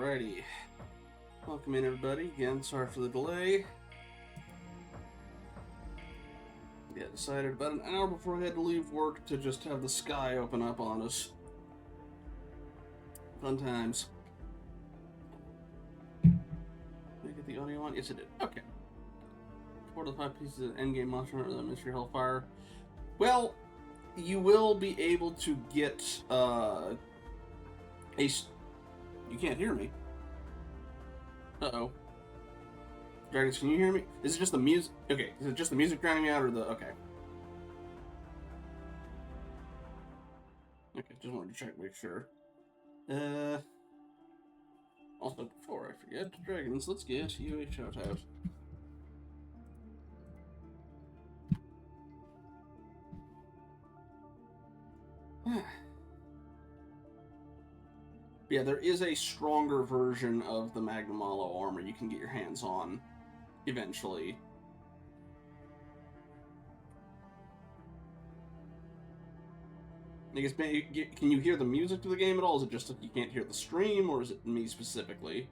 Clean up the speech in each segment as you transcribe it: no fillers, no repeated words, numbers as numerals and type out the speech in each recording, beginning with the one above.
Alrighty. Welcome in, everybody. Again, sorry for the delay. Yeah, decided about an hour before I had to leave work to just have the sky open up on us. Fun times. Did I get the audio on? Yes, it did. Okay. 4 to 5 pieces of endgame monster hunter that Mystery Hellfire. Well, you will be able to get You can't hear me. Uh-oh. Dragons, can you hear me? Is it just the music? Okay, is it just the music drowning me out, or the... Okay. Okay, just wanted to check, make sure. Also, before I forget, Dragons, let's get you a shout-out. Yeah, there is a stronger version of the Magnamalo armor you can get your hands on eventually. I guess, can you hear the music to the game at all? Is it just that you can't hear the stream, or is it me specifically?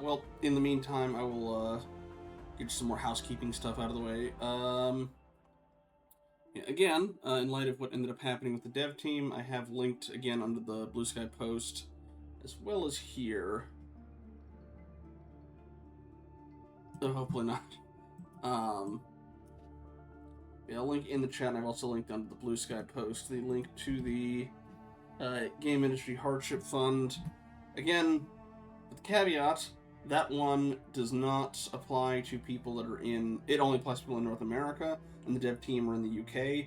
Well, in the meantime, I will get some more housekeeping stuff out of the way. Yeah, again, in light of what ended up happening with the dev team, I have linked, again, under the Blue Sky post, as well as here. So hopefully not. Yeah, I'll link in the chat, and I've also linked under the Blue Sky post the link to the Game Industry Hardship Fund. Again, with the caveat, that one does not apply to people that are in... It only applies to people in North America, and the dev team are in the UK.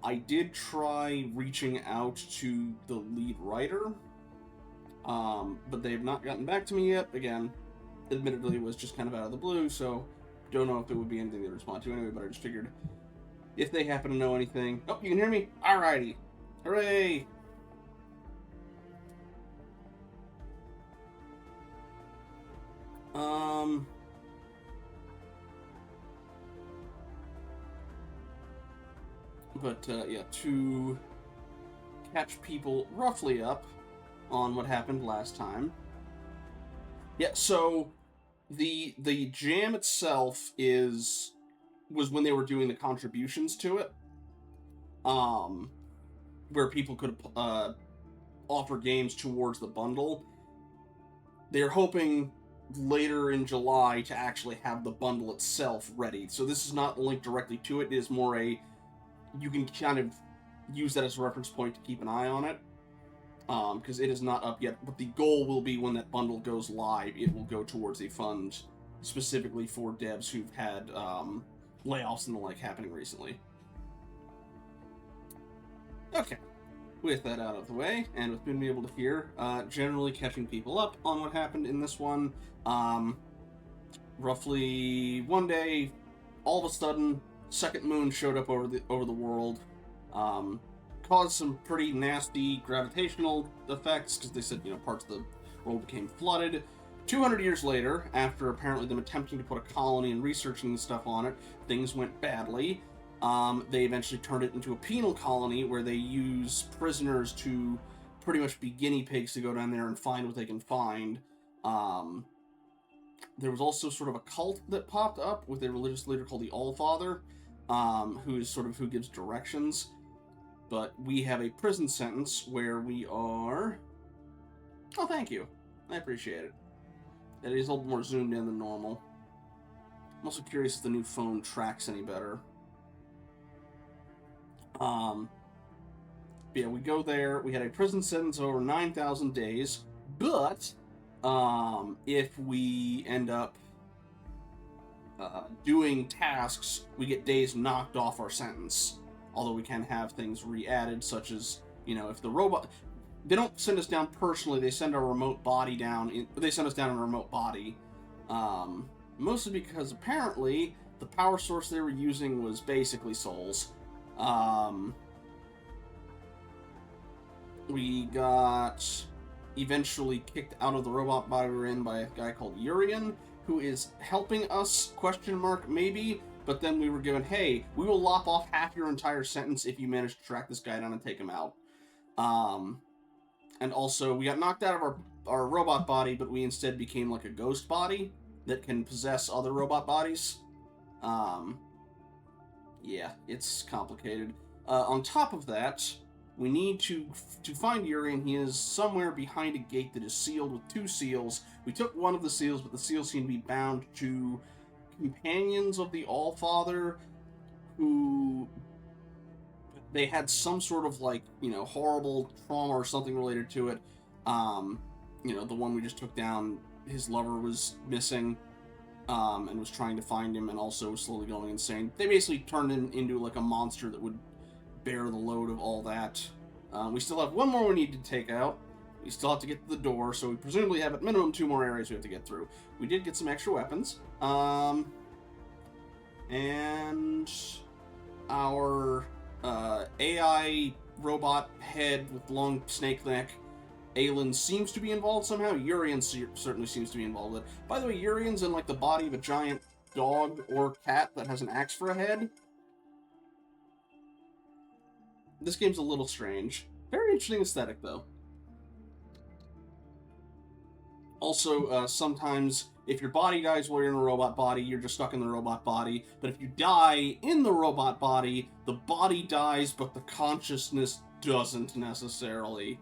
I did try reaching out to the lead writer, but they have not gotten back to me yet. Again, admittedly, it was just kind of out of the blue, so don't know if there would be anything to respond to anyway, but I just figured if they happen to know anything... Oh, you can hear me? Alrighty. Hooray! But, yeah, to catch people roughly up on what happened last time. Yeah, so the jam itself was when they were doing the contributions to it, where people could offer games towards the bundle. They're hoping later in July to actually have the bundle itself ready. So this is not linked directly to it. It is more a... You can kind of use that as a reference point to keep an eye on it, because it is not up yet. But the goal will be when that bundle goes live, it will go towards a fund specifically for devs who've had layoffs and the like happening recently. Okay, with that out of the way, and with being able to hear, generally catching people up on what happened in this one, roughly one day, all of a sudden, second moon showed up over the world, caused some pretty nasty gravitational effects, because they said, parts of the world became flooded. 200 years later, after apparently them attempting to put a colony and researching stuff on it, things went badly. They eventually turned it into a penal colony where they use prisoners to pretty much be guinea pigs to go down there and find what they can find. There was also sort of a cult that popped up with a religious leader called the Allfather, who gives directions. But we have a prison sentence where we are... Oh, thank you. I appreciate it. It is a little more zoomed in than normal. I'm also curious if the new phone tracks any better. Yeah, we go there. We had a prison sentence of over 9,000 days, but if we end up doing tasks, we get days knocked off our sentence. Although we can have things re-added, such as, if the robot... they don't send us down personally. They send our remote body down. They send us down in a remote body, mostly because apparently the power source they were using was basically souls. Um, we got eventually kicked out of the robot body we were in by a guy called Urian, who is helping us, question mark, maybe, but then we were given, hey, we will lop off half your entire sentence if you manage to track this guy down and take him out. And also, we got knocked out of our robot body, but we instead became like a ghost body that can possess other robot bodies. Um, yeah, it's complicated. On top of that, we need to find Urian. He is somewhere behind a gate that is sealed with 2 seals. We took one of the seals, but the seals seem to be bound to companions of the Allfather, who they had some sort of like, horrible trauma or something related to it. The one we just took down, his lover was missing, and was trying to find him, and also was slowly going insane. They basically turned him into like a monster that would bear the load of all that. We still have one more we need to take out. We still have to get to the door, so we presumably have at minimum 2 more areas we have to get through. We did get some extra weapons. And our AI robot head with long snake neck, Aelin, seems to be involved somehow. Urian certainly seems to be involved with it. By the way, Urian's in like the body of a giant dog or cat that has an axe for a head. This game's a little strange. Very interesting aesthetic, though. Also, sometimes if your body dies while you're in a robot body, you're just stuck in the robot body. But if you die in the robot body, the body dies, but the consciousness doesn't necessarily.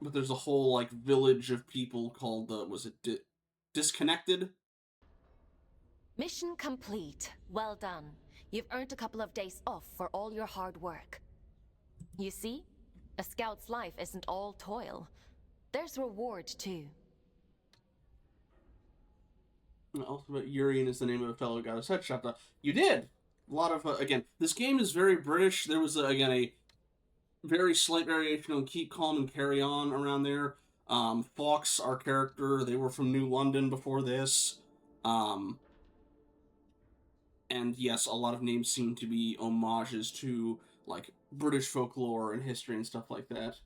But there's a whole, like, village of people called, was it Disconnected? Mission complete. Well done. You've earned a couple of days off for all your hard work. You see? A scout's life isn't all toil. There's reward, too. Also, Urian is the name of a fellow who got his head chopped off. You did! A lot of, again, this game is very British. There was, again, a very slight variation on Keep Calm and Carry On around there. Fox, our character, they were from New London before this. And yes, a lot of names seem to be homages to, like, British folklore and history and stuff like that.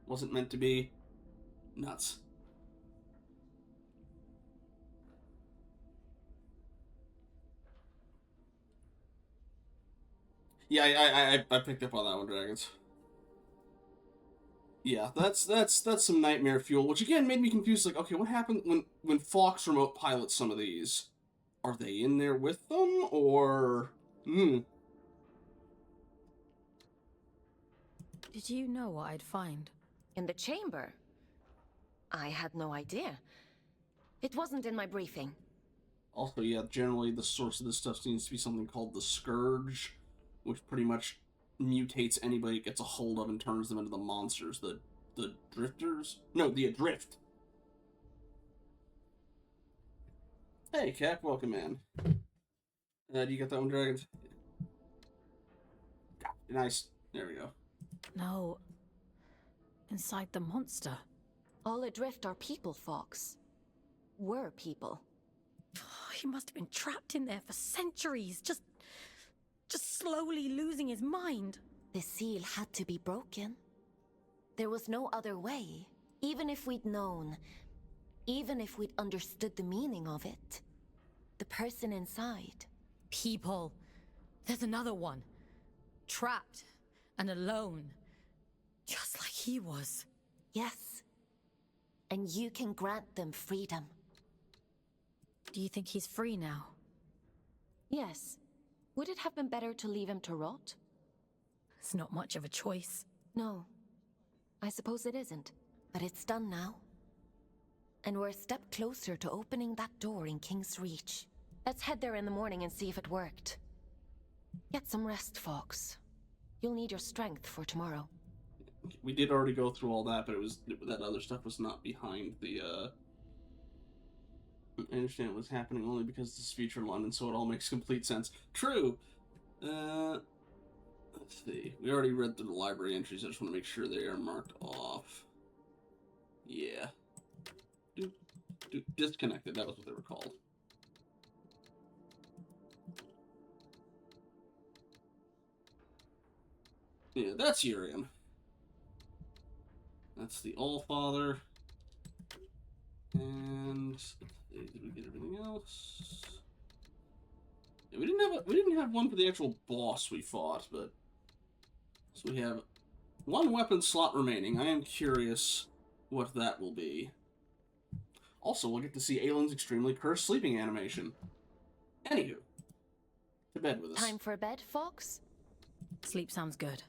Wasn't meant to be. Nuts. Yeah, I picked up on that one, Dragons. Yeah, that's some nightmare fuel, which again made me confused. Like, okay, what happened when Fox remote pilots some of these? Are they in there with them, or? Did you know what I'd find? In the chamber? I had no idea. It wasn't in my briefing. Also, yeah, generally the source of this stuff seems to be something called the Scourge, which pretty much mutates anybody it gets a hold of and turns them into the monsters. The Drifters? No, the Adrift. Hey, Cap, welcome in. Do you get that one, Dragons? Nice. There we go. No. Inside the monster. All adrift are people, Fox. Were people. He must have been trapped in there for centuries, just slowly losing his mind. The seal had to be broken. There was no other way. Even if we'd known, even if we'd understood the meaning of it, the person inside. People. There's another one. Trapped and alone. Just like he was. Yes. And you can grant them freedom. Do you think he's free now? Yes. Would it have been better to leave him to rot? It's not much of a choice. No. I suppose it isn't. But it's done now. And we're a step closer to opening that door in King's Reach. Let's head there in the morning and see if it worked. Get some rest, Fox. You'll need your strength for tomorrow. We did already go through all that, but that other stuff was not behind the, I understand what's happening only because this is future London, so it all makes complete sense. True! Let's see. We already read through the library entries. I just want to make sure they are marked off. Yeah. Disconnected. That was what they were called. Yeah, that's Urian. That's the Allfather. And did we get everything else? Yeah, we didn't have one for the actual boss we fought, but so we have one weapon slot remaining. I am curious what that will be. Also, we'll get to see Aylin's extremely cursed sleeping animation. Anywho, to bed with us. Time for bed, Fox? Sleep sounds good.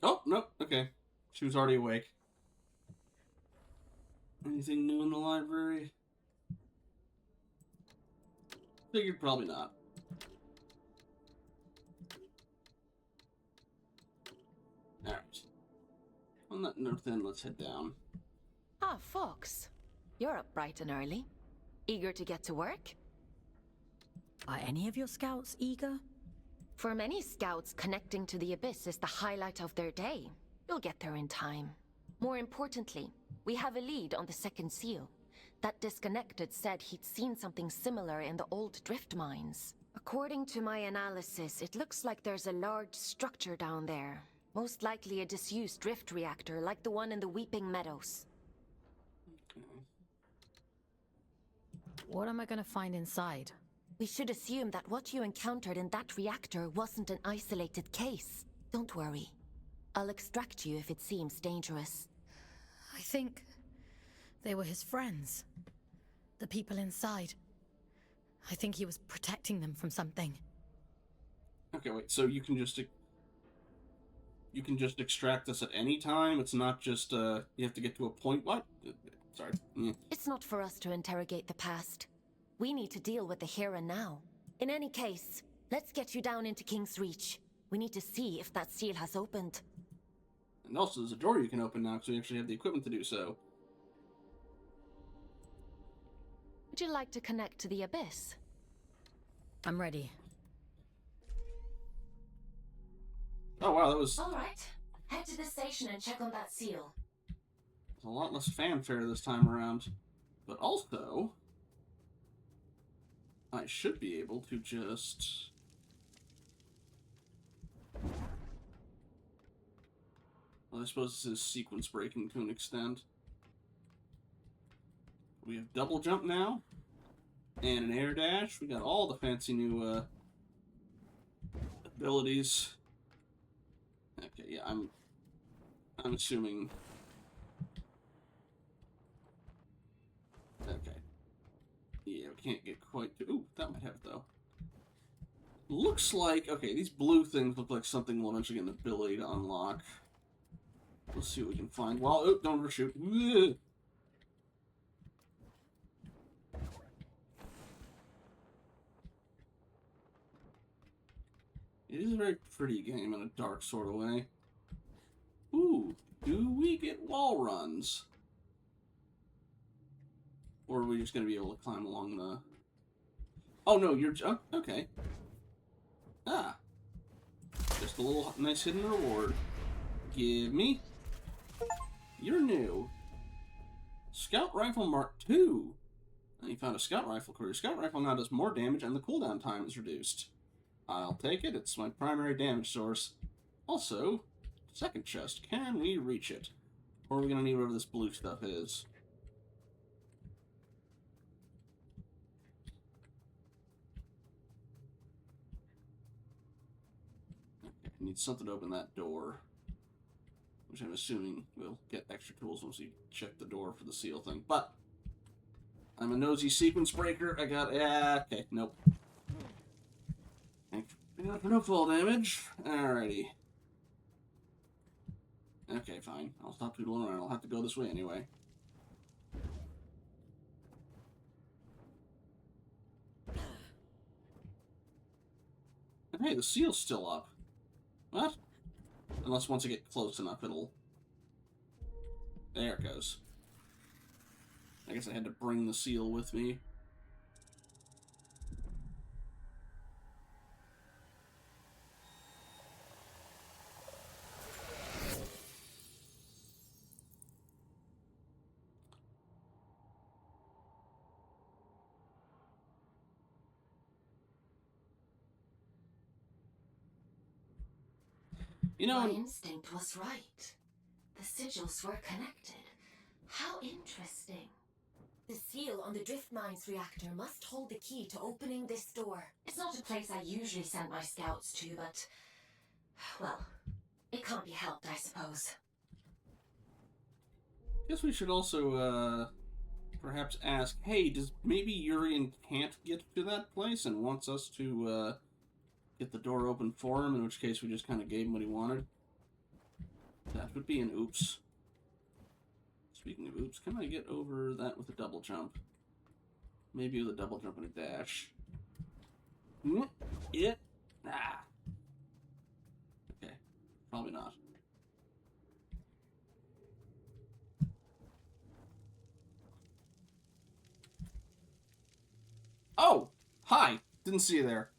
Oh, nope, okay. She was already awake. Anything new in the library? Figured probably not. Alright. On that note then, let's head down. Ah, Fox. You're up bright and early. Eager to get to work? Are any of your scouts eager? For many scouts, connecting to the Abyss is the highlight of their day. You'll get there in time. More importantly, we have a lead on the second seal. That disconnected said he'd seen something similar in the old drift mines. According to my analysis, it looks like there's a large structure down there. Most likely a disused drift reactor like the one in the Weeping Meadows. What am I gonna find inside? We should assume that what you encountered in that reactor wasn't an isolated case. Don't worry. I'll extract you if it seems dangerous. I think they were his friends. The people inside. I think he was protecting them from something. Okay, wait, so you can just extract this at any time? It's not just, you have to get to a point? What? Sorry. It's not for us to interrogate the past. We need to deal with the here and now. In any case, let's get you down into King's Reach. We need to see if that seal has opened. And also, there's a door you can open now, because we actually have the equipment to do so. Would you like to connect to the Abyss? I'm ready. Oh wow, that was All right. Head to the station and check on that seal. a lot less fanfare this time around. But also, I should be able to just... Well, I suppose this is sequence breaking to an extent. We have double jump now, and an air dash. We got all the fancy new abilities. Okay, yeah, I'm assuming. Okay. Yeah, we can't get quite to... Ooh, that might have it, though. Looks like... Okay, these blue things look like something we'll eventually get an ability to unlock. Let's see what we can find. Well, oh, don't overshoot. Ugh. It is a very pretty game in a dark sort of way. Ooh, do we get wall runs? Or are we just going to be able to climb along the... Oh, no, you're... Oh, okay. Ah. Just a little nice hidden reward. Give me... You're new. Scout Rifle Mark II. And you found a Scout Rifle career. Scout Rifle now does more damage and the cooldown time is reduced. I'll take it. It's my primary damage source. Also, second chest. Can we reach it? Or are we going to need whatever this blue stuff is? Okay, I need something to open that door. Which I'm assuming we'll get extra tools once we check the door for the seal thing. But I'm a nosy sequence breaker. I got... Yeah, okay, nope. Enough for no fall damage. Alrighty. Okay, fine. I'll stop tootling around. I'll have to go this way anyway. And hey, the seal's still up. What? Unless once I get close enough, it'll... There it goes. I guess I had to bring the seal with me. You know, my instinct was right. The sigils were connected. How interesting. The seal on the drift mines reactor must hold the key to opening this door. It's not a place I usually send my scouts to, but... well, it can't be helped, I suppose. guess we should also, perhaps ask, hey, does maybe Urian can't get to that place and wants us to, get the door open for him, in which case we just kind of gave him what he wanted? That would be an oops. Speaking of oops, can I get over that with a double jump? Maybe with a double jump and a dash. Yeah. Ah. Okay. Probably not. Oh! Hi! Didn't see you there.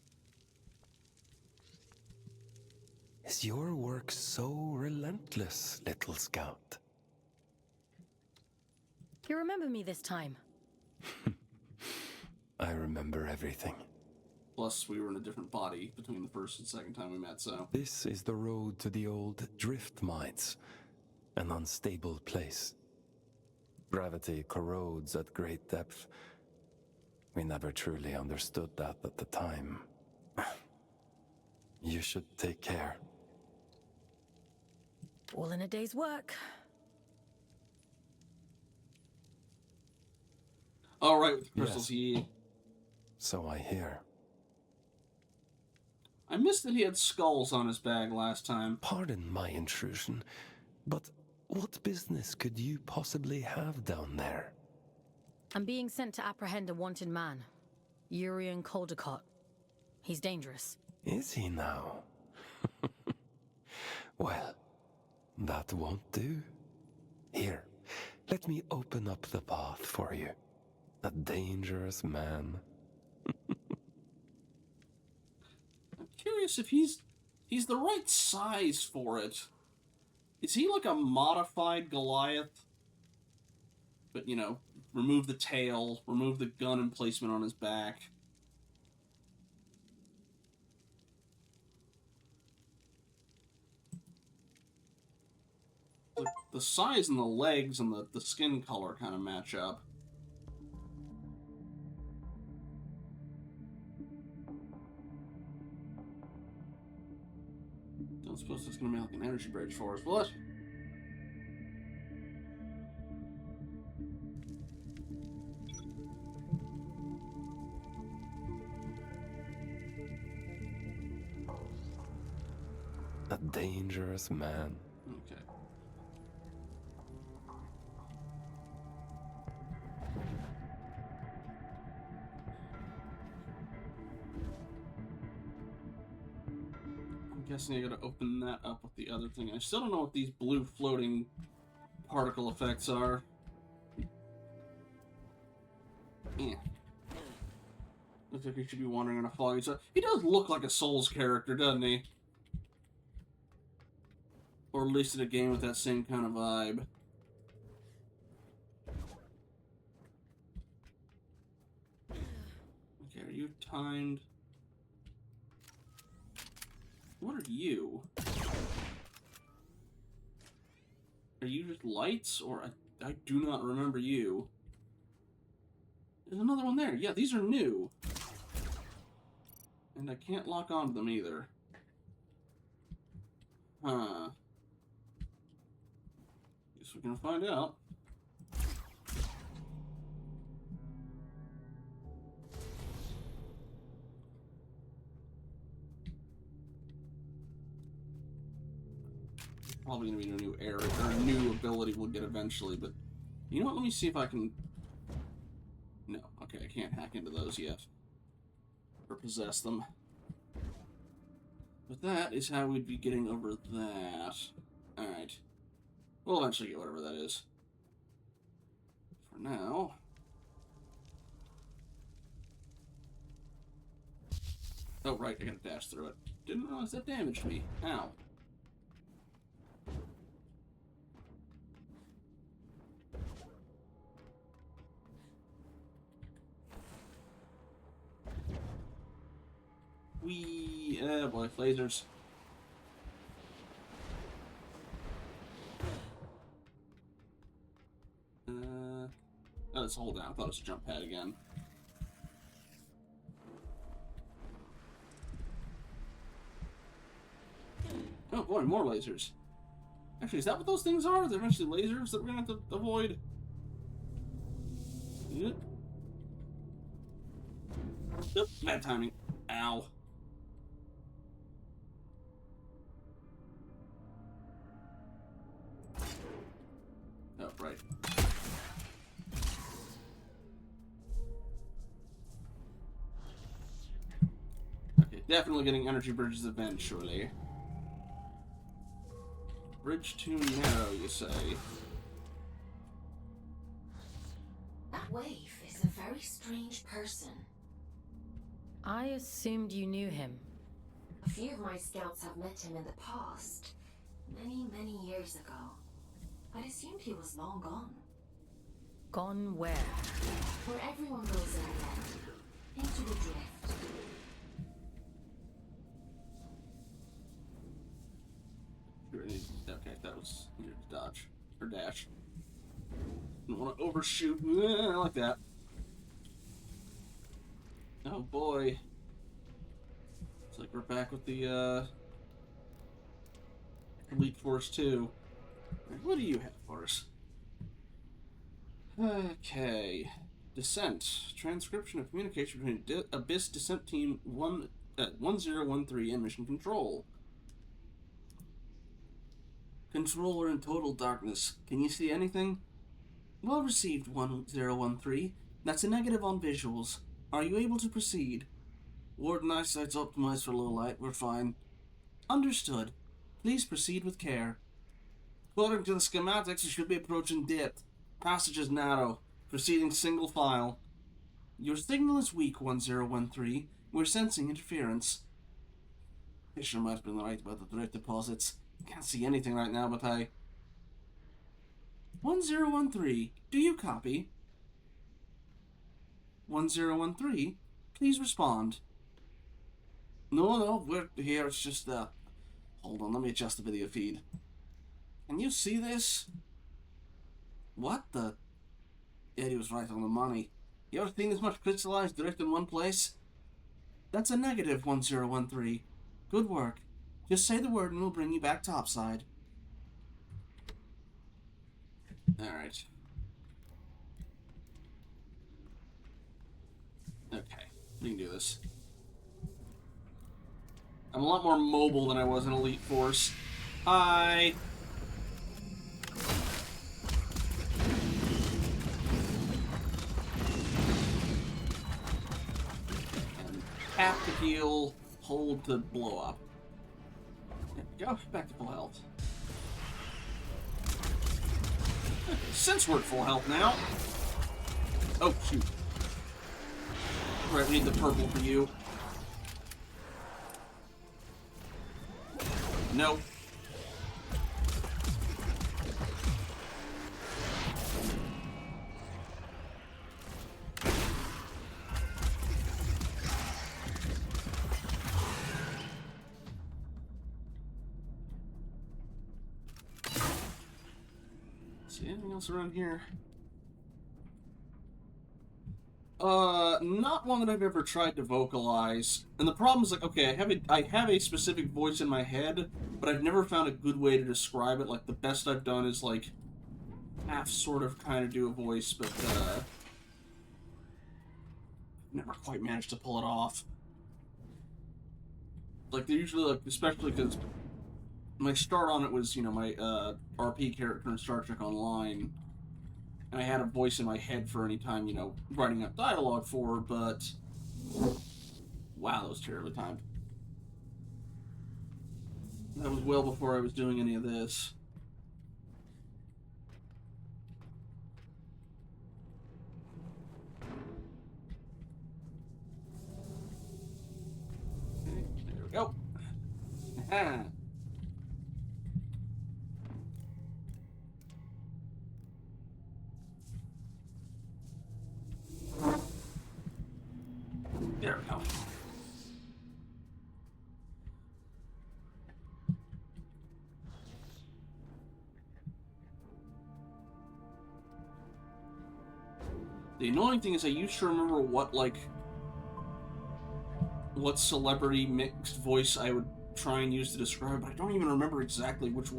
Is your work so relentless, little scout? You remember me this time? I remember everything. Plus, we were in a different body between the first and second time we met, so... This is the road to the old drift mines, an unstable place. Gravity corrodes at great depth. We never truly understood that at the time. You should take care. All in a day's work. All right, with the crystals, Yes. So I hear. I missed that he had skulls on his bag last time. Pardon my intrusion, but what business could you possibly have down there? I'm being sent to apprehend a wanted man. Urian Caldecott. He's dangerous. Is he now? Well, that won't do. Here, let me open up the path for you. A dangerous man. I'm curious if he's the right size for it. Is he like a modified Goliath? But, you know, remove the tail, remove the gun emplacement on his back. The size and the legs and the skin color kind of match up. Don't suppose it's going to be like an energy bridge for us, will it? A dangerous man. Okay. I'm guessing I gotta open that up with the other thing. I still don't know what these blue floating particle effects are. Yeah. Looks like he should be wandering on a foggy side. He does look like a Souls character, doesn't he? Or at least in a game with that same kind of vibe. Okay, are you timed? What are you? Are you just lights? Or I do not remember you. There's another one there. Yeah, these are new. And I can't lock onto them either. Huh. Guess we're gonna find out. probably gonna be a new area, or a new ability we'll get eventually, but you know what, let me see if I can... No, okay, I can't hack into those yet. Or possess them. But that is how we'd be getting over that. Alright. We'll eventually get whatever that is. For now... Oh, right, I gotta dash through it. Didn't realize that damaged me. Ow. Boy, lasers. Oh, let's hold down. I thought it was a jump pad again. Oh boy, more lasers. Actually, is that what those things are? They're actually lasers that we're gonna have to avoid? Yep. Yep, bad timing. Ow. Oh, right. Okay, definitely getting energy bridges eventually. Bridge too narrow, you say? That waif is a very strange person. I assumed you knew him. A few of my scouts have met him in the past. Many, many years ago. I'd assumed he was long gone. Gone where? Where everyone goes in the end. Into the drift. Okay, that was needed to dodge. Or dash. Don't want to overshoot. I like that. Oh boy. It's like we're back with the Elite Force 2. What do you have for us? Okay. Descent. Transcription of communication between Abyss Descent Team 1013 and Mission Control. Controller in total darkness. Can you see anything? Well received, 1013. That's a negative on visuals. Are you able to proceed? Warden eyesight's optimized for low light. We're fine. Understood. Please proceed with care. According to the schematics, you should be approaching depth. Passage is narrow. Proceeding single file. Your signal is weak, 1013. We're sensing interference. Fisher might have been right about the drift deposits. Can't see anything right now, but I... 1013, do you copy? 1013, please respond. No, we're here, it's just, hold on, let me adjust the video feed. Can you see this? What the... Eddie was right on the money. You ever seen this much crystallized drift in one place? That's a negative, 1013. Good work. Just say the word and we'll bring you back topside. Alright. Okay, we can do this. I'm a lot more mobile than I was in Elite Force. Hi! And tap to heal, hold to blow up. There we go, back to full health. Since we're at full health now... Oh, shoot. Right, we need the purple for you. Nope. See anything else around here? Not one that I've ever tried to vocalize. And the problem is, like, okay, I have a specific voice in my head, but I've never found a good way to describe it. Like, the best I've done is, like, half sort of kind of do a voice, but, never quite managed to pull it off. Like, they're usually, like, especially because my start on it was, my RP character in Star Trek Online, and I had a voice in my head for any time, writing up dialogue for, but wow, that was terribly timed. That was well before I was doing any of this. Okay, there we go. There we go. The annoying thing is I used to remember what celebrity mixed voice I would try and use to describe, but I don't even remember exactly which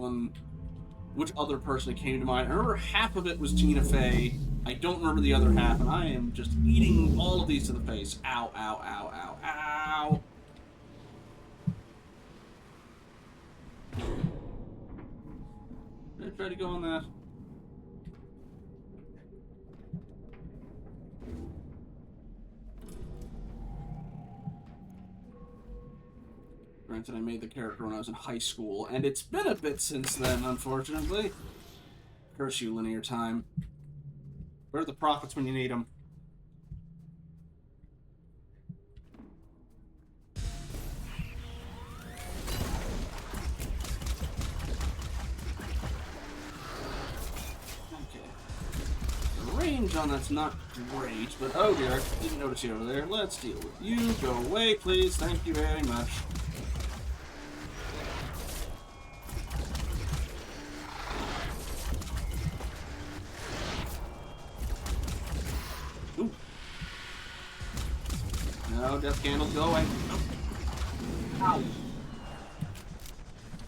other person it came to mind. I remember half of it was Tina Fey. I don't remember the other half, and I am just eating all of these to the face. Ow, ow, ow, ow, ow. Did I try to go on that? Granted, I made the character when I was in high school, and it's been a bit since then, unfortunately. Curse you, linear time. Where are the profits when you need them? Okay. The range on that's not great, but oh dear, I didn't notice you over there. Let's deal with you. Go away, please. Thank you very much. Ooh. No, death candles, go away. Ow.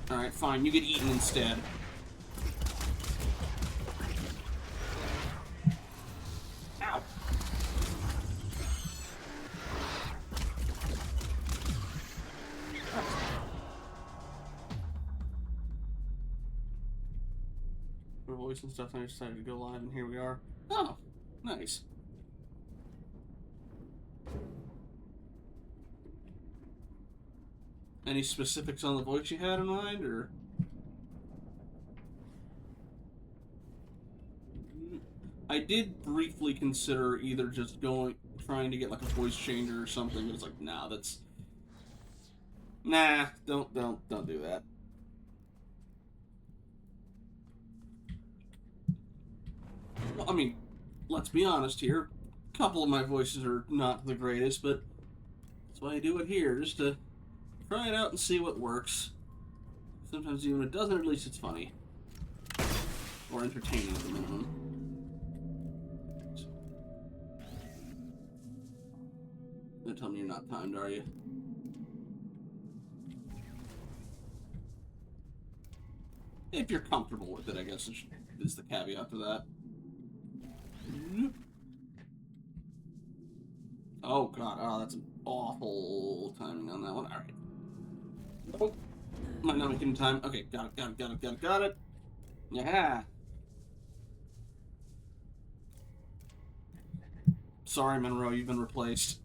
Alright, fine, you get eaten instead. Ow. For voice and stuff, I decided to go live, and here we are. Oh, nice. Any specifics on the voice you had in mind, or? I did briefly consider either just trying to get like a voice changer or something, but it's like, nah, don't do that. Well, I mean, let's be honest here. A couple of my voices are not the greatest, but that's why I do it here, just to try it out and see what works. Sometimes even if it doesn't, at least it's funny. Or entertaining at the minimum. Don't tell me you're not timed, are you? If you're comfortable with it, I guess is the caveat to that. Oh god, oh, that's an awful timing on that one. Alright. Oh, might not make it in time. Okay, got it. Yeah. Sorry, Monroe, you've been replaced.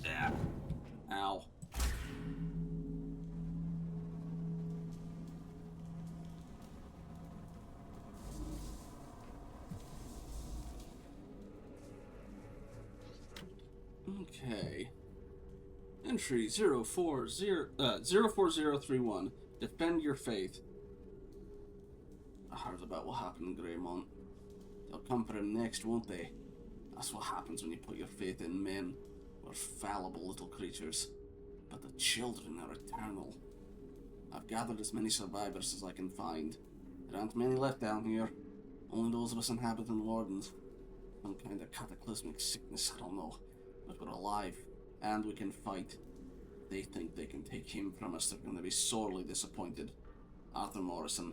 Yeah. Ow. Okay. Entry 04031. Defend your faith. I heard about what happened in Greymont. They'll come for him next, won't they? That's what happens when you put your faith in men. We're fallible little creatures. But the children are eternal. I've gathered as many survivors as I can find. There aren't many left down here. Only those of us inhabiting wardens. Some kind of cataclysmic sickness, I don't know. But we're alive, and we can fight. they think they can take him from us, they're going to be sorely disappointed. Arthur Morrison.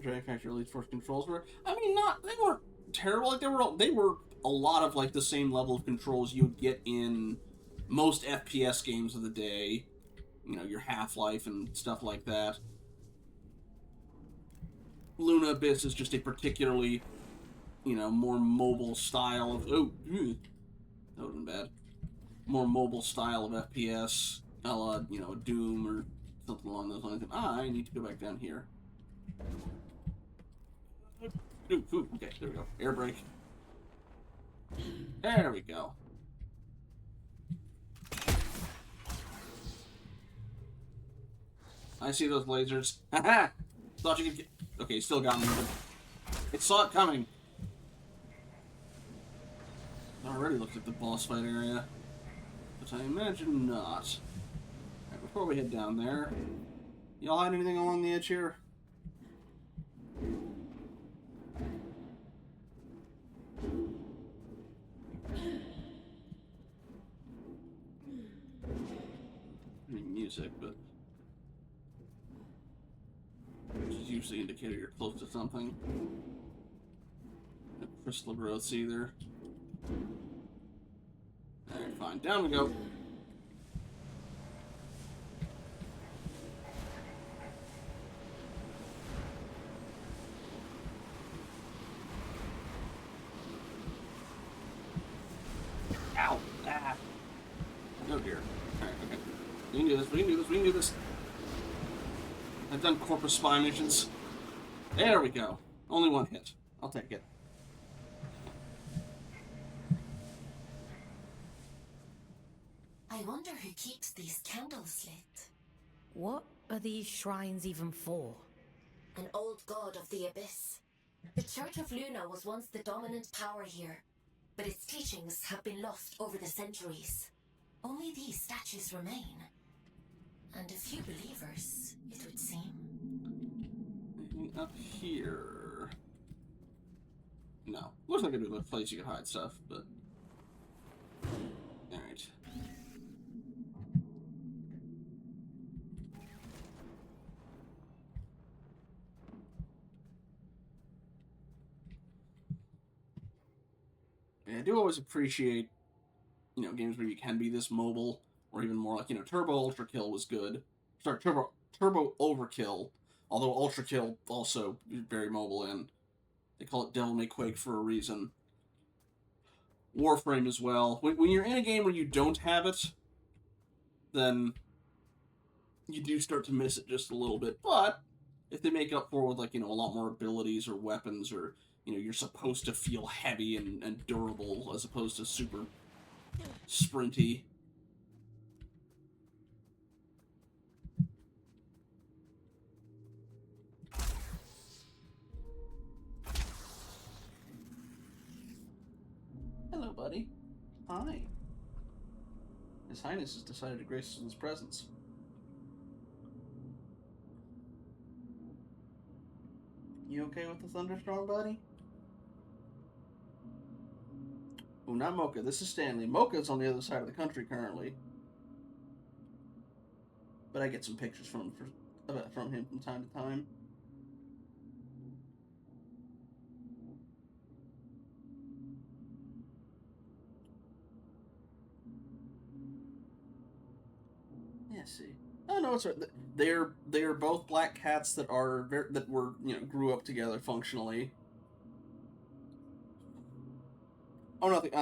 Dragon Factory Elite Force controls were, I mean, they weren't terrible. Like, they were a lot of, like, the same level of controls you'd get in most FPS games of the day. You know, your Half-Life and stuff like that. Luna Abyss is just a particularly, you know, more mobile style of... Oh, that would have been bad. More mobile style of FPS, a la, you know, Doom or something along those lines. I need to go back down here. Ooh, okay, there we go. Air brake. There we go. I see those lasers. Haha! Thought you could get... Okay, still got me, but... It saw it coming. Already looked at the boss fight area. But I imagine not. Alright, before we head down there... Y'all hide anything along the edge here? Music, but which is usually an indicator you're close to something. No crystal growths either. Alright, fine. Down we go. Ow! Ah! Oh dear. Alright, okay. We can do this, we can do this, we can do this. I've done corpus spy missions. There we go. Only one hit. I'll take it. I wonder who keeps these candles lit. What are these shrines even for? An old god of the abyss. The Church of Luna was once the dominant power here, but its teachings have been lost over the centuries. Only these statues remain. And a few believers, it would seem. Anything up here? No. Looks like a place you can hide stuff, but... Alright. I do always appreciate, you know, games where you can be this mobile, or even more like, you know, Turbo Ultra Kill was good. Sorry, Turbo Overkill, although Ultra Kill also is very mobile, and they call it Devil May Quake for a reason. Warframe as well. When you're in a game where you don't have it, then you do start to miss it just a little bit, but if they make up for it with, like, you know, a lot more abilities or weapons, or, you know, you're supposed to feel heavy and durable as opposed to super sprinty. Hello, buddy. Hi. His Highness has decided to grace us with his presence. You okay with the thunderstorm, buddy? Oh, not Mocha. This is Stanley. Mocha's on the other side of the country currently. But I get some pictures from him from time to time. Yeah, see. Oh no, it's right. They're both black cats that were, you know, grew up together functionally. Oh, nothing.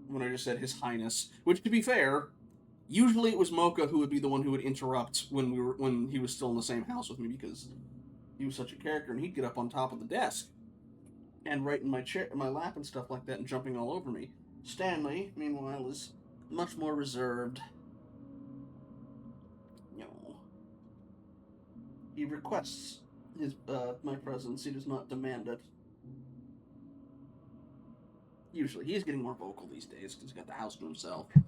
When I just said His Highness, which, to be fair, usually it was Mocha who would be the one who would interrupt when he was still in the same house with me, because he was such a character, and he'd get up on top of the desk and right in my chair, my lap, and stuff like that, and jumping all over me. Stanley, meanwhile, is much more reserved. You know, he requests my presence. He does not demand it. Usually, he's getting more vocal these days because he's got the house to himself. I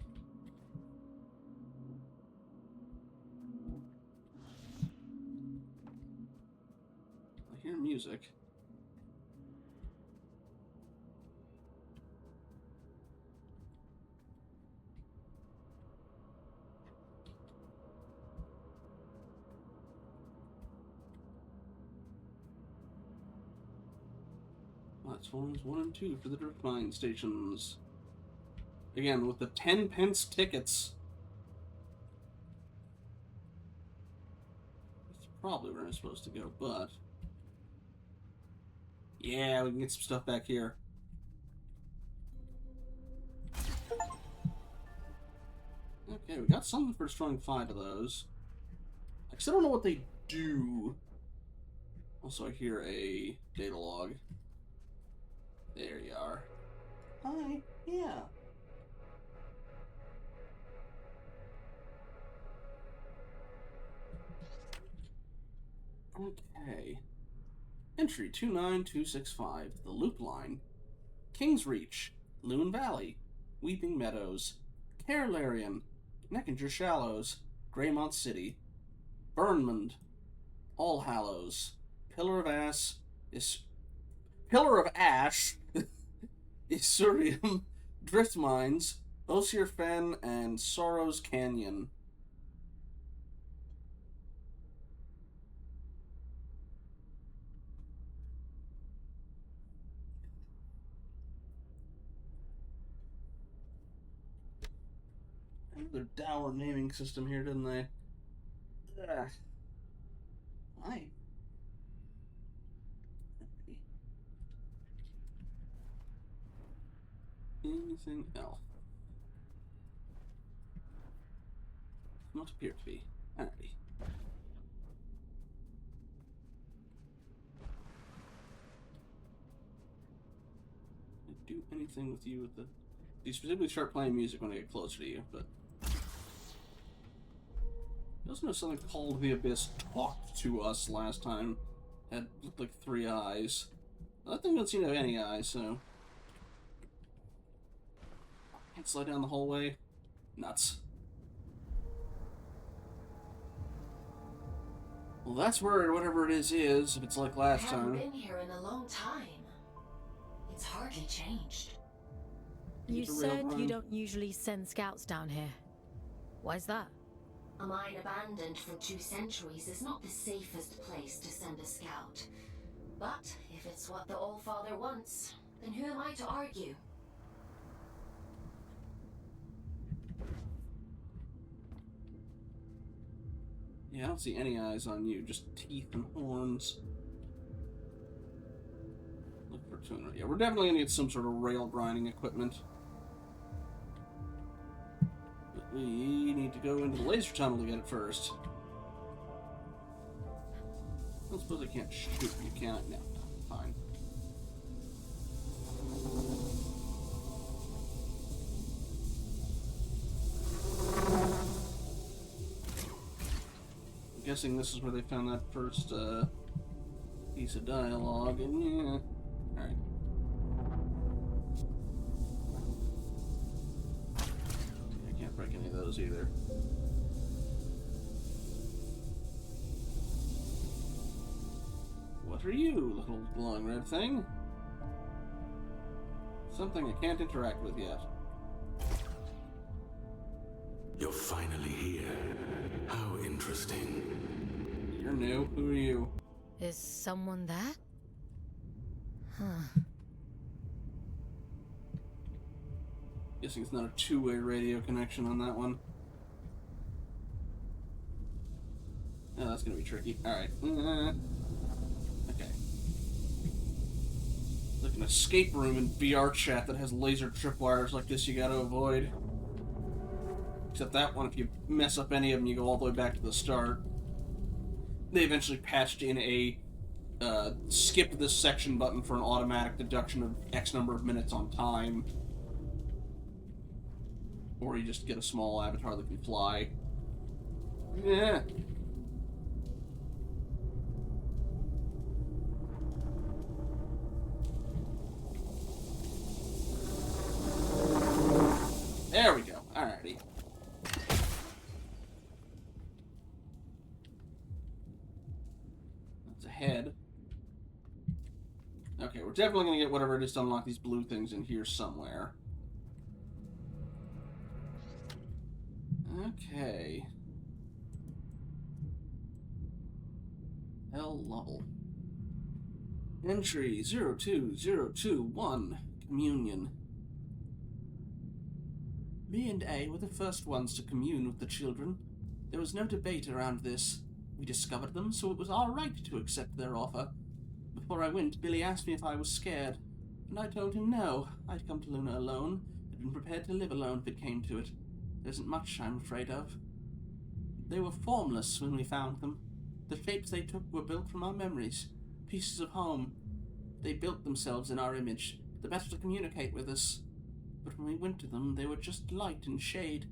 hear music. Platforms 1 and 2 for the drift mine stations. Again, with the 10 pence tickets. That's probably where I'm supposed to go, but... yeah, we can get some stuff back here. Okay, we got something for destroying 5 of those. I still don't know what they do. Also, I hear a data log. There you are. Hi, yeah. Okay. Entry 29265, the Loop Line. King's Reach, Loon Valley, Weeping Meadows, Carolarian, Neckinger Shallows, Greymont City, Burnmond, All Hallows, Pillar of Ash, Isurium, Drift Mines, Osier Fen, and Sorrow's Canyon. Another dour naming system here, didn't they? Ugh. Why? Anything else? Not appear to be. Alrighty. Do anything with you with the... you specifically start playing music when I get closer to you, but... you also know something called the Abyss talked to us last time. Had looked like 3 eyes. That thing doesn't seem to have any eyes, so... can't slide down the hallway. Nuts. Well, that's where whatever it is, if it's like last I haven't time. been here in a long time. It's hardly changed. You It's a real said you grind. don't usually send scouts down here. Why's that? A mine abandoned for 2 centuries is not the safest place to send a scout. But if it's what the Allfather wants, then who am I to argue? Yeah, I don't see any eyes on you, just teeth and horns. Look for tuner. Yeah, we're definitely gonna get some sort of rail grinding equipment. But we need to go into the laser tunnel to get it first. I don't suppose I can't shoot you, can I? No, fine. I'm guessing this is where they found that first piece of dialogue, and yeah. Alright. I can't break any of those either. What are you, little glowing red thing? Something I can't interact with yet. You're finally here. How interesting. You're new. Who are you? Is someone there? Huh. Guessing it's not a two-way radio connection on that one. Oh, that's gonna be tricky. Alright. Okay. Like an escape room in VR chat that has laser tripwires like this you gotta avoid. Except that one, if you mess up any of them, you go all the way back to the start. They eventually patched in a skip this section button for an automatic deduction of X number of minutes on time. Or you just get a small avatar that can fly. Yeah. There we go. Alrighty. That's a head. Okay, we're definitely gonna get whatever it is to unlock these blue things in here somewhere. Okay. Hell Lovell. Entry 02021, Communion. B and A were the first ones to commune with the children. There was no debate around this. We discovered them, so it was our right to accept their offer. Before I went, Billy asked me if I was scared, and I told him no. I'd come to Luna alone, had been prepared to live alone if it came to it. There isn't much I'm afraid of. They were formless when we found them. The shapes they took were built from our memories, pieces of home. They built themselves in our image, the better to communicate with us. But when we went to them, they were just light and shade,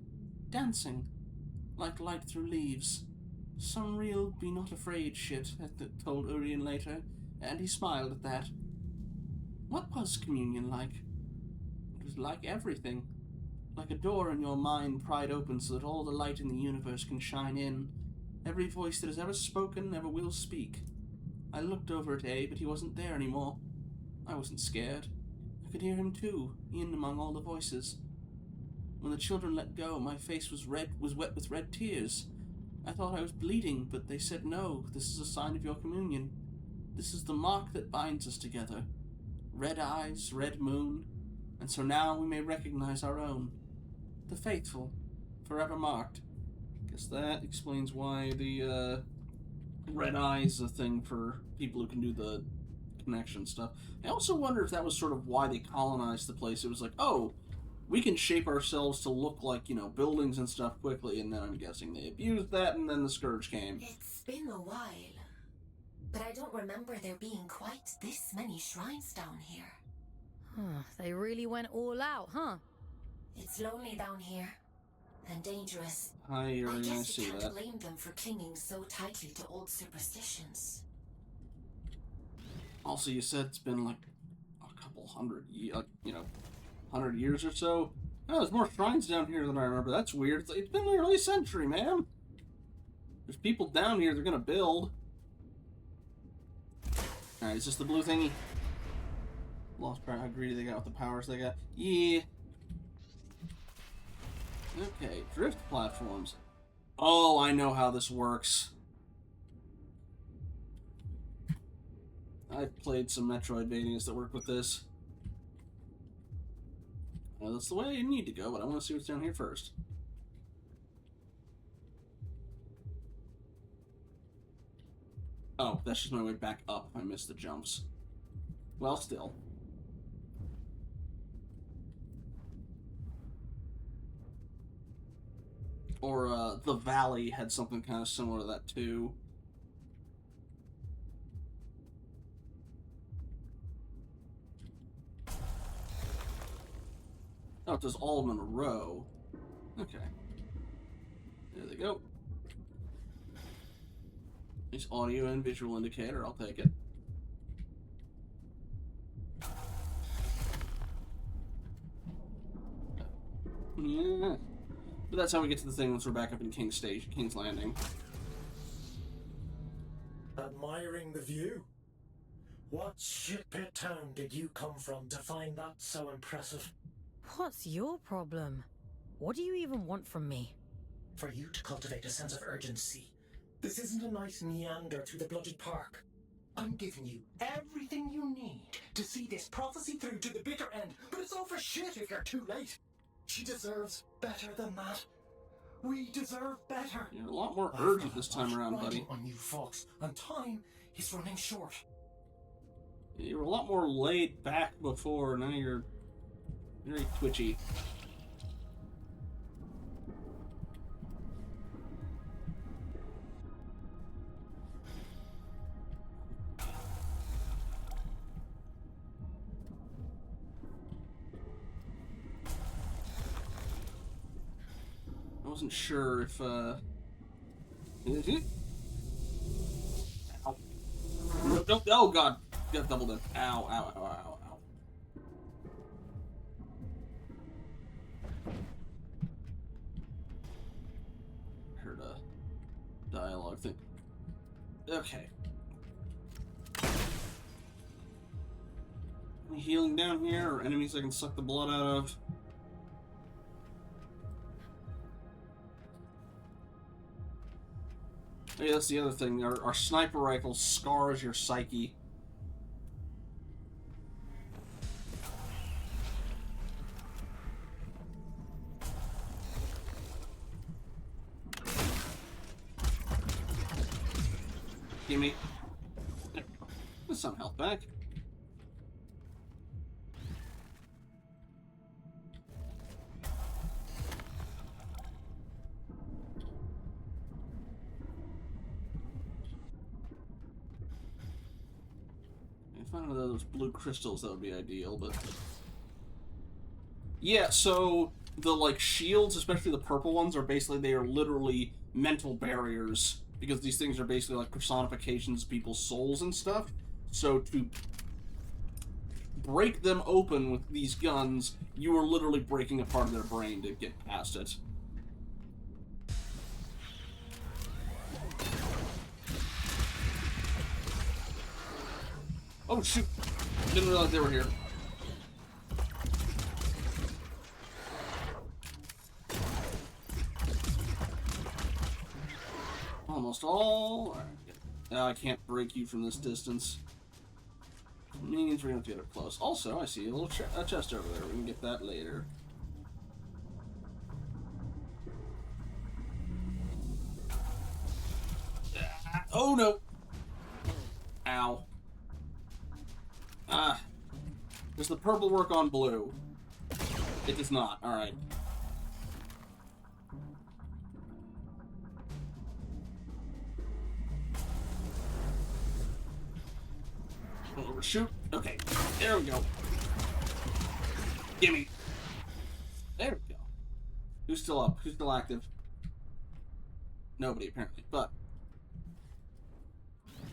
dancing, like light through leaves. Some real be not afraid shit, I told Urian later, and he smiled at that. What was communion like? It was like everything. Like a door in your mind pried open so that all the light in the universe can shine in. Every voice that has ever spoken never will speak. I looked over at A, but he wasn't there anymore. I wasn't scared. I could hear him too, in among all the voices. When the children let go, my face was wet with red tears. I thought I was bleeding, but they said no, this is a sign of your communion. This is the mark that binds us together. Red eyes, red moon, and so now we may recognize our own. The faithful, forever marked. Guess that explains why the red eye is a thing for people who can do the connection stuff. I also wonder if that was sort of why they colonized the place. It was like, oh, we can shape ourselves to look like, buildings and stuff quickly, and then I'm guessing they abused that, and then the Scourge came. It's been a while, but I don't remember there being quite this many shrines down here. They really went all out, huh? It's lonely down here, and dangerous. I guess you see can't that. blame them for clinging so tightly to old superstitions. Also, you said it's been like a couple hundred, 100 years or so. Oh, there's more shrines down here than I remember. That's weird. It's been nearly a century, man. There's people down here they're gonna build. Alright, is this the blue thingy? Lost track how greedy they got with the powers they got. Yeah. Okay, drift platforms. Oh, I know how this works. I've played some Metroidvanias that work with this. Well, that's the way you need to go, but I want to see what's down here first. Oh, that's just my way back up. I missed the jumps. Well, still. Or, the Valley had something kind of similar to that, too. Oh, it does all of them in a row. Okay. There they go. Nice audio and visual indicator, I'll take it. Yeah. But that's how we get to the thing once we're back up in King's Landing. Admiring the view? What shitpit town did you come from to find that so impressive? What's your problem? What do you even want from me? For you to cultivate a sense of urgency. This isn't a nice meander through the bloody park. I'm giving you everything you need to see this prophecy through to the bitter end, but it's all for shit if you're too late. She deserves better than that. We deserve better. You're a lot more urgent this time around, buddy. On you folks, and time is running short. You were a lot more laid back before, now you're very twitchy. I wasn't sure if, Is it? Ow. No, oh, God. Got doubled in. Ow, ow, ow, ow, ow. Heard a dialogue thing. Okay. Any healing down here, or enemies I can suck the blood out of? Oh, yeah, that's the other thing. Our sniper rifle scars your psyche. Gimme. There we go. There's some health back. If I find one of those blue crystals, that would be ideal, but... Yeah, so the, like, shields, especially the purple ones, are basically, they are literally mental barriers, because these things are basically like personifications of people's souls and stuff. So to break them open with these guns, you are literally breaking a part of their brain to get past it. Oh shoot! Didn't realize they were here. Almost all. Now I can't break you from this distance. Means we're gonna have to get up close. Also, I see a little chest over there. We can get that later. Oh no! Ow. Ah. Does the purple work on blue? It does not. Alright. Overshoot. Okay. There we go. Gimme. There we go. Who's still up? Who's still active? Nobody, apparently. But.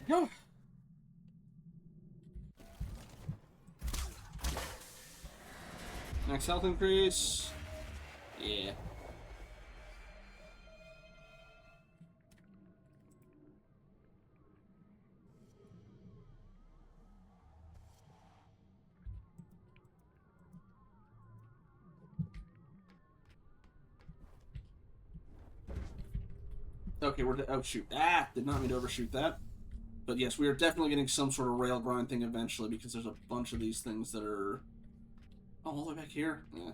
No. Max health increase. Yeah. Okay, we're to outshoot. Ah! Did not mean to overshoot that. But yes, we are definitely getting some sort of rail grind thing eventually, because there's a bunch of these things that are... Oh, all the way back here? Yeah.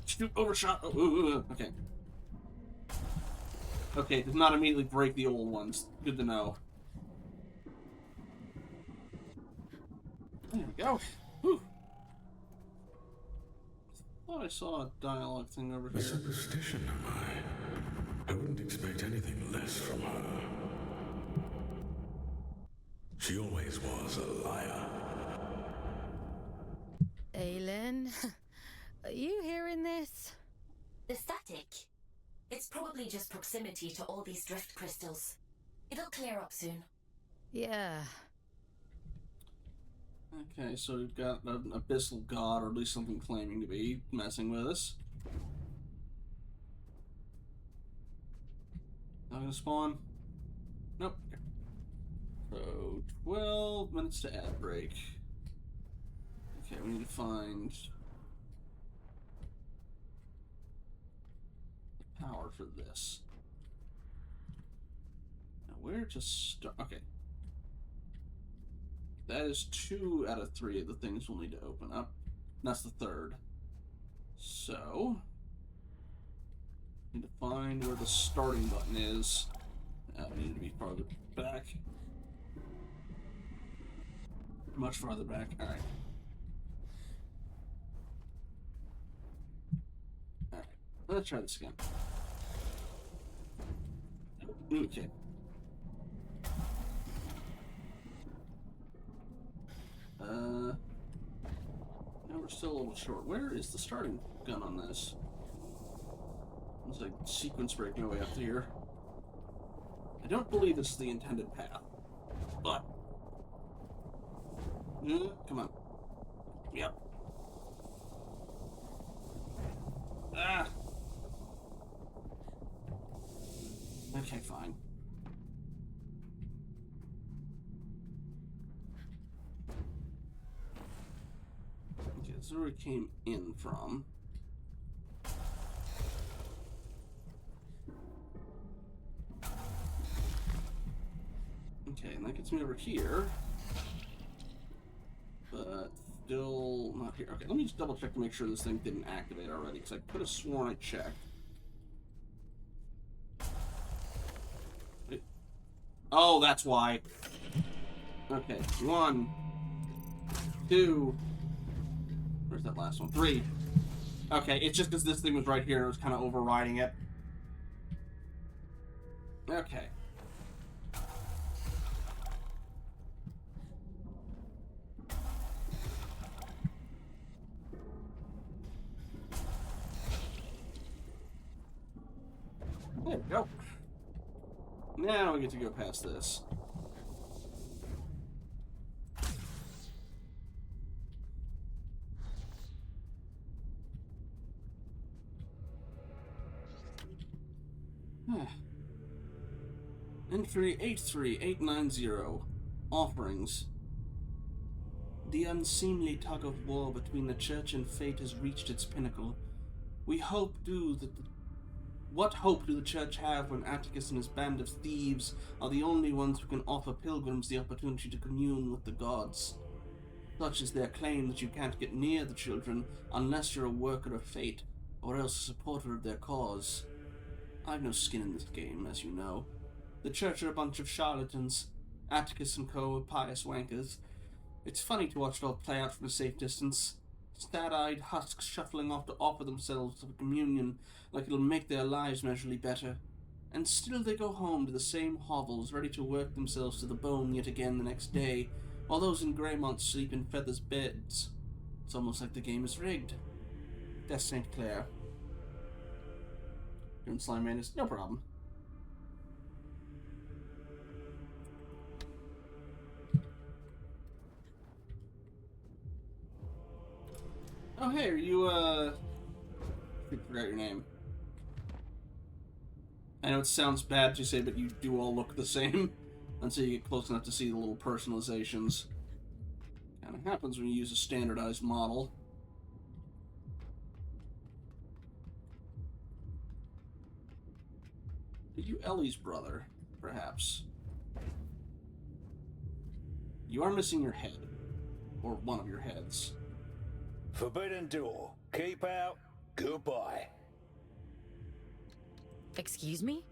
Shoot, overshot! Oh, okay. Okay, does not immediately break the old ones. Good to know. There we go. Whew. Thought I saw a dialogue thing over A here. superstition, am I? I wouldn't expect anything less from her. She always was a liar. Aylin, are you hearing this? The static. It's probably just proximity to all these drift crystals. It'll clear up soon. Yeah. Okay, so we've got an abyssal god, or at least something claiming to be, messing with us. Not gonna spawn? Nope. Okay. So, 12 minutes to ad break. Okay, we need to find the power for this. Now, where to start? Okay. That is 2 out of 3 of the things we'll need to open up. And that's the third. So, need to find where the starting button is. We need to be farther back. Much farther back. Alright. Alright. Let's try this again. Okay. Now we're still a little short. Where is the starting gun on this? It's like sequence break my way up to here. I don't believe this is the intended path, but come on. Yep. Ah. Okay, fine. Okay, this is where we came in from. Okay, and that gets me over here. But still not here. Okay, let me just double check to make sure this thing didn't activate already, because I could have sworn I checked. Wait. Oh, that's why. Okay, 1, 2. Where's that last one? 3. Okay, it's just because this thing was right here and it was kind of overriding it. Okay. There we go. Now we get to go past this. Entry 83890. Offerings. The unseemly tug of war between the church and fate has reached its pinnacle. What hope do the church have when Atticus and his band of thieves are the only ones who can offer pilgrims the opportunity to commune with the gods? Such is their claim that you can't get near the children unless you're a worker of fate, or else a supporter of their cause. I've no skin in this game, as you know. The church are a bunch of charlatans. Atticus and co. are pious wankers. It's funny to watch it all play out from a safe distance. Sad-eyed husks shuffling off to offer themselves for communion like it'll make their lives measurably better. And still they go home to the same hovels, ready to work themselves to the bone yet again the next day, while those in Greymont sleep in feathers' beds. It's almost like the game is rigged. That's St. Clair. Doing Slime Man is no problem. Oh, hey, are you, I forgot your name. I know it sounds bad to say, but you do all look the same until you get close enough to see the little personalizations. Kind of happens when you use a standardized model. Are you Ellie's brother, perhaps? You are missing your head. Or one of your heads. Forbidden door. Keep out. Goodbye. Excuse me?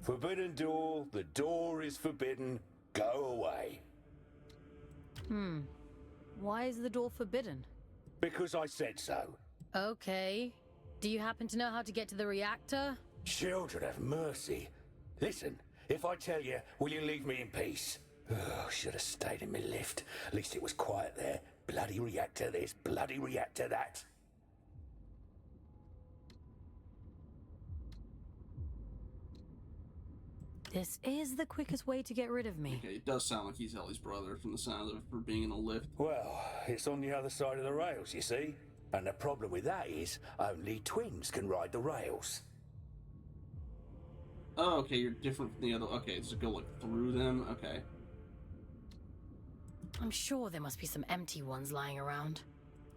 Forbidden door. The door is forbidden. Go away. Why is the door forbidden? Because I said so. Okay. Do you happen to know how to get to the reactor? Children have mercy. Listen, if I tell you, will you leave me in peace? Oh, should have stayed in my lift. At least it was quiet there. Bloody reactor this, bloody reactor that. This is the quickest way to get rid of me. Okay, it does sound like he's Ellie's brother from the sound of it for being in a lift. Well, it's on the other side of the rails, you see? And the problem with that is, only twins can ride the rails. Oh, okay, you're different from the other. Okay, so go, like, through them? Okay. I'm sure there must be some empty ones lying around.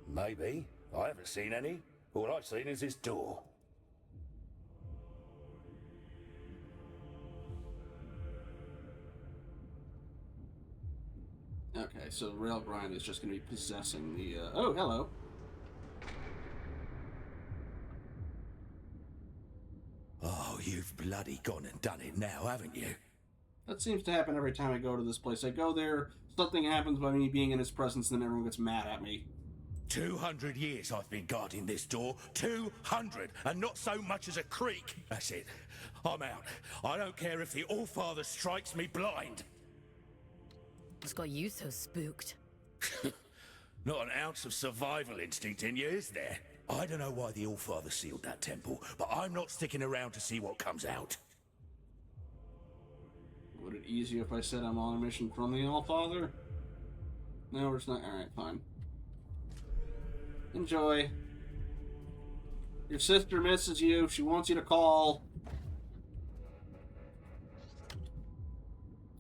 Maybe. I haven't seen any. All I've seen is this door. Okay, so Railgrind is just going to be possessing the, Oh, hello. Oh, you've bloody gone and done it now, haven't you? That seems to happen every time I go to this place. I go there, something happens by me being in his presence, and then everyone gets mad at me. 200 years I've been guarding this door. 200, and not so much as a creak. That's it. I'm out. I don't care if the Allfather strikes me blind. What's got you so spooked? Not an ounce of survival instinct in you, is there? I don't know why the Allfather sealed that temple, but I'm not sticking around to see what comes out. Would it easier if I said I'm on a mission from the Allfather? No, it's not. Alright, fine. Enjoy. Your sister misses you. She wants you to call.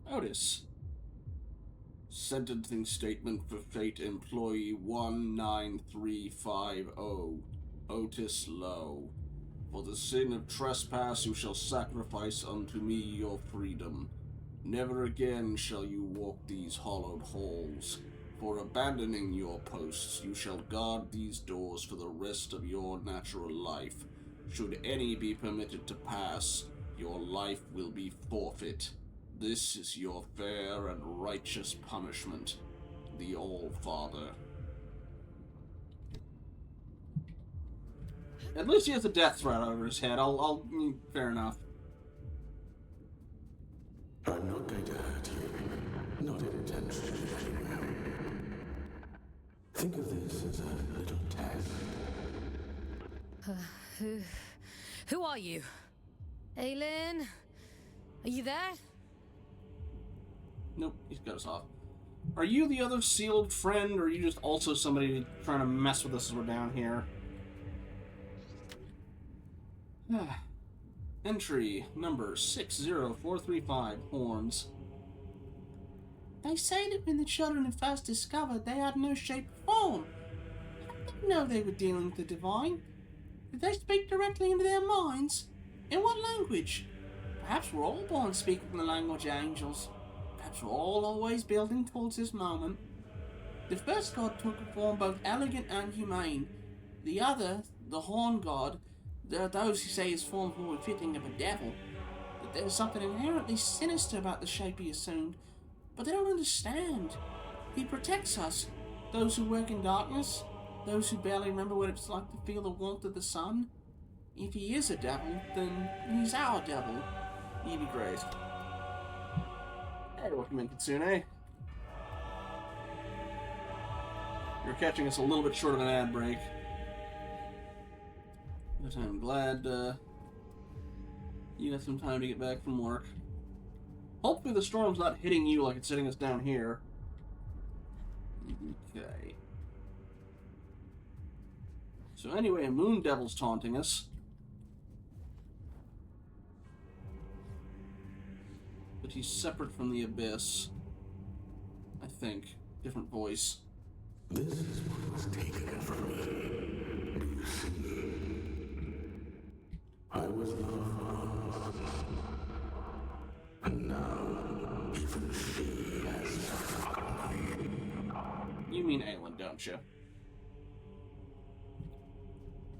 Otis. Sentencing statement for Fate Employee 19350. Otis Lowe. For the sin of trespass you shall sacrifice unto me your freedom. Never again shall you walk these hollowed halls. For abandoning your posts, you shall guard these doors for the rest of your natural life. Should any be permitted to pass, your life will be forfeit. This is your fair and righteous punishment. The All-Father. At least he has a death threat over his head. Fair enough. I'm not going to hurt you. Not intentionally, anyway. Think of this as a little test. Who are you? Aelin? Are you there? Nope, he's got us off. Are you the other sealed friend, or are you just also somebody trying to mess with us as we're down here? Entry number 60435, Horns. They say that when the children are first discovered, they had no shape or form. How did they know they were dealing with the divine? Did they speak directly into their minds? In what language? Perhaps we're all born speaking the language of angels. Perhaps we're all always building towards this moment. The first god took a form both elegant and humane. The other, the horn god, there are those who say his form is more fitting of a devil. That there's something inherently sinister about the shape he assumed. But they don't understand. He protects us, those who work in darkness, those who barely remember what it's like to feel the warmth of the sun. If he is a devil, then he's our devil. He'd be great. Hey, welcome in, Kitsune. You're catching us a little bit short of an ad break. But I'm glad you got some time to get back from work. Hopefully the storm's not hitting you like it's hitting us down here. Okay. So anyway, a moon devil's taunting us. But he's separate from the abyss. I think. Different voice. This is what was taken from me. Do you see? I was loved once. And now, even she has forgotten me. You mean Aelin, don't you?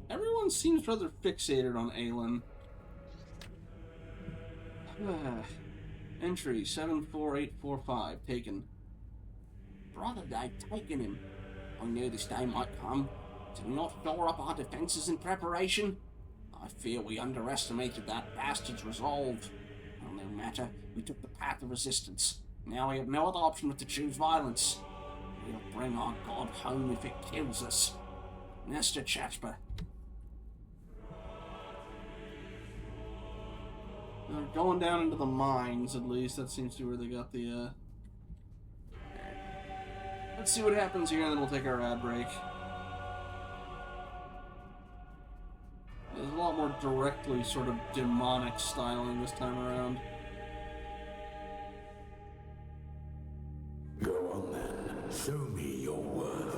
Everyone seems rather fixated on Aelin. Entry 74845, taken. Brother, they've taken him. I knew this day might come. Did we not shore up our defences in preparation? I fear we underestimated that bastard's resolve. Well, no matter, we took the path of resistance. Now we have no other option but to choose violence. We'll bring our god home if it kills us. Nesta Chatpa. They're going down into the mines, at least. That seems to be where they got the, Let's see what happens here, and then we'll take our ad break. There's a lot more directly sort of demonic styling this time around. Go on then. Show me your worth.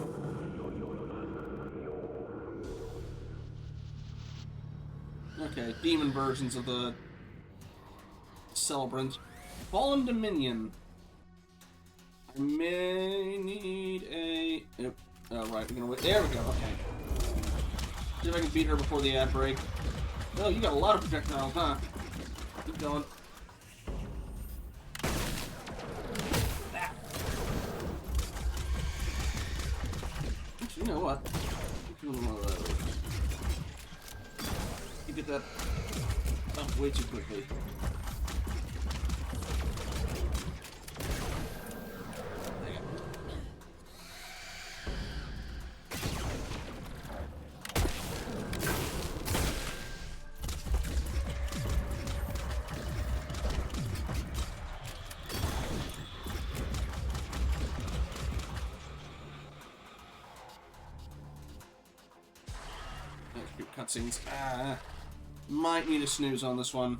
Okay, demon versions of the celebrant. Fallen Dominion. I may need a... Yep. Oh, right, we're gonna wait. There we go, okay. See if I can beat her before the ad break. Oh, you got a lot of projectiles, huh? Keep going. Ah. Actually, you know what? Give me one of those. You get that up way too quickly. Cutscenes. Might need a snooze on this one.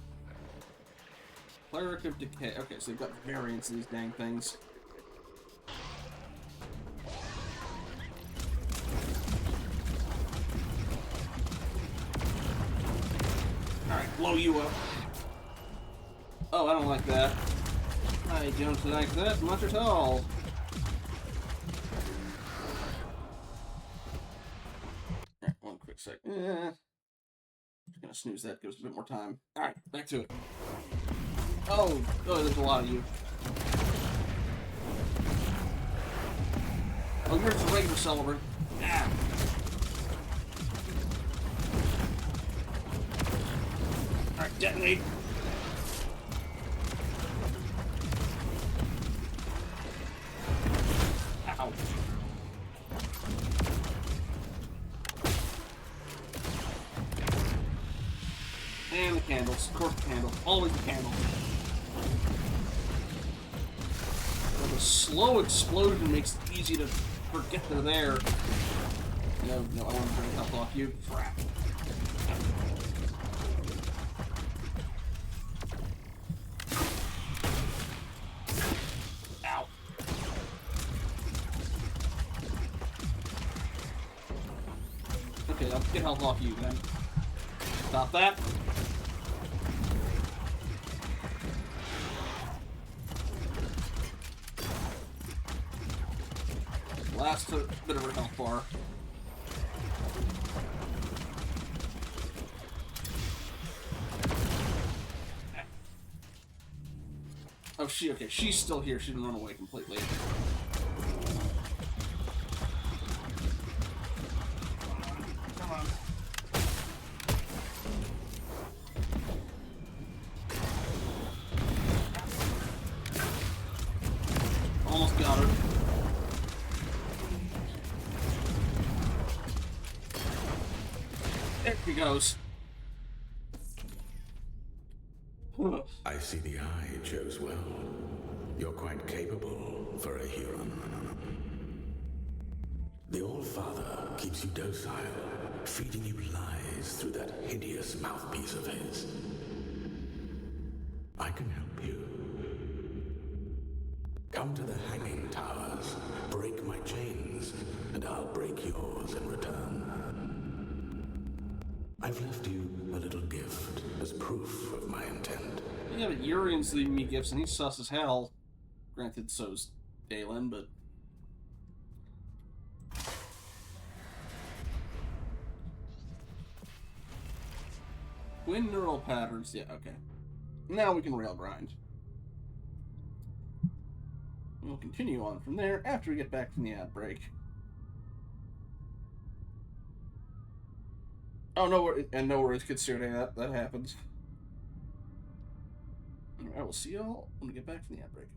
Cleric of Decay. Okay, so they've got variants of these dang things. Alright, blow you up. Oh, I don't like that. I don't like that much at all. looks like, just gonna snooze that, gives us a bit more time. Alright, back to it. Oh, there's a lot of you. Oh, here's the regular celebrant. Ah. Alright, detonate. Ow. And the candles. Of course the candle. Always the candle. Well, the slow explosion makes it easy to forget they're there. No, I want to bring health off you. Crap. Ow. Okay, I'll get health off you then. Stop that. Last bit of her health bar. Oh, okay, she's still here. She didn't run away completely. Come on. Almost got her. There he goes. I see the eye chose well. You're quite capable for a Huron. The All-Father keeps you docile, feeding you lies through that hideous mouthpiece of his. I can help you. Come to the hanging towers, break my chains, and I'll break yours in return. I've left you a little gift as proof of my intent. Yeah, but Urian's leaving me gifts, and he's sus as hell. Granted, so's Dalen, but... Twin neural patterns, yeah, okay. Now we can rail grind. We'll continue on from there after we get back from the ad break. Oh, no, and no worries, considering that happens. I will see y'all when we get back from the ad break.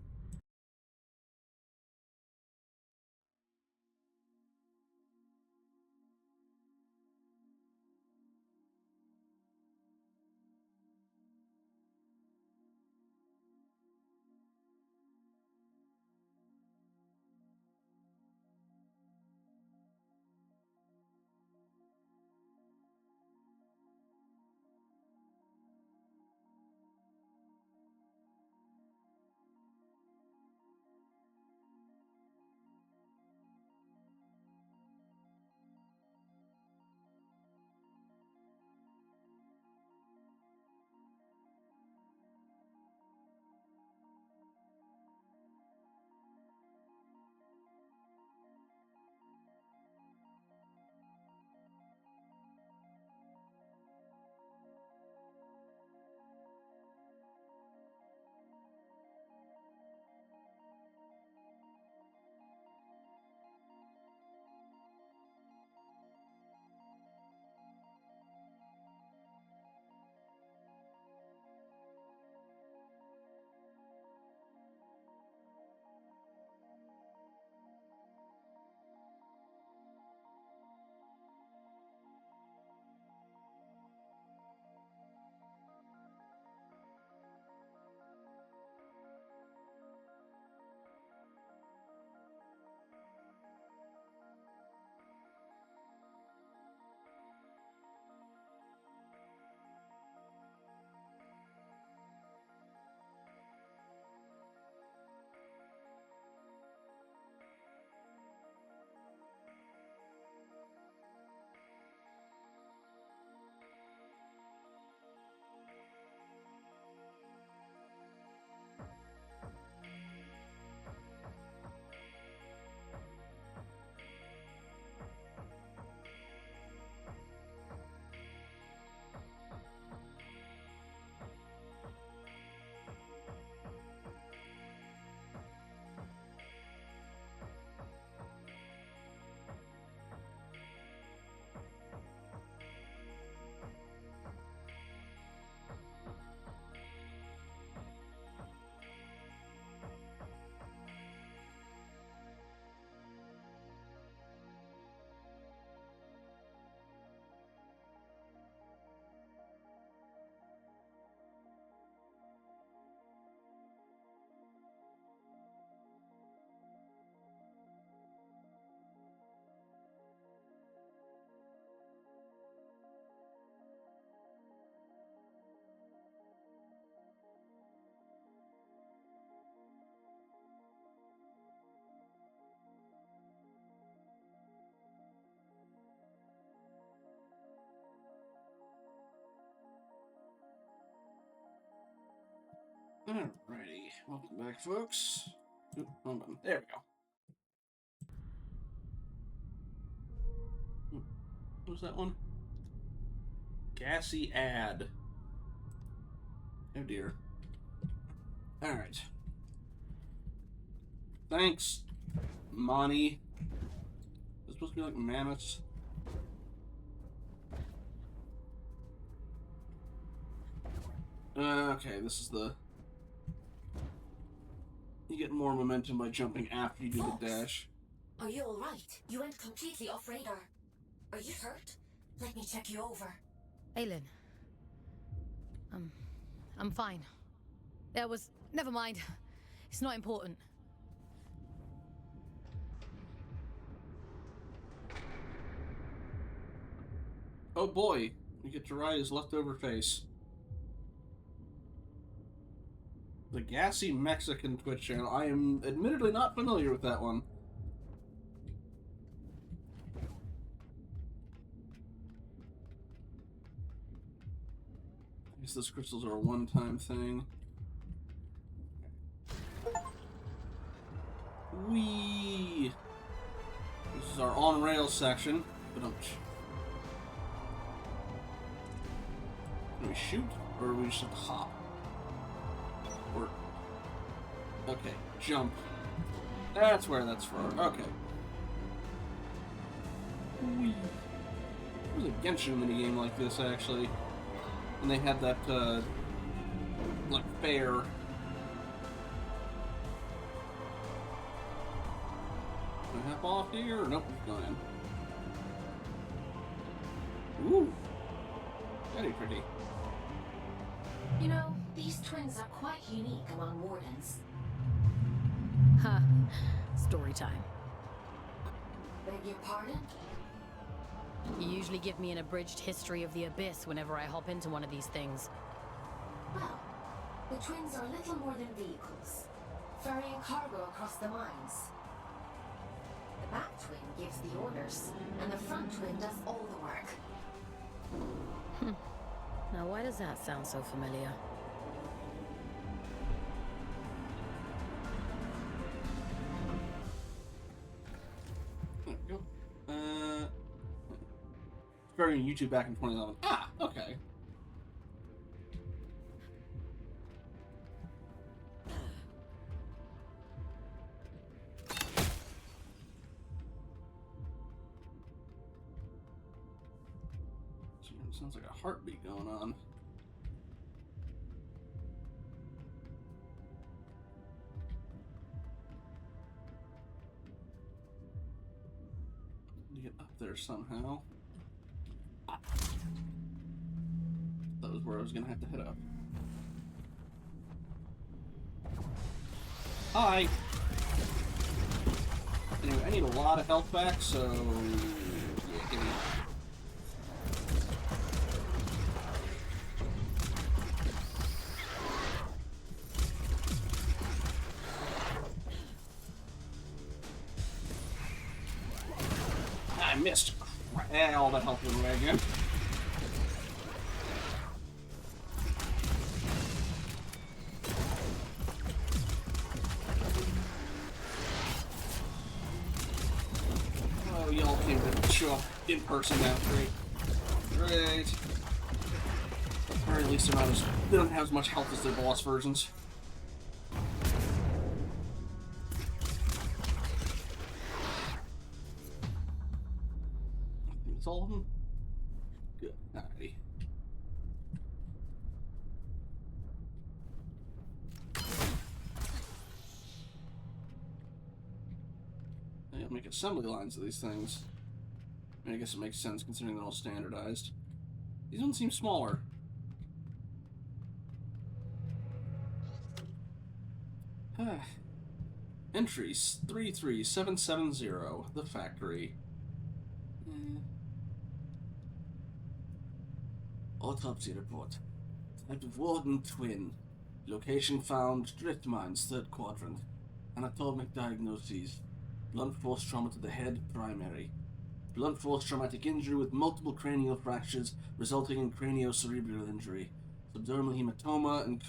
Alrighty, welcome back, folks. Oop, hold on. There we go. What was that one? Gassy ad. Oh dear. Alright. Thanks, Monty. It's supposed to be like mammoths. Okay, this is the... You get more momentum by jumping after you do the dash. Are you alright? You went completely off radar. Are you hurt? Let me check you over. Aylin. I'm fine. There was... Never mind. It's not important. Oh boy, we get to ride his leftover face. The Gassy Mexican Twitch channel. I am admittedly not familiar with that one. I guess those crystals are a one-time thing. Whee! This is our on-rail section. But do we shoot, or do we just have to hop? Or... Okay, jump. That's where that's for. Okay. Whee! There was a Genshin minigame like this, actually. And they had that, like, fair. Can I hop off here? Nope, he's going in. Ooh! Very pretty. You know, these twins are quite unique among wardens. Huh. Story time. Beg your pardon? You usually give me an abridged history of the Abyss whenever I hop into one of these things. Well, the twins are little more than vehicles, ferrying cargo across the mines. The back twin gives the orders, and the front twin does all the work. Now why does that sound so familiar? There we go. Starting YouTube back in 2011. Ah, okay. Sounds like a heartbeat going on. To get up there somehow. That was where I was gonna have to head up. Hi! Anyway, I need a lot of health back, so... Yeah, give me... I missed. And all that health went away again. Oh, y'all came to show up in person now. Great. Great. Or at least they don't have as much health as their boss versions. All of them? Good. Alrighty. I'll make assembly lines of these things. I mean, I guess it makes sense considering they're all standardized. These ones seem smaller. Entries 33770, the factory. Autopsy report. Type of Warden twin. Location found, drift mines, third quadrant. Anatomic diagnoses. Blunt force trauma to the head, primary. Blunt force traumatic injury with multiple cranial fractures resulting in craniocerebral injury. Subdermal hematoma and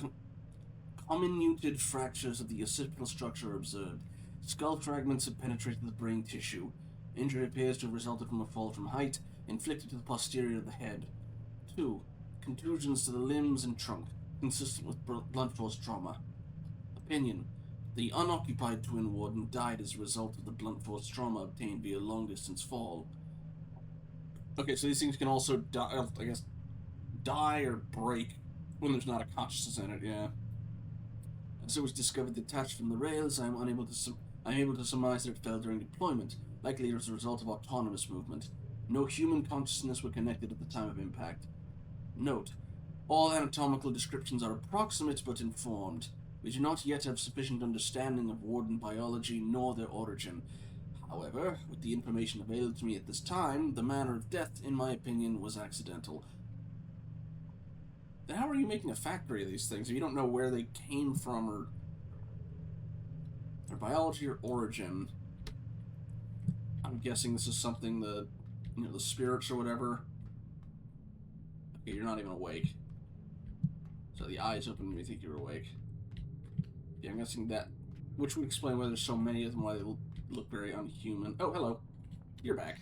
Comminuted fractures of the occipital structure observed. Skull fragments have penetrated the brain tissue. Injury appears to have resulted from a fall from height, inflicted to the posterior of the head. 2. Contusions to the limbs and trunk, consistent with blunt force trauma. Opinion. The unoccupied twin warden died as a result of the blunt force trauma obtained via long-distance fall. Okay, so these things can also die, I guess, die or break when there's not a consciousness in it, yeah. As it was discovered detached from the rails, I am able to surmise that it fell during deployment, likely as a result of autonomous movement. No human consciousness were connected at the time of impact. Note, all anatomical descriptions are approximate but informed. We do not yet have sufficient understanding of warden biology nor their origin. However, with the information available to me at this time, the manner of death, in my opinion, was accidental. Then how are you making a factory of these things if you don't know where they came from or their biology or origin? I'm guessing this is something the spirits or whatever. Okay, you're not even awake. So the eyes open when you think you're awake. Yeah, I'm guessing that, which would explain why there's so many of them, why they look very unhuman. Oh, hello. You're back.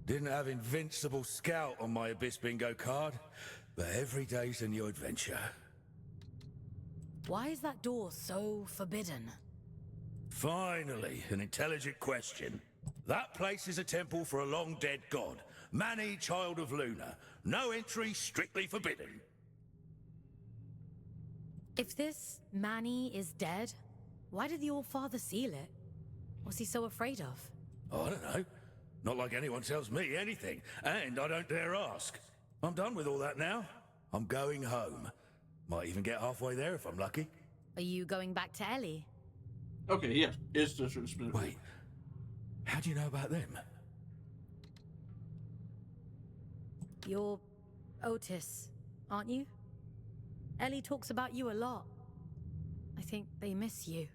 Didn't have Invincible Scout on my Abyss Bingo card, but every day's a new adventure. Why is that door so forbidden? Finally, an intelligent question. That place is a temple for a long-dead god. Mani, child of Luna. No entry, strictly forbidden. If this Mani is dead, why did the All-Father seal it? What's he so afraid of? I don't know. Not like anyone tells me anything, and I don't dare ask. I'm done with all that now. I'm going home. Might even get halfway there if I'm lucky. Are you going back to Ellie? Okay, yeah. It's just Wait, how do you know about them? You're Otis, aren't you? Ellie talks about you a lot. I think they miss you.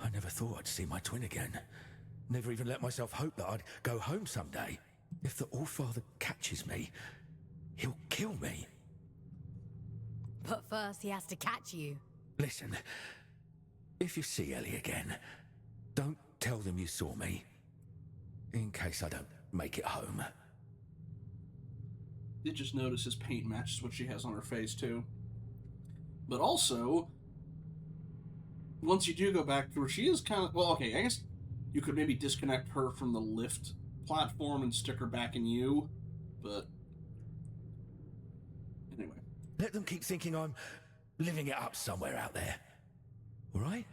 I never thought I'd see my twin again. Never even let myself hope that I'd go home someday. If the All-Father catches me, he'll kill me. But first he has to catch you. Listen, if you see Ellie again, don't tell them you saw me. In case I don't make it home. Did just notice his paint matches what she has on her face, too. But also, once you do go back to her, she is kind of... Well, okay, I guess you could maybe disconnect her from the lift platform and stick her back in you, but... Anyway. Let them keep thinking I'm living it up somewhere out there. All right?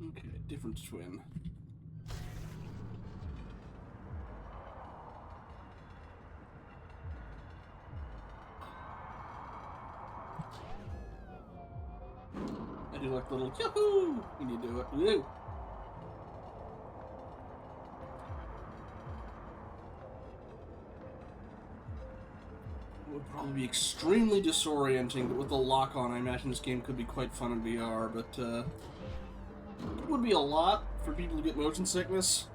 Okay, different twin. I do like the little yahoo when you do it. Woo! It would probably be extremely disorienting, but with the lock on, I imagine this game could be quite fun in VR, but it would be a lot for people to get motion sickness.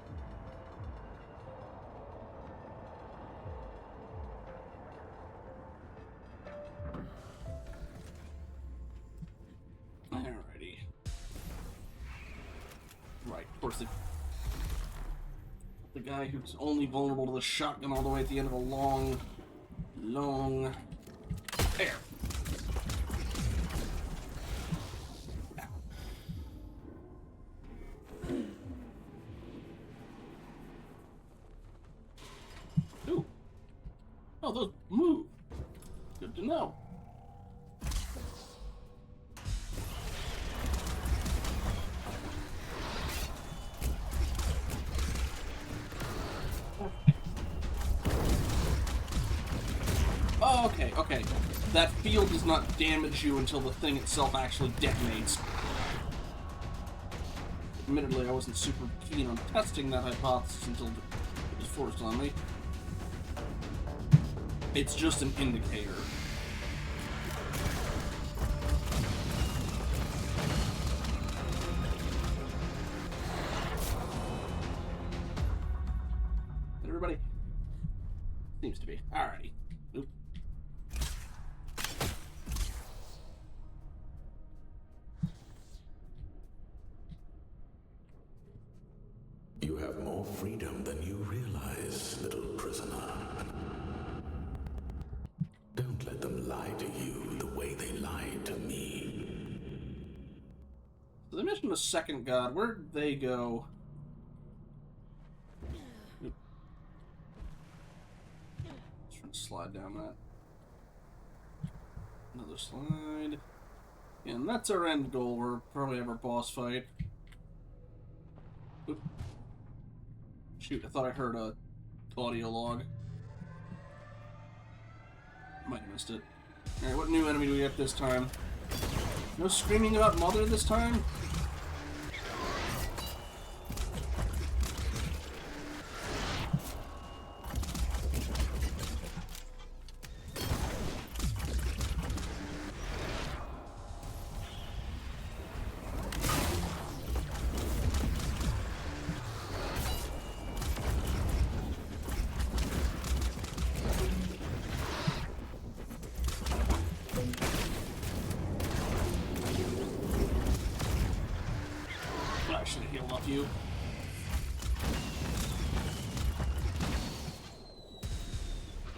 Alrighty. Right, of course, the guy who's only vulnerable to the shotgun all the way at the end of a long air. Ooh. Oh, those move. Good to know. Oh, okay. That field does not damage you until the thing itself actually detonates. Admittedly, I wasn't super keen on testing that hypothesis until it was forced on me. It's just an indicator. lie to you the way they lied to me. So they mentioned a second god. Where'd they go? Oop. Just trying to slide down that. Another slide. And that's our end goal. We'll probably have our boss fight. Oop. Shoot, I thought I heard a audio log. Might have missed it. Alright, what new enemy do we get this time? No screaming about mother this time? I should have healed up you.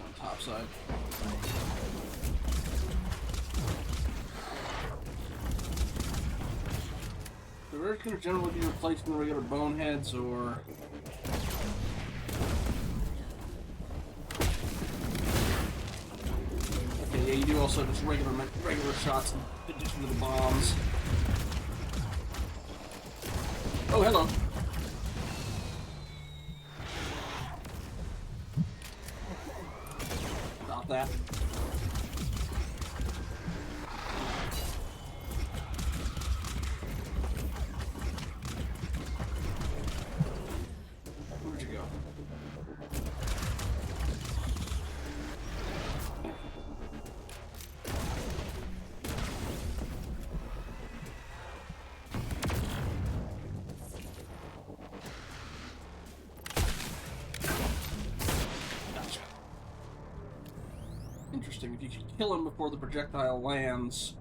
On top side. So we're going to generally be replacing the regular boneheads, or... Okay, yeah, you do also have just regular shots in addition to the bombs. Oh, hello. About that. Where'd you go? Gotcha. Interesting. If you can kill him before the projectile lands...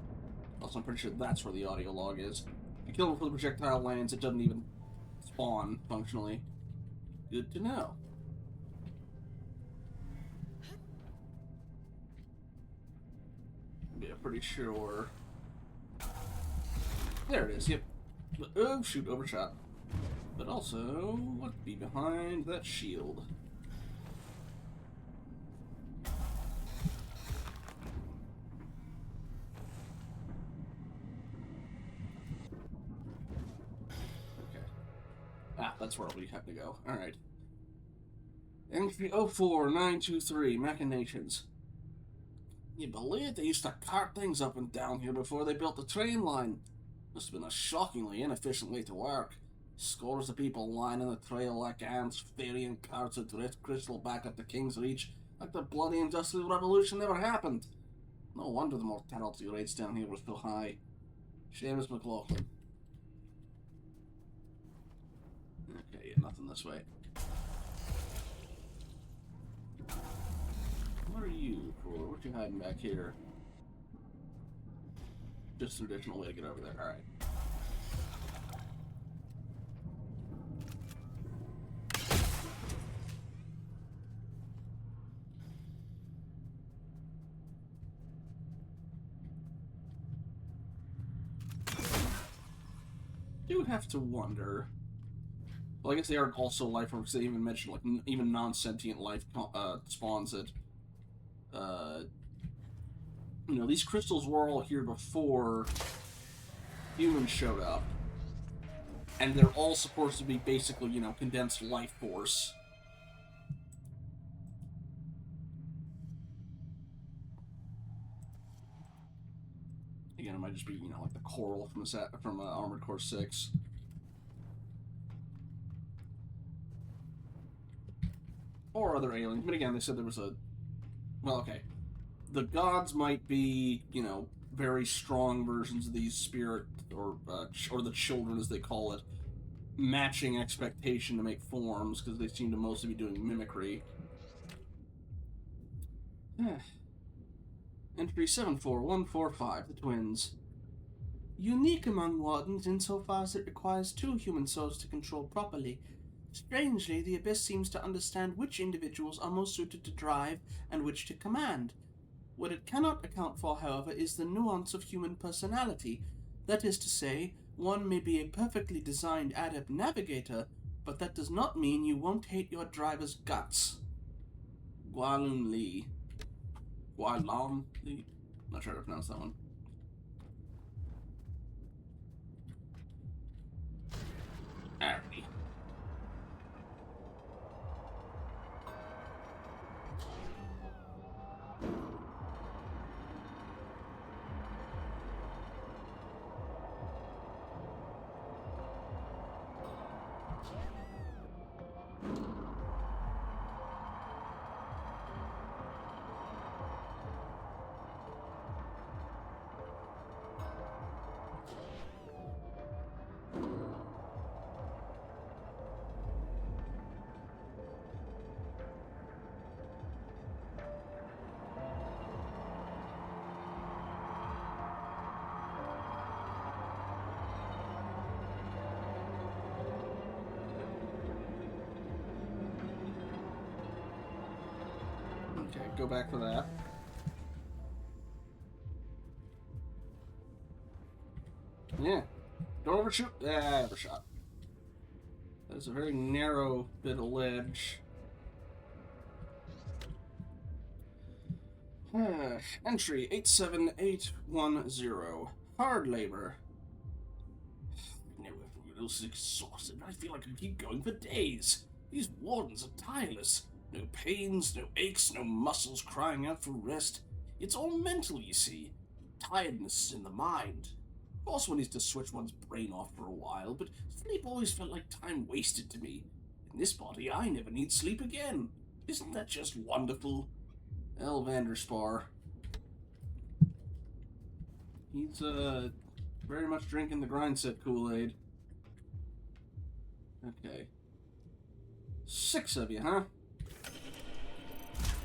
Also, I'm pretty sure that's where the audio log is. If you kill him before the projectile lands, it doesn't even spawn, functionally. Good to know. Yeah, pretty sure... There it is, yep. Oh, shoot, overshot. But also, what'd be behind that shield? Okay. Ah, that's where we have to go. Alright. Entry 04923, Machinations. You believe they used to cart things up and down here before they built the train line? Must have been a shockingly inefficient way to work. Scores of people lining the trail like ants, ferrying carts of drift crystal back up to King's Reach like the bloody Industrial Revolution never happened. No wonder the mortality rates down here were so high. Seamus McLaughlin. Okay, yeah, nothing this way. What are you for? What you hiding back here? Just an additional way to get over there. Alright. Do have to wonder. Well, I guess they are also life forms. They even mentioned like even non-sentient life spawns that. You know, these crystals were all here before humans showed up, and they're all supposed to be basically, you know, condensed life force. Again, it might just be, you know, like the coral from Armored Core 6. Or other aliens. But again, they said there was a... Well, okay. The gods might be, you know, very strong versions of these spirit, or the children, as they call it, matching expectation to make forms, because they seem to mostly be doing mimicry. Entry 74145, the twins. Unique among wardens insofar as it requires 2 human souls to control properly. Strangely, the Abyss seems to understand which individuals are most suited to drive and which to command. What it cannot account for, however, is the nuance of human personality. That is to say, one may be a perfectly designed adept navigator, but that does not mean you won't hate your driver's guts. Gualun Li. Gualam Li? Not sure how to pronounce that one. Alrighty. Okay, go back for that. Yeah. Don't overshoot. Ah, overshot. That's a very narrow bit of ledge. Entry 87810. Hard labor. Never feels exhausted. I feel like I can keep going for days. These wardens are tireless. No pains, no aches, no muscles crying out for rest. It's all mental, you see. Tiredness is in the mind. Of course, one needs to switch one's brain off for a while, but sleep always felt like time wasted to me. In this body, I never need sleep again. Isn't that just wonderful? El Vanderspar. He's, very much drinking the grind set Kool-Aid. Okay. 6 of you, huh?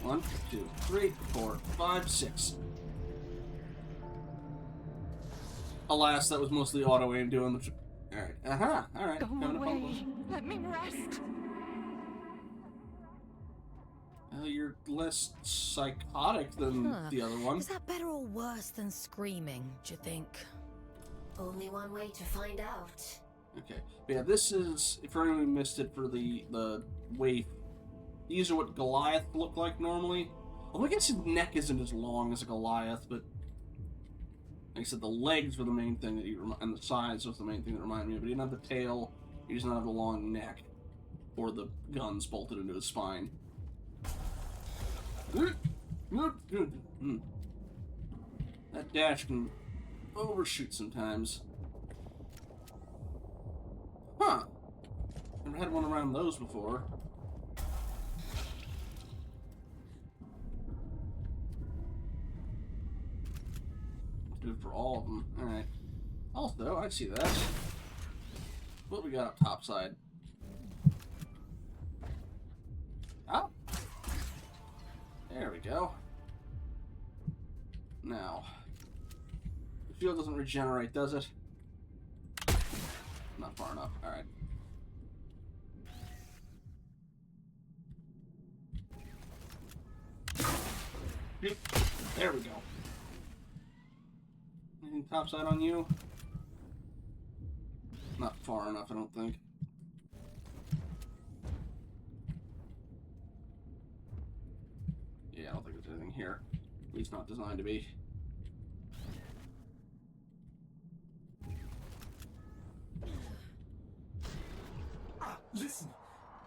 1, 2, 3, 4, 5, 6. Alas, that was mostly auto-aim doing the... Alright, alright. Go away. Let me rest. You're less psychotic than the other one. Is that better or worse than screaming, do you think? Only one way to find out. Okay. But yeah, this is, if anyone who missed it for the waif, these are what Goliath look like normally. Although I guess his neck isn't as long as a Goliath, but like I said, the legs were the main thing that and the sides was the main thing that reminded me of. But he didn't have the tail, he doesn't have the long neck, or the guns bolted into his spine. That dash can overshoot sometimes. Huh. Never had one around those before. Do it for all of them. Alright. Also, I see that. What we got up top side? Oh. There we go. Now. The field doesn't regenerate, does it? Not far enough. Alright. There we go. Anything topside on you? Not far enough, I don't think. Yeah, I don't think there's anything here. At least not designed to be. Listen.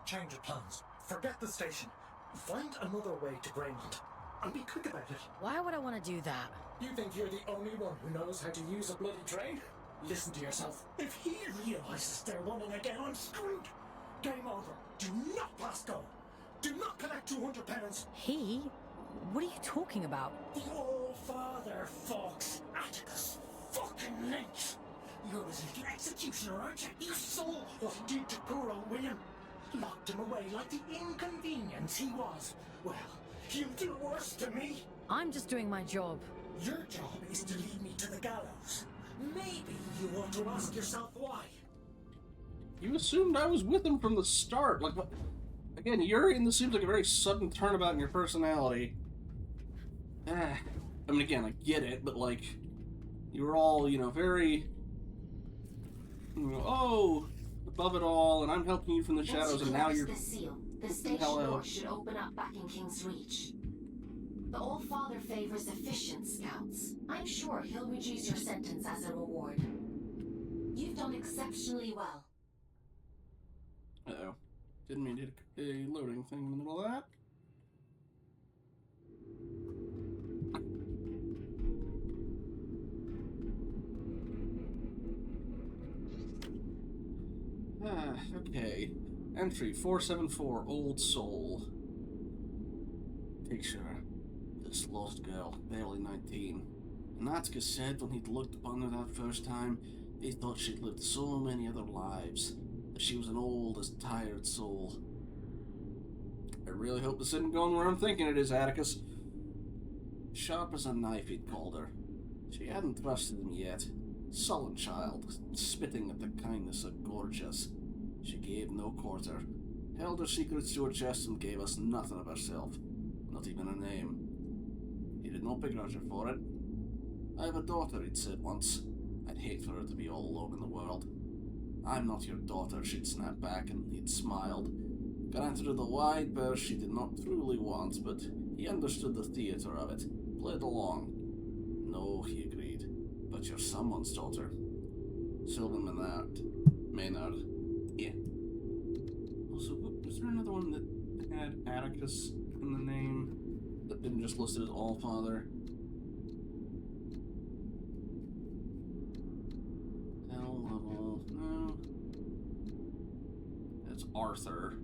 Change of plans. Forget the station. Find another way to Greyland. And be quick about it. Why would I want to do that? You think you're the only one who knows how to use a bloody train? Listen to yourself. If he realizes they're running again, I'm screwed. Game over. Do not pass go. Do not collect 200 pounds. He? What are you talking about? The All-Father, Fox. Atticus. Fucking Lynch. You're his little executioner, aren't you? You saw what he did to poor old William. Locked him away like the inconvenience he was. Well, he'll do worse to me. I'm just doing my job. Your job is to lead me to the gallows. Maybe you want to ask yourself why. You assumed I was with him from the start. Like, what? Again, Urian, this seems like a very sudden turnabout in your personality. I mean, again, I get it, but, like, you were all, you know, very, you know, oh, above it all, and I'm helping you from the shadows, and now you're the seal. The the station hell door out. should open up back in King's Reach. The Old Father favors efficient scouts. I'm sure he'll reduce your sentence as a reward. You've done exceptionally well. Uh-oh. Didn't mean to hit a loading thing in the middle of that. Okay. Entry 474, Old Soul. Picture. This lost girl, barely 19. And Natsuka said when he'd looked upon her that first time, he thought she'd lived so many other lives, that she was an old, as tired soul. I really hope this isn't going where I'm thinking it is, Atticus. Sharp as a knife, he'd called her. She hadn't trusted him yet. Sullen child, spitting at the kindness of Gorgeous. She gave no quarter, held her secrets to her chest and gave us nothing of herself, not even her name. He did not begrudge her for it. I have a daughter, he'd said once. I'd hate for her to be all alone in the world. I'm not your daughter, she'd snapped back, and he'd smiled. Granted her the wide berth she did not truly want, but he understood the theater of it, played along. No, he agreed, but you're someone's daughter. Sylvan Maynard. Yeah. Also, was there another one that had Atticus in the name that didn't just list it as Allfather? L level, no. That's Arthur.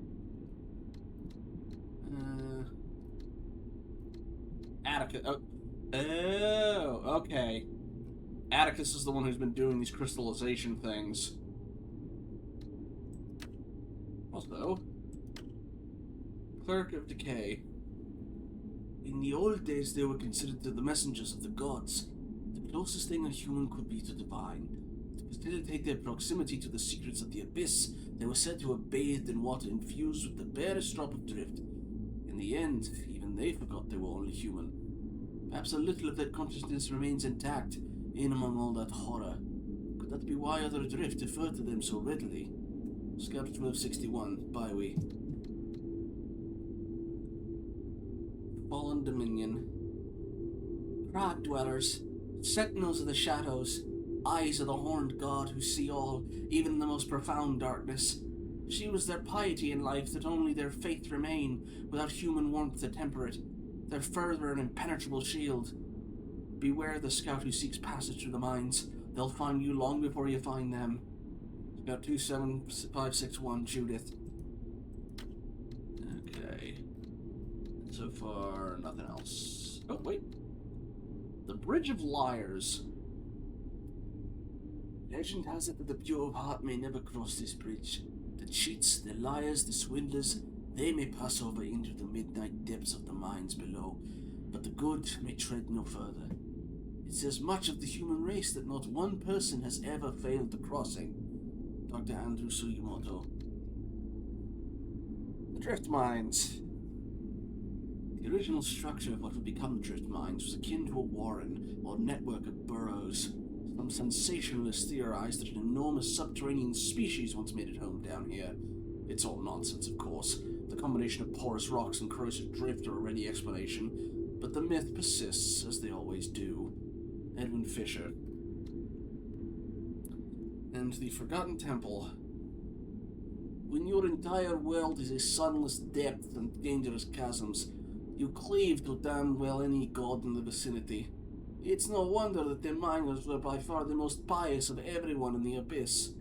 Atticus. Oh, okay. Atticus is the one who's been doing these crystallization things. Also, Cleric of Decay. In the old days, they were considered the messengers of the gods. The closest thing a human could be to divine. To facilitate their proximity to the secrets of the abyss, they were said to have bathed in water infused with the barest drop of drift. In the end, even they forgot they were only human. Perhaps a little of that consciousness remains intact, in among all that horror. Could that be why other drift defer to them so readily? Scout 1261, Byway. Fallen Dominion. Crag dwellers, sentinels of the shadows, eyes of the horned god who see all, even the most profound darkness. She was their piety in life that only their faith remain, without human warmth to temper it, their further and impenetrable shield. Beware the scout who seeks passage through the mines. They'll find you long before you find them. Scout 27561, Judith. Okay. So far, nothing else. Oh, wait. The Bridge of Liars. Legend has it that the pure of heart may never cross this bridge. The cheats, the liars, the swindlers, they may pass over into the midnight depths of the mines below, but the good may tread no further. It says much of the human race that not one person has ever failed the crossing. Dr. Andrew Sugimoto. The drift mines. The original structure of what would become drift mines was akin to a warren or network of burrows. Some sensationalists theorized that an enormous subterranean species once made it home down here. It's all nonsense, of course. The combination of porous rocks and corrosive drift are a ready explanation, but the myth persists, as they always do. Edwin Fisher. And the Forgotten Temple. When your entire world is a sunless depth and dangerous chasms, you cleave to damn well any god in the vicinity. It's no wonder that the miners were by far the most pious of everyone in the abyss.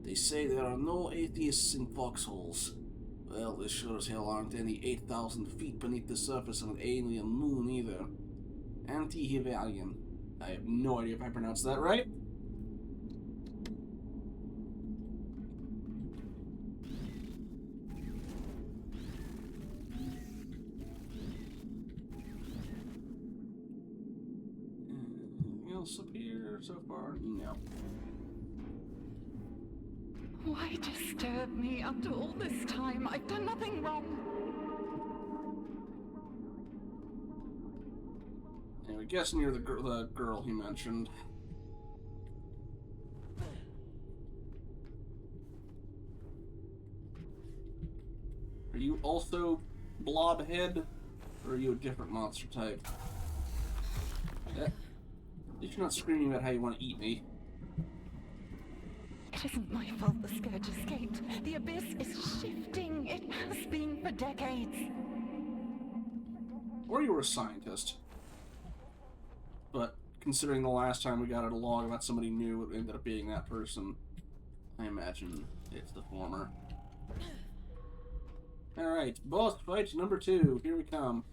They say there are no atheists in foxholes. Well, there sure as hell aren't any 8,000 feet beneath the surface of an alien moon either. Anti-Hivalian. I have no idea if I pronounced that right. Anything else up here so far? No. Why disturb me after all this time? I've done nothing wrong. I'm guessing you're the girl he mentioned. Are you also blob head, or are you a different monster type? You're not screaming about how you want to eat me. It isn't my fault the scourge escaped. The abyss is shifting. It has been for decades. Or you were a scientist. But considering the last time we got a log about somebody new, it ended up being that person. I imagine it's the former. Alright, boss fight number 2. Here we come.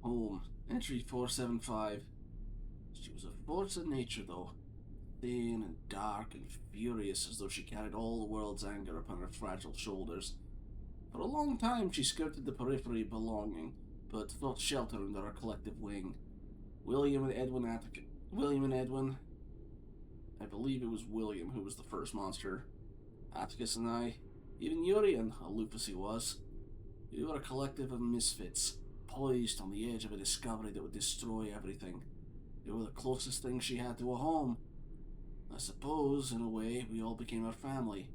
Home. Entry 475. She was a force of nature, though. Thin and dark and furious, as though she carried all the world's anger upon her fragile shoulders. For a long time she skirted the periphery of belonging, but sought shelter under her collective wing. William and Edwin. I believe it was William who was the first monster. Atticus and I, even Urian, aloof as he was. We were a collective of misfits, poised on the edge of a discovery that would destroy everything. We were the closest thing she had to a home. I suppose, in a way, we all became her family.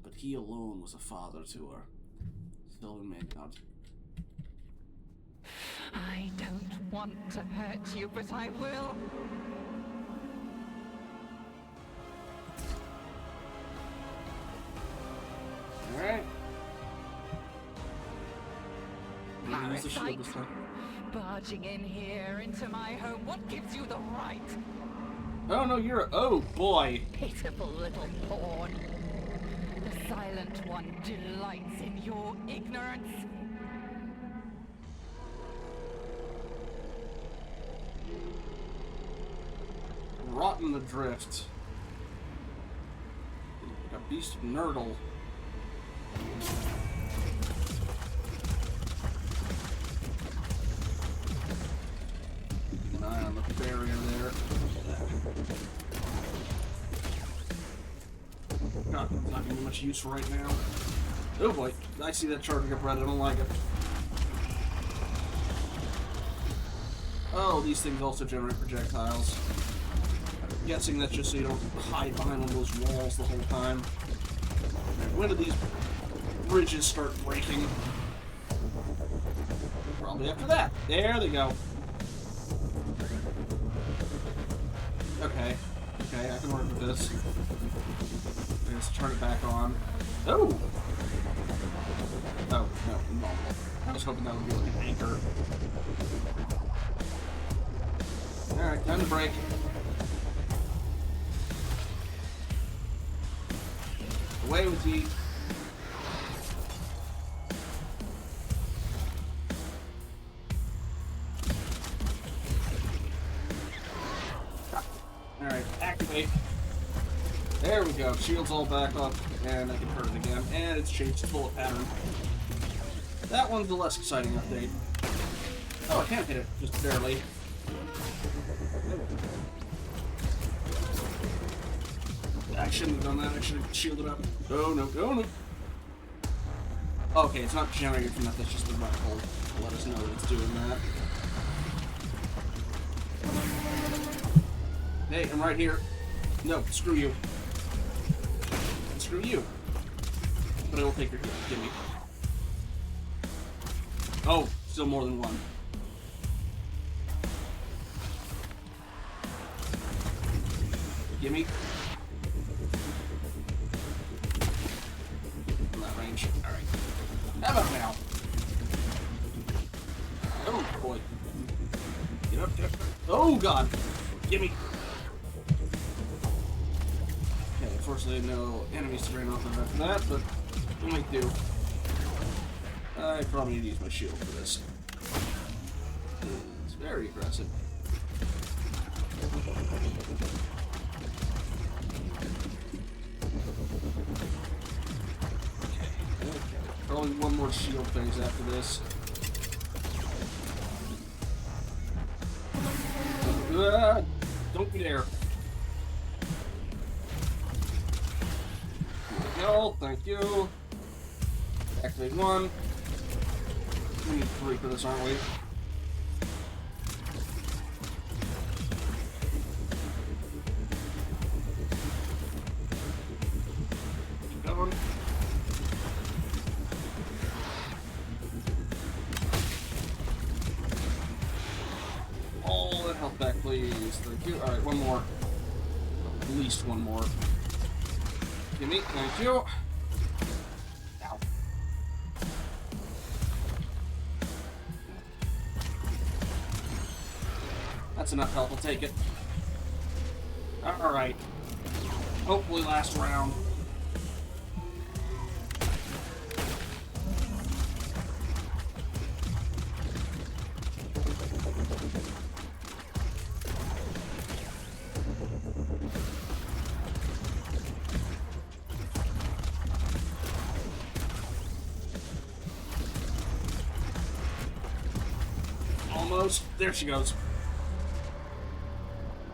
But he alone was a father to her. Sylvan Maynard. I don't want to hurt you, but I will. Alright. Parasite. Barging in here into my home. What gives you the right? Oh no, you're a... Oh boy. Pitiful little pawn. The Silent One delights in your ignorance. Rotten adrift. Like a beast of nurdle. Keep an eye on the barrier there. God, it's not gonna be much use right now. Oh boy, I see that charging up red, I don't like it. Oh, these things also generate projectiles. I'm guessing that's just so you don't hide behind one of those walls the whole time. When do these bridges start breaking? Probably after that. There they go. Okay. Okay, I can work with this. Let's turn it back on. Oh! Oh, no, invulnerable. I was hoping that would be like an anchor. Alright, time to break. Away with ye. Alright, activate. There we go. Shield's all back up, and I can hurt it again. And it's changed its bullet pattern. That one's the less exciting update. Oh, I can't hit it, just barely. I shouldn't have done that. I should have shielded up. Oh no, oh no. Okay, it's not generated from that, that's just the rifle to let us know that it's doing that. Hey, I'm right here. No, screw you. And screw you. But I will take your hit. Gimme. Oh, still more than one. Gimme. From that range. Alright. How about now? Oh, boy. Get up, get up. Oh, God. Gimme. Okay, unfortunately, no enemies to drain off of after that, but we'll make do. I probably need to use my shield for this. It's very aggressive. Okay. Probably one more shield phase after this. Don't you dare. go. Thank you. Activate 1. We need 3 for this, aren't we? Keep going. All that health back, please. Thank you. Alright, one more. At least one more. Gimme. Thank you. Ow. That's enough health. I'll take it. Alright. Hopefully last round. Almost. There she goes.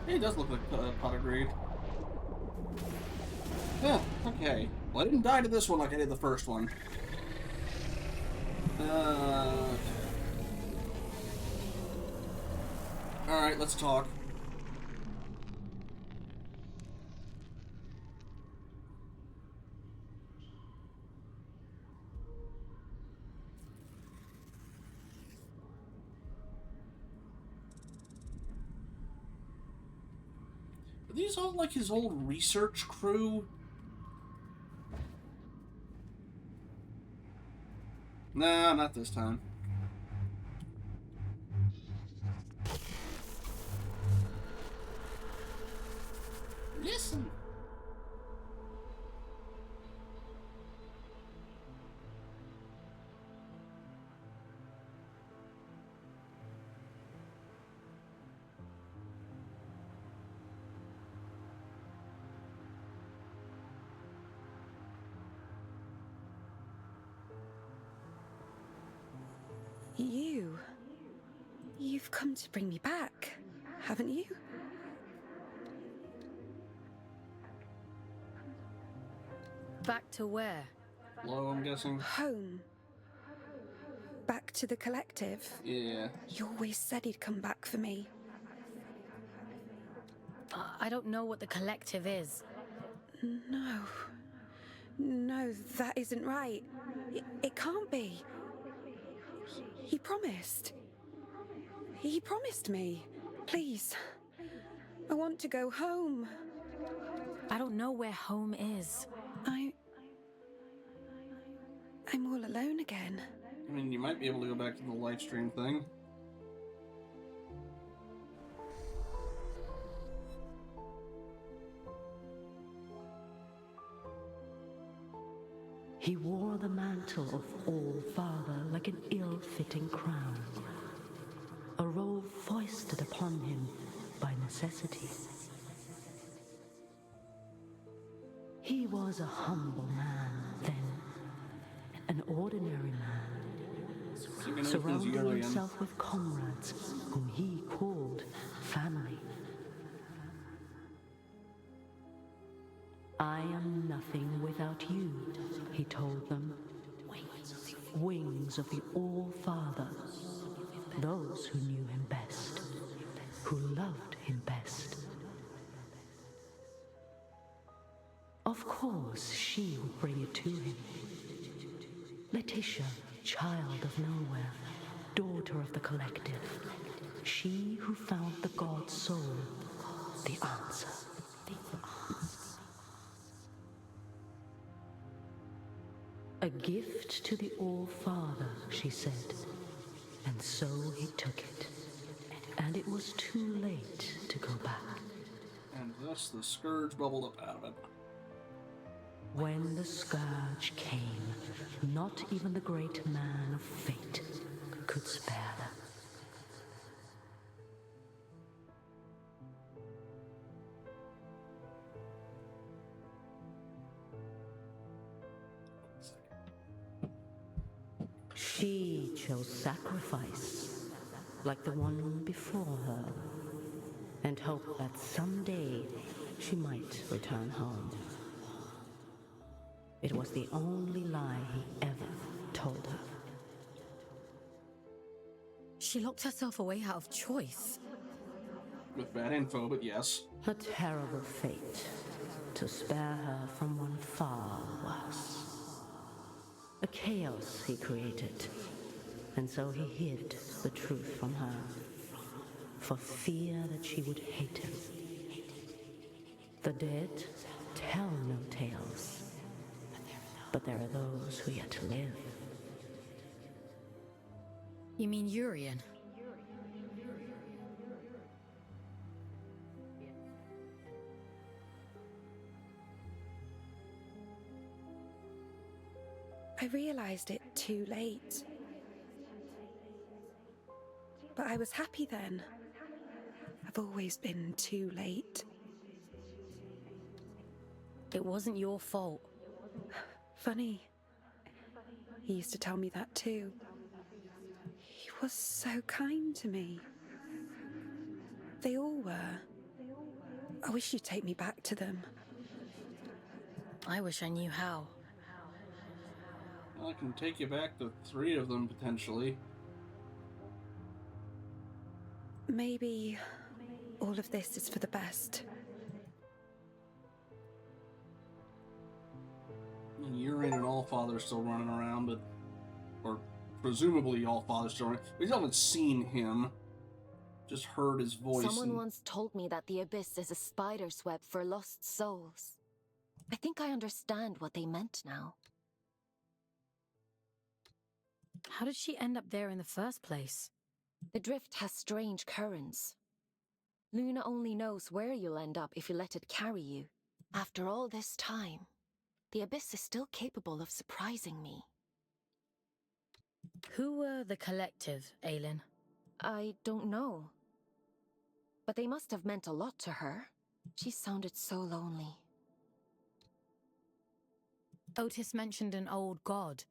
Hey, it does look like pot of greed. Yeah, okay. Well, I didn't die to this one like I did the first one. Alright, let's talk. Are these all like his old research crew? Nah, not this time. Listen. You've come to bring me back, haven't you? Back to where? Low, I'm guessing. Home. Back to the collective. Yeah. You always said he'd come back for me. I don't know what the collective is. No. No, that isn't right. It can't be. He promised. He promised me. Please. I want to go home. I don't know where home is. I'm all alone again. I mean, you might be able to go back to the live stream thing. He wore the mantle of All-Father like an ill-fitting crown, a role foisted upon him by necessity. He was a humble man then, an ordinary man, surrounding himself with comrades whom he called family. I am nothing without you, he told them. Wings of the All-Father, those who knew him best, who loved him best. Of course, she would bring it to him. Letitia, child of nowhere, daughter of the collective, she who found the God's soul, the answer. A gift to the All-Father, she said, and so he took it. And it was too late to go back. And thus the scourge bubbled up out of it. When the scourge came, not even the great man of fate could spare them. She chose sacrifice, like the one before her, and hoped that someday she might return home. It was the only lie he ever told her. She locked herself away out of choice. With bad info, but yes. A terrible fate to spare her from one far worse. A chaos he created, and so he hid the truth from her, for fear that she would hate him. The dead tell no tales, but there are those who yet to live. You mean Urian? I realized it too late. But I was happy then. I've always been too late. It wasn't your fault. Funny. He used to tell me that too. He was so kind to me. They all were. I wish you'd take me back to them. I wish I knew how. I can take you back to 3 of them, potentially. Maybe all of this is for the best. Urian and Allfather are still running around, but... Or presumably Allfather's still running. We still haven't seen him. Just heard his voice. Someone once told me that the Abyss is a spider's web for lost souls. I think I understand what they meant now. How did she end up there in the first place? The drift has strange currents. Luna only knows where you'll end up if you let it carry you. After all this time, the Abyss is still capable of surprising me. Who were the collective, Aelin? I don't know. But they must have meant a lot to her. She sounded so lonely. Otis mentioned an old god.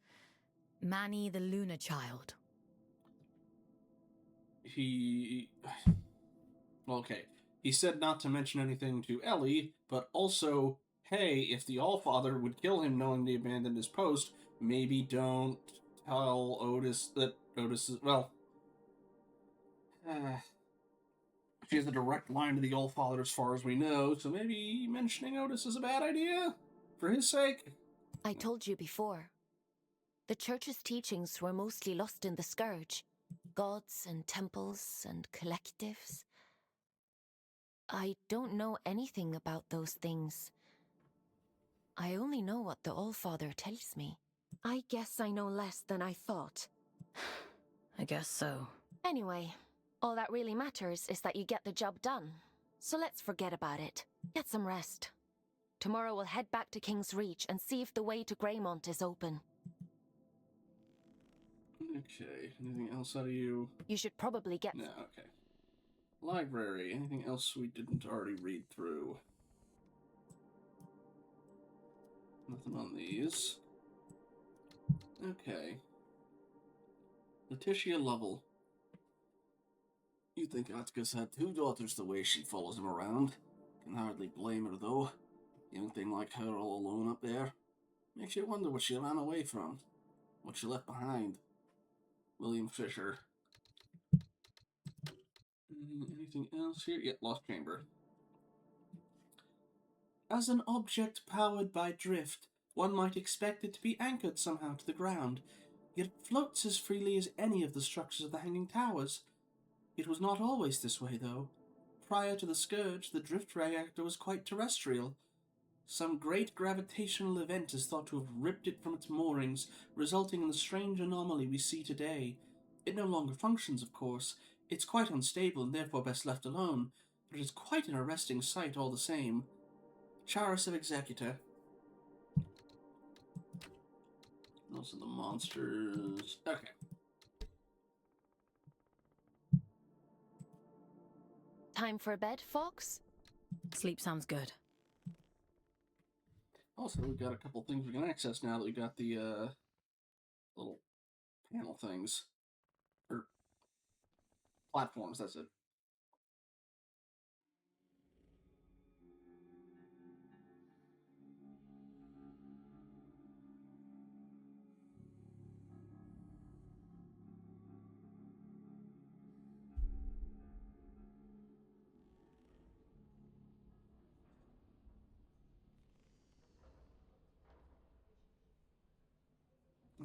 Manny the Lunar Child. Okay. He said not to mention anything to Ellie, but also, hey, if the Allfather would kill him knowing they abandoned his post, maybe don't tell Otis that Otis is, well... she has a direct line to the Allfather as far as we know, so maybe mentioning Otis is a bad idea? For his sake? I told you before. The Church's teachings were mostly lost in the Scourge. Gods and temples and collectives. I don't know anything about those things. I only know what the Allfather tells me. I guess I know less than I thought. I guess so. Anyway, all that really matters is that you get the job done. So let's forget about it. Get some rest. Tomorrow we'll head back to King's Reach and see if the way to Greymont is open. Okay, anything else out of you? You should probably get... No, okay. Library, anything else we didn't already read through? Nothing on these. Okay. Letitia Lovell. You think Atticus had 2 daughters the way she follows him around. Can hardly blame her, though. Young thing like her all alone up there. Makes you wonder what she ran away from. What she left behind. William Fisher. Anything else here? Yeah, Lost Chamber. As an object powered by drift, one might expect it to be anchored somehow to the ground, yet it floats as freely as any of the structures of the Hanging Towers. It was not always this way, though. Prior to the Scourge, the drift reactor was quite terrestrial. Some great gravitational event is thought to have ripped it from its moorings, resulting in the strange anomaly we see today. It no longer functions, of course. It's quite unstable and therefore best left alone, but it is quite an arresting sight all the same. Charis of Executor. Those are the monsters. Okay. Time for bed, Fox? Sleep sounds good. Also, we've got a couple things we can access now that we got the little panel things. Or platforms, that's it.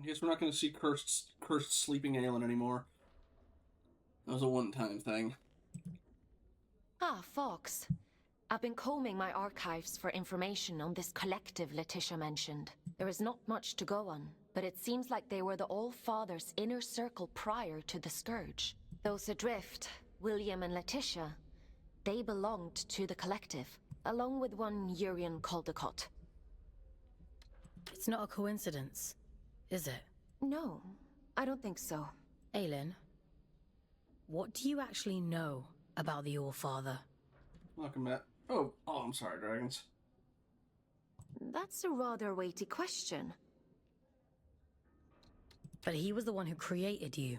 I guess we're not going to see cursed sleeping Aelin anymore. That was a one-time thing. Ah, Fox. I've been combing my archives for information on this collective Letitia mentioned. There is not much to go on, but it seems like they were the All-Father's inner circle prior to the Scourge. Those adrift, William and Letitia, they belonged to the collective, along with one Urian Caldecott. It's not a coincidence, is it? No, I don't think so. Aelin, what do you actually know about the All-Father? Welcome, Matt. Oh, I'm sorry, dragons. That's a rather weighty question. But he was the one who created you.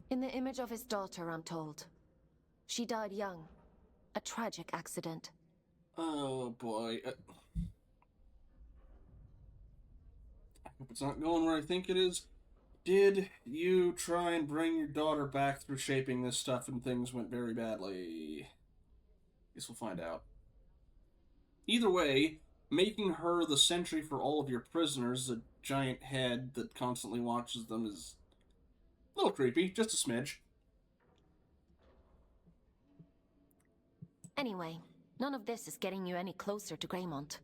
In the image of his daughter, I'm told. She died young. A tragic accident. Oh, boy. I hope it's not going where I think it is. Did you try and bring your daughter back through shaping this stuff and things went very badly? Guess we'll find out. Either way, making her the sentry for all of your prisoners, a giant head that constantly watches them, is a little creepy, just a smidge. Anyway, none of this is getting you any closer to Greymont.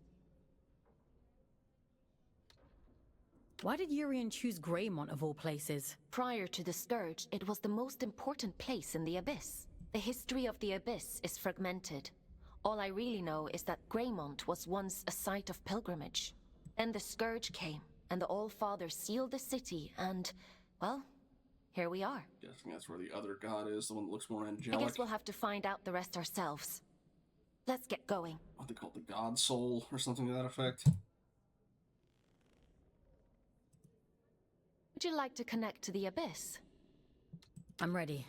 Why did Urian choose Greymont of all places? Prior to the Scourge, it was the most important place in the Abyss. The history of the Abyss is fragmented. All I really know is that Greymont was once a site of pilgrimage. Then the Scourge came, and the All-Father sealed the city, and, well, here we are. Guessing that's where the other god is, the one that looks more angelic. I guess we'll have to find out the rest ourselves. Let's get going. What they call the God Soul, or something to that effect. Would you like to connect to the Abyss? I'm ready.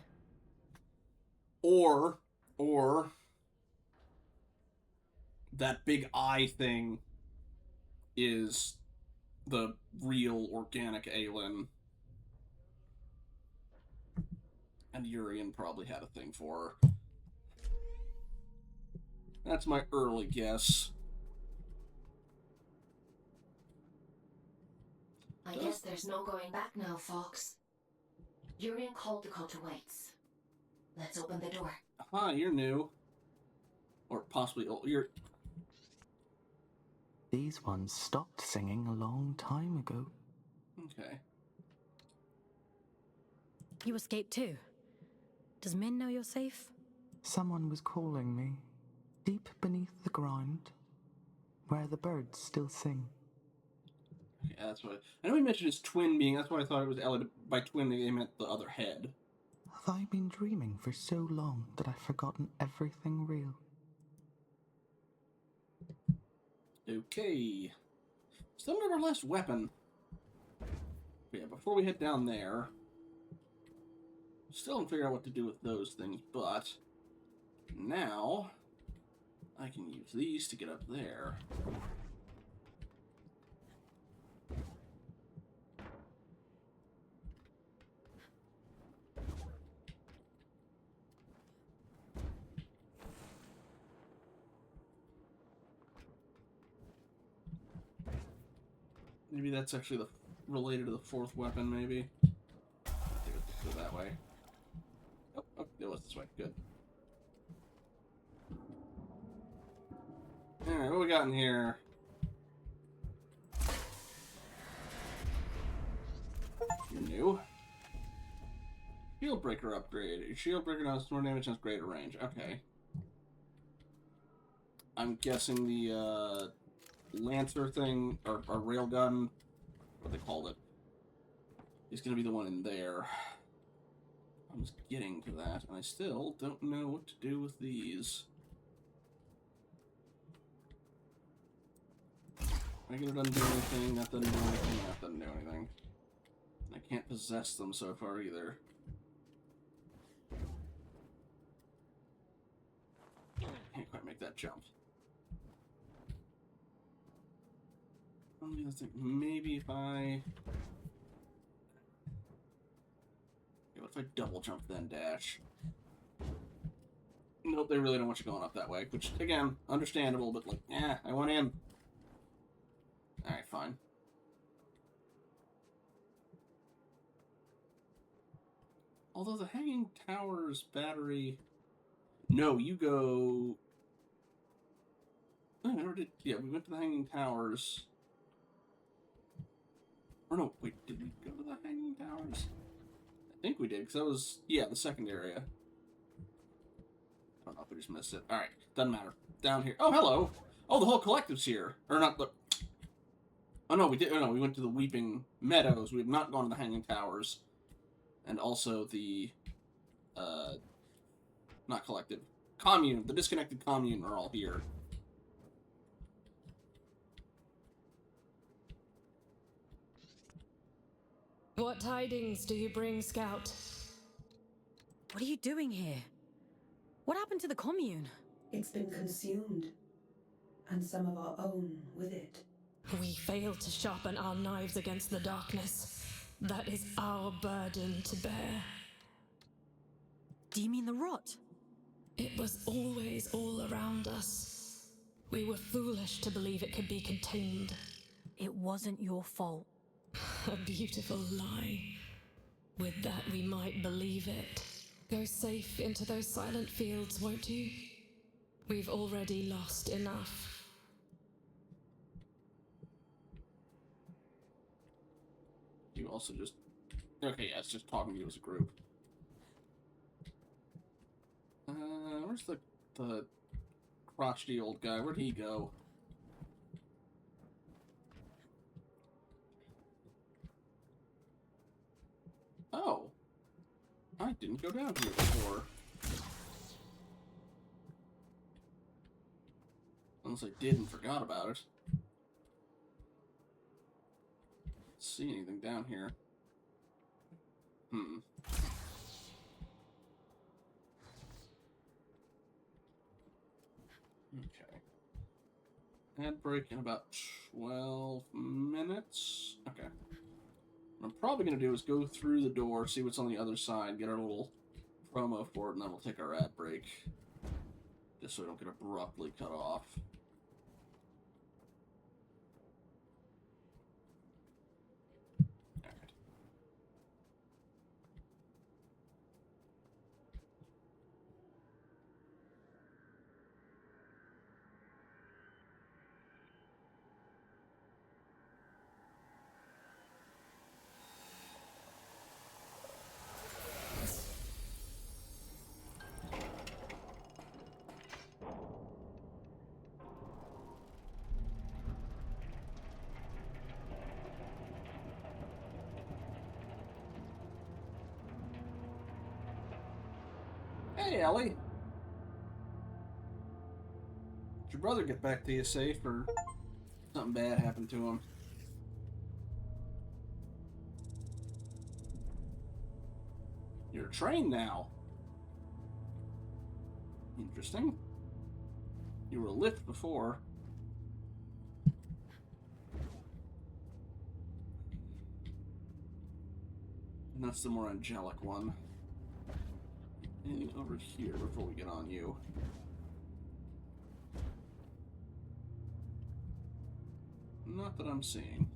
Or that big eye thing is the real organic Aelin. And Urian probably had a thing for her. That's my early guess. I guess there's no going back now, Fox. Urian Caldecott awaits. Let's open the door. Aha, you're new. Or possibly old. You're... These ones stopped singing a long time ago. Okay. You escaped too. Does Min know you're safe? Someone was calling me, deep beneath the ground, where the birds still sing. Okay, that's what... I know we mentioned his twin being, that's why I thought it was Ellie, but by twin they meant the other head. Have I been dreaming for so long that I've forgotten everything real? Okay. Still not our last weapon. But yeah, before we head down there... Still haven't figured out what to do with those things, but... Now... I can use these to get up there. Maybe that's actually related to the fourth weapon, maybe. Go that way. Oh, it was this way. Good. Alright, what we got in here? You're new. Shield Breaker upgrade. Your Shield Breaker now has more damage and has greater range. Okay. I'm guessing the, Lancer thing, or Railgun, what they called it, is going to be the one in there. I was getting to that, and I still don't know what to do with these. Regular doesn't do anything, that doesn't do anything, that doesn't do anything. And I can't possess them so far either. Can't quite make that jump. Let's think, maybe if I... Yeah, what if I double jump then dash? Nope, they really don't want you going up that way, which, again, understandable, but like, I want in. Alright, fine. Although the Hanging Towers battery... No, you go... No, I never did. Yeah, we went to the Hanging Towers. Or no, wait, did we go to the Hanging Towers? I think we did, because that was, yeah, the second area. I don't know if we just missed it. Alright, doesn't matter. Down here. Oh, hello! Oh, the whole collective's here. Or not the... Oh, no, we did. Oh, no, we went to the Weeping Meadows. We have not gone to the Hanging Towers. And also the... Not collective. Commune. The disconnected commune are all here. What tidings do you bring, Scout? What are you doing here? What happened to the commune? It's been consumed, and some of our own with it. We failed to sharpen our knives against the darkness. That is our burden to bear. Do you mean the rot? It was always all around us. We were foolish to believe it could be contained. It wasn't your fault. A beautiful lie. With that, we might believe it. Go safe into those silent fields, won't you? We've already lost enough. You also just... Okay, yeah, it's just talking to you as a group. Where's the crotchety old guy? Where'd he go? Oh. I didn't go down here before. Unless I did and forgot about it. Let's see anything down here. Okay. Ad break in about 12 minutes. Okay. What I'm probably going to do is go through the door, see what's on the other side, get our little promo for it, and then we'll take our ad break. Just so we don't get abruptly cut off. Alright. Hey, Ellie. Did your brother get back to you safe, or something bad happened to him? You're trained now. Interesting. You were a lift before. And that's the more angelic one. Anything over here before we get on you? Not that I'm seeing.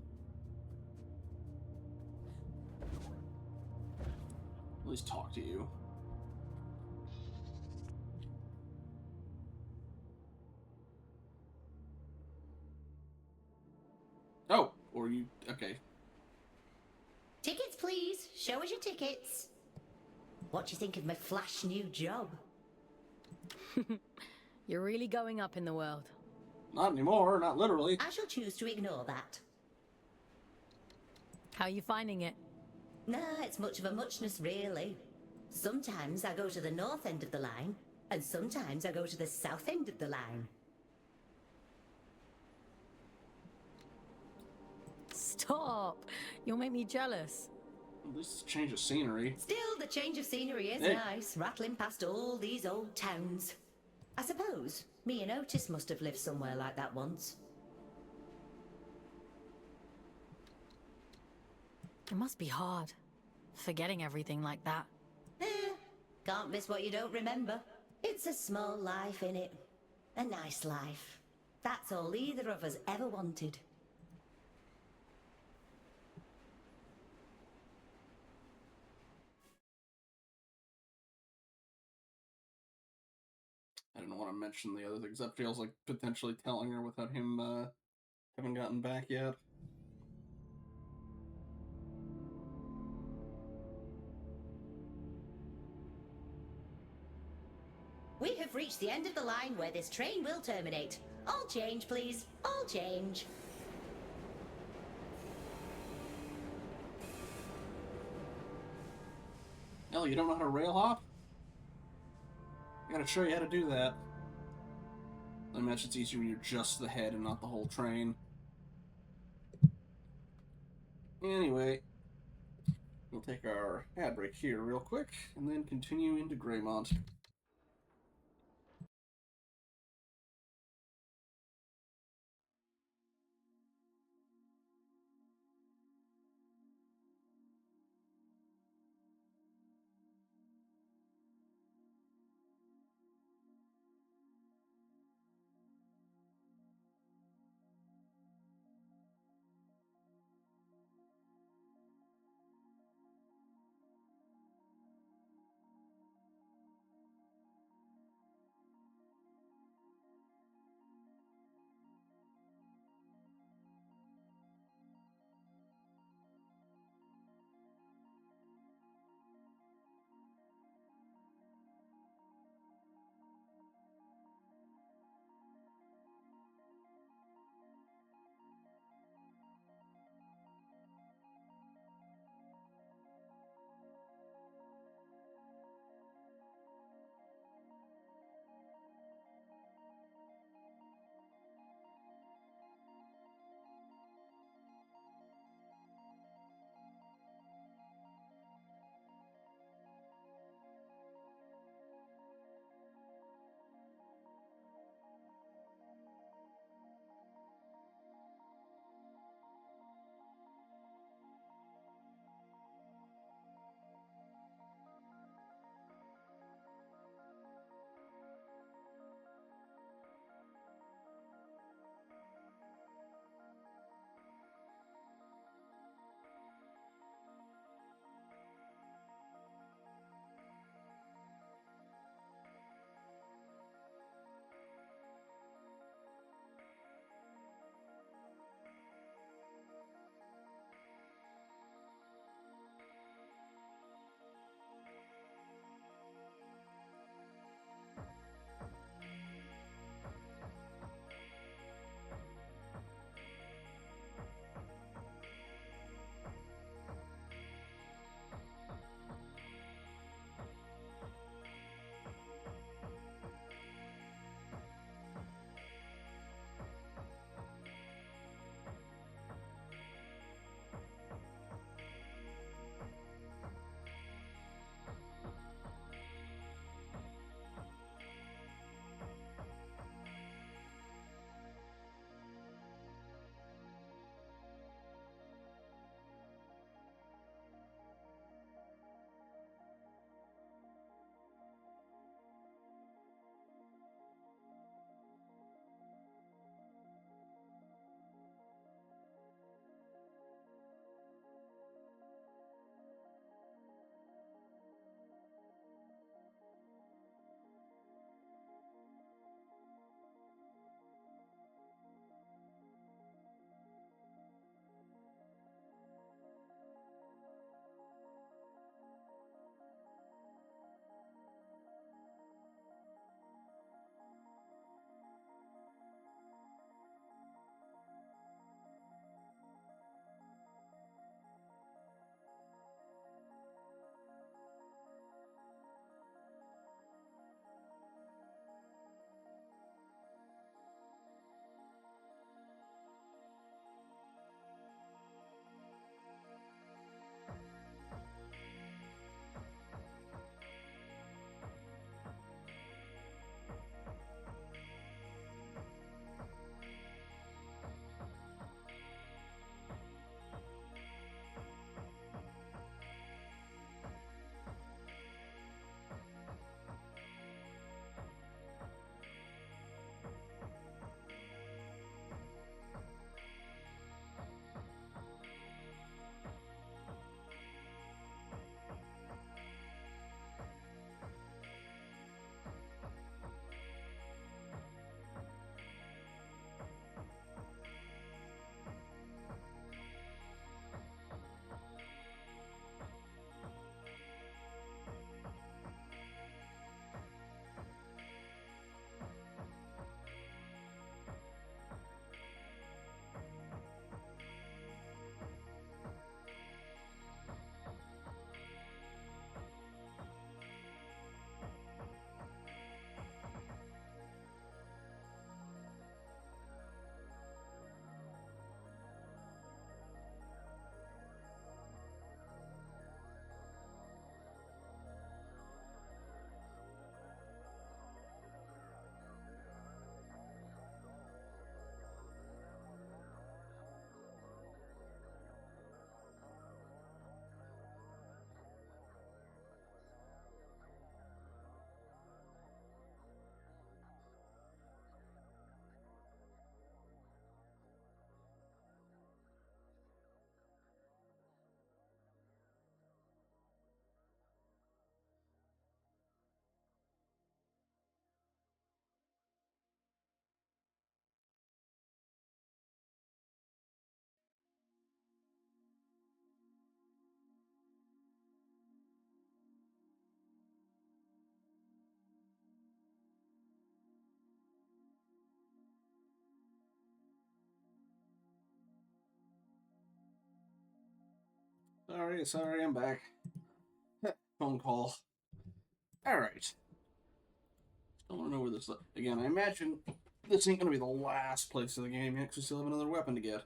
At least talk to you. Oh, or you... Okay. Tickets, please. Show us your tickets. What do you think of my flash new job? You're really going up in the world. Not anymore, not literally. I shall choose to ignore that. How are you finding it? Nah, it's much of a muchness, really. Sometimes I go to the north end of the line, and sometimes I go to the south end of the line. Stop! You'll make me jealous. At least it's a change of scenery. Still, the change of scenery is nice, rattling past all these old towns. I suppose me and Otis must have lived somewhere like that once. It must be hard, forgetting everything like that. Can't miss what you don't remember. It's a small life, innit? A nice life. That's all either of us ever wanted. I didn't want to mention the other things. That feels like potentially telling her without him having gotten back yet. We have reached the end of the line where this train will terminate. All change, please. All change. Ellie, you don't know how to rail hop? I gotta show you how to do that. I imagine it's easier when you're just the head and not the whole train. Anyway, we'll take our ad break here real quick, and then continue into Greymont. Sorry, I'm back. Phone call. Alright. Still don't know where this... Again, I imagine this ain't gonna be the last place of the game yet, because we still have another weapon to get.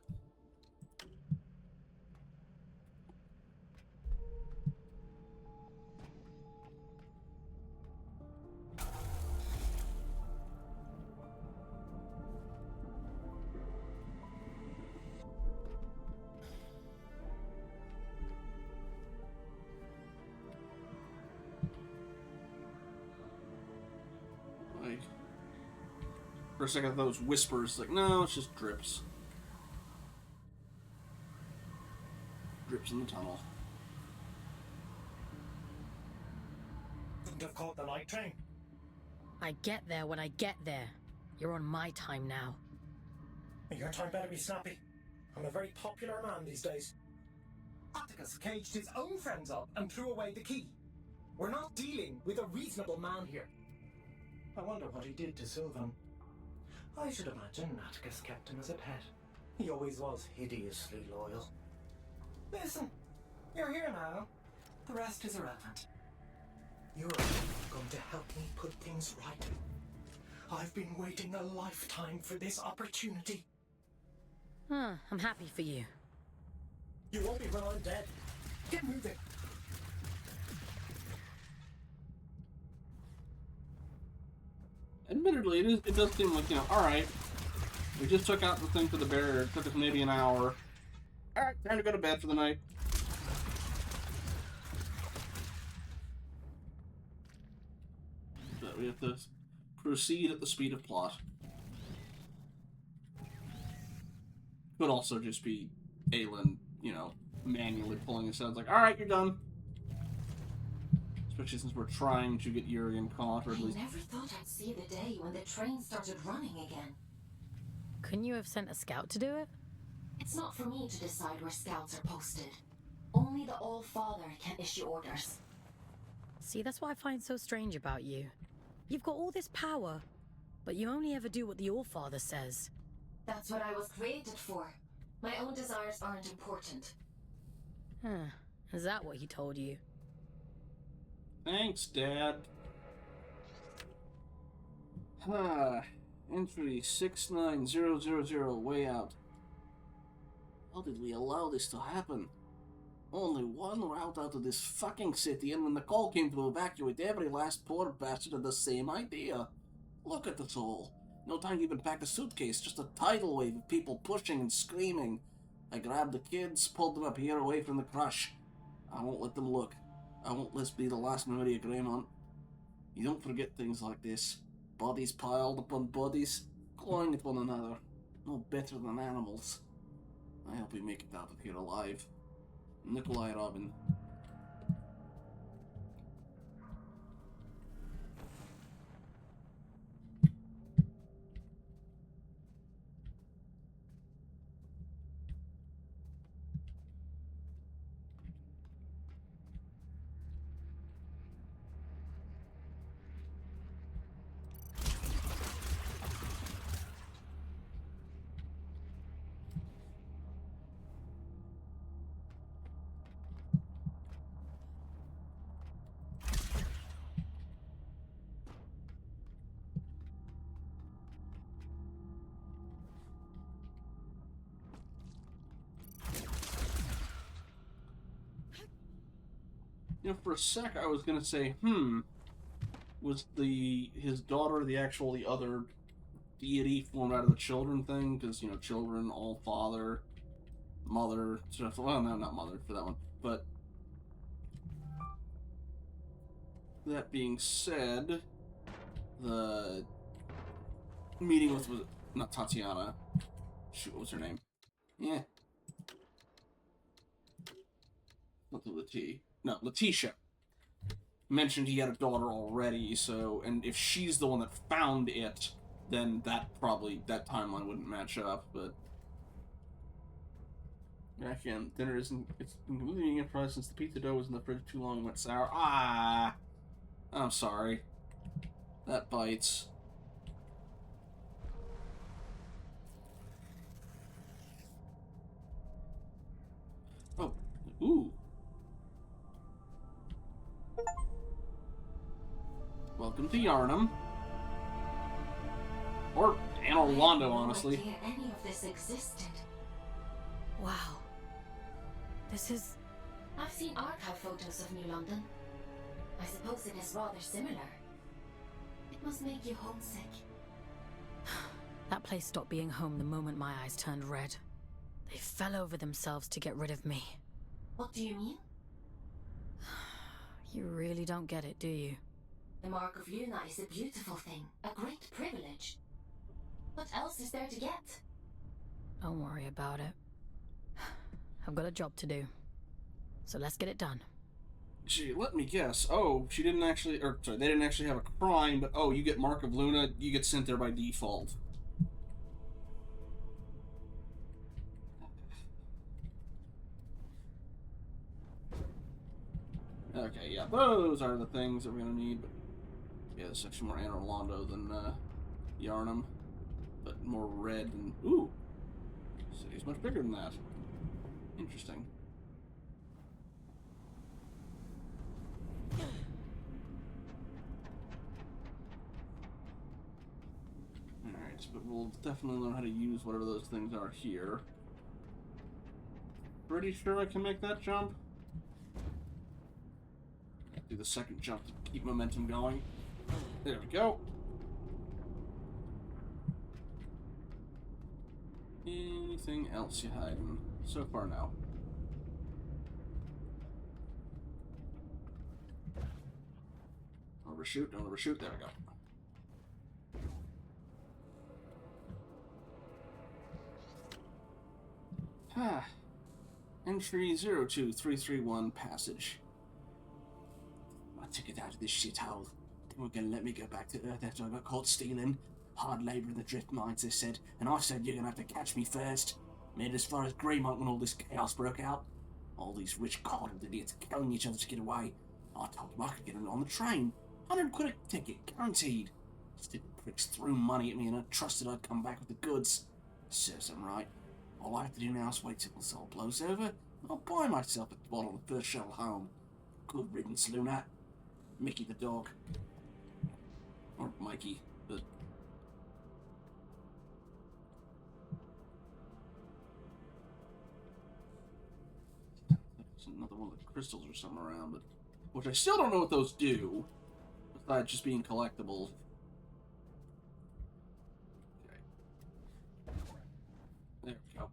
Like, for a second, those whispers, like, no, it's just drips. Drips in the tunnel. Couldn't have caught the night train. I get there when I get there. You're on my time now. Your time better be snappy. I'm a very popular man these days. Atticus caged his own friends up and threw away the key. We're not dealing with a reasonable man here. I wonder what he did to Sylvan. I should imagine Atticus kept him as a pet. He always was hideously loyal. Listen, you're here now. The rest is irrelevant. You're going to help me put things right. I've been waiting a lifetime for this opportunity. I'm happy for you. You won't be when I'm dead. Get moving. Admittedly, it does seem like, alright, we just took out the thing for the barrier, it took us maybe an hour. Alright, time to go to bed for the night. But we have to proceed at the speed of plot. Could also just be Aelin, manually pulling his head, like, alright, you're done. Especially since we're trying to get Urian caught, or at least... I never thought I'd see the day when the train started running again. Couldn't you have sent a scout to do it? It's not for me to decide where scouts are posted. Only the All-Father can issue orders. See, that's what I find so strange about you. You've got all this power, but you only ever do what the All-Father says. That's what I was created for. My own desires aren't important. Huh. Is that what he told you? Thanks, Dad. Entry 69000, way out. How did we allow this to happen? Only one route out of this fucking city, and when the call came to evacuate, every last poor bastard had the same idea. Look at us all. No time to even pack a suitcase, just a tidal wave of people pushing and screaming. I grabbed the kids, pulled them up here away from the crush. I won't let them look. I won't let this be the last memory of Greymont. You don't forget things like this. Bodies piled upon bodies, clawing at one another. No better than animals. I hope we make it out of here alive. Nikolai Robin. For a sec I was gonna say, was his daughter the other deity formed out of the children thing? Because, children, all father, mother, stuff. Well, no, not mother for that one. But that being said, the meeting with, not Tatiana. Shoot, what was her name? Yeah. Not the T. No, Letitia mentioned he had a daughter already, so, and if she's the one that found it, then that timeline wouldn't match up, but... Again, dinner isn't, it's been completely improvised since the pizza dough was in the fridge too long and went sour. I'm sorry. That bites. Oh, ooh. welcome to Yarnum. Or Anor Londo, honestly. No idea any of this existed. Wow. This is... I've seen archive photos of New London. I suppose it is rather similar. It must make you homesick. That place stopped being home the moment my eyes turned red. They fell over themselves to get rid of me. What do you mean? You really don't get it, do you? The Mark of Luna is a beautiful thing, a great privilege. What else is there to get? Don't worry about it. I've got a job to do. So let's get it done. Gee, let me guess. Oh, she didn't actually... Or, sorry, they didn't actually have a crime, but oh, you get Mark of Luna, you get sent there by default. Okay, yeah, those are the things that we're gonna need, but yeah, this is actually more Anor Londo than Yarnum, but more red and ooh, city's much bigger than that. Interesting. Alright, but we'll definitely learn how to use whatever those things are here. Pretty sure I can make that jump. Do the second jump to keep momentum going. There we go. Anything else you hiding? So far, no. Overshoot, don't overshoot. There we go. Ah. Entry 02331 passage. Ticket out of this shithole. They were gonna let me go back to Earth after I got caught stealing. Hard labour in the drift mines, they said, and I said you're gonna have to catch me first. Made it as far as Greymont when all this chaos broke out. All these rich coddled idiots killing each other to get away. I told them I could get on the train. 100 quid a ticket, guaranteed. Stupid pricks threw money at me and I trusted I'd come back with the goods. Serves them right. All I have to do now is wait till this all blows over. I'll buy myself a bottle of first shuttle home. Good riddance, Luna. Mickey the dog. Or Mikey, the... There's another one of the crystals or something around, but... Which I still don't know what those do, besides just being collectible. Okay. There we go.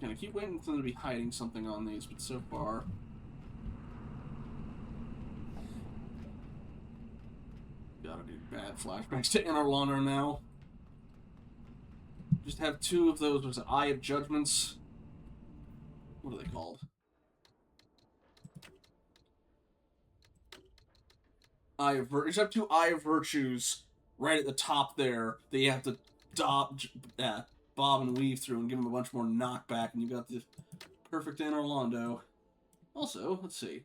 I keep waiting for them to be hiding something on these, but so far... Gotta do bad flashbacks to Anor Londo now. Just have two of those, was it Eye of Judgments? What are they called? Just have two Eye of Virtues right at the top there that you have to bob and weave through and give them a bunch more knockback, and you got the perfect Anor Londo. Also, let's see.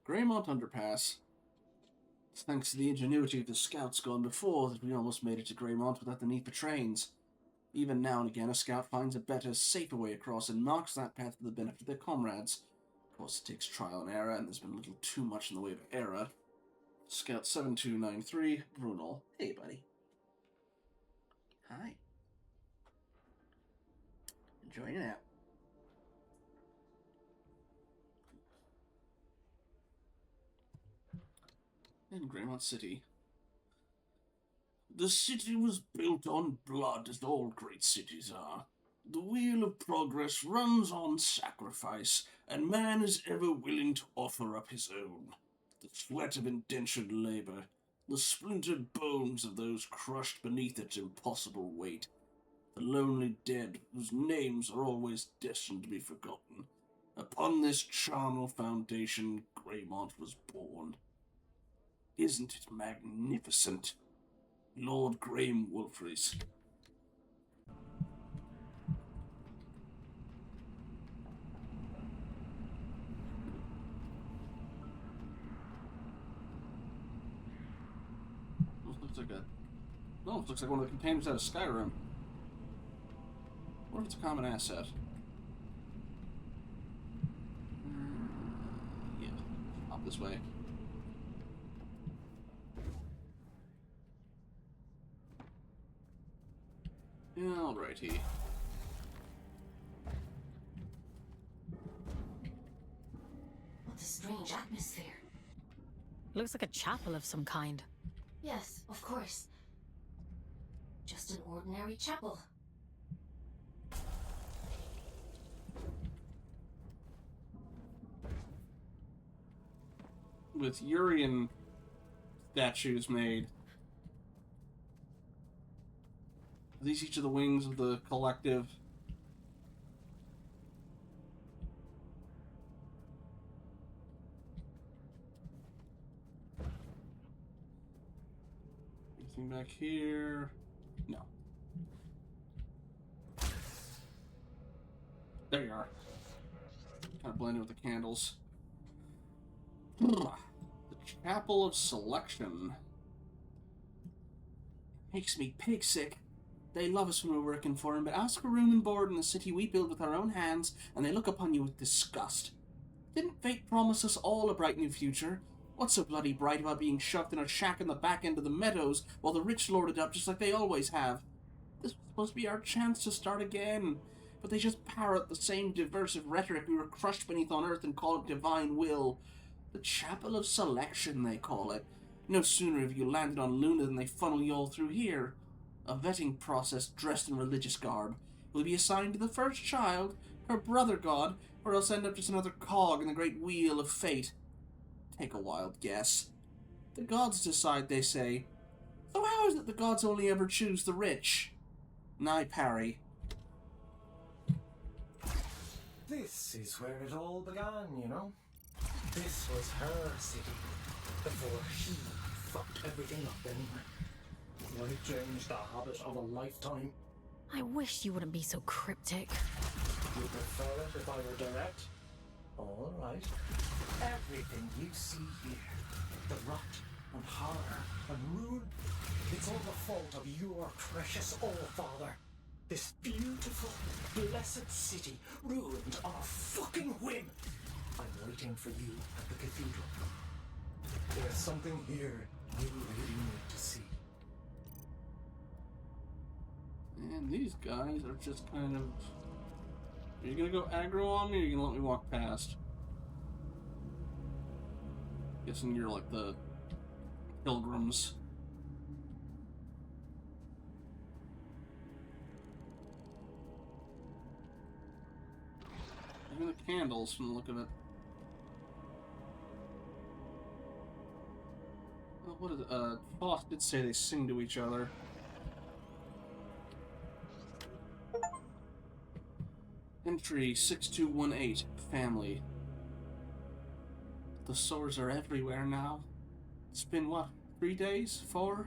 Greymont Underpass. It's thanks to the ingenuity of the scouts gone before that we almost made it to Greymont without the need for trains. Even now and again, a scout finds a better, safer way across and marks that path for the benefit of their comrades. Of course, it takes trial and error, and there's been a little too much in the way of error. Scout 7293, Brunel. Hey, buddy. Hi. Enjoying it out. In Greymont City. The city was built on blood, as all great cities are. The wheel of progress runs on sacrifice, and man is ever willing to offer up his own. The sweat of indentured labor, the splintered bones of those crushed beneath its impossible weight, the lonely dead whose names are always destined to be forgotten. Upon this charnel foundation, Greymont was born. Isn't it magnificent? Lord Graham Wolfreys. Looks like a... No, it looks like one of the containers out of Skyrim. What if it's a common asset? not this way. Alrighty. What a strange atmosphere. Looks like a chapel of some kind. Yes, of course. Just an ordinary chapel. With Urian statues made. Are these each of the wings of the collective? Anything back here? No. There you are. Kind of blended with the candles. The Chapel of Selection. Makes me pig sick. They love us when we're working for them, but ask for room and board in the city we build with our own hands, and they look upon you with disgust. Didn't fate promise us all a bright new future? What's so bloody bright about being shoved in a shack in the back end of the meadows while the rich lord it up just like they always have? This was supposed to be our chance to start again, but they just parrot the same diversive rhetoric we were crushed beneath on earth and call it divine will. The Chapel of Selection, they call it. No sooner have you landed on Luna than they funnel you all through here. A vetting process dressed in religious garb. You'll be assigned to the first child, her brother god, or else end up just another cog in the great wheel of fate. Take a wild guess. The gods decide, they say. So how is it the gods only ever choose the rich? I parry. This is where it all began, you know? This was her city, before she fucked everything up anyway. Life changed the habit of a lifetime. I wish you wouldn't be so cryptic. You prefer it if I were direct? All right. Everything you see here, the rot and horror and ruin, it's all the fault of your precious All-Father. This beautiful, blessed city ruined on a fucking whim. I'm waiting for you at the cathedral. There's something here you really need to see. And these guys are just kind of... Are you gonna go aggro on me, or are you gonna let me walk past? Guessing you're like the pilgrims. Even the candles from the look of it. Oh, what is it? Foss did say they sing to each other. Entry 6218, family. The sores are everywhere now. It's been, what, 3 days? 4?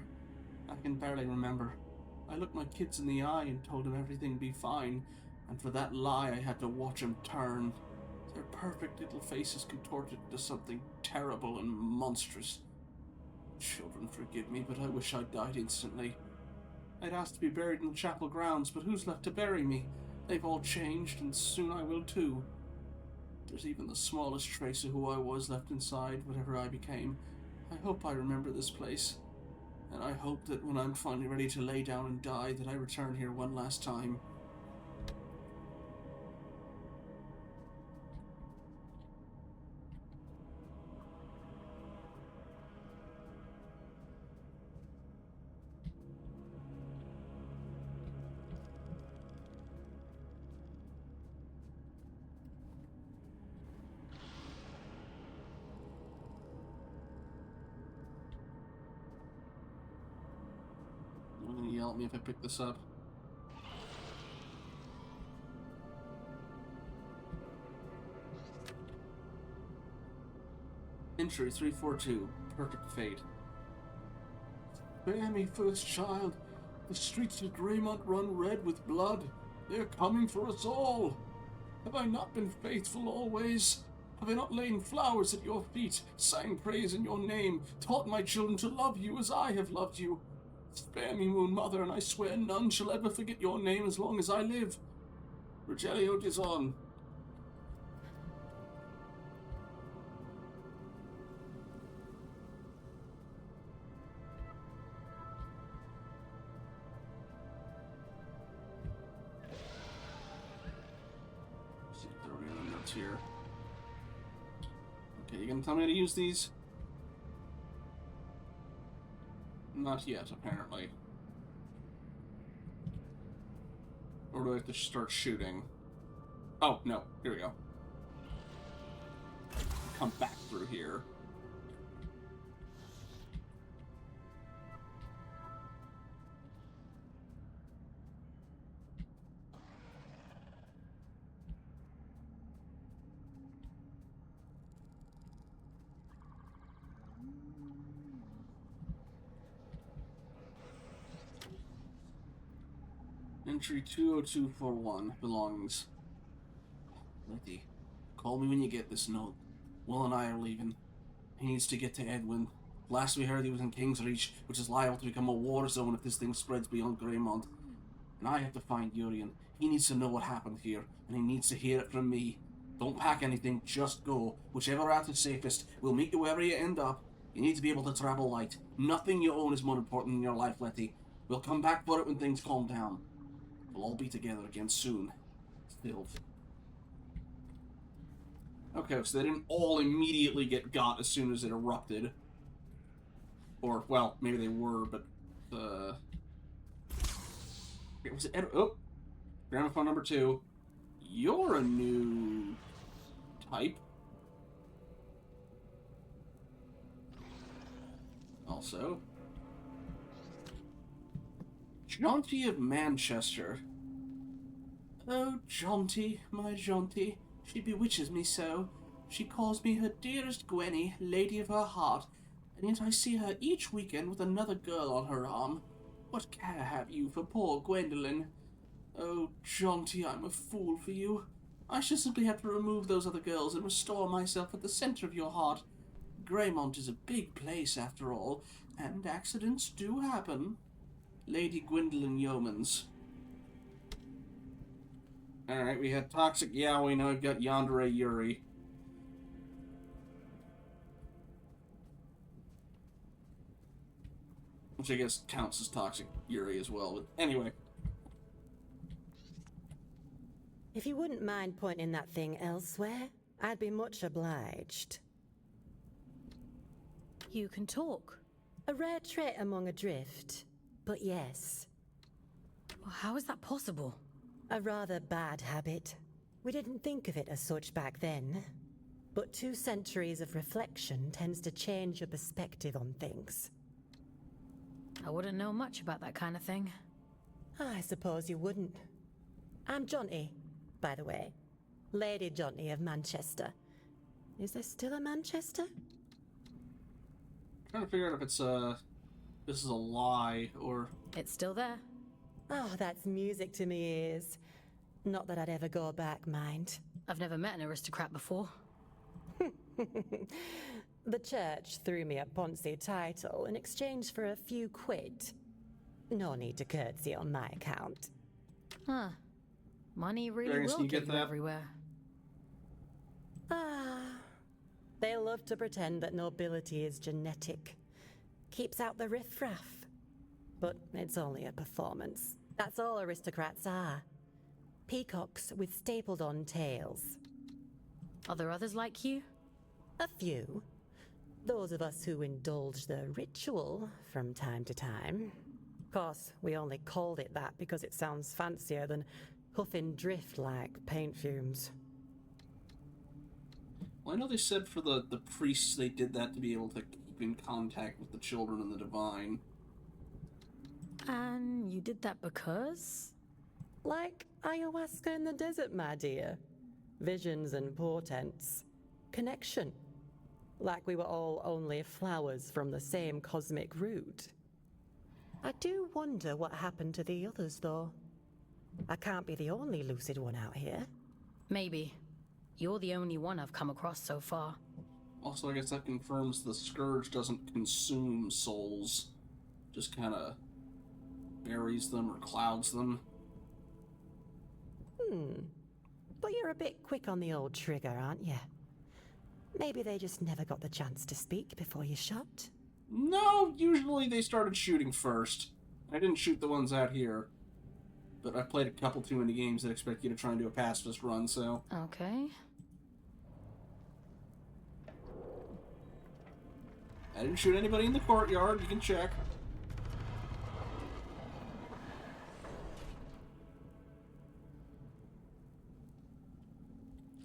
I can barely remember. I looked my kids in the eye and told them everything'd be fine, and for that lie I had to watch them turn. Their perfect little faces contorted into something terrible and monstrous. Children, forgive me, but I wish I'd died instantly. I'd asked to be buried in the chapel grounds, but who's left to bury me? They've all changed, and soon I will too. There's even the smallest trace of who I was left inside, whatever I became. I hope I remember this place. And I hope that when I'm finally ready to lay down and die, that I return here one last time. Yell at me if I pick this up. Entry 342, perfect fate. Spare me, first child. The streets of Greymont run red with blood. They're coming for us all. Have I not been faithful always? Have I not lain flowers at your feet, sang praise in your name, taught my children to love you as I have loved you? Spare me, Moon Mother, and I swear none shall ever forget your name as long as I live. Rogelio Dizon. spots here. Okay, you gonna tell me how to use these? Not yet, apparently. Or do I have to start shooting? Oh, no. Here we go. Come back through here. Entry 20241 belongs. Letty, call me when you get this note. Will and I are leaving. He needs to get to Edwin. Last we heard he was in King's Reach, which is liable to become a war zone if this thing spreads beyond Greymont. And I have to find Urian. He needs to know what happened here, and he needs to hear it from me. Don't pack anything, just go. Whichever route is safest, we'll meet you wherever you end up. You need to be able to travel light. Nothing you own is more important in your life, Letty. We'll come back for it when things calm down. We'll all be together again soon. Still. Okay, so they didn't all immediately get got as soon as it erupted. Or, well, maybe they were, but, was it oh! Gramophone number 2. You're a new type. Also, Jaunty of Manchester. Oh, Jaunty, my Jaunty, she bewitches me so. She calls me her dearest Gwenny, lady of her heart, and yet I see her each weekend with another girl on her arm. What care have you for poor Gwendolyn? Oh, Jaunty, I'm a fool for you. I shall simply have to remove those other girls and restore myself at the center of your heart. Greymont is a big place, after all, and accidents do happen. Lady Gwendolyn Yeomans. Alright, we had Toxic Yaoi, now we've got Yandere Yuri. Which I guess counts as Toxic Yuri as well, but anyway. If you wouldn't mind pointing that thing elsewhere, I'd be much obliged. You can talk. A rare trait among Adrift, but yes. Well, how is that possible? A rather bad habit. We didn't think of it as such back then. But 2 centuries of reflection tends to change your perspective on things. I wouldn't know much about that kind of thing. I suppose you wouldn't. I'm Jaunty, by the way. Lady Jaunty of Manchester. Is there still a Manchester? I'm trying to figure out if it's this is a lie, or... It's still there. Oh, that's music to me ears. Not that I'd ever go back, mind. I've never met an aristocrat before. The church threw me a Ponzi title in exchange for a few quid. No need to curtsy on my account. Huh. Money really will get you everywhere. Ah. They love to pretend that nobility is genetic. Keeps out the riffraff. But it's only a performance. That's all aristocrats are. Peacocks with stapled-on tails. Are there others like you? A few. Those of us who indulge the ritual from time to time. Of course, we only called it that because it sounds fancier than huffing drift like paint fumes. Well, I know they said for the priests they did that to be able to keep in contact with the children and the divine. And you did that because? Like ayahuasca in the desert, my dear. Visions and portents. Connection. Like we were all only flowers from the same cosmic root. I do wonder what happened to the others, though. I can't be the only lucid one out here. Maybe. You're the only one I've come across so far. Also, I guess that confirms the Scourge doesn't consume souls. Just kind of buries them or clouds them. But you're a bit quick on the old trigger, aren't you? Maybe they just never got the chance to speak before you shot? No, usually they started shooting first. I didn't shoot the ones out here. But I've played a couple too many games that expect you to try and do a pacifist run, so... Okay. I didn't shoot anybody in the courtyard. You can check.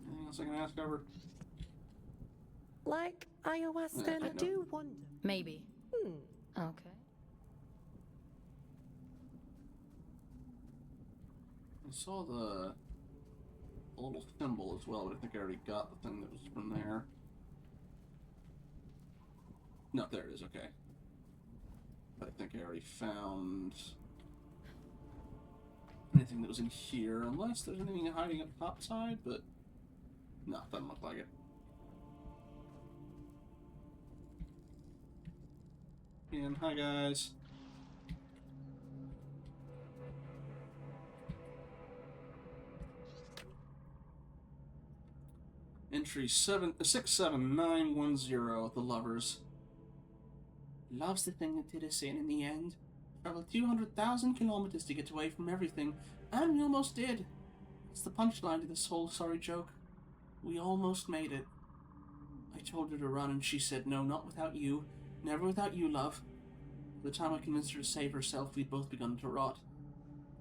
Anything else I can ask over? Like ayahuasca, I do wonder. Maybe. Okay. I saw the little symbol as well, but I think I already got the thing that was from there. No, there it is, okay. But I think I already found anything that was in here, unless there's anything hiding up top side, but no, doesn't look like it. And hi guys. Entry 67910, the lovers. Love's the thing that did us in the end. Traveled 200,000 kilometers to get away from everything, and we almost did. It's the punchline to this whole sorry joke. We almost made it. I told her to run, and she said, no, not without you. Never without you, love. By the time I convinced her to save herself, we'd both begun to rot.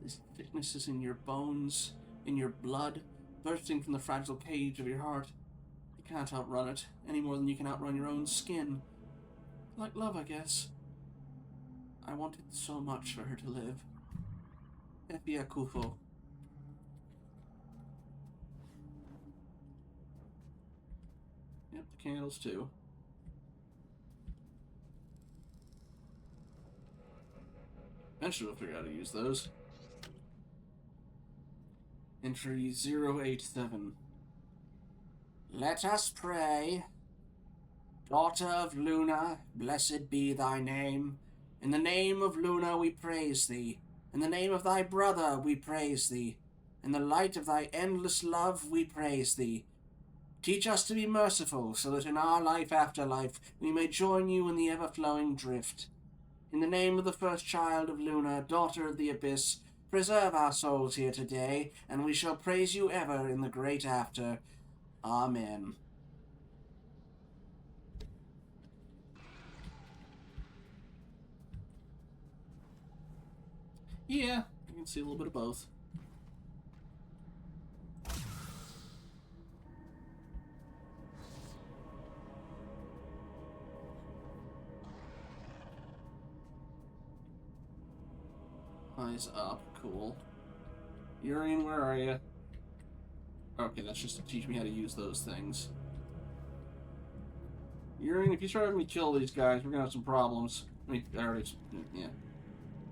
This sickness is in your bones, in your blood, bursting from the fragile cage of your heart. You can't outrun it, any more than you can outrun your own skin. Like love, I guess. I wanted so much for her to live. Efia Kufo. Yep, the candles too. Eventually we'll figure out how to use those. Entry 087. Let us pray. Daughter of Luna, blessed be thy name. In the name of Luna we praise thee. In the name of thy brother we praise thee. In the light of thy endless love we praise thee. Teach us to be merciful, so that in our life after life we may join you in the ever-flowing drift. In the name of the first child of Luna, daughter of the abyss, preserve our souls here today, and we shall praise you ever in the great after. Amen. Yeah, you can see a little bit of both. Eyes up, cool. Urian, where are you? Okay, that's just to teach me how to use those things. Urian, if you start having me kill these guys, we're gonna have some problems. I mean, I already... yeah.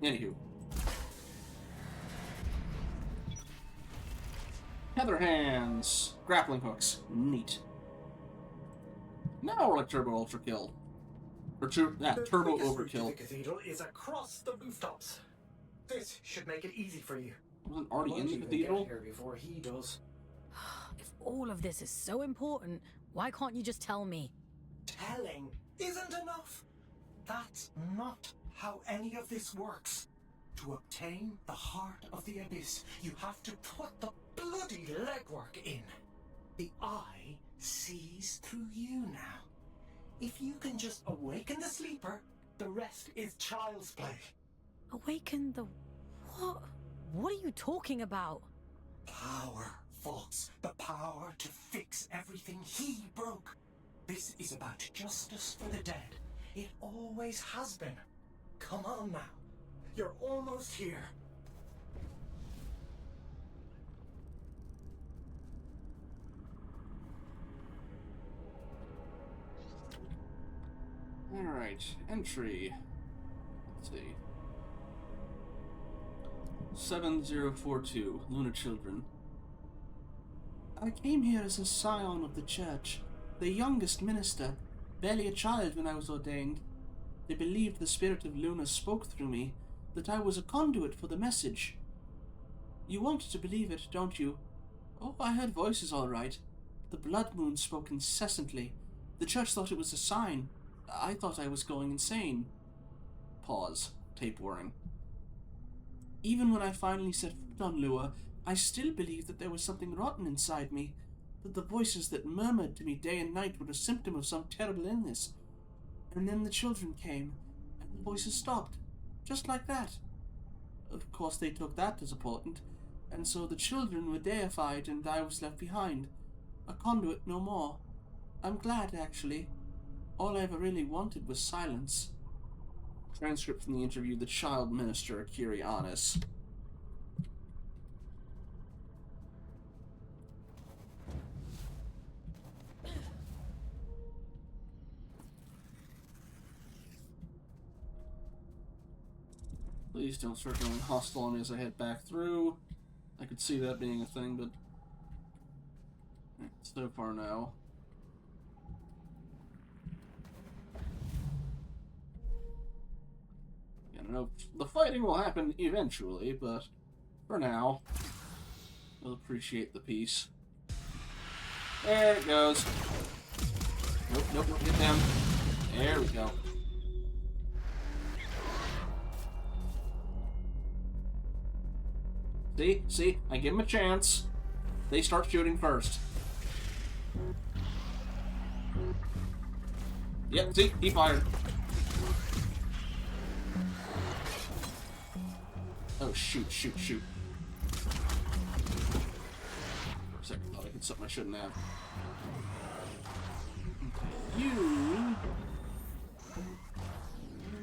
Anywho. Heather hands. Grappling hooks. Neat. Now we're like Turbo Ultra Kill. Or Turbo Overkill. The cathedral is across the rooftops. This should make it easy for you. Wasn't already in the cathedral? Get here before he does. If all of this is so important, why can't you just tell me? Telling isn't enough. That's not how any of this works. To obtain the heart of the abyss, you have to put the bloody legwork in. The eye sees through you now. If you can just awaken the sleeper, the rest is child's play. Awaken the... what? What are you talking about? Power, Fox. The power to fix everything he broke. This is about justice for the dead. It always has been. Come on now. You're almost here. Alright, entry. Let's see. 7042, Luna Children. I came here as a scion of the church, the youngest minister, barely a child when I was ordained. They believed the spirit of Luna spoke through me, that I was a conduit for the message. You want to believe it, don't you? Oh, I heard voices all right. The blood moon spoke incessantly. The church thought it was a sign. I thought I was going insane. Pause. Tape whirring. Even when I finally set foot on Lua, I still believed that there was something rotten inside me, that the voices that murmured to me day and night were a symptom of some terrible illness. And then the children came, and the voices stopped. Just like that. Of course, they took that as important, and so the children were deified and I was left behind. A conduit no more. I'm glad, actually. All I ever really wanted was silence. Transcript from the interview, the child minister, Kirianis. Please don't start going hostile on me as I head back through. I could see that being a thing, but so far no. I know the fighting will happen eventually, but for now, I'll appreciate the peace. There it goes. Nope, nope, nope, get down. There we go. See, I give them a chance. They start shooting first. Yep, see, he fired. Oh, shoot. For a second, I thought I hit something I shouldn't have. Okay, you...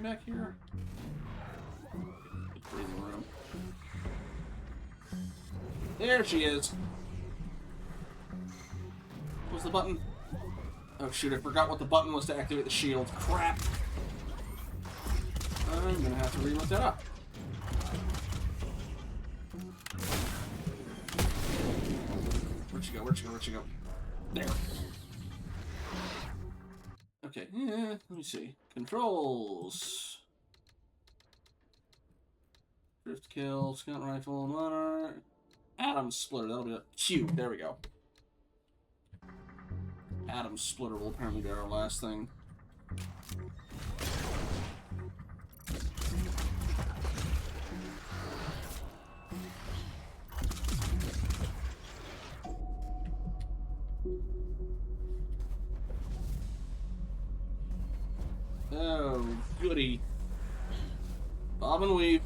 back here? Good breathing room. There she is! What's the button? Oh shoot, I forgot what the button was to activate the shield. Crap! I'm gonna have to reload that up. Where'd she go? There. Okay, let me see. Controls. Drift kill, scout rifle, monarch. Atom splitter, that'll be a Q. There we go. Atom splitter will apparently be our last thing. Oh, goody. Bob and weave.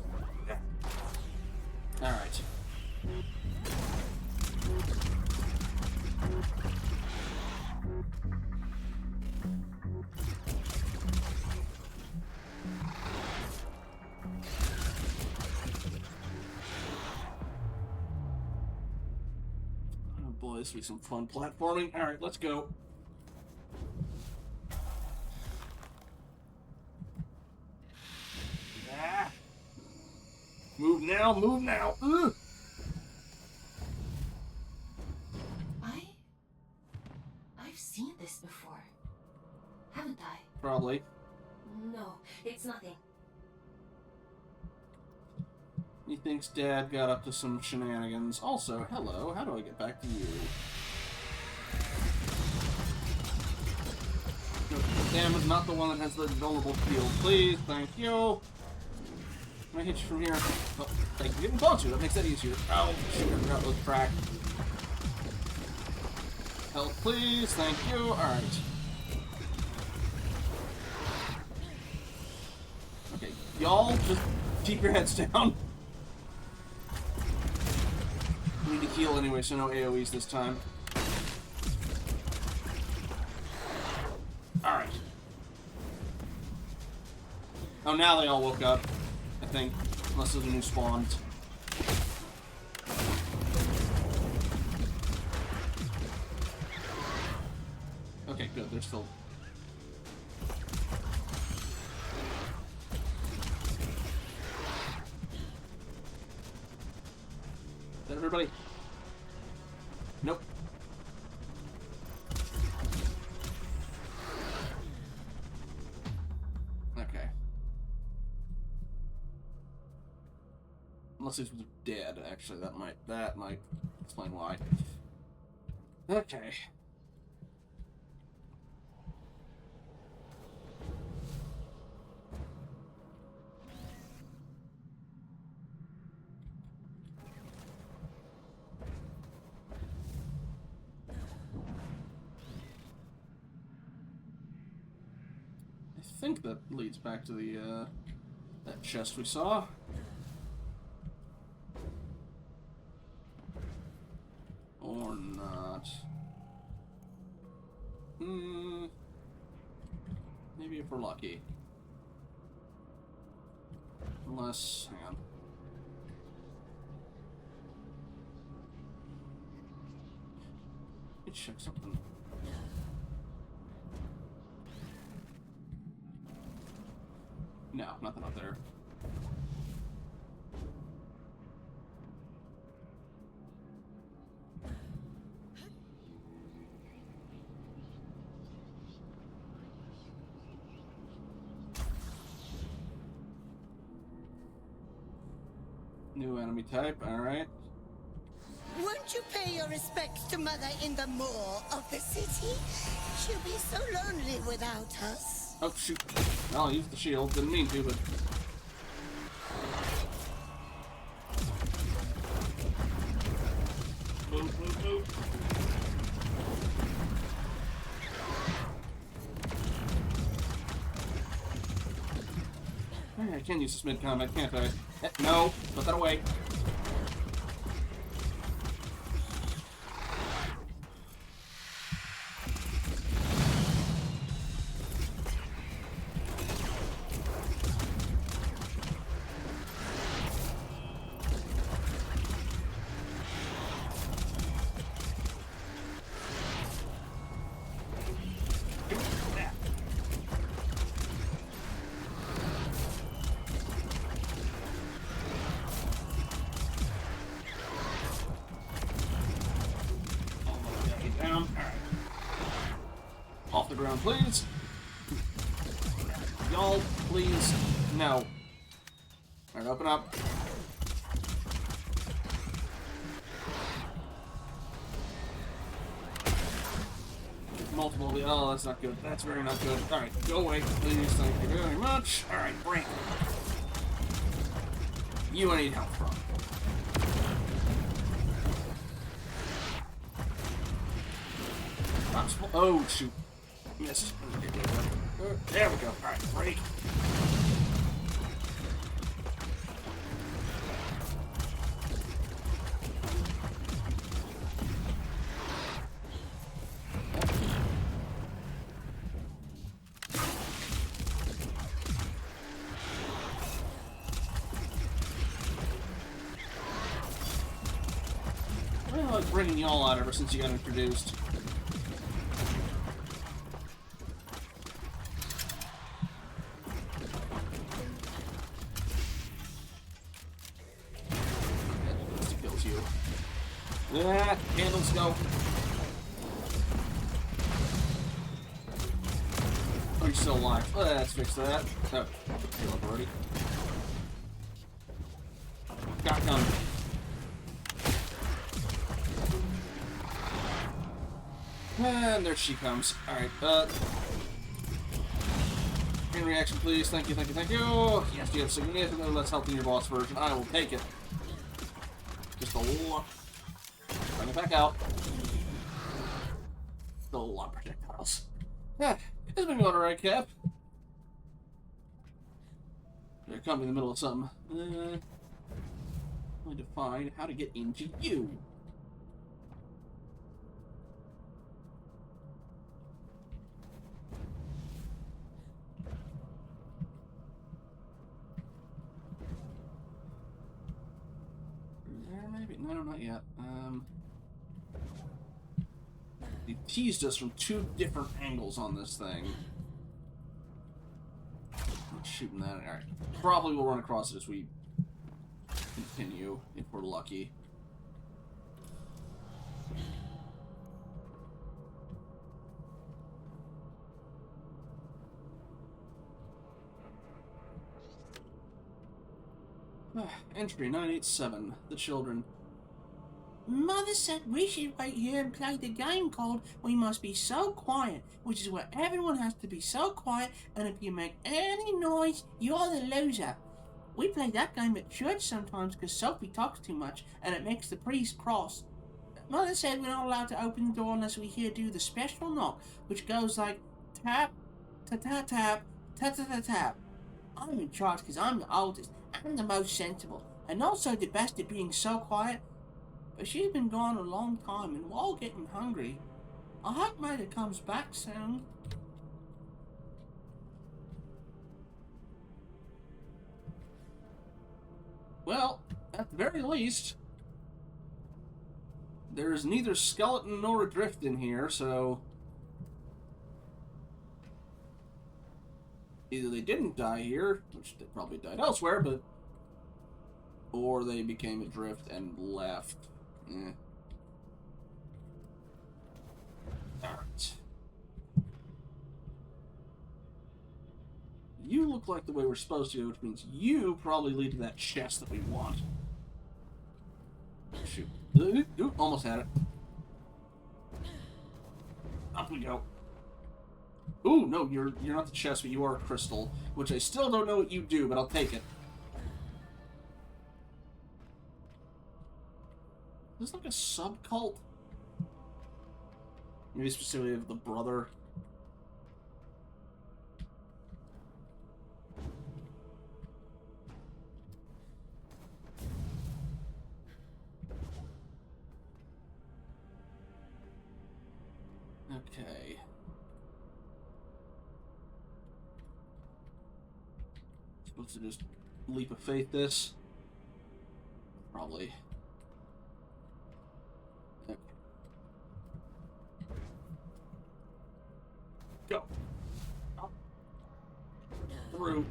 Alright. Oh boy, this will be some fun platforming. Alright, let's go. Move now, move now. Ugh. I've seen this before. Haven't I? Probably. No, it's nothing. He thinks Dad got up to some shenanigans. Also, hello, how do I get back to you? No, damn it, not the one that has the vulnerable field. Please, thank you. Can I hit you from here? Oh, thank you. Getting closer, that makes that easier. Oh, shoot, I forgot those track. Help, please, thank you. Alright. Okay, y'all just keep your heads down. We need to heal anyway, so no AoEs this time. Alright. Oh, now they all woke up. I think. Unless there's a new spawn. Okay, good. They're still... Is that everybody? Nope. Okay. Unless he's dead, actually, that might explain why. Okay. I think that leads back to the, that chest we saw. Or not. Maybe if we're lucky. Unless, hang on. Let me check something. No, nothing up there. New enemy type, alright. Won't you pay your respects to Mother in the maw of the city? She'll be so lonely without us. Oh, shoot. I'll use the shield. Didn't mean to, but... Move, move, move. Hey, I can use this mid-combat, can't I? No, put that away. Off the ground, please. Y'all, please. No. Alright, open up. Multiple. Oh, that's not good. That's very not good. Alright, go away, please. Thank you very much. Alright, break. You I need help from. Oh, shoot. Missed. There we go. Alright, break. I like bringing y'all out ever since you got introduced. Yeah, candles go. Oh, you're still alive. Let's fix that. Oh, heal up already. Got gun. And there she comes. Alright, chain reaction, please. Thank you, thank you, thank you. Yes, you have significantly less health in your boss version. I will take it. Just a lot. Bring it back out. Still a lot of projectiles. Yeah, it's been going alright, Cap. They're coming in the middle of something. Only to find how to get into you. Maybe? No, not yet. They teased us from two different angles on this thing. Not shooting that. Alright. Probably we'll run across it as we continue, if we're lucky. Entry 987. The children. Mother said we should wait here and play the game called We Must Be So Quiet, which is where everyone has to be so quiet, and if you make any noise, you're the loser. We play that game at church sometimes because Sophie talks too much, and it makes the priest cross. Mother said we're not allowed to open the door unless we hear do the special knock, which goes like tap, ta-ta-tap, Tap. I'm in charge because I'm the oldest and the most sensible, and also the best at being so quiet. But she's been gone a long time, and we're all getting hungry. I hope Mater comes back soon. Well, at the very least, there's neither skeleton nor a drift in here, so either they didn't die here, which they probably died elsewhere, but or they became adrift and left. Alright. You look like the way we're supposed to go, which means you probably lead to that chest that we want. Shoot. Ooh, almost had it. Up we go. Ooh, no, you're not the chest, but you are a crystal, which I still don't know what you do, but I'll take it. Is this like a subcult? Maybe specifically of the brother. Okay. Supposed to just leap of faith this? Probably. Okay. Go. Up. Through.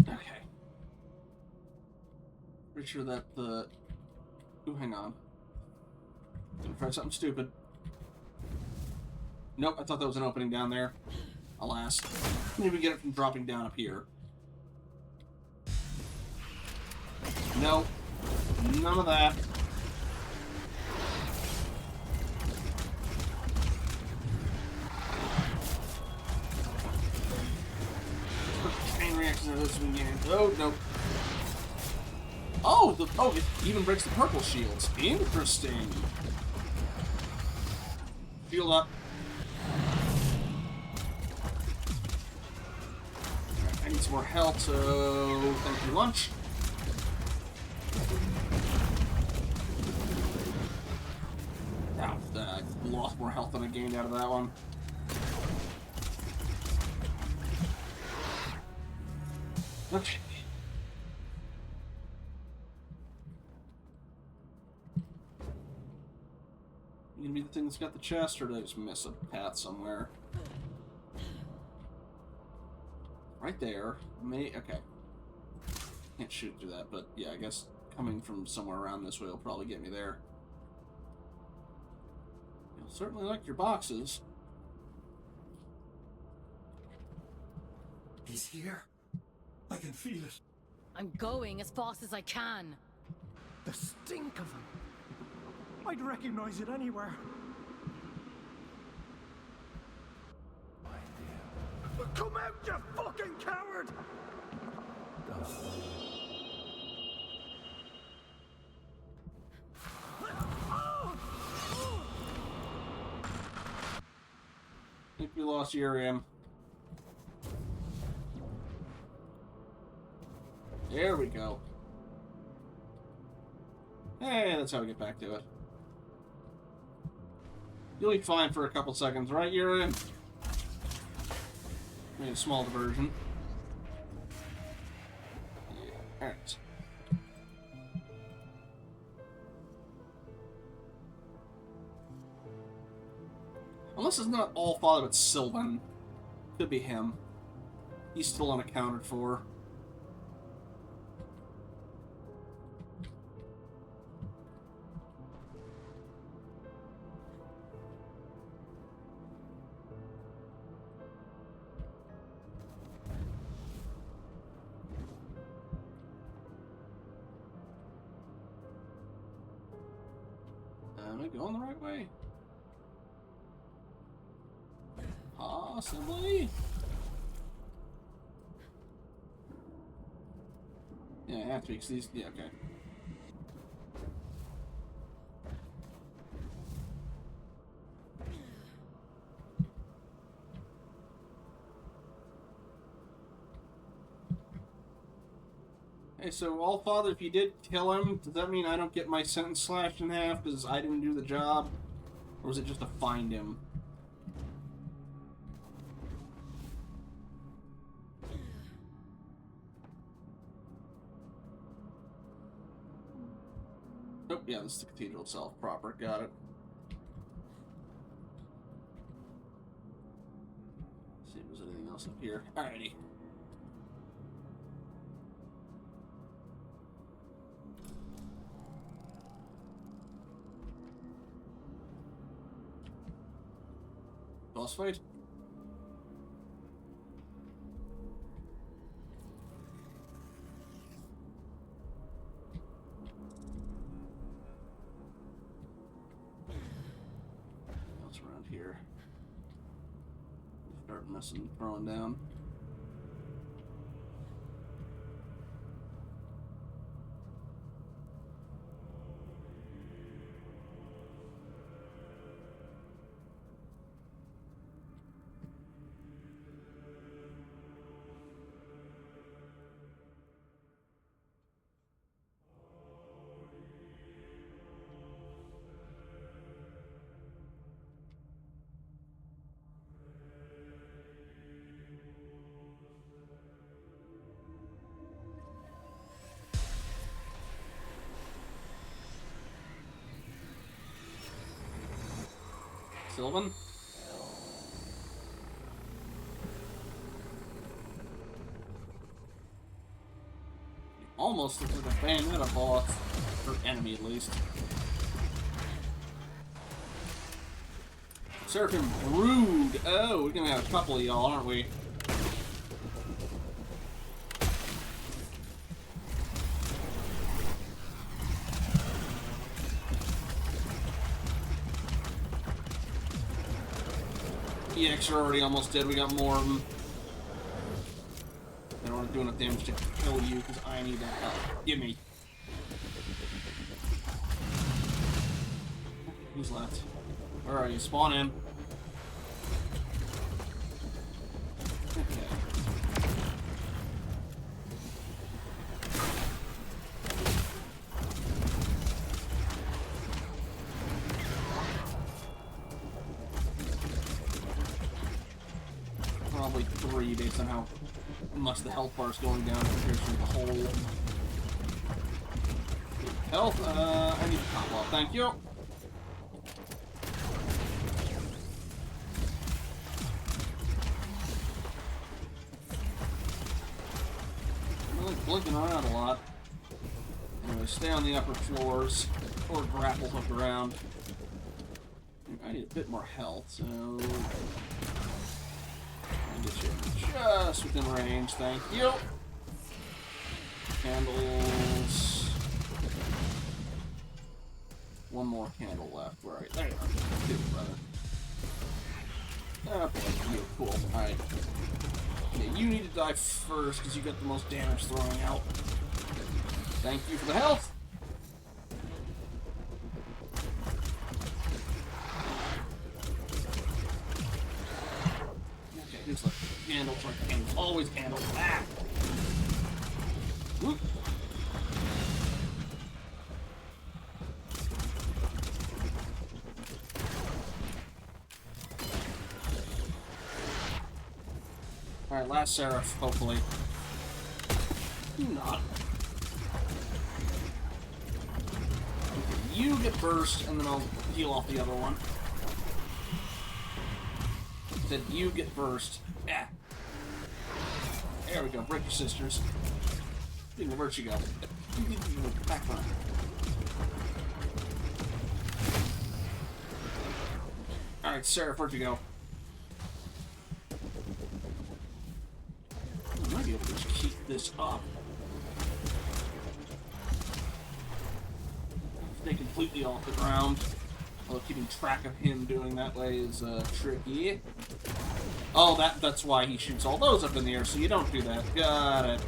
Okay. Pretty sure that the... Ooh, hang on. Gonna try something stupid. Nope, I thought that was an opening down there. Alas. Maybe we get it from dropping down up here. No. None of that. Chain reaction of this game. Oh, no. Oh, it even breaks the purple shields. Interesting. Shield up. I need some more health, so thank you, lunch. I lost more health than I gained out of that one. Okay. You gonna be the thing that's got the chest, or did I just miss a path somewhere? Right there. Okay. Can't shoot through that, but yeah, I guess coming from somewhere around this way will probably get me there. You'll certainly like your boxes. He's here. I can feel it. I'm going as fast as I can. The stink of him. I'd recognize it anywhere. Come out, you fucking coward! I think we lost Uriam. There we go. Hey, that's how we get back to it. You'll be fine for a couple seconds, right, Uriam? Made a small diversion. Yeah, alright. Unless it's not all Father, but Sylvan. Could be him. He's still unaccounted for. Am I going the right way? Possibly. Yeah, I have to because these. Yeah, okay. Hey, so Allfather, if you did kill him, does that mean I don't get my sentence slashed in half because I didn't do the job? Or was it just to find him? Oh, yeah, this is the cathedral itself proper. Got it. Let's see if there's anything else up here. Alrighty. Boss fight? What's around here? Start messing, throwing down. Sylvan? Almost looks like a Bayonetta boss. Or enemy, at least. Seraphim Brood! Oh, we're gonna have a couple of y'all, aren't we? EX are already almost dead. We got more of them. I don't want to do enough damage to kill you because I need that help. Give me. Who's left? Where are you? Spawn in. Okay. Probably 3 based on how much the health bar is going down compared to the whole health. I need to pop off. Thank you. I'm really blinking around a lot. Anyway, stay on the upper floors or grapple hook around. I need a bit more health, so get you just within range, thank you. Candles. One more candle left. Right there you are. Good, brother. Oh boy, you cool. Alright. Yeah, you need to die first because you got the most damage throwing out. Thank you for the health. It's like candles, like candles, always candles. Ah! Whoop. Alright, last Seraph, hopefully. Not. Okay, you get burst, and then I'll heal off the other one. Said you get burst. Yeah. There we go. Break your sisters. Where'd she go? Back front. Alright, Seraph, where'd you go? I might be able to just keep this up. Stay completely off the ground. Although keeping track of him doing that way is tricky. Oh, that's why he shoots all those up in the air, so you don't do that. Got it.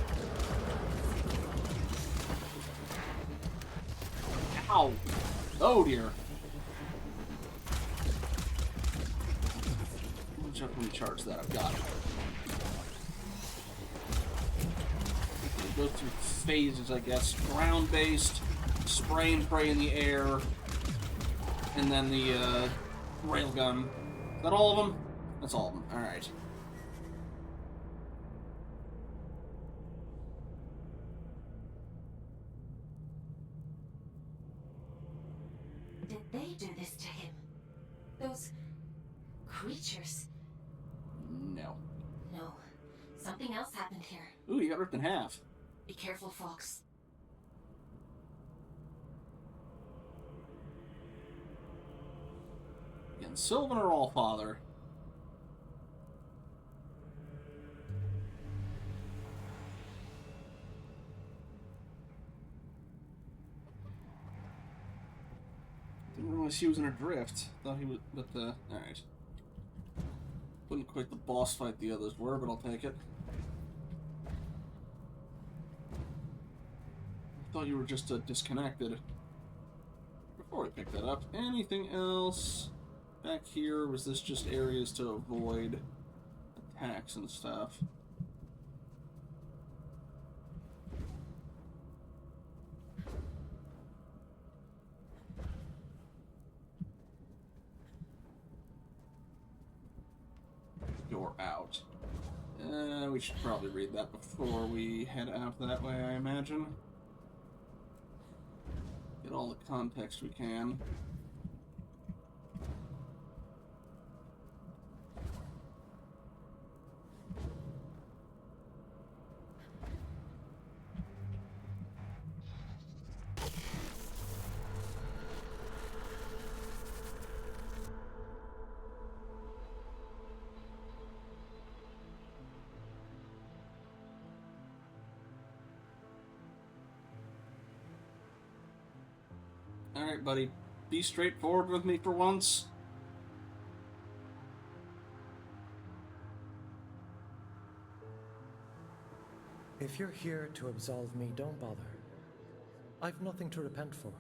Ow! Oh dear. Let me charge that. I've got it. Okay, go through phases, I guess. Ground-based, spray and pray in the air, and then the railgun. Is that all of them? That's all of them. All right. Did they do this to him? Those creatures? No. No. Something else happened here. Ooh, you got ripped in half. Be careful, Fox. Again, Sylvan or Allfather? Didn't realize he was in a drift. Thought he was, but alright. Wasn't quite the boss fight the others were, but I'll take it. Thought you were just disconnected. Before we pick that up, anything else back here? Was this just areas to avoid attacks and stuff? Door out. We should probably read that before we head out that way, I imagine. Get all the context we can. Alright, buddy. Be straightforward with me for once. If you're here to absolve me, don't bother. I've nothing to repent for.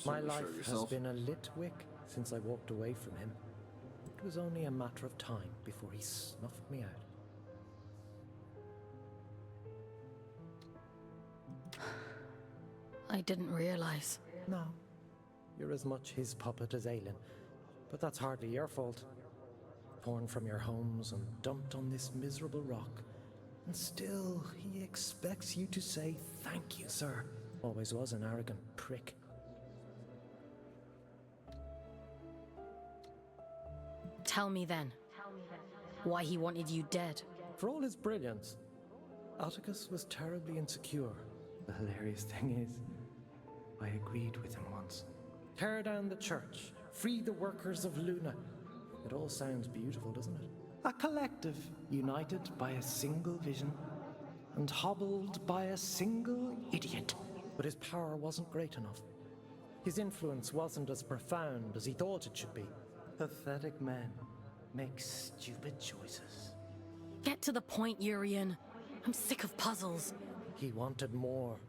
My life has been a lit wick since I walked away from him. It was only a matter of time before he snuffed me out. I didn't realize. No. You're as much his puppet as Aelin. But that's hardly your fault. Torn from your homes and dumped on this miserable rock. And still, he expects you to say thank you, sir. Always was an arrogant prick. Tell me then. Why he wanted you dead. For all his brilliance, Atticus was terribly insecure. The hilarious thing is, I agreed with him once. Tear down the church, free the workers of Luna. It all sounds beautiful, doesn't it? A collective, united by a single vision, and hobbled by a single idiot. But his power wasn't great enough. His influence wasn't as profound as he thought it should be. Pathetic men make stupid choices. Get to the point, Urian. I'm sick of puzzles. He wanted more.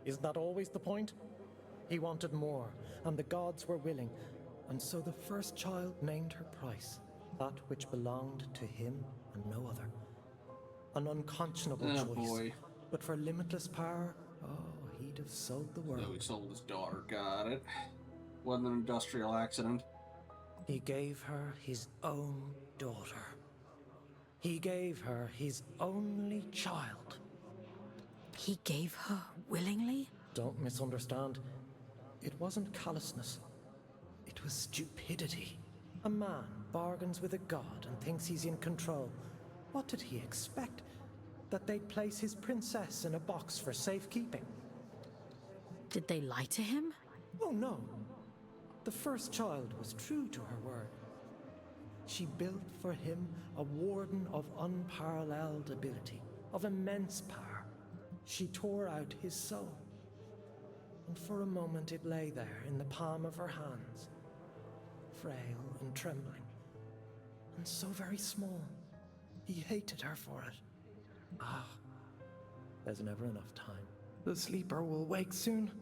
Isn't that always the point? He wanted more, and the gods were willing. And so the first child named her price, that which belonged to him and no other. An unconscionable choice. Boy. But for limitless power, oh, he'd have sold the world. So he sold his daughter, got it. Wasn't an industrial accident. He gave her his own daughter. He gave her his only child. He gave her willingly? Don't misunderstand. It wasn't callousness. It was stupidity. A man bargains with a god and thinks he's in control. What did he expect? That they'd place his princess in a box for safekeeping? Did they lie to him? Oh, no. The first child was true to her word. She built for him a warden of unparalleled ability, of immense power. She tore out his soul. And for a moment it lay there in the palm of her hands, frail and trembling, and so very small. He hated her for it. Ah, there's never enough time. The sleeper will wake soon.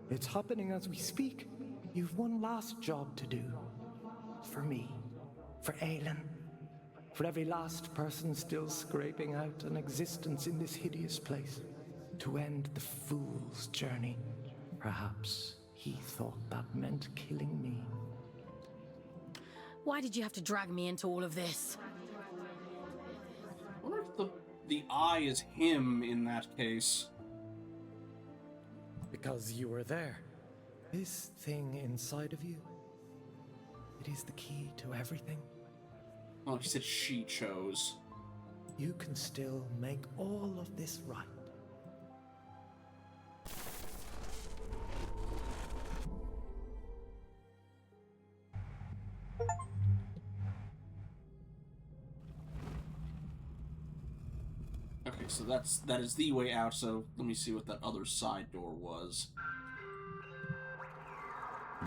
It's happening as we speak. You've one last job to do. For me. For Aelin. For every last person still scraping out an existence in this hideous place. To end the fool's journey. Perhaps he thought that meant killing me. Why did you have to drag me into all of this? I wonder if the eye is him in that case. Because you were there. This thing inside of you. It is the key to everything. Well, he said she chose. You can still make all of this right. Okay, so that is the way out, so let me see what that other side door was.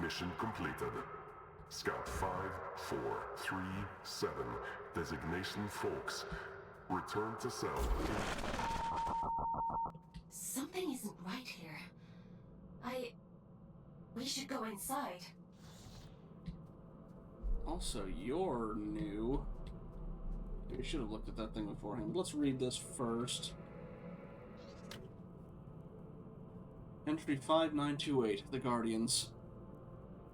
Mission completed. Scout 5437, designation Folks. Return to cell. Something isn't right here. We should go inside. Also, you're new. We should have looked at that thing beforehand. Let's read this first. Entry 5928, The Guardians.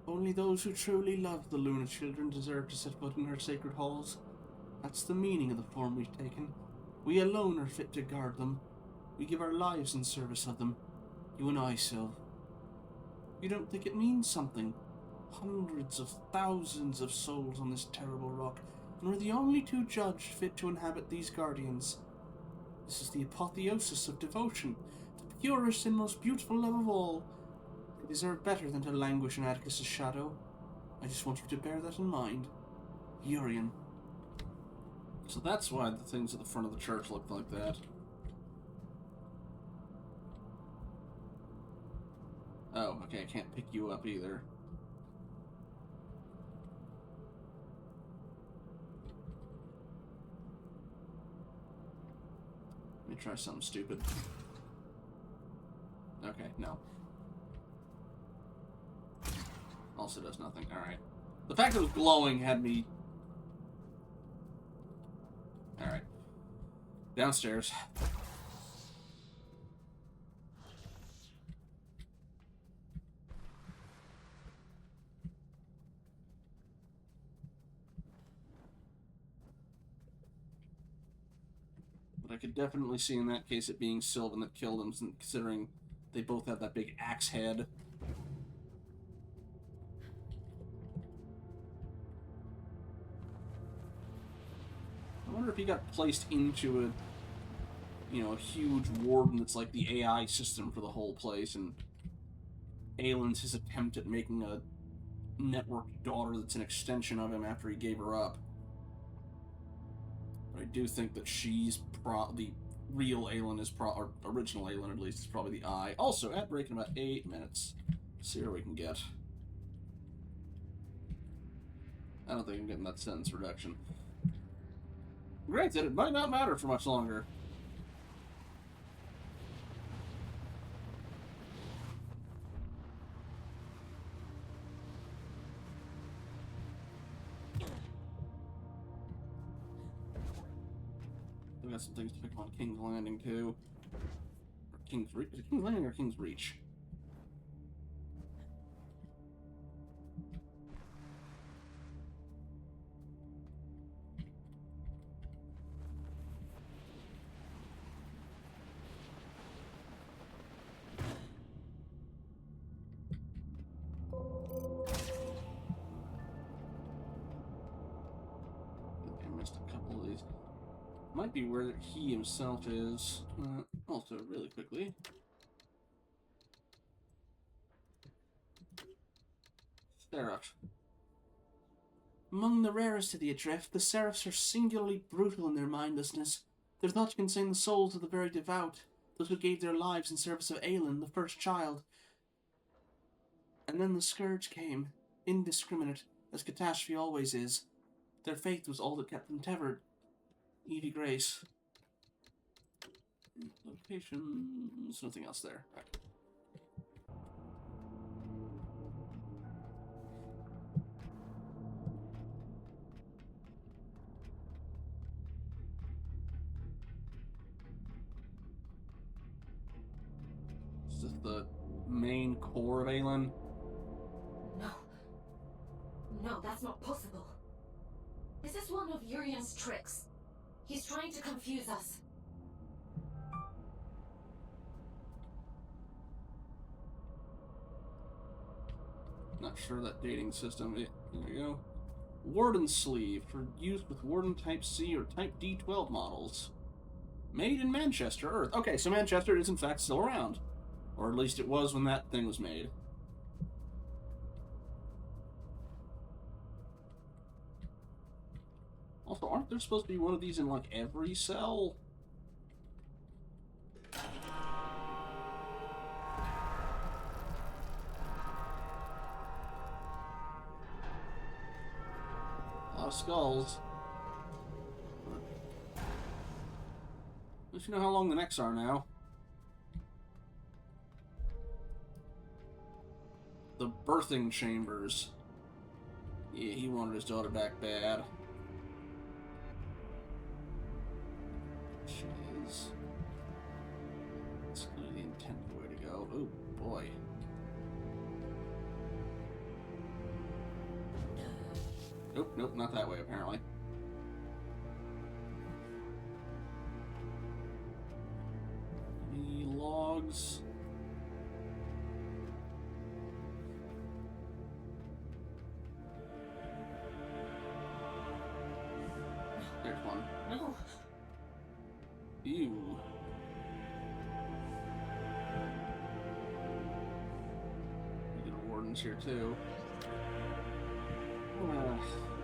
Only those who truly love the Luna children deserve to set foot in her sacred halls. That's the meaning of the form we've taken. We alone are fit to guard them. We give our lives in service of them. You and I, Syl. You don't think it means something? Hundreds of thousands of souls on this terrible rock, and we're the only two judged fit to inhabit these guardians. This is the apotheosis of devotion, the purest and most beautiful love of all. They deserve better than to languish in Atticus's shadow. I just want you to bear that in mind. Urian. So that's why the things at the front of the church look like that. Oh, okay, I can't pick you up either. Let me try something stupid. Okay, no. Also does nothing. Alright. The fact that it was glowing had me... Alright. Downstairs. But I could definitely see in that case it being Sylvan that killed him, considering they both have that big axe head. I wonder if he got placed into a huge warden that's like the AI system for the whole place, and Aelin's his attempt at making a networked daughter that's an extension of him after he gave her up. But I do think that she's the real Aelin is or original Aelin at least, is probably the eye. Also, ad break in about 8 minutes. See where we can get. I don't think I'm getting that sentence reduction. Granted, it might not matter for much longer. We got some things to pick up on King's Landing too. Or King's Reach? Is it King's Landing or King's Reach? I missed a couple of these. Might be where he himself is. Also, really quickly. Seraph. Among the rarest of the Adrift, the Seraphs are singularly brutal in their mindlessness. Their thoughts contain the souls of the very devout, those who gave their lives in service of Aelin, the first child. And then the Scourge came, indiscriminate, as catastrophe always is. Their faith was all that kept them tethered. Evie Grace. Locations. Nothing else there. Right. the main core of Aelin. No. No, that's not possible. Is this one of Urian's tricks? He's trying to confuse us. Not sure that dating system. Here we go. Warden sleeve for use with Warden Type C or Type D12 models. Made in Manchester, Earth. Okay, so Manchester is in fact still around. Or at least it was when that thing was made. Also, aren't there supposed to be one of these in, like, every cell? A lot of skulls. At least you know how long the necks are now. The birthing chambers. Yeah, he wanted his daughter back bad. She is. That's clearly the intended way to go. Oh boy. Nope, nope, not that way apparently. Any logs? There's one. No. Ew. We get a warden's here too.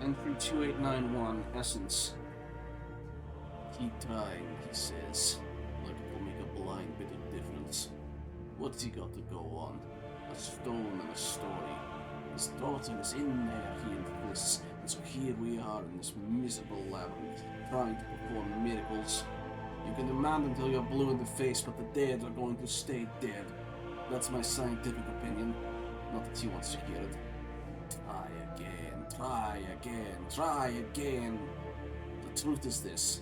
Entry 2891, Essence. Keep trying, he says. Like it will make a blind bit of difference. What's he got to go on? A stone and a story. His daughter is in there, he insists, and so here we are in this miserable labyrinth, trying to perform miracles. You can demand until you're blue in the face, but the dead are going to stay dead. That's my scientific opinion. Not that he wants to hear it. Try again, try again, try again. The truth is this.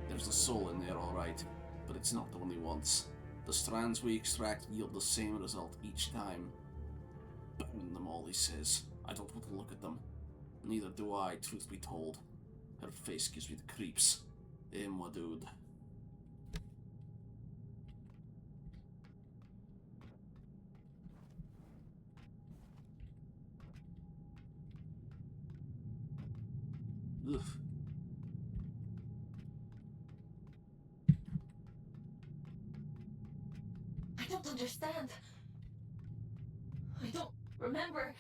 There's a soul in there, alright, but it's not only once. The strands we extract yield the same result each time. Burn them all, he says. I don't want to look at them. Neither do I, truth be told. Her face gives me the creeps. Eh, my dude. Ugh. I don't understand. I don't remember.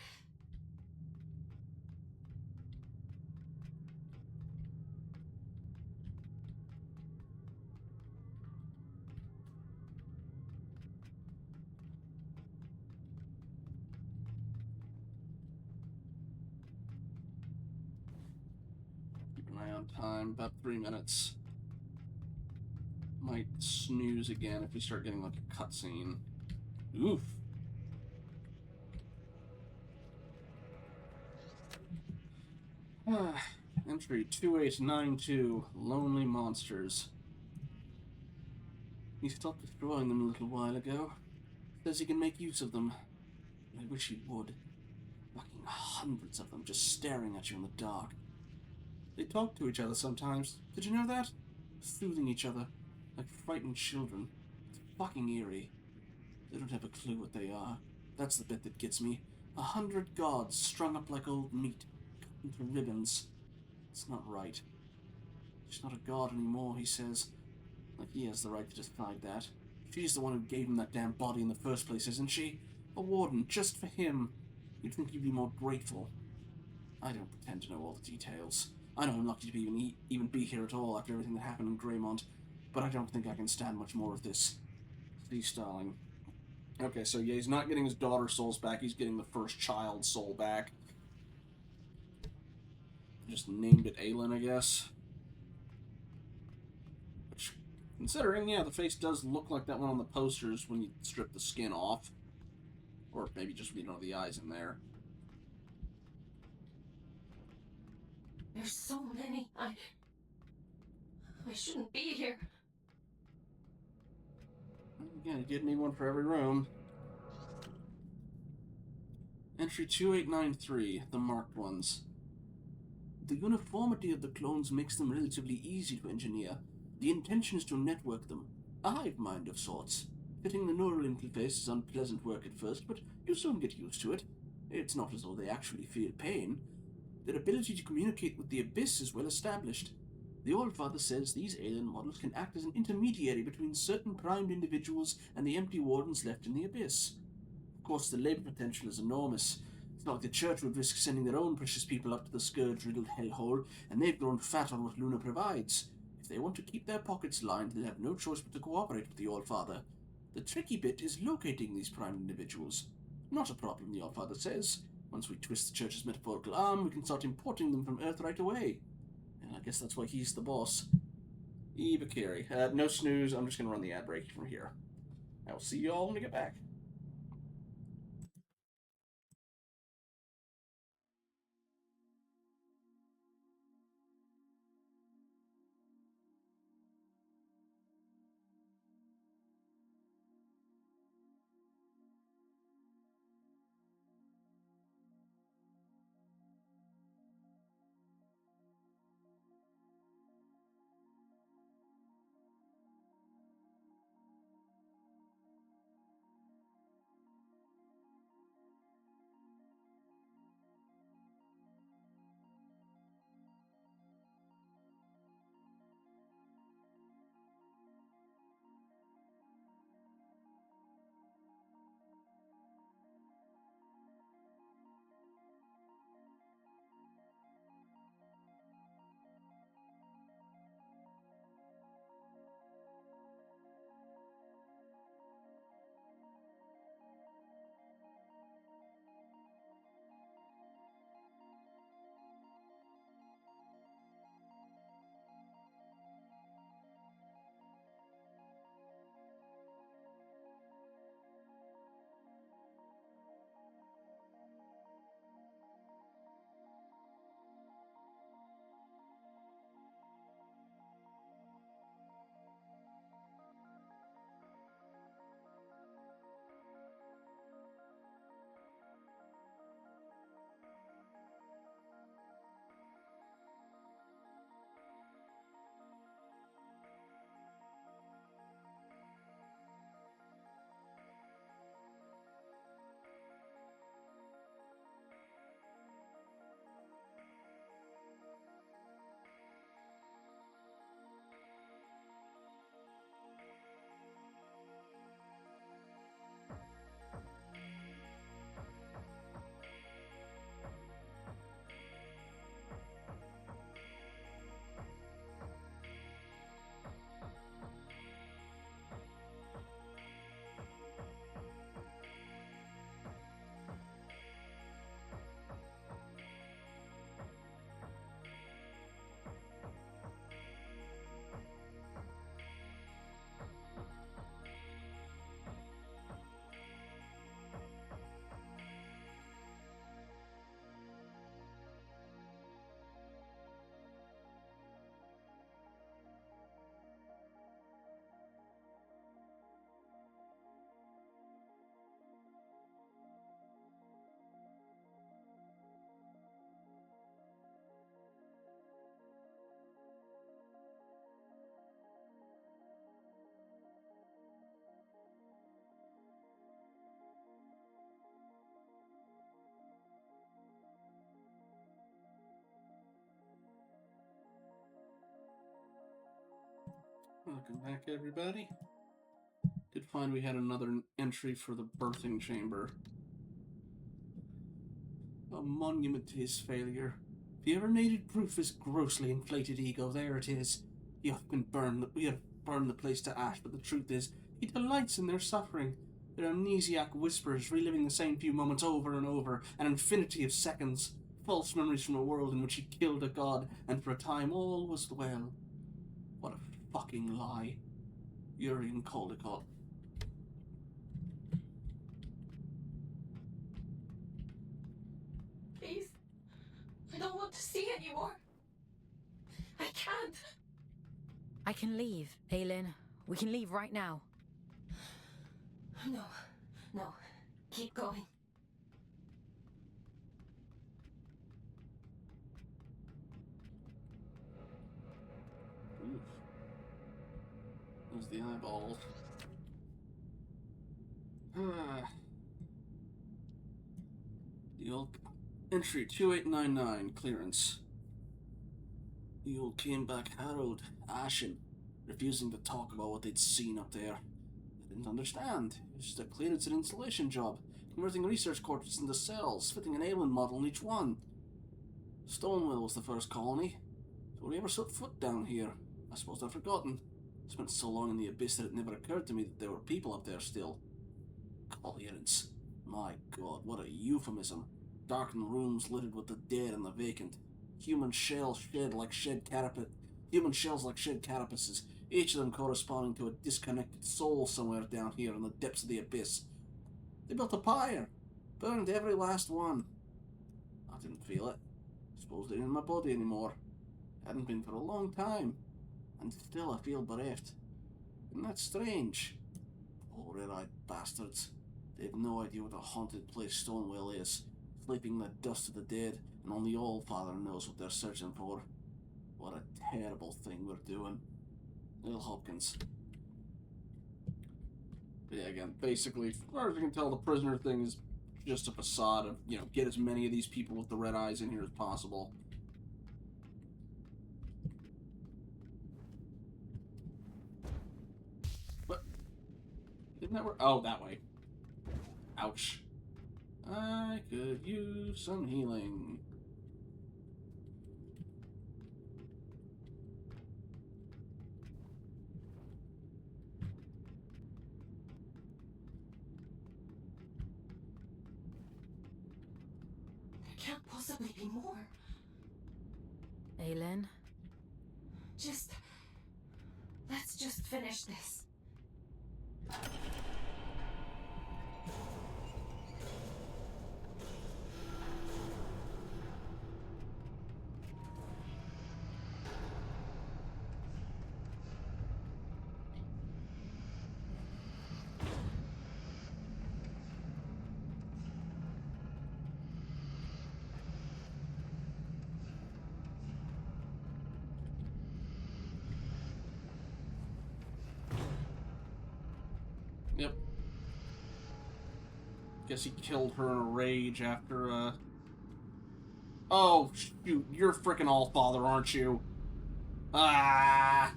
Keep an eye on time, about 3 minutes. Might snooze again if we start getting like a cutscene. Oof. Entry 2892, Lonely Monsters. He stopped destroying them a little while ago. Says he can make use of them. I wish he would. Fucking hundreds of them just staring at you in the dark. They talk to each other sometimes. Did you know that? Soothing each other. Like frightened children. It's fucking eerie. They don't have a clue what they are. That's the bit that gets me. 100 gods strung up like old meat. Cut into ribbons. It's not right. She's not a god anymore, he says. Like he has the right to decide that. She's the one who gave him that damn body in the first place, isn't she? A warden, just for him. You'd think you'd be more grateful. I don't pretend to know all the details. I know I'm lucky to even be here at all after everything that happened in Greymont, but I don't think I can stand much more of this. Steve Starling. Okay, so yeah, he's not getting his daughter's souls back, he's getting the first child's soul back. Just named it Aelin, I guess. Which, considering, yeah, the face does look like that one on the posters when you strip the skin off. Or maybe just, you know, the eyes in there. There's so many. I shouldn't be here. Again, you'd need one for every room. Entry 2893, the marked ones. The uniformity of the clones makes them relatively easy to engineer. The intention is to network them. A hive mind of sorts. Fitting the neural interface is unpleasant work at first, but you soon get used to it. It's not as though they actually feel pain. Their ability to communicate with the Abyss is well established. The Allfather says these alien models can act as an intermediary between certain primed individuals and the empty wardens left in the Abyss. Of course, the labor potential is enormous. It's not like the Church would risk sending their own precious people up to the scourge-riddled hellhole, and they've grown fat on what Luna provides. If they want to keep their pockets lined, they'll have no choice but to cooperate with the Allfather. The tricky bit is locating these primed individuals. Not a problem, the Allfather says. Once we twist the Church's metaphorical arm, we can start importing them from Earth right away. And I guess that's why he's the boss. Eva Carey. No snooze, I'm just going to run the ad break from here. I will see you all when we get back. Welcome back, everybody. Did find we had another entry for the birthing chamber. A monument to his failure. If you ever needed proof of his grossly inflated ego, there it is. We have burned the place to ash, but the truth is, he delights in their suffering. Their amnesiac whispers, reliving the same few moments over and over, an infinity of seconds. False memories from a world in which he killed a god, and for a time all was well. What a fucking lie. Urian Caldecott. Please. I don't want to see anymore. I can't. I can leave, Aelin. We can leave right now. No. No. Keep going. Oof. There's the eyeballs. The old entry 2899 clearance. The old came back harrowed, ashen, refusing to talk about what they'd seen up there. They didn't understand. It was just a clearance and installation job, converting research quarters into cells, fitting an alien model in each one. Stonewell was the first colony. So when we ever set foot down here, I suppose I've forgotten. I spent so long in the abyss that it never occurred to me that there were people up there still. Clearance. My god, what a euphemism. Darkened rooms littered with the dead and the vacant. Human shells like shed carapaces, each of them corresponding to a disconnected soul somewhere down here in the depths of the abyss. They built a pyre, burned every last one. I didn't feel it. Suppose it ain't in my body anymore. Hadn't been for a long time, and still I feel bereft. Isn't that strange? Poor red-eyed bastards. They've no idea what a haunted place Stonewell is, sleeping in the dust of the dead, and only All-Father knows what they're searching for. What a terrible thing we're doing. Lil Hopkins. But yeah, again, basically, as far as you can tell, the prisoner thing is just a facade of, you know, get as many of these people with the red eyes in here as possible. What? Didn't that work? Oh, that way. Ouch. I could use some healing. There can't possibly be more. Aylin? Let's just finish this. Yep. Guess he killed her in a rage after, Oh, shoot. You're frickin' All-Father, aren't you? Ah!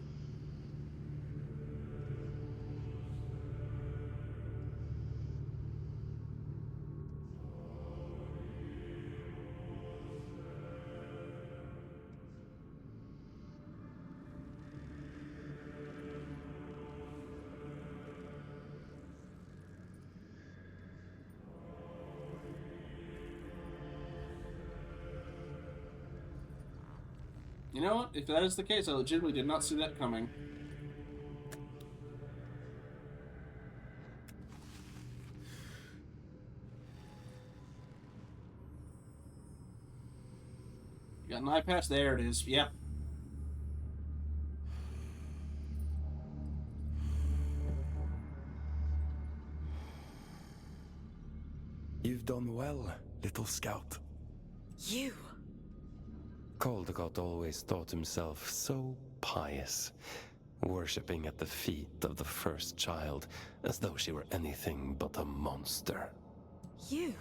You know what? If that is the case, I legitimately did not see that coming. You got an eye patch? There it is. Yep. You've done well, little scout. You? Caldecott always thought himself so pious, worshipping at the feet of the first child as though she were anything but a monster. You?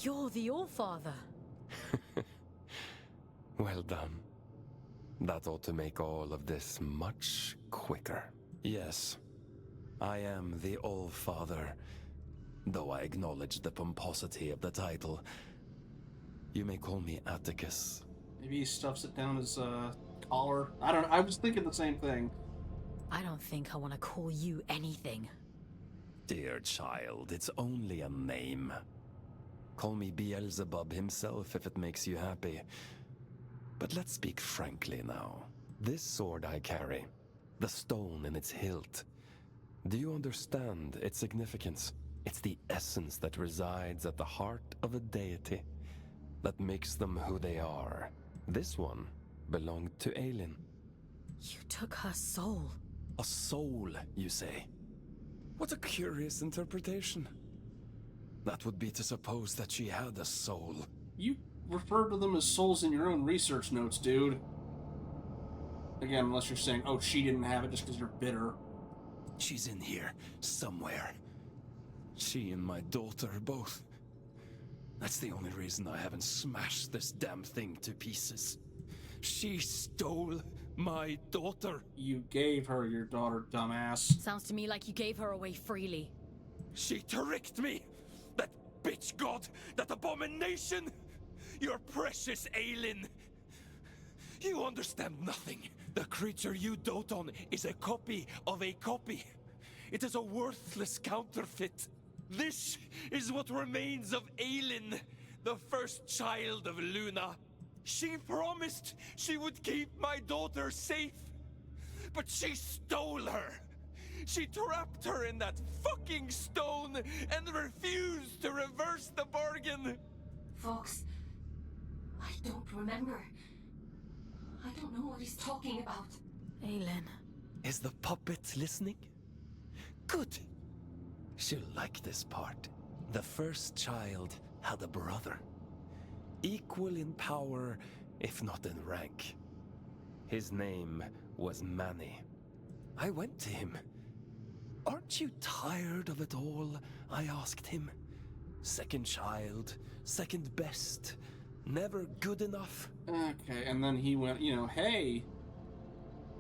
You're the All-Father. Well done. That ought to make all of this much quicker. Yes, I am the All-Father, though I acknowledge the pomposity of the title. You may call me Atticus. Maybe he stuffs it down his, collar. I don't know. I was thinking the same thing. I don't think I want to call you anything. Dear child, it's only a name. Call me Beelzebub himself if it makes you happy. But let's speak frankly now. This sword I carry, the stone in its hilt, do you understand its significance? It's the essence that resides at the heart of a deity, that makes them who they are. This one belonged to Aylin. You took her soul. A soul, you say? What a curious interpretation. That would be to suppose that she had a soul. You refer to them as souls in your own research notes, dude. Again, unless you're saying, oh, she didn't have it just because you're bitter. She's in here, somewhere. She and my daughter both. That's the only reason I haven't smashed this damn thing to pieces. She stole my daughter. You gave her your daughter, dumbass. Sounds to me like you gave her away freely. She tricked me! That bitch god! That abomination! Your precious Aelin! You understand nothing. The creature you dote on is a copy of a copy. It is a worthless counterfeit. This is what remains of Aelin, the first child of Luna. She promised she would keep my daughter safe, but she stole her. She trapped her in that fucking stone and refused to reverse the bargain. Fox, I don't remember. I don't know what he's talking about. Aelin. Is the puppet listening? Good. She'll like this part. The first child had a brother. Equal in power, if not in rank. His name was Manny. I went to him. Aren't you tired of it all? I asked him. Second child, second best, never good enough. Okay, and then he went, you know, hey,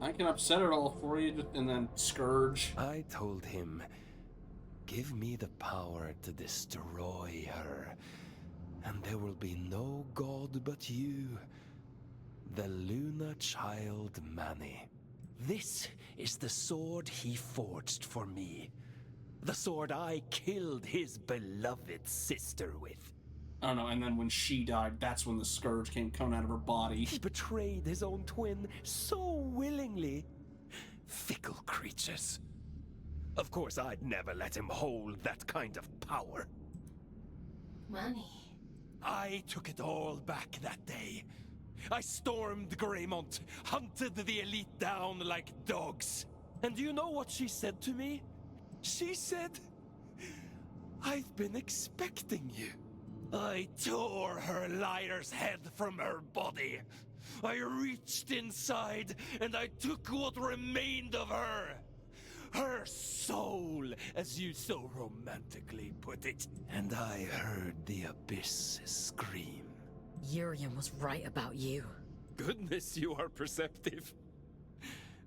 I can upset it all for you, and then Scourge. I told him, give me the power to destroy her, and there will be no god but you, the Luna child Manny. This is the sword he forged for me. The sword I killed his beloved sister with. Oh no, and then when she died, that's when the Scourge came coming out of her body. He betrayed his own twin so willingly. Fickle creatures. Of course, I'd never let him hold that kind of power. Manny. I took it all back that day. I stormed Greymont, hunted the elite down like dogs. And do you know what she said to me? She said, I've been expecting you. I tore her liar's head from her body. I reached inside and I took what remained of her. Her soul, as you so romantically put it. And I heard the abyss scream. Urian was right about you. Goodness, you are perceptive.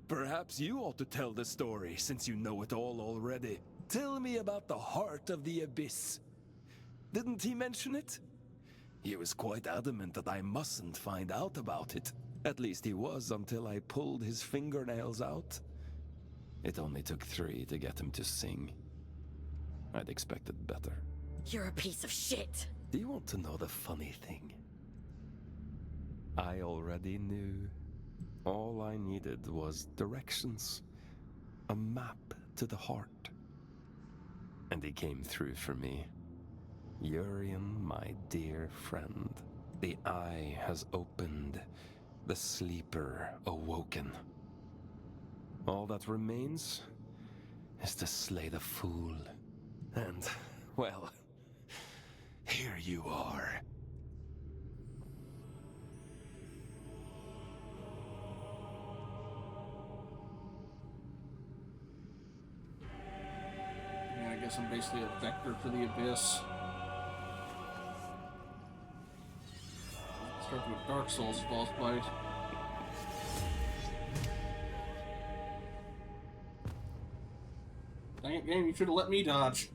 Perhaps you ought to tell the story, since you know it all already. Tell me about the heart of the abyss. Didn't he mention it? He was quite adamant that I mustn't find out about it. At least he was until I pulled his fingernails out. It only took 3 to get him to sing. I'd expected better. You're a piece of shit. Do you want to know the funny thing? I already knew. All I needed was directions. A map to the heart. And he came through for me. Urian, my dear friend. The eye has opened. The sleeper awoken. All that remains is to slay the fool. And, well, here you are. Yeah, I guess I'm basically a vector for the abyss. Start with Dark Souls boss fight. Dang it, game, you should have let me dodge.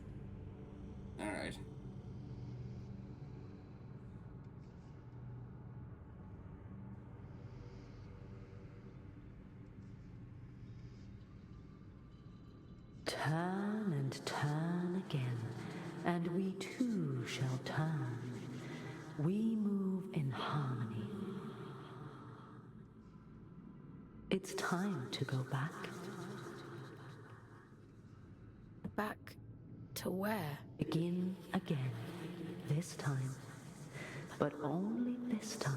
Alright. Turn and turn again, and we too shall turn. We move in harmony. It's time to go back. Back to where? Begin again. This time. But only this time.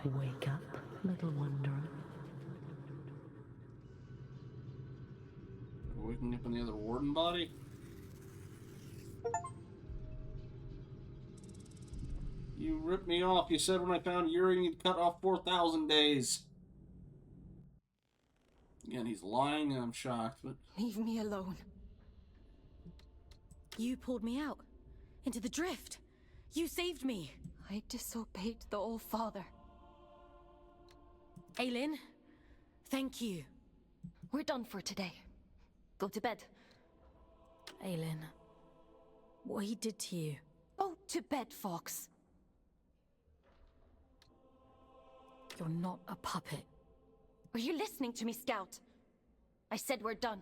Wake up, little wanderer. Picking up on the other warden body? You ripped me off. You said when I found Yuri, you'd cut off 4,000 days. Again, he's lying and I'm shocked, but... Leave me alone. You pulled me out. Into the drift. You saved me. I disobeyed the All-Father. Aylin, thank you. We're done for today. Go to bed. Aylin, what he did to you. Go to bed, Fox. You're not a puppet. Are you listening to me, Scout? I said we're done.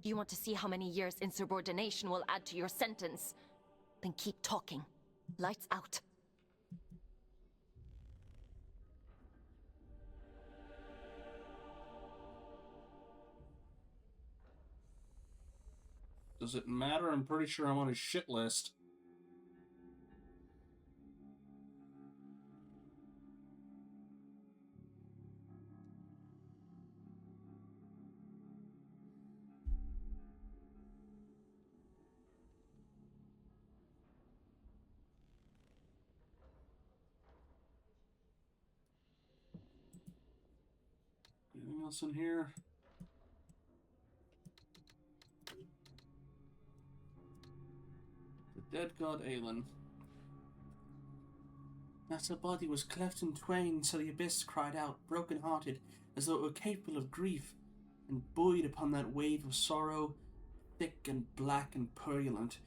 You want to see how many years insubordination will add to your sentence? Then keep talking. Lights out. Does it matter? I'm pretty sure I'm on his shit list. Anything else in here? The dead god Aylin. As her body was cleft in twain, so the abyss cried out, broken-hearted, as though it were capable of grief, and buoyed upon that wave of sorrow, thick and black and purulent,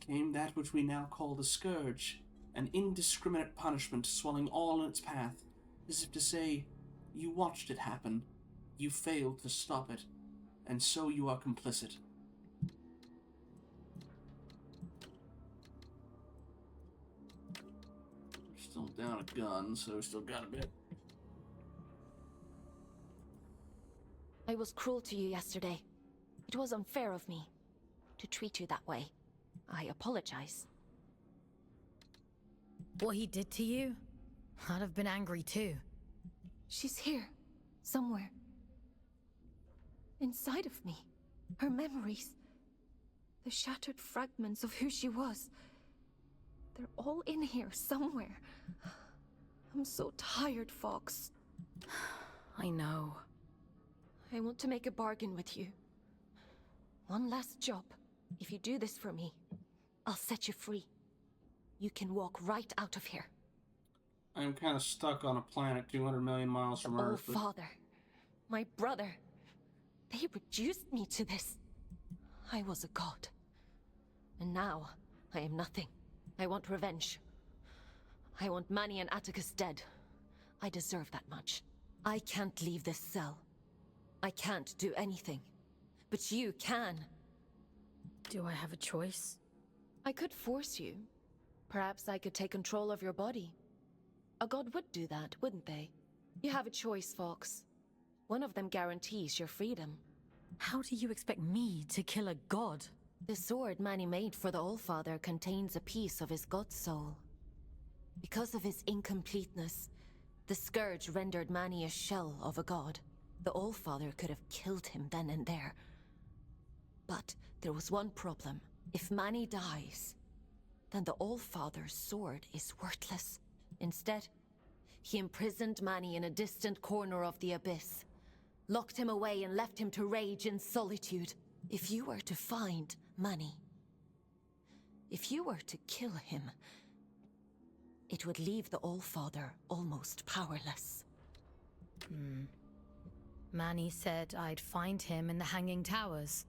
came that which we now call the scourge, an indiscriminate punishment swelling all in its path, as if to say, you watched it happen, you failed to stop it, and so you are complicit. Still down a gun, so still got a bit. I was cruel to you yesterday. It was unfair of me to treat you that way. I apologize. What he did to you? I'd have been angry too. She's here, somewhere. Inside of me. Her memories. The shattered fragments of who she was. They're all in here, somewhere. I'm so tired, Fox. I know. I want to make a bargain with you. One last job. If you do this for me, I'll set you free. You can walk right out of here. I'm kind of stuck on a planet 200 million miles from Oh, Earth. Father. My brother. They reduced me to this. I was a god. And now, I am nothing. I want revenge. I want Manny and Atticus dead. I deserve that much. I can't leave this cell. I can't do anything. But you can. Do I have a choice? I could force you. Perhaps I could take control of your body. A god would do that, wouldn't they? You have a choice, Fox. One of them guarantees your freedom. How do you expect me to kill a god? The sword Manny made for the Allfather contains a piece of his god soul. Because of his incompleteness, the scourge rendered Manny a shell of a god. The Allfather could have killed him then and there. But there was one problem. If Manny dies, then the Allfather's sword is worthless. Instead, he imprisoned Manny in a distant corner of the abyss, locked him away and left him to rage in solitude. If you were to find Manny, if you were to kill him, it would leave the Allfather almost powerless. Manny said I'd find him in the Hanging Towers.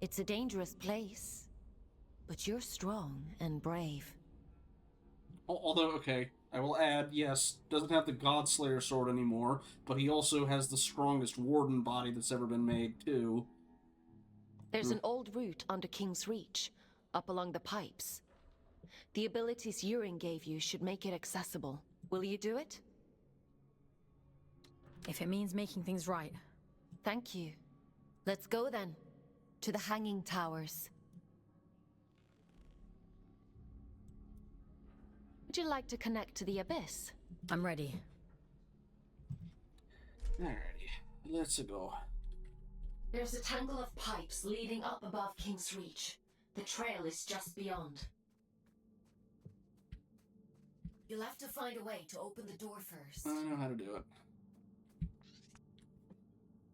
It's a dangerous place, but you're strong and brave. Although, okay, I will add, yes, doesn't have the Godslayer sword anymore, but he also has the strongest warden body that's ever been made, too. There's an old route under King's Reach, up along the pipes. The abilities Yurin gave you should make it accessible. Will you do it? If it means making things right. Thank you. Let's go then. To the Hanging Towers. Would you like to connect to the Abyss? I'm ready. Alrighty, let's go. There's a tangle of pipes leading up above King's Reach. The trail is just beyond. You'll have to find a way to open the door first. I know how to do it.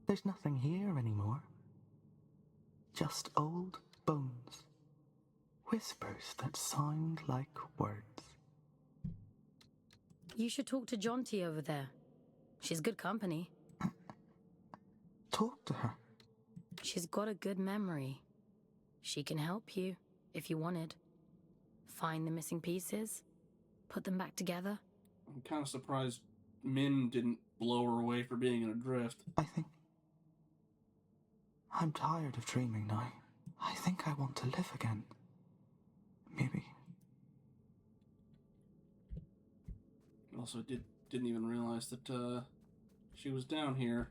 There's nothing here anymore. Just old bones. Whispers that sound like words. You should talk to Jonty over there. She's good company. Talk to her. She's got a good memory. She can help you, if you wanted. Find the missing pieces, put them back together. I'm kind of surprised Min didn't blow her away for being in a drift. I'm tired of dreaming now. I think I want to live again. Maybe. Also, didn't even realize that she was down here.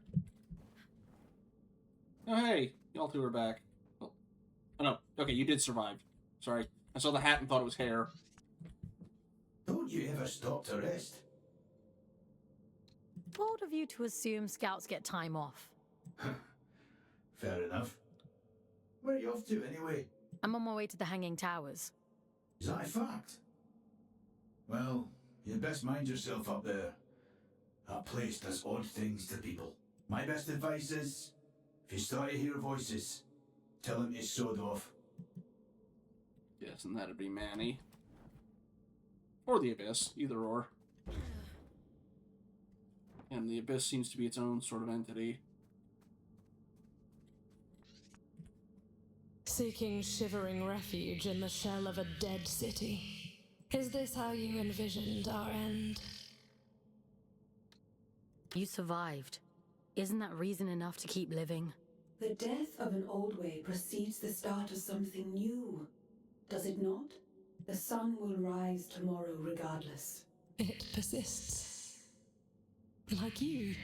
Oh, hey, y'all two are back. Oh no, okay, you did survive. Sorry, I saw the hat and thought it was hair. Don't you ever stop to rest? Bold of you to assume scouts get time off. Fair enough. Where are you off to, anyway? I'm on my way to the Hanging Towers. Is that a fact? Well, you'd best mind yourself up there. That place does odd things to people. My best advice is, if you start to hear voices, tell them to sod off. Yes, and that'd be Manny. Or the Abyss, either or. And the Abyss seems to be its own sort of entity. Seeking shivering refuge in the shell of a dead city. Is this how you envisioned our end? You survived. Isn't that reason enough to keep living? The death of an old way precedes the start of something new. Does it not? The sun will rise tomorrow regardless. It persists. Like you.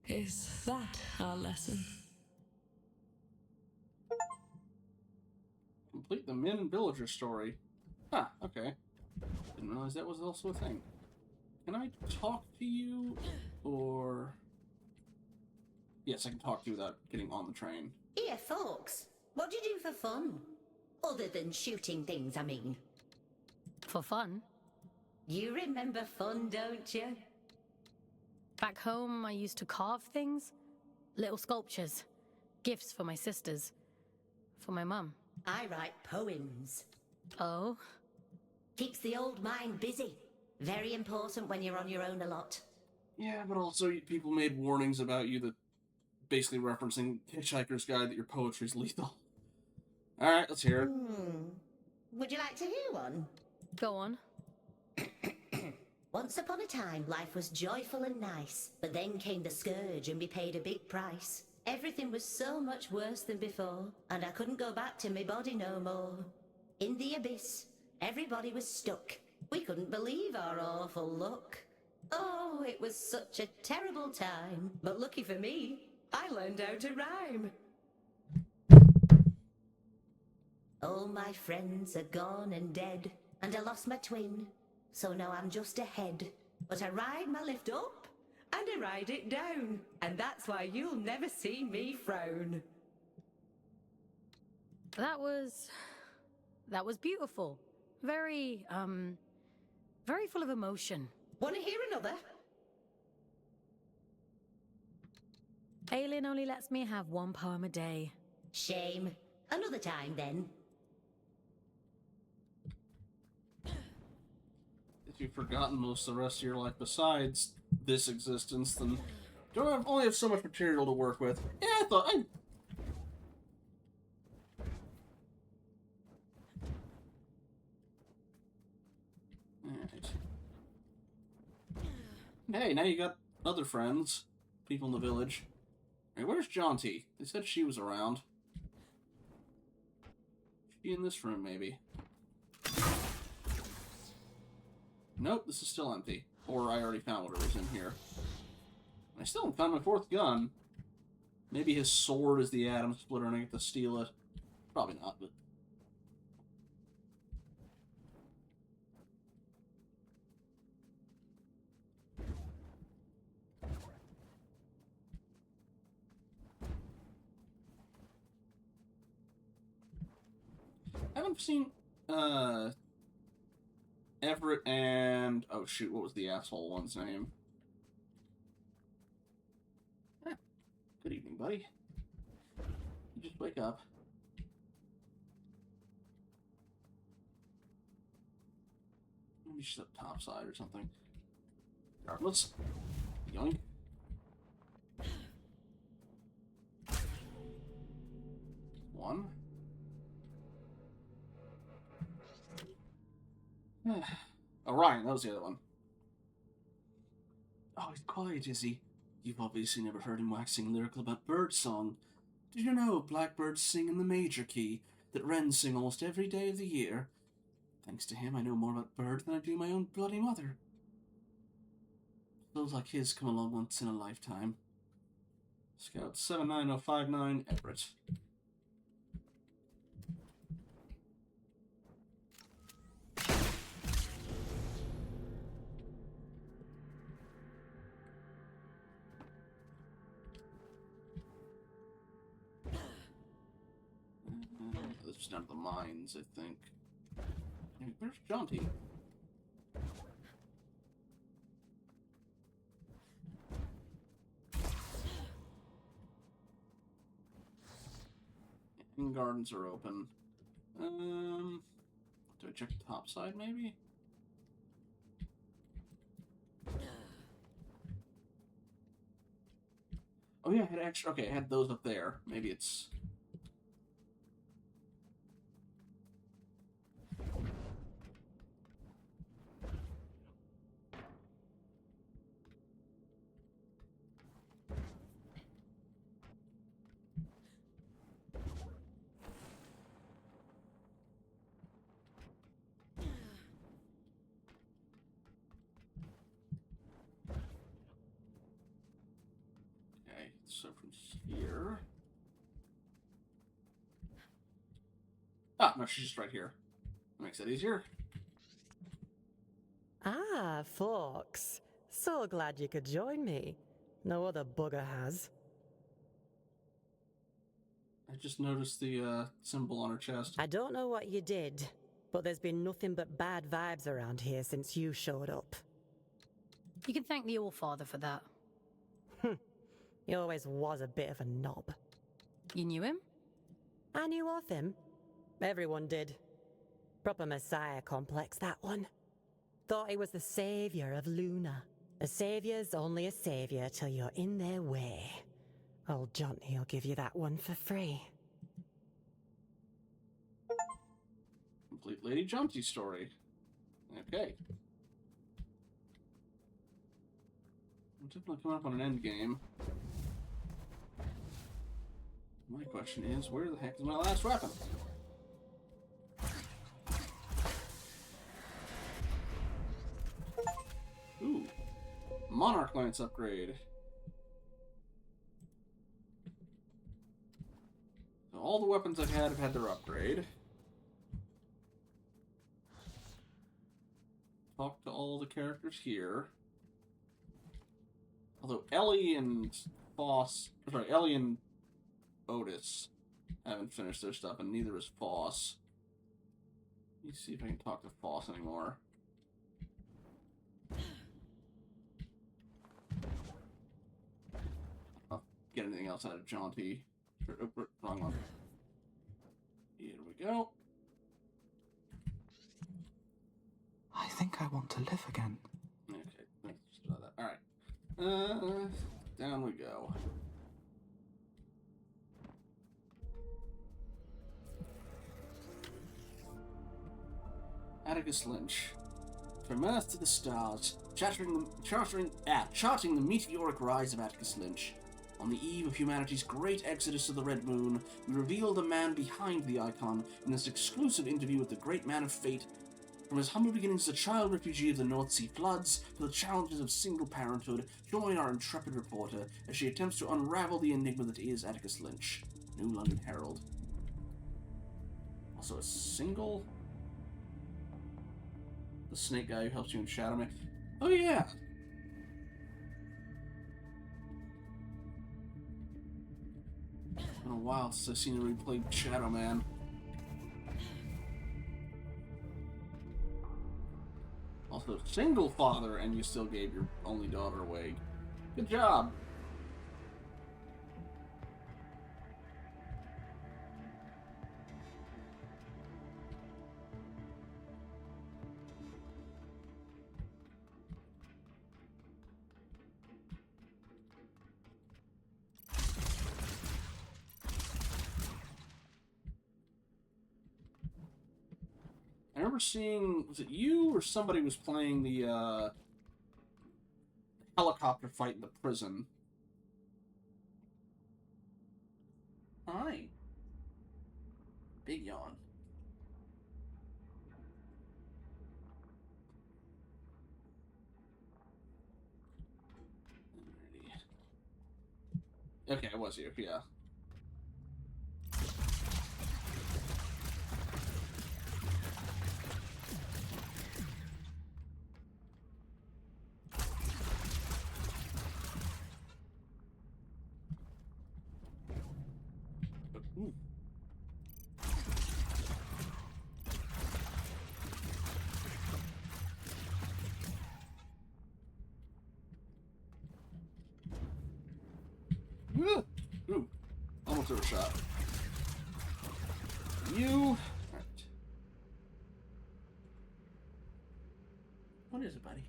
Is that our lesson? Complete the Min villager story. Ah, okay. Didn't realize that was also a thing. Can I talk to you? Or... Yes, I can talk to you without getting on the train. Here, folks. What do you do for fun? Other than shooting things, I mean. For fun? You remember fun, don't you? Back home, I used to carve things. Little sculptures. Gifts for my sisters. For my mum. I write poems. Oh? Keeps the old mind busy. Very important when you're on your own a lot. Yeah, but also people made warnings about you that basically referencing Hitchhiker's Guide that your poetry's lethal. Alright, let's hear it. Would you like to hear one? Go on. Once upon a time, life was joyful and nice, but then came the scourge and we paid a big price. Everything was so much worse than before, and I couldn't go back to my body no more. In the abyss, everybody was stuck. We couldn't believe our awful luck. Oh, it was such a terrible time, but lucky for me, I learned how to rhyme. All my friends are gone and dead, and I lost my twin, so now I'm just ahead. But I ride my lift up, and I ride it down, and that's why you'll never see me frown. That was beautiful. Very full of emotion. Wanna hear another? Aelin only lets me have one poem a day. Shame. Another time, then. If you've forgotten most of the rest of your life besides this existence, then only have so much material to work with. Yeah, I thought Alright. Hey, now you got other friends. People in the village. Hey, where's Jonty? They said she was around. She in this room, maybe. Nope, this is still empty. Or I already found whatever's in here. I still haven't found my fourth gun. Maybe his sword is the atom splitter and I get to steal it. Probably not, but... haven't seen Everett and oh shoot, what was the asshole one's name? Good evening, buddy. You just wake up. Maybe she's up topside or something. Regardless. Yoink. One. Orion, that was the other one. Oh, he's quiet, is he? You've obviously never heard him waxing lyrical about birdsong. Did you know blackbirds sing in the major key, that wrens sing almost every day of the year? Thanks to him, I know more about birds than I do my own bloody mother. Those like his come along once in a lifetime. Scout 79059, Everett. This is down to the mines, I think. Where's Jaunty? And gardens are open. Do I check the top side, maybe? Oh yeah, I had extra. Okay, I had those up there. Maybe it's. So from here... Ah, no, she's just right here. That makes it easier. Ah, Fox. So glad you could join me. No other bugger has. I just noticed the symbol on her chest. I don't know what you did, but there's been nothing but bad vibes around here since you showed up. You can thank the Allfather for that. He always was a bit of a knob. You knew him? I knew of him. Everyone did. Proper messiah complex, that one. Thought he was the savior of Luna. A savior's only a savior till you're in their way. Old John, he'll give you that one for free. Complete Lady Jaunty story. Okay. I'm definitely coming up on an end game. My question is, where the heck is my last weapon? Ooh. Monarch Lance upgrade. So all the weapons I've had have had their upgrade. Talk to all the characters here. Although Ellie and Ellie and Otis haven't finished their stuff, and neither is Foss. Let me see if I can talk to Foss anymore. I'll get anything else out of Jaunty. Wrong one. Here we go. I think I want to live again. Okay, let's try that. Alright. Down we go. Atticus Lynch. From Earth to the stars, charting the meteoric rise of Atticus Lynch. On the eve of humanity's great exodus to the Red Moon, we reveal the man behind the icon in this exclusive interview with the great man of fate. From his humble beginnings as a child refugee of the North Sea floods to the challenges of single parenthood, join our intrepid reporter as she attempts to unravel the enigma that is Atticus Lynch. New London Herald. Also a single... The snake guy who helps you in Shadow Man. Oh yeah! It's been a while since I've seen him replay Shadow Man. Also, single father, and you still gave your only daughter away. Good job. I remember seeing, was it you or somebody was playing the helicopter fight in the prison? Hi. Big yawn. Okay, it was you, yeah. Ooh. Ooh. Almost overshot. You. Right. What is it, buddy?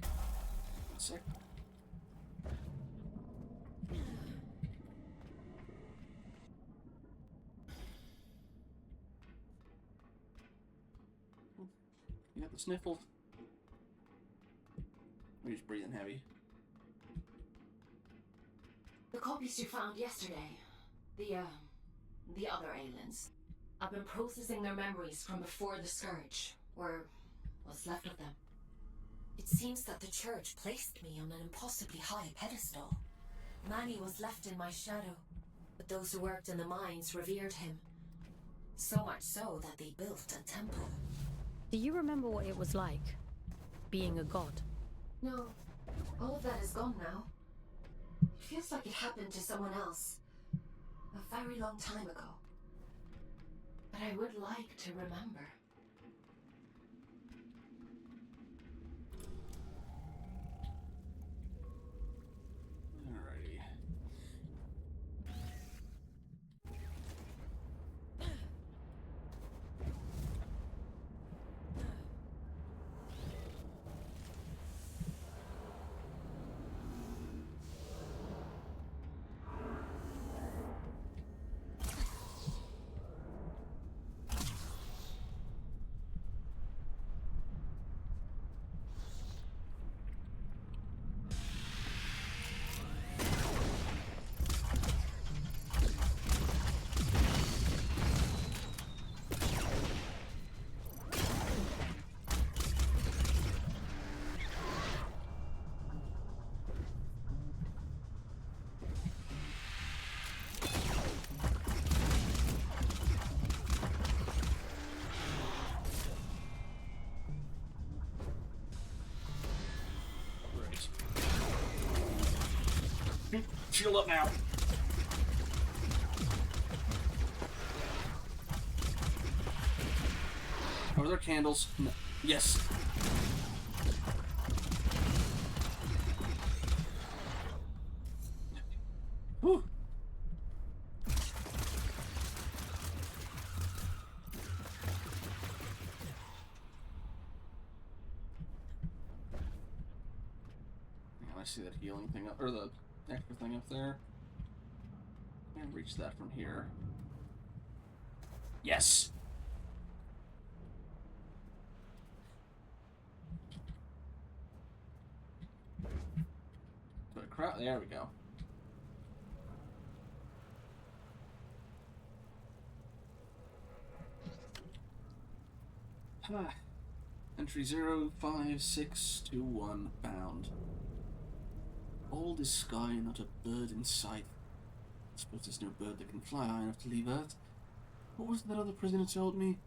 1 sec. You got the sniffles? Or you're just breathing heavy? The copies you found yesterday, the other aliens. I've been processing their memories from before the Scourge, or what's left of them. It seems that the Church placed me on an impossibly high pedestal. Manny was left in my shadow, but those who worked in the mines revered him. So much so that they built a temple. Do you remember what it was like, being a god? No, all of that is gone now. It feels like it happened to someone else, a very long time ago. But I would like to remember. Alrighty. Shield up now. Are there candles? No. Yes. Whew. Yeah, I see that healing thing up, or the extra thing up there. Can't reach that from here. Yes! There we go. Entry 05621 bound. All this sky, not a bird in sight. I suppose there's no bird that can fly high enough to leave Earth. What was it that other prisoner told me?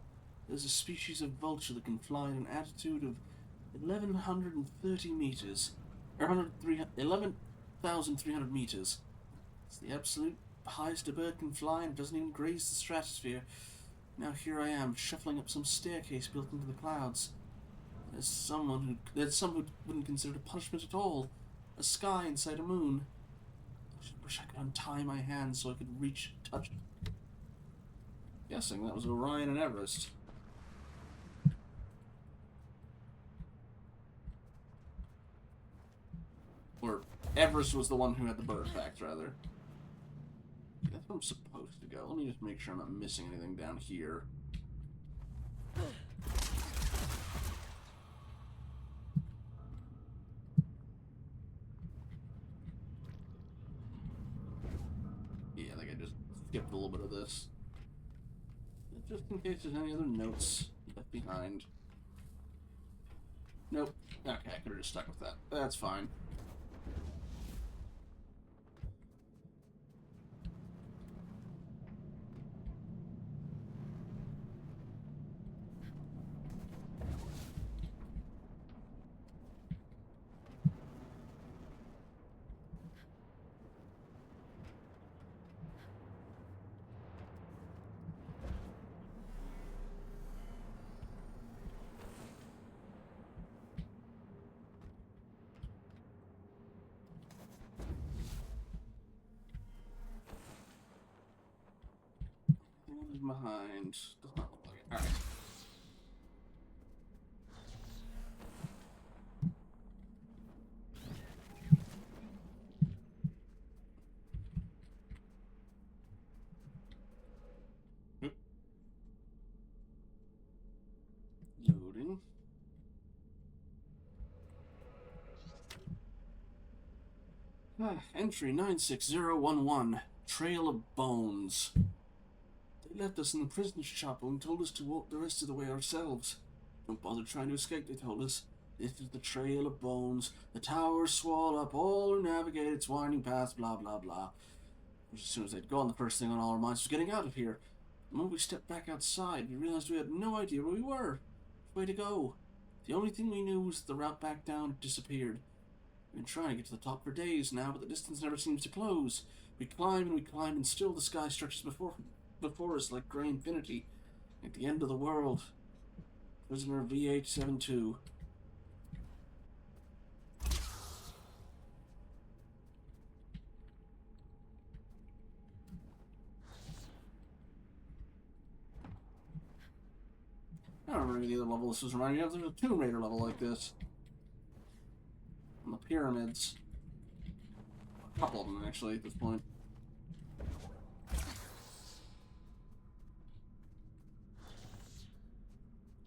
There's a species of vulture that can fly at an altitude of 1,130 meters. Or 11,300 meters. It's the absolute highest a bird can fly, and it doesn't even graze the stratosphere. Now here I am, shuffling up some staircase built into the clouds. There's some who wouldn't consider it a punishment at all. A sky inside a moon. I wish I could untie my hands so I could reach, touch it. Guessing that was Orion and Everest. Or Everest was the one who had the bird facts, rather. That's where I'm supposed to go. Let me just make sure I'm not missing anything down here. Yeah, I think I just skipped a little bit of this. Just in case there's any other notes left behind. Nope. Okay, I could have just stuck with that. That's fine. Behind. Does not look like it. Alright. Loading. Entry 96011. Trail of Bones. They left us in the prisoner's chapel and told us to walk the rest of the way ourselves. Don't bother trying to escape, they told us. This is the Trail of Bones. The towers swallow up all who navigate its winding paths, blah, blah, blah. As soon as they'd gone, the first thing on all our minds was getting out of here. The moment we stepped back outside, we realized we had no idea where we were. Which way to go. The only thing we knew was that the route back down had disappeared. We've been trying to get to the top for days now, but the distance never seems to close. We climb, and still the sky stretches before us like grey infinity. At the end of the world. Prisoner V872. I don't remember the other level this was reminding me of. There's a Tomb Raider level like this. On the pyramids. A couple of them, actually, at this point.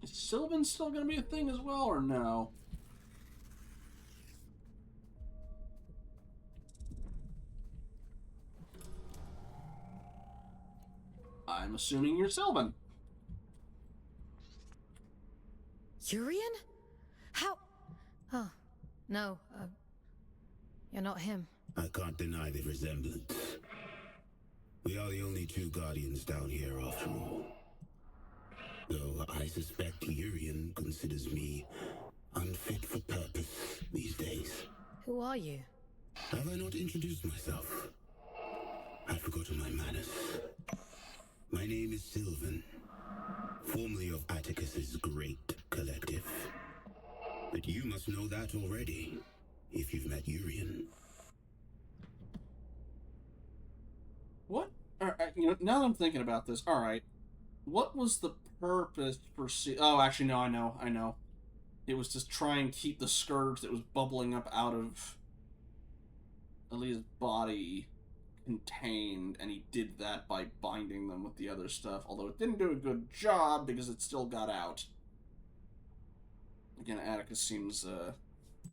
Is Sylvan still going to be a thing as well, or no? I'm assuming you're Sylvan. Urian? How? Oh, no, you're not him. I can't deny the resemblance. We are the only two Guardians down here, after all. Though I suspect Urian considers me unfit for purpose these days. Who are you? Have I not introduced myself? I've forgotten my manners. My name is Sylvan, formerly of Atticus's Great Collective. But you must know that already, if you've met Urian. What? You know, now that I'm thinking about this, alright. What was the purpose for oh, actually, no, I know. It was to try and keep the scourge that was bubbling up out of Aaliyah's body contained, and he did that by binding them with the other stuff, although it didn't do a good job because it still got out. Again, Atticus seems,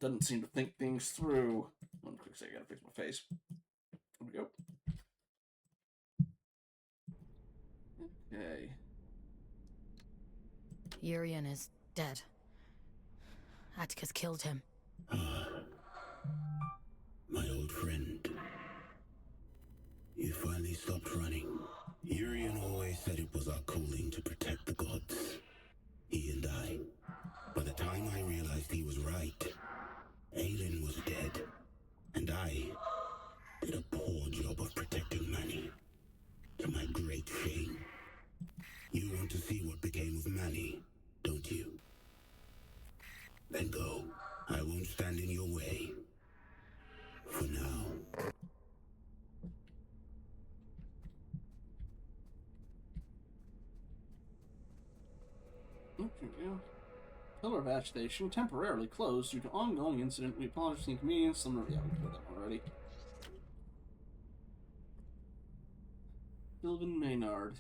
doesn't seem to think things through. One quick second, I gotta fix my face. There we go. Okay. Urian is dead. Atticus killed him. My old friend. You finally stopped running. Urian always said it was our calling to protect the gods. He and I. By the time I realized he was right, Aelin was dead. And I did a poor job of protecting Manny. To my great shame. You want to see what became of Manny, don't you? Then go. I won't stand in your way. For now. Here we go. Pillar of Ash Station temporarily closed due to ongoing incident. We apologize for the inconvenience. Yeah, we did that one already. Sylvan Maynard.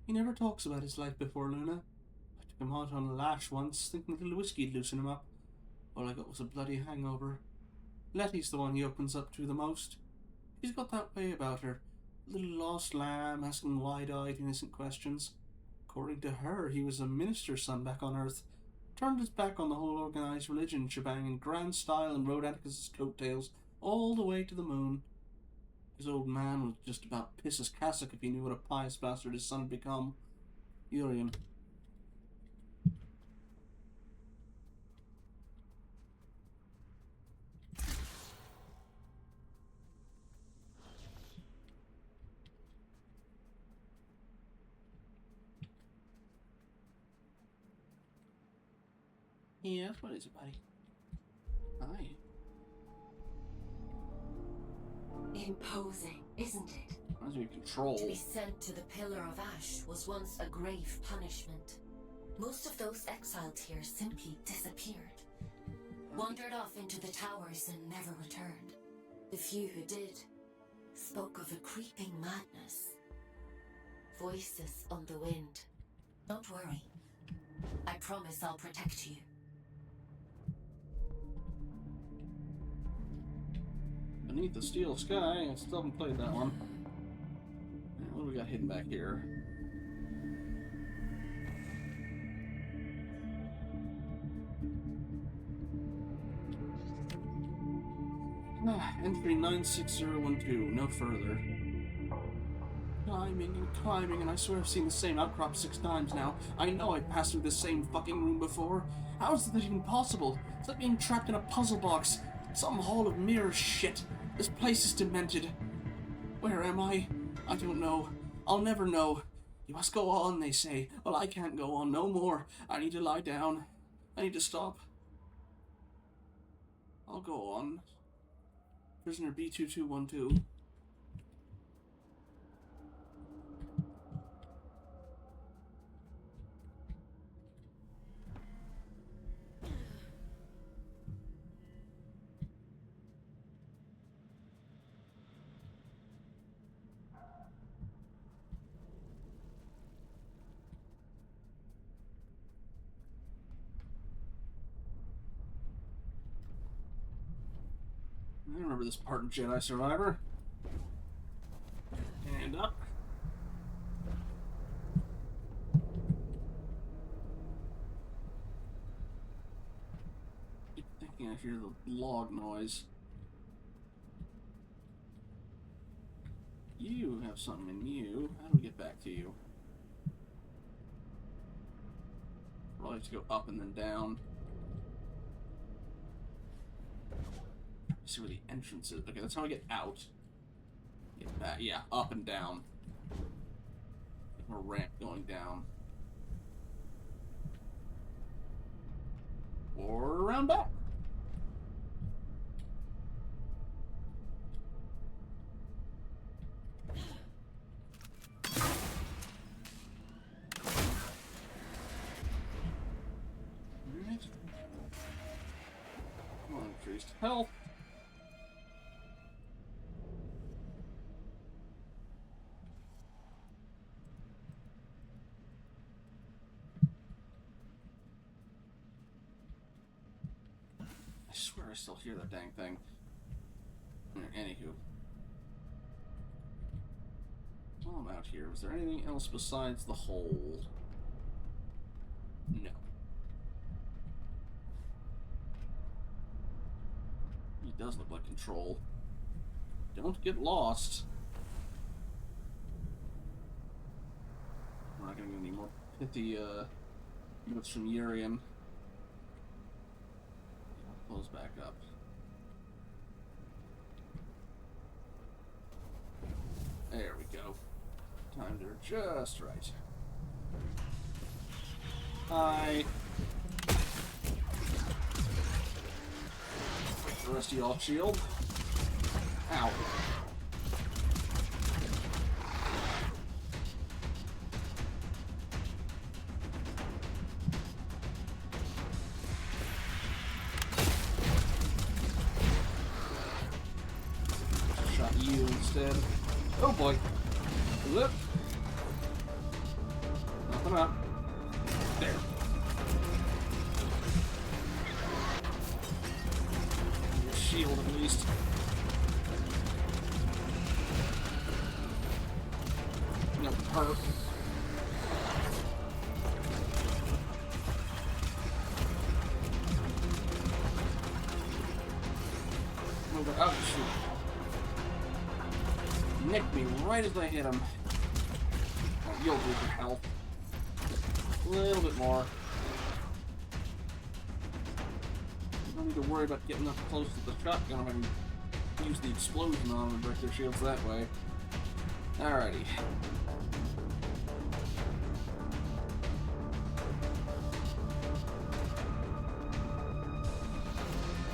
He never talks about his life before, Luna. I took him out on a lash once, thinking a little whiskey'd loosen him up. All I got was a bloody hangover. Letty's the one he opens up to the most. She's got that way about her. A little lost lamb, asking wide-eyed, innocent questions. According to her, he was a minister's son back on Earth. Turned his back on the whole organized religion shebang in grand style and rode Atticus's coattails all the way to the moon. His old man would just about piss his cassock if he knew what a pious bastard his son had become. Urian. Yes, what is it, buddy? Hi. Imposing, isn't it? Reminds me of Control. To be sent to the Pillar of Ash was once a grave punishment. Most of those exiled here simply disappeared. Wandered off into the towers and never returned. The few who did spoke of a creeping madness. Voices on the wind. Don't worry. I promise I'll protect you. Beneath the Steel Sky. I still haven't played that one. What do we got hidden back here? Entry 96012. No further. Climbing, and I swear I've seen the same outcrop 6 times now. I know I've passed through this same fucking room before. How is that even possible? It's like being trapped in a puzzle box. Some hall of mirror shit. This place is demented. Where am I? I don't know. I'll never know. You must go on, they say. Well, I can't go on no more. I need to lie down. I need to stop. I'll go on. Prisoner B2212. I remember this part in Jedi Survivor. Hand up. Keep thinking I hear the log noise. You have something in you. How do we get back to you? Probably have to go up and then down. See where the entrance is. Okay, that's how I get out. Get back. Yeah, up and down. Or ramp going down. Or around back. Alright. Come on, increased health. I swear I still hear that dang thing. Anywho. While I'm out here, was there anything else besides the hole? No. He does look like Control. Don't get lost. We're not gonna get any more pithy notes from Urian. Close back up. There we go. Timed her just right. Hi. rest of y'all shield. Ow. Shot you instead. Oh boy. Whoop. Nothing up. There. Your shield at least. No, hurt. Move it. Oh, shoot. Nicked me right as I hit him. Oh, you'll do for health. A little bit more. Don't need to worry about getting up close to the shotgun if I can use the explosion on them and break their shields that way. Alrighty.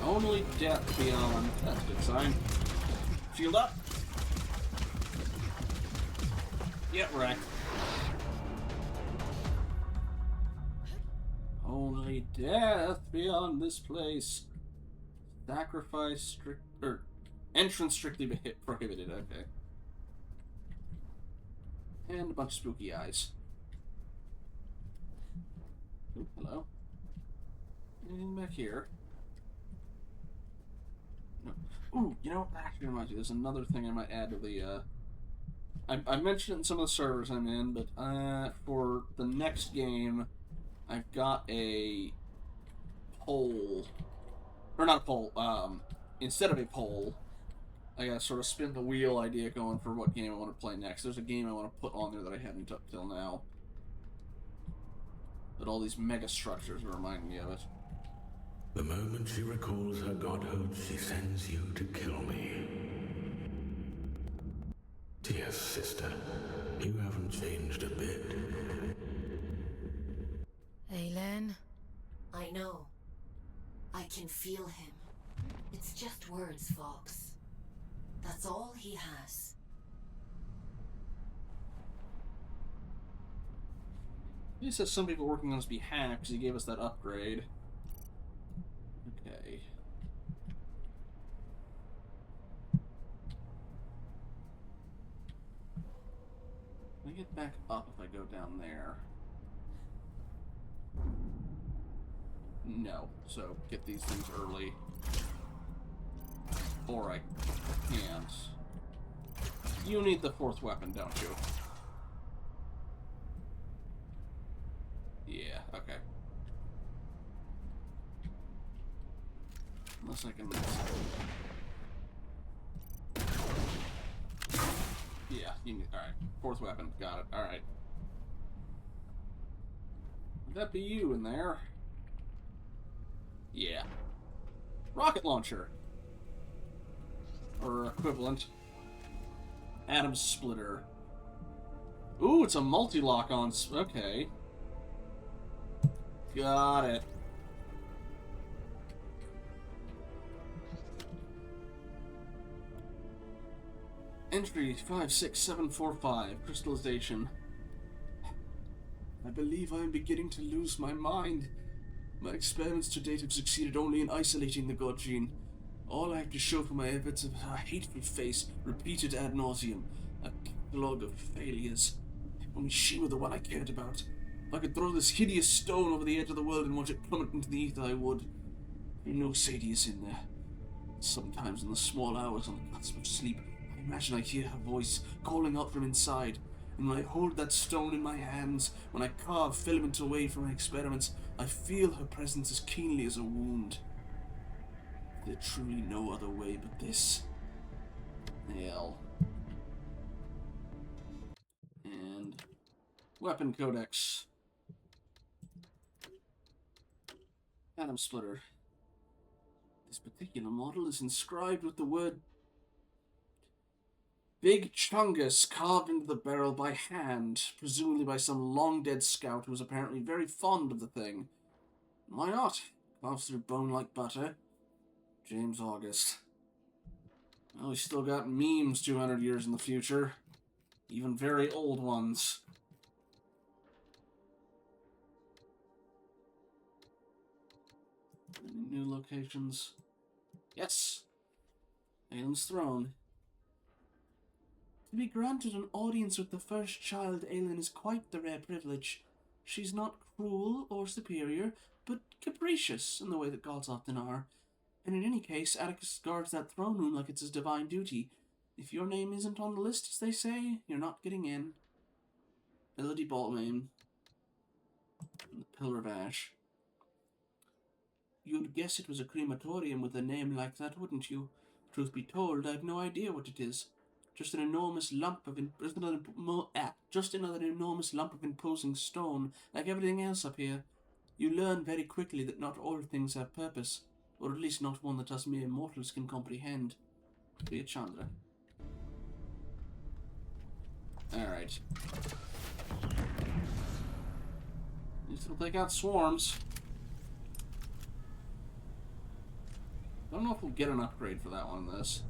Only death beyond. That's a good sign. Shield up. Get wrecked. Only death beyond this place. Sacrifice entrance strictly prohibited. Okay. And a bunch of spooky eyes. Ooh, hello. Anything back here? No. Ooh, you know what? That actually reminds me. There's another thing I might add to the. I mentioned it in some of the servers I'm in, but for the next game, I've got a poll, or not a poll. Instead of a poll, I gotta sort of spin the wheel idea going for what game I want to play next. There's a game I want to put on there that I haven't up till now. But all these mega structures remind me of it. The moment she recalls her godhood, she sends you to kill me. Dear sister, you haven't changed a bit. Aelin? I know. I can feel him. It's just words, Fox. That's all he has. He says some people working on his behalf because he gave us that upgrade. Okay. Let me get back up if I go down there. No. So, get these things early. Or I can't. You need the fourth weapon, don't you? Yeah, okay. Unless I can... Yeah, you need... Alright. Fourth weapon. Got it. Alright. Would that be you in there? Yeah. Rocket launcher. Or equivalent. Atom splitter. Ooh, it's a multi-lock on... Okay. Got it. Entry 56745. Crystallization. I believe I am beginning to lose my mind. My experiments to date have succeeded only in isolating the god gene. All I have to show for my efforts is a hateful face, repeated ad nauseum. A catalogue of failures. If only she were the one I cared about. If I could throw this hideous stone over the edge of the world and watch it plummet into the ether, I would. I know Sadie is in there. Sometimes in the small hours on the cusp of sleep, I imagine I hear her voice calling out from inside. And when I hold that stone in my hands, when I carve filament away from my experiments, I feel her presence as keenly as a wound. There's truly no other way but this. Hell. And weapon codex. Atom splitter. This particular model is inscribed with the word Big Chungus carved into the barrel by hand, presumably by some long-dead scout who was apparently very fond of the thing. Why not? Carves through bone like butter. James August. Well, we still got memes 200 years in the future. Even very old ones. Any new locations? Yes! Aylin's throne. To be granted an audience with the first child, Aylin, is quite the rare privilege. She's not cruel or superior, but capricious in the way that gods often are. And in any case, Atticus guards that throne room like it's his divine duty. If your name isn't on the list, as they say, you're not getting in. Elodie Balmain. The Pillar of Ash. You'd guess it was a crematorium with a name like that, wouldn't you? Truth be told, I've no idea what it is. Just an enormous lump of just another enormous lump of imposing stone, like everything else up here. You learn very quickly that not all things have purpose, or at least not one that us mere mortals can comprehend. Priya Chandra. Alright. At least it'll take out swarms. I don't know if we'll get an upgrade for that one in this.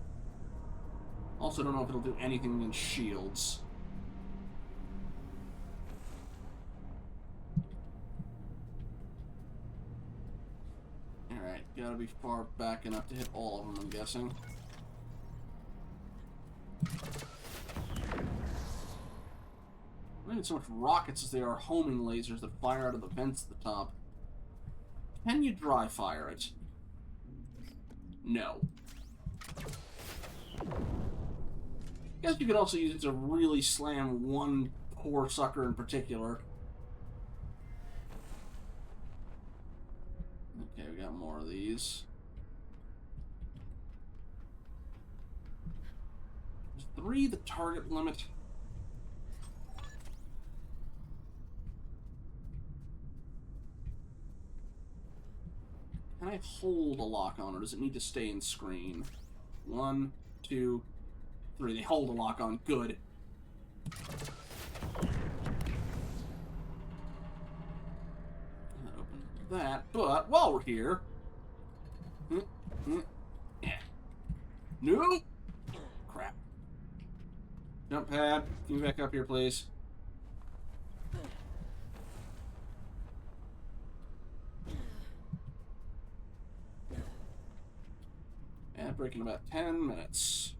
Also, don't know if it'll do anything against shields. Alright, gotta be far back enough to hit all of them, I'm guessing. Not even so much rockets as they are homing lasers that fire out of the vents at the top. Can you dry fire it? No. I guess you could also use it to really slam one poor sucker in particular. Okay, we got more of these. Is 3 the target limit? Can I hold a lock on, or does it need to stay in screen? 1, 2, 3. They hold a lock on. Good. Open that, but while we're here... Yeah. Nope! Crap. Jump pad. Can you back up here, please? And break in about 10 minutes.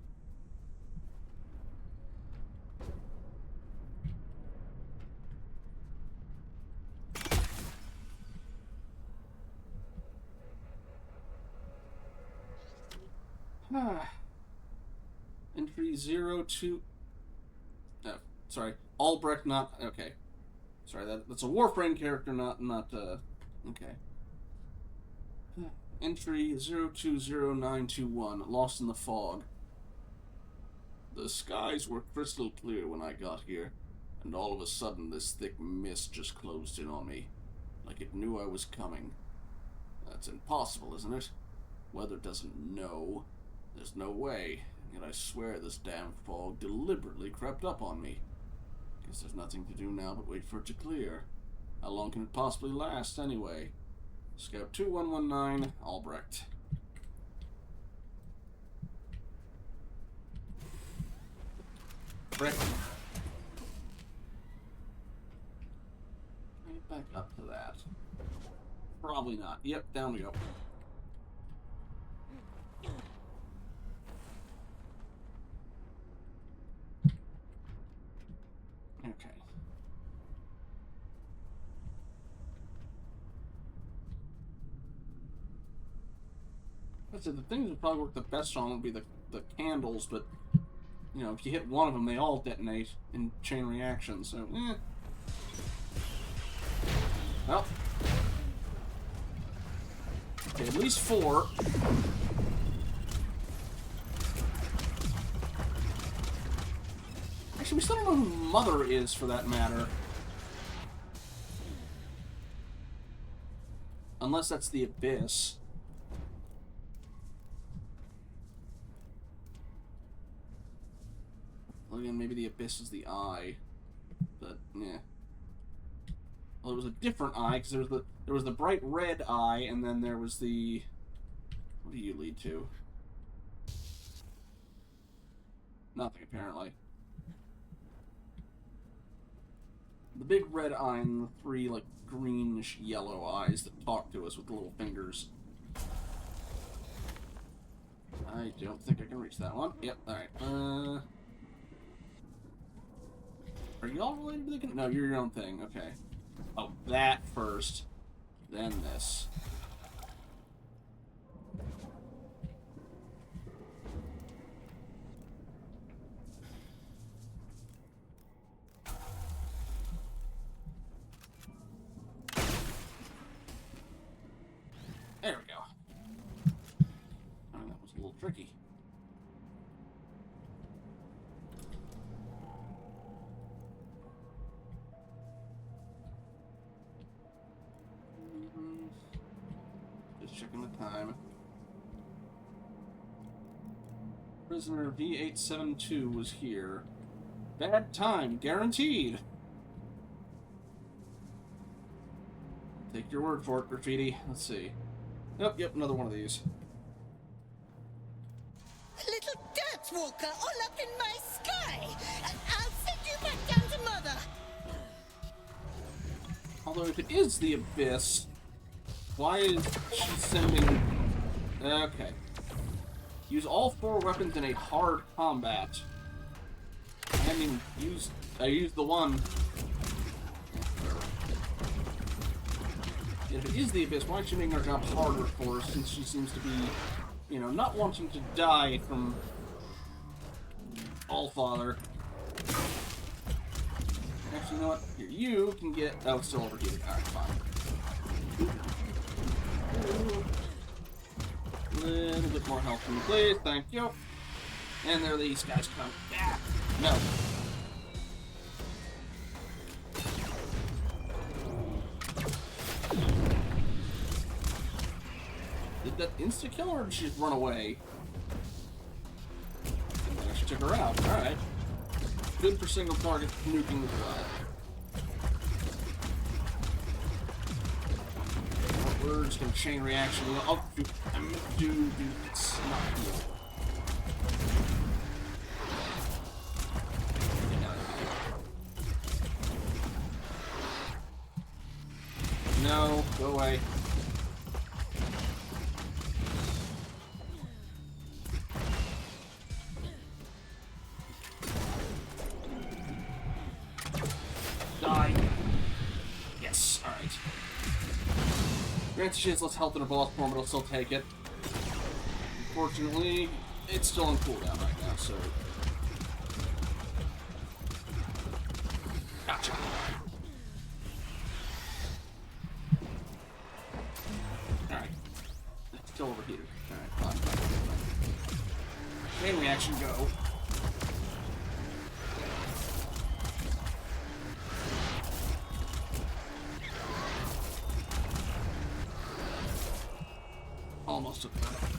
Entry 02... Oh, sorry. Albrecht, not... Okay. Sorry, that's a Warframe character, not okay. Entry 020921, Lost in the Fog. The skies were crystal clear when I got here, and all of a sudden this thick mist just closed in on me, like it knew I was coming. That's impossible, isn't it? Weather doesn't know. There's no way, yet I swear this damn fog deliberately crept up on me. Guess there's nothing to do now but wait for it to clear. How long can it possibly last, anyway? Scout 2119, Albrecht. Frick. Get back up to that. Probably not. Yep, down we go. Okay. The things that probably work the best on would be the candles, but you know, if you hit one of them, they all detonate in chain reaction. So, well, okay, at least 4. Actually, we still don't know who Mother is, for that matter. Unless that's the Abyss. Well, again, maybe the Abyss is the eye, but yeah. Well, it was a different eye because there was the bright red eye, and then there was the What do you lead to? Nothing, apparently. The big red eye and the three, like, greenish yellow eyes that talk to us with little fingers. I don't think I can reach that one. Yep, alright. Are you all related to the... No, you're your own thing. Okay. Oh, that first. Then this. There we go. Oh, that was a little tricky. Just checking the time. Prisoner V872 was here. Bad time, guaranteed. Take your word for it, graffiti. Let's see. Yep, another one of these. Little dirt walker all up in my sky! I'll send you back down to Mother! Although if it is the Abyss, why is she sending... Okay. Use all 4 weapons in a hard combat. I mean, I used the one. If it is the Abyss, why is she making our job harder for us, since she seems to be, you know, not wanting to die from Allfather. Actually, you know what? Here, you can get... Oh, it's still overheated. Alright, fine. A little bit more health from me, please. Thank you. And there these guys come. Ah, no. Did that insta-kill or did she just run away? I should check her out. Alright. Good for single target nuking as well. We're just gonna chain reaction. Oh, do it's not heal. No, go away. Die. Yes, alright. Granted, she has less health in her boss form, but I'll still take it. Unfortunately, it's still on cooldown right now, so... Gotcha. Alright. It's still overheated. Alright, fine. Chain reaction, go. Almost took that.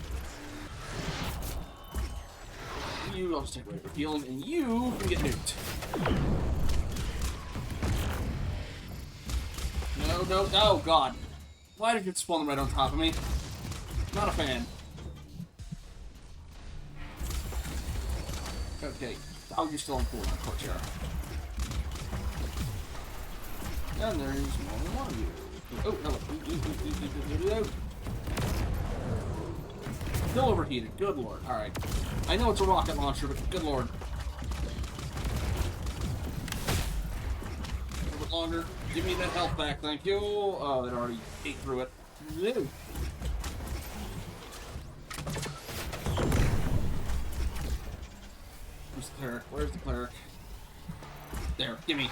You, I'll just take away your healing, and you can get nuked. No, oh god. Why did it spawn right on top of me? Not a fan. Okay. Oh, you're still on cooldown, of course you are. And there's more than one of you. Oh, hello. Still overheated. Good lord. Alright. I know it's a rocket launcher, but good lord. A little bit longer. Give me that health back, thank you. Oh, it already ate through it. Ew. Where's the cleric? Where's the cleric? There, gimme.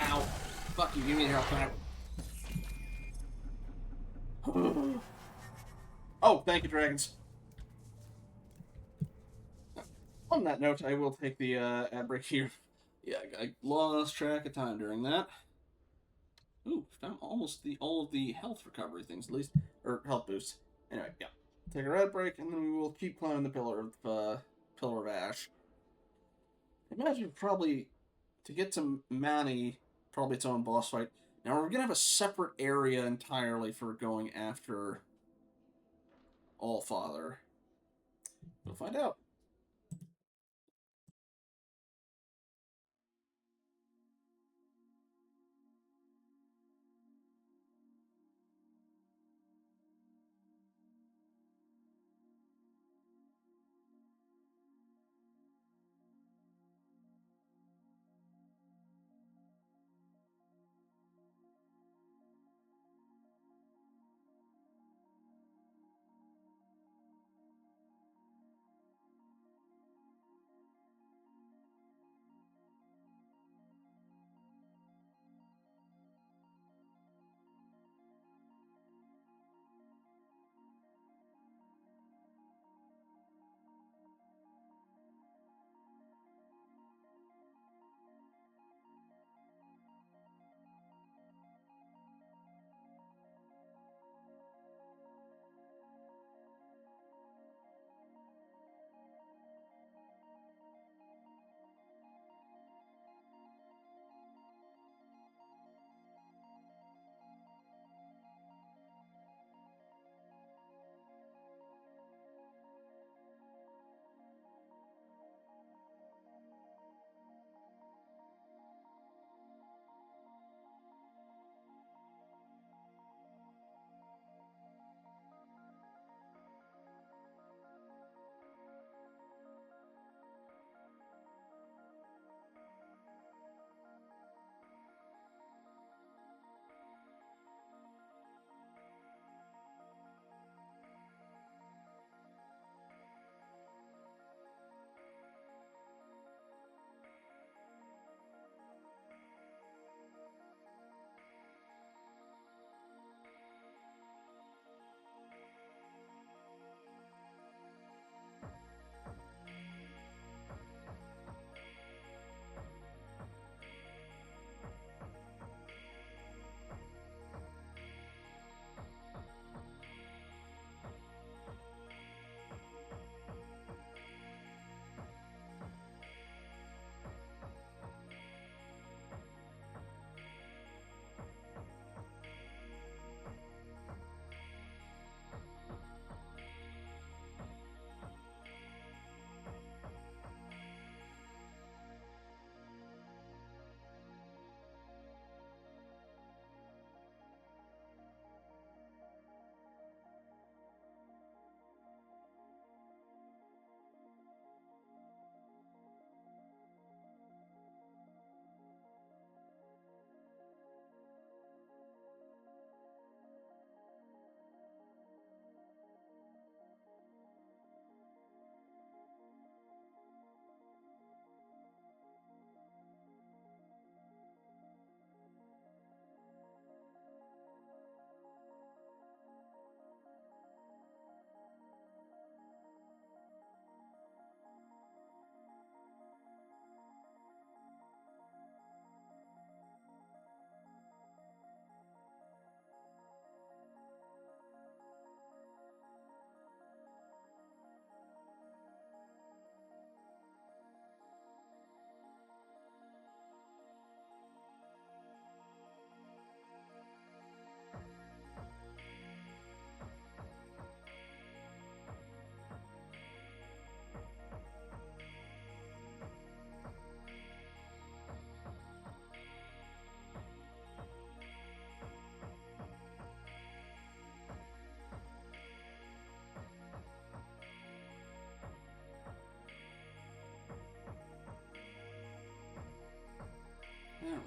Ow. Fuck you, give me your health back. Oh, thank you, dragons. On that note, I will take the ad break here. Yeah, I lost track of time during that. Ooh, found almost all of the health recovery things, at least, or health boosts. Anyway, yeah, take a ad break, and then we will keep climbing the pillar of ash. I imagine probably, to get to Manny, probably its own boss fight. Now we're gonna have a separate area entirely for going after Allfather. We'll find out.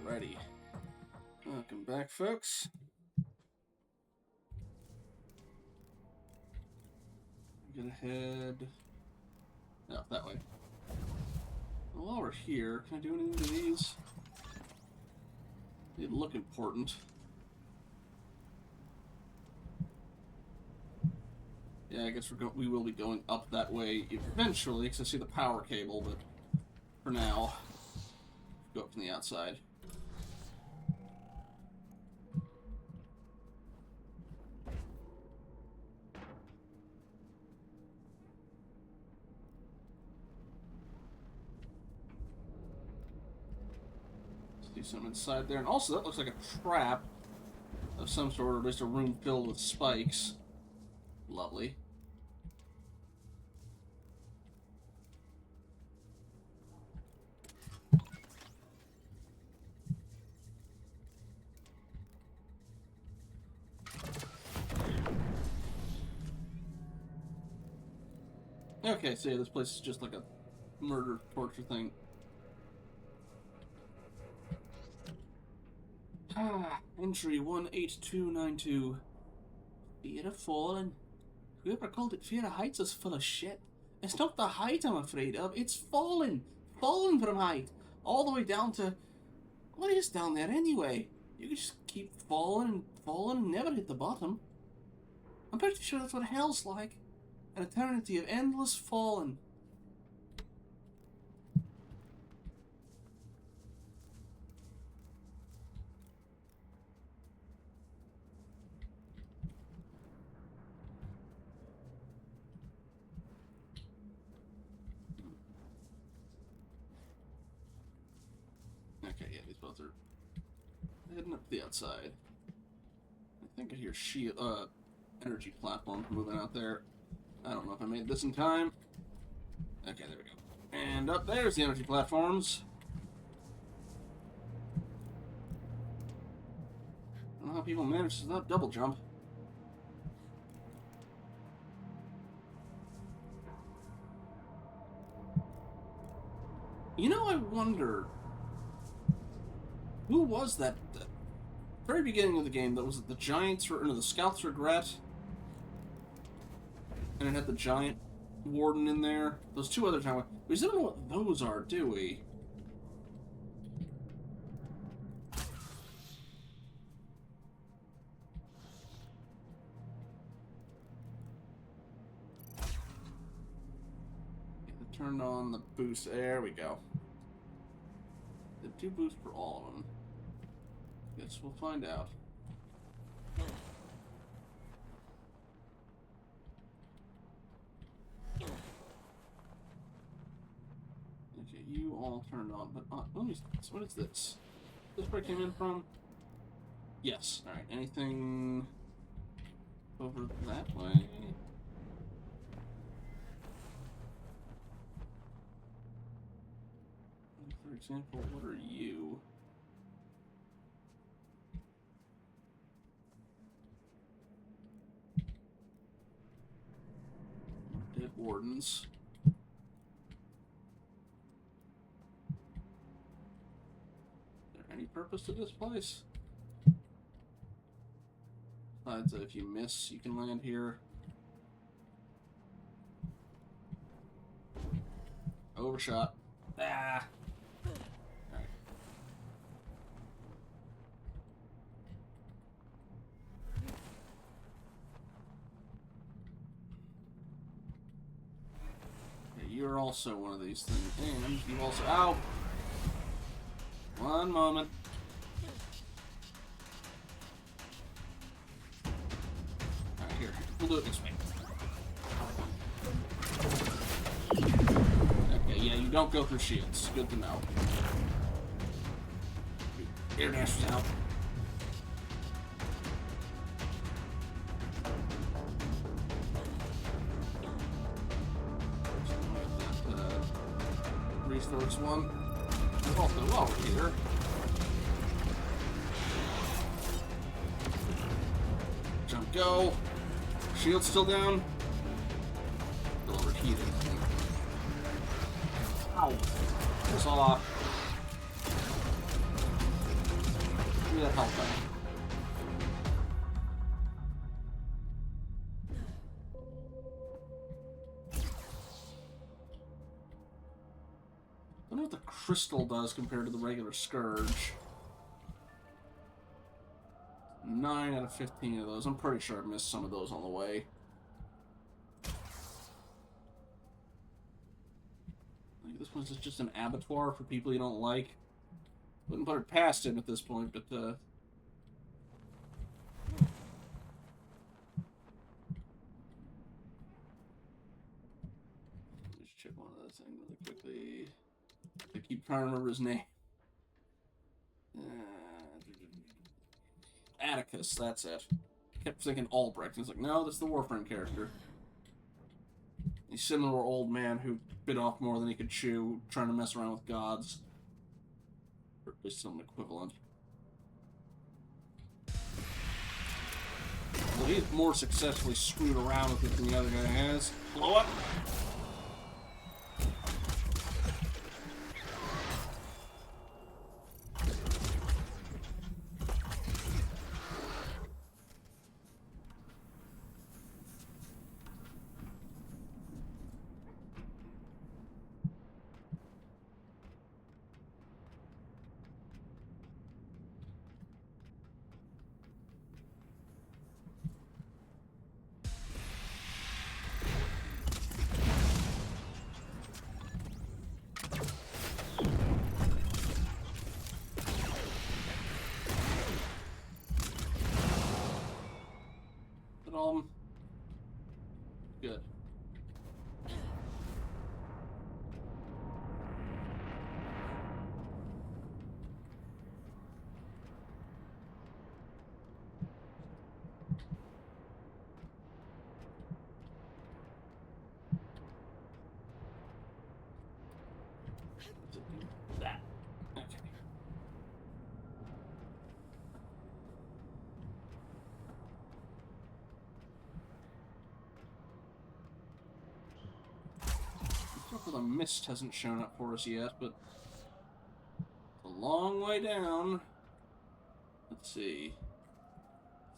Alrighty. Welcome back, folks. I'm gonna head... Oh, that way. Well, while we're here, can I do anything to these? They look important. Yeah, I guess we will be going up that way eventually, because I see the power cable, but for now, go up from the outside. See some inside there. And also, that looks like a trap of some sort, or at least a room filled with spikes. Lovely. Okay, so yeah, this place is just like a murder, torture thing. Entry 18292. Fear of falling. Whoever called it fear of heights is full of shit. It's not the height I'm afraid of, it's falling. Falling from height. All the way down to... What is down there anyway? You can just keep falling and falling and never hit the bottom. I'm pretty sure that's what hell's like. An eternity of endless falling. Okay, yeah, these both are heading up the outside. I think I hear energy platforms moving out there. I don't know if I made this in time. Okay, there we go. And up there's the energy platforms. I don't know how people manage to not double jump. You know, I wonder... Who was that? The very beginning of the game, that was it the Giants, or no, the Scouts Regret? And it had the Giant Warden in there. Those two other times. We still don't know what those are, do we? Turned on the boost. There we go. The two boosts for all of them. Guess we'll find out. Okay, you all turned on, but let me. What is this? This where it came in from? Yes. All right. Anything over that way? For example, what are you? Dead wardens. Is there any purpose to this place? Besides that if you miss, you can land here. Overshot. Ah! Alright. Okay, you're also one of these things. And you also... Ow! One moment. Alright, here. We'll do it this way. Okay, yeah, you don't go through shields. Good to know. Air dashers out. Resource one. Also, while we're here. Jump, go. Shield still down. Still overheated. Ow. Piss off. Give me that health back. I don't know what the crystal does compared to the regular Scourge. 9 out of 15 of those. I'm pretty sure I missed some of those on the way. This one's just an abattoir for people you don't like. Wouldn't put it past him at this point, but let's check one of those things really quickly. I keep trying to remember his name. Atticus, that's it. Kept thinking Albrecht. He's like, no, that's the Warframe character. He's similar old man who bit off more than he could chew, trying to mess around with gods. Or at least some equivalent. Well, he's more successfully screwed around with it than the other guy has. Blow up! Good. That. Okay. The mist hasn't shown up for us yet, but it's a long way down. Let's see.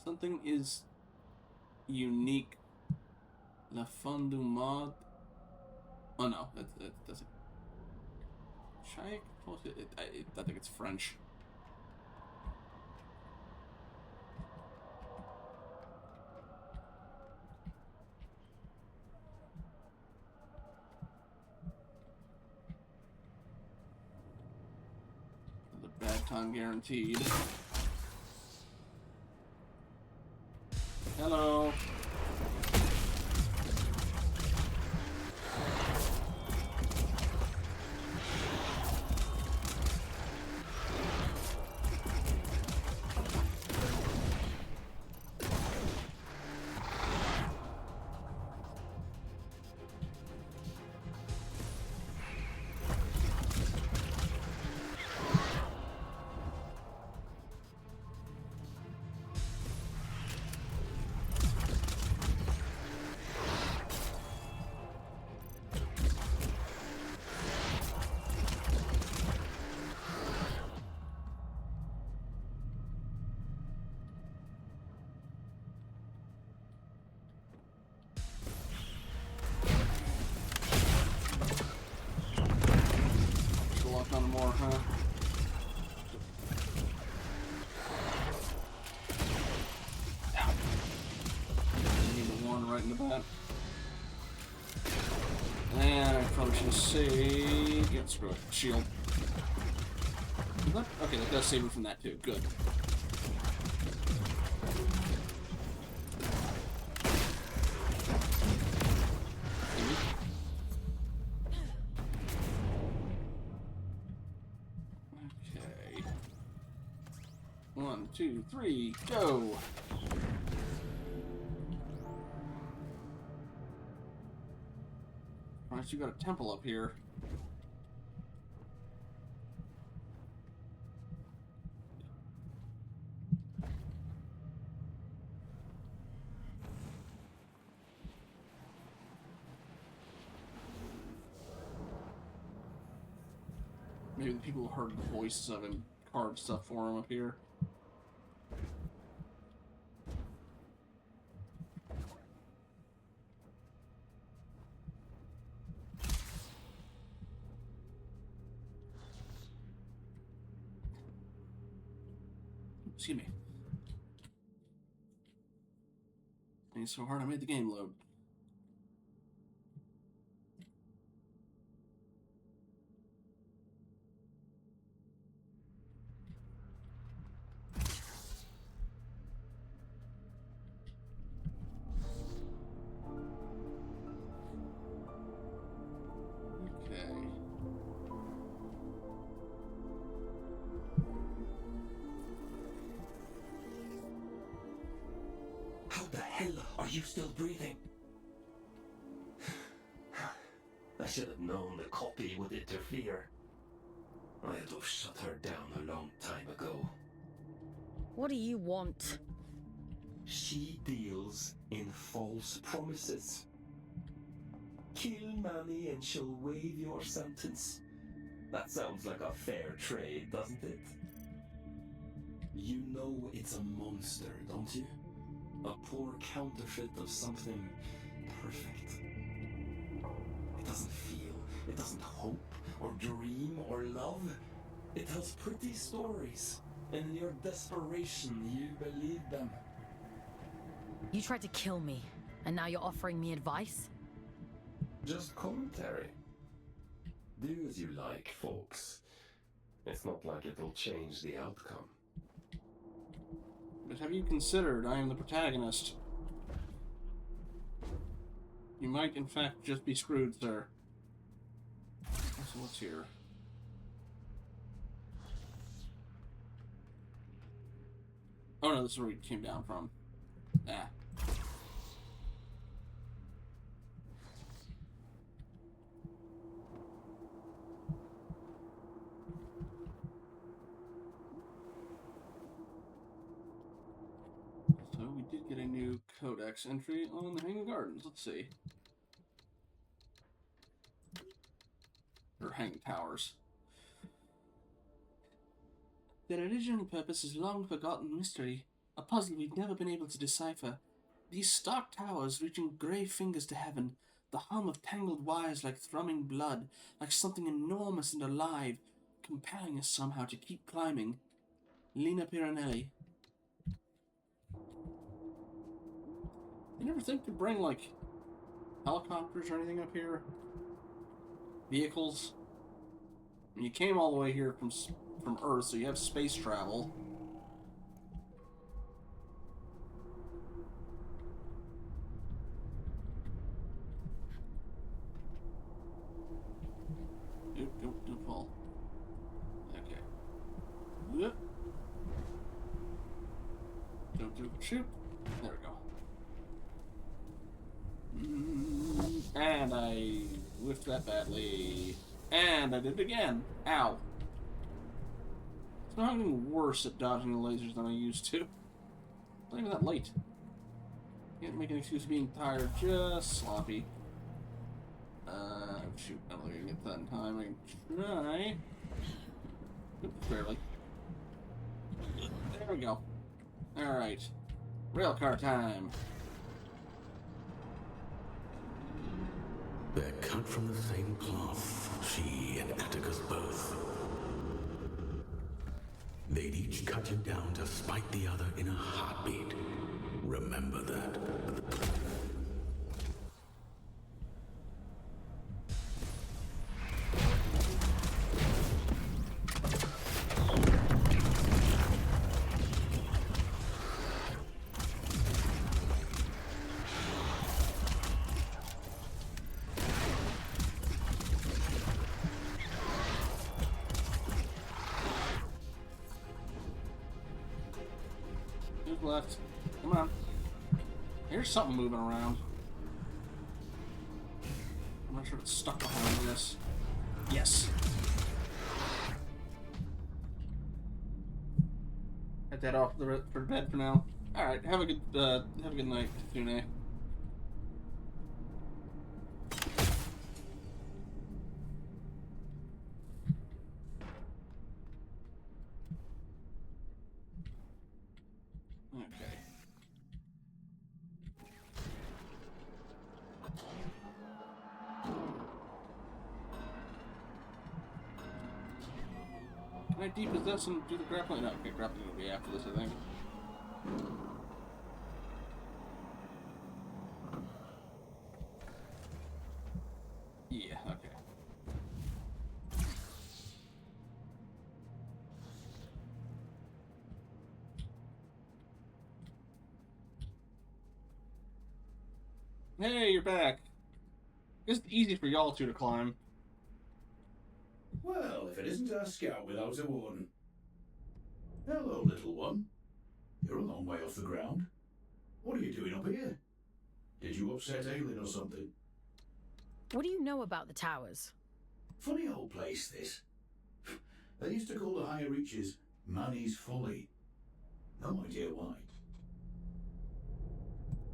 Something is unique. La fin du monde. Oh no, that doesn't. I think it's French. Bad time guaranteed. Hello. On more, huh? Ow. I need the one right in the back. And I probably should save. Yeah, screw it. Shield. Okay, that does save me from that too. Good. One, two, three, go! Alright, you got a temple up here. Maybe the people who heard the voices of him carved stuff for him up here. Excuse me. Ain't so hard I made the game load. the hell are you still breathing? I should have known the copy would interfere. I had to have shut her down a long time ago. What do you want? She deals in false promises. Kill Manny and she'll waive your sentence. That sounds like a fair trade, doesn't it? You know it's a monster, don't you? A poor counterfeit of something perfect. It doesn't feel, it doesn't hope, or dream, or love. It tells pretty stories, and in your desperation, you believe them. You tried to kill me, and now you're offering me advice? Just commentary. Do as you like, folks. It's not like it'll change the outcome. But have you considered I am the protagonist? You might, in fact, just be screwed, sir. So what's here? Oh no, this is where we came down from. Ah. So we did get a new codex entry on the Hanging Gardens. Let's see. Or Hanging Towers. Their original purpose is long forgotten mystery, a puzzle we've never been able to decipher. These stark towers reaching grey fingers to heaven, the hum of tangled wires like thrumming blood, like something enormous and alive, compelling us somehow to keep climbing. Lina Piranelli. You never think to bring, like, helicopters or anything up here? Vehicles? I mean, you came all the way here from Earth, so you have space travel. Don't fall. Okay. Yep. Don't shoot. There we go. And I whiffed that badly. And I did it again. Ow. So I'm getting worse at dodging the lasers than I used to. It's not even that late. Can't make an excuse of being tired, just sloppy. Shoot, I'm not gonna get that in time. I can try. Oops, barely. There we go. Alright. Railcar time. They're cut from the same cloth, she and Atticus both. They'd each cut you down to spite the other in a heartbeat. Remember that. Left. Come on. Here's something moving around. I'm not sure if it's stuck behind this. Yes. Head that off for bed for now. All right. Have a good night, Tune. Can I depossess and do the grappling? No, okay, grappling will be after this, I think. Yeah, okay. Hey, you're back. It's easy for y'all two to climb. Well, if it isn't our scout without a warden. Hello, little one. You're a long way off the ground. What are you doing up here? Did you upset Aelin or something? What do you know about the towers? Funny old place, this. They used to call the higher reaches Manny's Folly. No idea why.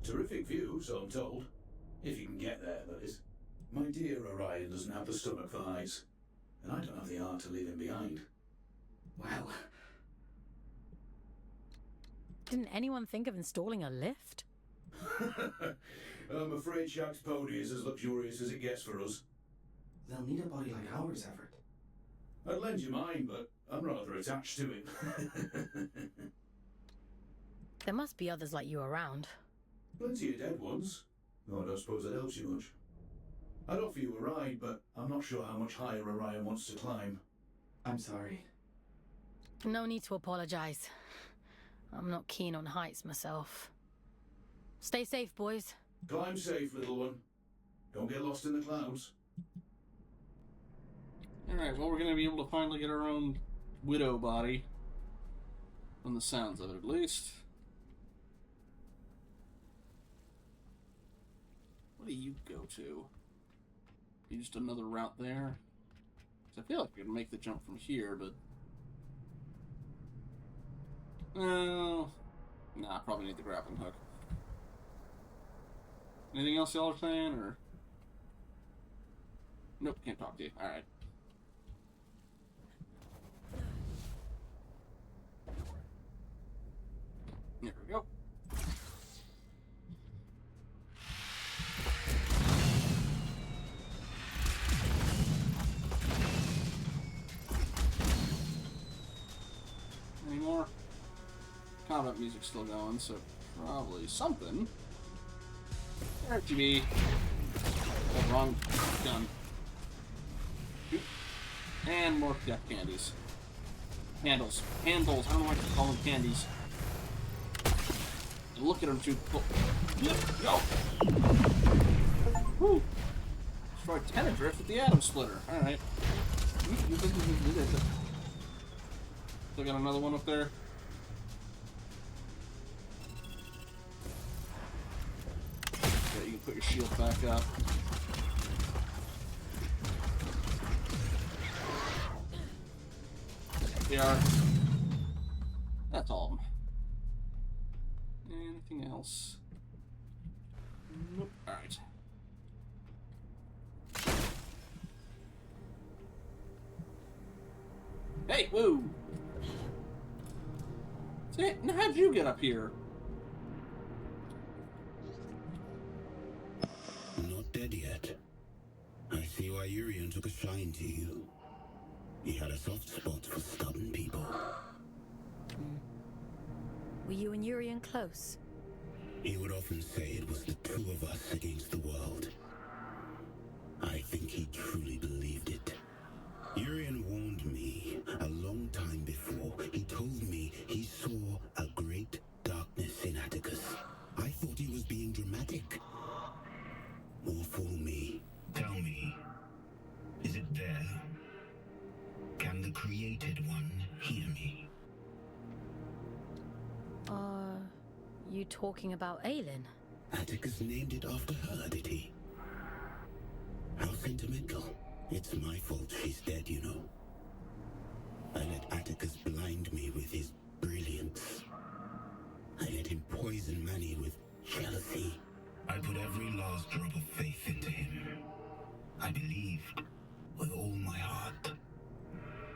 Terrific view, so I'm told. If you can get there, that is. My dear Orion doesn't have the stomach for heights, and I don't have the heart to leave him behind. Well... Didn't anyone think of installing a lift? I'm afraid Shaq's pony is as luxurious as it gets for us. They'll need a body like ours, Everett. I'd lend you mine, but I'm rather attached to it. There must be others like you around. Plenty of dead ones. No, I don't suppose that helps you much. I'd offer you a ride, but I'm not sure how much higher Orion wants to climb. I'm sorry. No need to apologize. I'm not keen on heights myself. Stay safe, boys. Climb safe, little one. Don't get lost in the clouds. Alright, well, we're going to be able to finally get our own widow body. From the sounds of it, at least. What do you go to? You just another route there? 'Cause I feel like we can make the jump from here, but... No. Nah, probably need the grappling hook. Anything else y'all are saying, or... Nope, can't talk to you. Alright. There we go. Any more? Combat music's still going, so probably something. There, GB. Oh, wrong gun. Oop. And more death candies. Handles. Handles. I don't know why you call them candies. Look at them too. Yep, go! Woo! Destroyed 10 adrift with the atom splitter. Alright. Still got another one up there. Okay, you can put your shield back up. They are. That's all of them. Anything else? Nope. Alright. Hey, woo! Say, now how'd you get up here? Not dead yet. I see why Urian took a shine to you. He had a soft spot for stubborn people. Were you and Urian close? He would often say it was the two of us against the world. I think he truly believed it. Urian warned me a long time before. He told me he saw a great darkness in Atticus. I thought he was being dramatic. Or fool me. Tell me, is it there? Can the created one hear me? Are you talking about Aelin? Atticus named it after her, did he? How sentimental. It's my fault she's dead, you know. I let Atticus blind me with his brilliance. I let him poison Manny with jealousy. I put every last drop of faith into him. I believed with all my heart.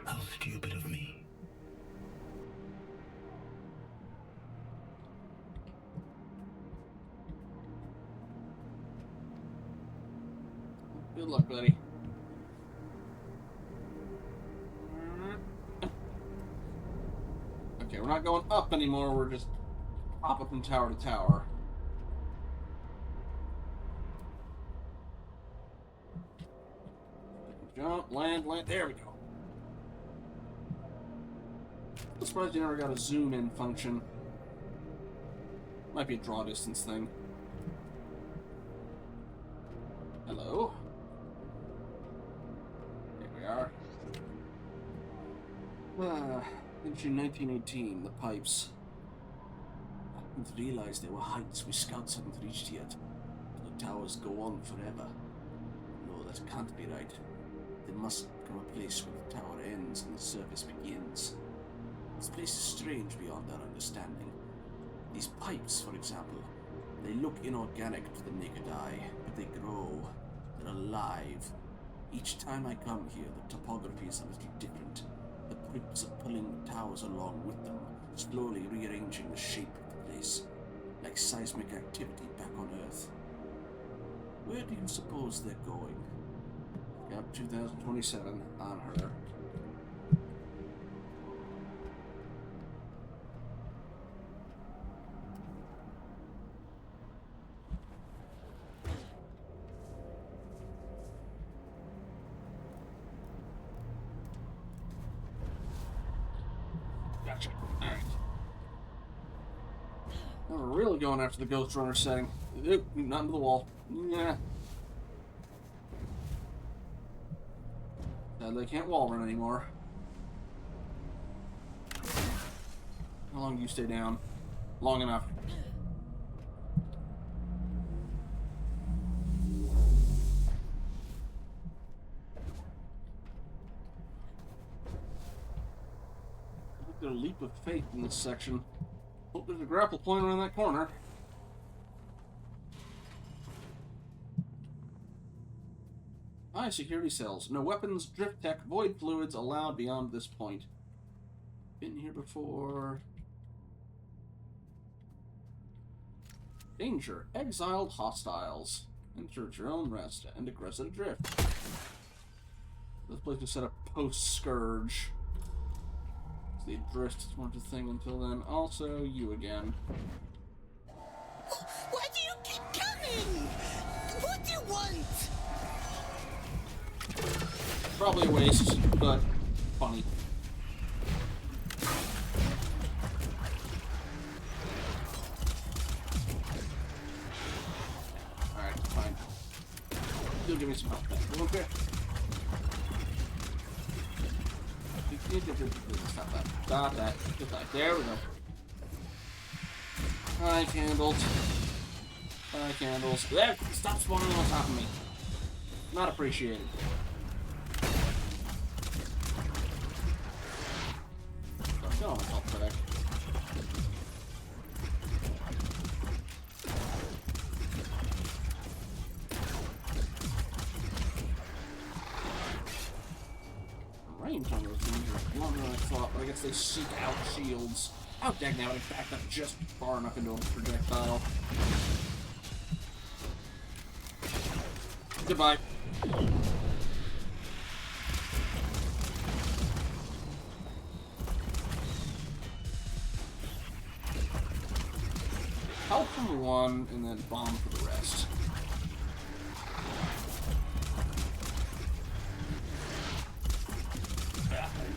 How stupid of me. Good luck, buddy. Okay, we're not going up anymore, we're just hopping from tower to tower. Jump, land, there we go. I'm surprised you never got a zoom in function. Might be a draw distance thing. Hello? Here we are. Entry 1918, the pipes. didn't realize there were heights we scouts hadn't reached yet. The towers go on forever. No, that can't be right. There must come a place where the tower ends and the surface begins. This place is strange beyond our understanding. These pipes, for example, they look inorganic to the naked eye, but they grow. They're alive. Each time I come here, the topography is a little different. The pipes are pulling towers along with them, slowly rearranging the shape of the place, like seismic activity back on Earth. Where do you suppose they're going? Got 2027 on her. Gotcha. Alright. Now we're really going after the Ghost Runner setting. Oop, not into the wall. Yeah. Sadly, I can't wall run anymore. How long do you stay down? Long enough. A leap of faith in this section. Hope there's a grapple point around that corner. High security cells. No weapons, drift tech, void fluids allowed beyond this point. Been here before. Danger. Exiled hostiles. Enter at your own rest and aggressive adrift. This place was set up post-Scourge. The drift is one thing until then. Also, you again. Why do you keep coming? What do you want? Probably a waste, but funny. Alright, fine. You'll give me some help then. Okay. Stop that. Stop that. Get that. There we go. Hi, candles. Hi, candles. There! Stop spawning on top of me. Not appreciated. Stop killing myself today. Range on those things are longer than I thought, but I guess they seek out shields. Oh, dang, now I backed up just far enough into a projectile. Goodbye. Help from one, and then bomb for the rest.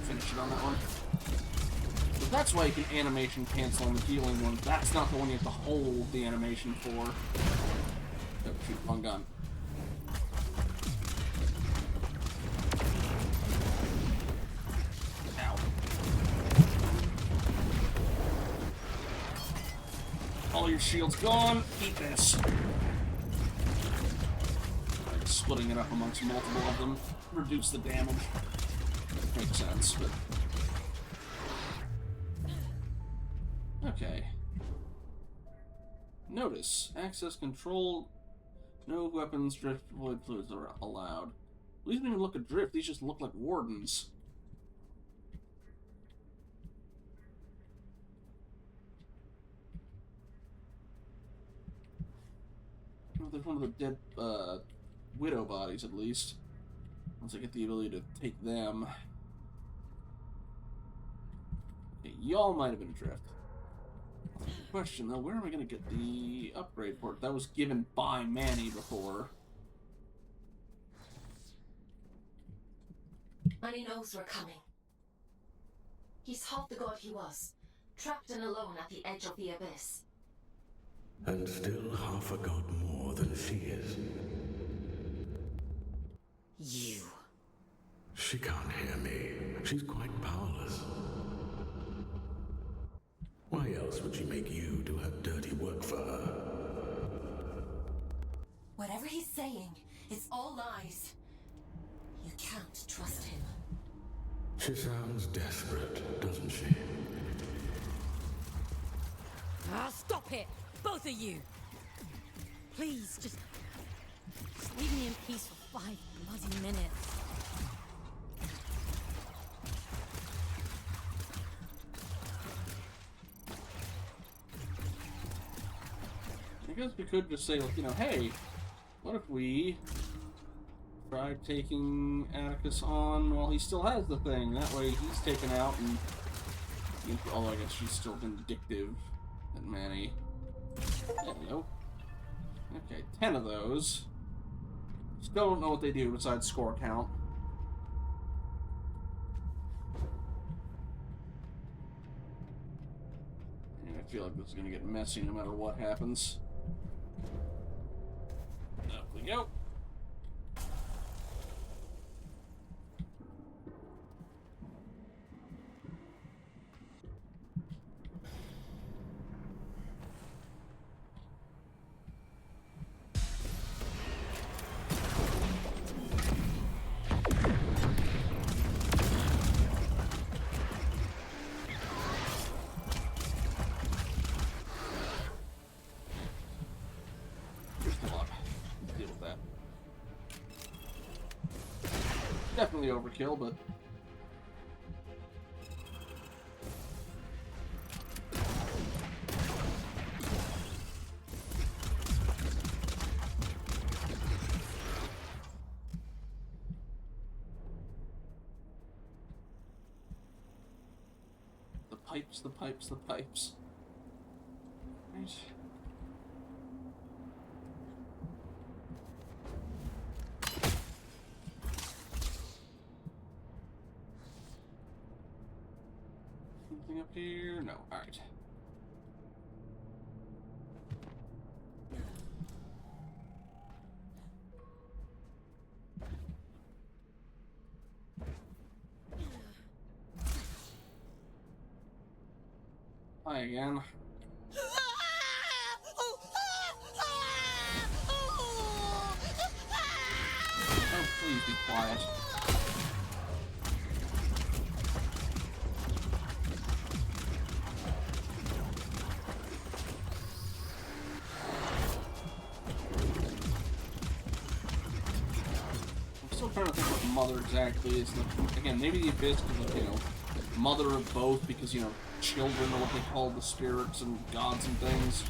Finish it on that one. So that's why you can animation cancel on the healing one. That's not the one you have to hold the animation for. Oh, shoot, wrong gun. Ow. All your shields gone. Eat this. Like splitting it up amongst multiple of them. Reduce the damage. Makes sense, but... Okay. Notice. Access control. No weapons, drift, void fluids are allowed. These don't even look adrift, these just look like wardens. Oh, there's one of the dead, widow bodies, at least. Once I get the ability to take them. Y'all might have been adrift. Question though, where am I going to get the upgrade for it? That was given by Manny before. Manny knows we're coming. He's half the god he was, trapped and alone at the edge of the abyss. And still half a god more than she is. You. She can't hear me. She's quite powerless. Why else would she make you do her dirty work for her? Whatever he's saying, it's all lies. You can't trust him. She sounds desperate, doesn't she? Ah, stop it! Both of you! Please, just leave me in peace for 5 bloody minutes. I guess we could just say, like, you know, hey, what if we tried taking Atticus on while he still has the thing? That way he's taken out and... Although I guess she's still vindictive and Manny. Hello. Okay, 10 of those. Still don't know what they do besides score count. And I feel like this is going to get messy no matter what happens. Up we go. Definitely overkill, but... The pipes, the pipes, the pipes. Right. Anything up here? No. Alright. Hi again. Oh, please be quiet. I'm still trying to think what mother exactly is. Like, again, maybe the abyss is like, you know, mother of both because, you know, children are what they call the spirits and gods and things.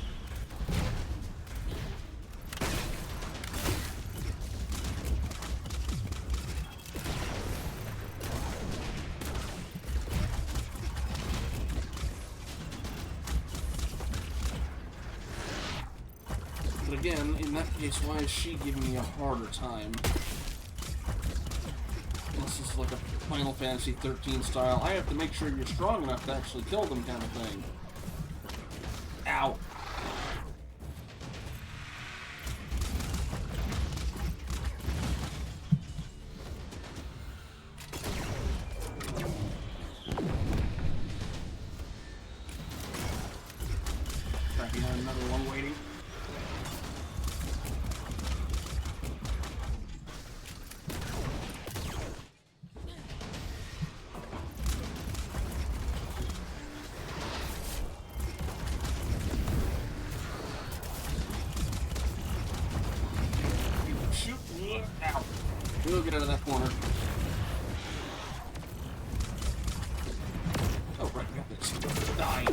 But again, in that case, why is she giving me a harder time? Unless this is like a Final Fantasy 13 style, I have to make sure you're strong enough to actually kill them kind of thing. Ow. Right behind another one waiting. Ow. We'll get out of that corner. Oh, right, we got this. Die.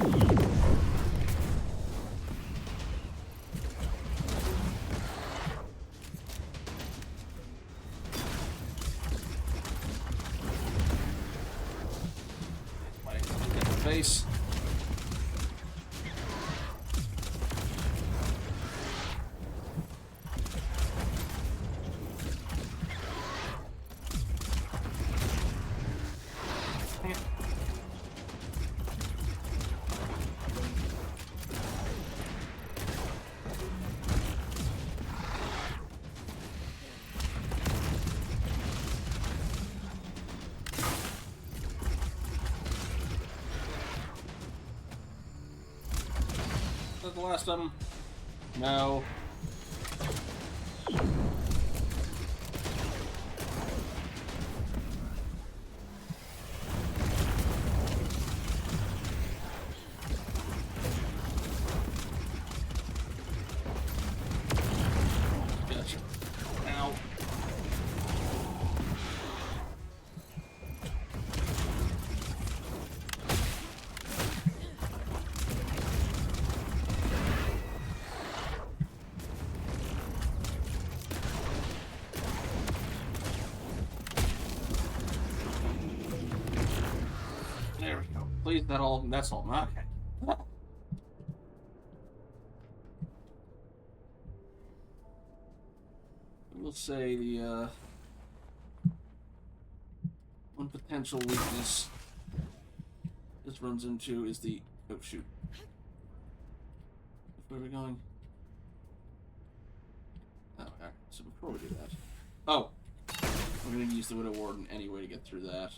Get the face. that the last of them? No. Gotcha. Ow. There we go. Please, that's all. Okay. We'll say the, one potential weakness this runs into is the, oh shoot. Where are we going? Oh, okay. So before we do that, oh, we're gonna use the Widow Warden anyway to get through that.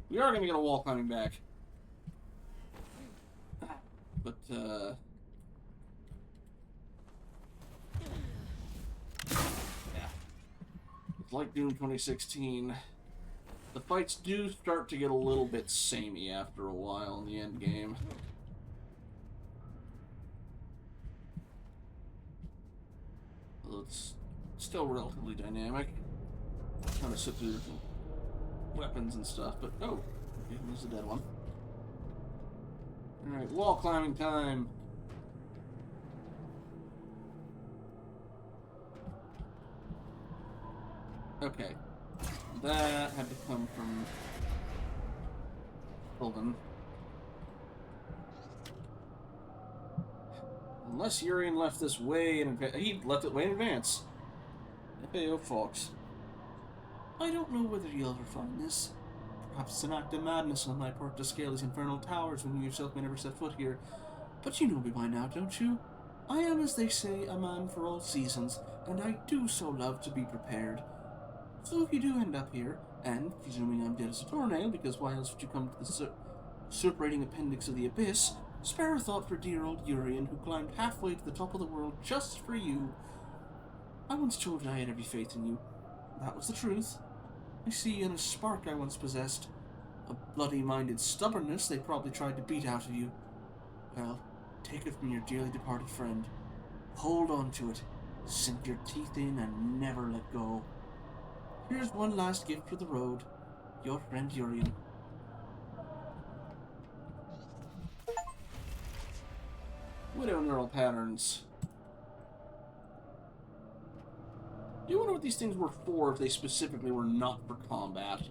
We are gonna get a wall climbing back. But, yeah. It's like Doom 2016. The fights do start to get a little bit samey after a while in the end game. Well, it's still relatively dynamic. Trying to sit through different weapons and stuff, but oh, okay, there's a dead one. Alright, wall climbing time. Okay. That had to come from Sylvan. Unless Urian left this way in advance. He left it way in advance. FAO Fox. I don't know whether you'll ever find this. Perhaps it's an act of madness on my part to scale these infernal towers when you yourself may never set foot here. But you know me by now, don't you? I am, as they say, a man for all seasons, and I do so love to be prepared. So if you do end up here, and presuming I'm dead as a doornail, because why else would you come to the separating appendix of the abyss, spare a thought for dear old Urian, who climbed halfway to the top of the world just for you. I once told you I had every faith in you. That was the truth. I see in a spark I once possessed. A bloody-minded stubbornness they probably tried to beat out of you. Well, take it from your dearly departed friend. Hold on to it. Sink your teeth in and never let go. Here's one last gift for the road. Your friend Urian. Widow neural patterns. Do you wonder what these things were for if they specifically were not for combat?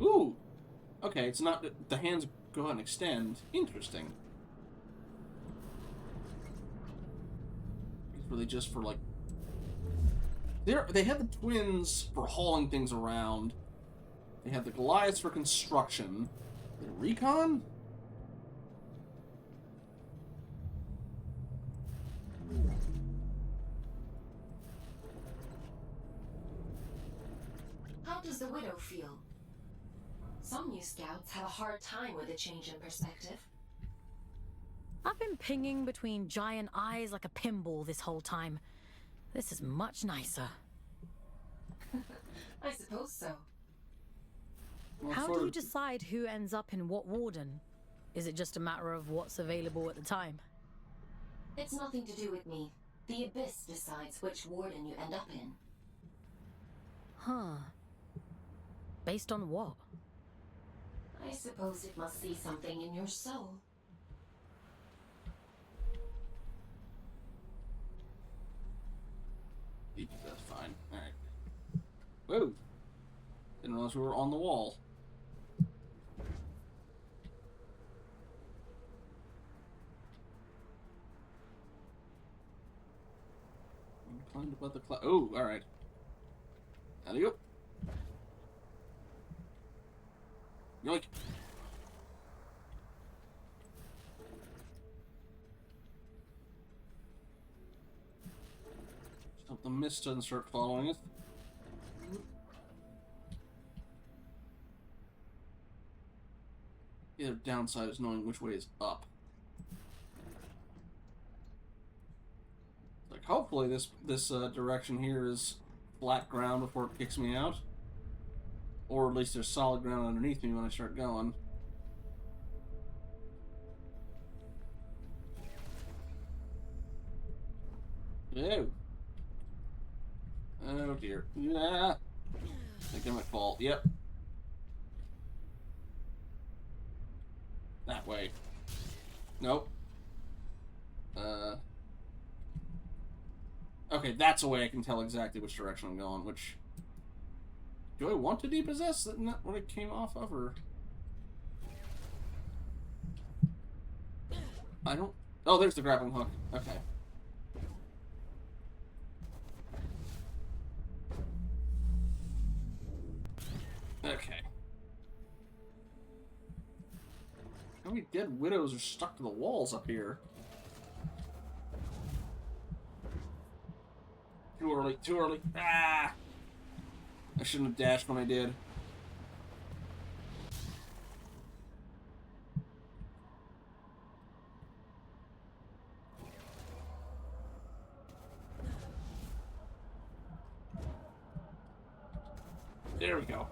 Ooh! Okay, it's not... The hands go out and extend. Interesting. Were they just for, like... They had the twins for hauling things around. They had the Goliaths for construction. The recon? How does the Widow feel? Some new scouts have a hard time with a change in perspective. I've been pinging between giant eyes like a pinball this whole time. This is much nicer. I suppose so. Well, How do you decide who ends up in what warden? Is it just a matter of what's available at the time? It's nothing to do with me. The Abyss decides which warden you end up in. Huh. Based on what? I suppose it must see something in your soul. That's fine. Alright. Whoa! Didn't realize we were on the wall. Climbed above the cloud. Oh, alright. There you go. Yoink. Just hope the mist doesn't start following us. The other downside is knowing which way is up. Like, hopefully this direction here is flat ground before it kicks me out. Or at least there's solid ground underneath me when I start going. Ew. Oh dear. Yeah. I think I might fall. Yep. That way. Nope. Okay, that's a way I can tell exactly which direction I'm going, which... Do I want to depossess? Isn't that what it came off of, or... I don't... Oh, there's the grappling hook. Okay. Okay. How many dead widows are stuck to the walls up here? Too early, too early. Ah! I shouldn't have dashed when I did. There we go.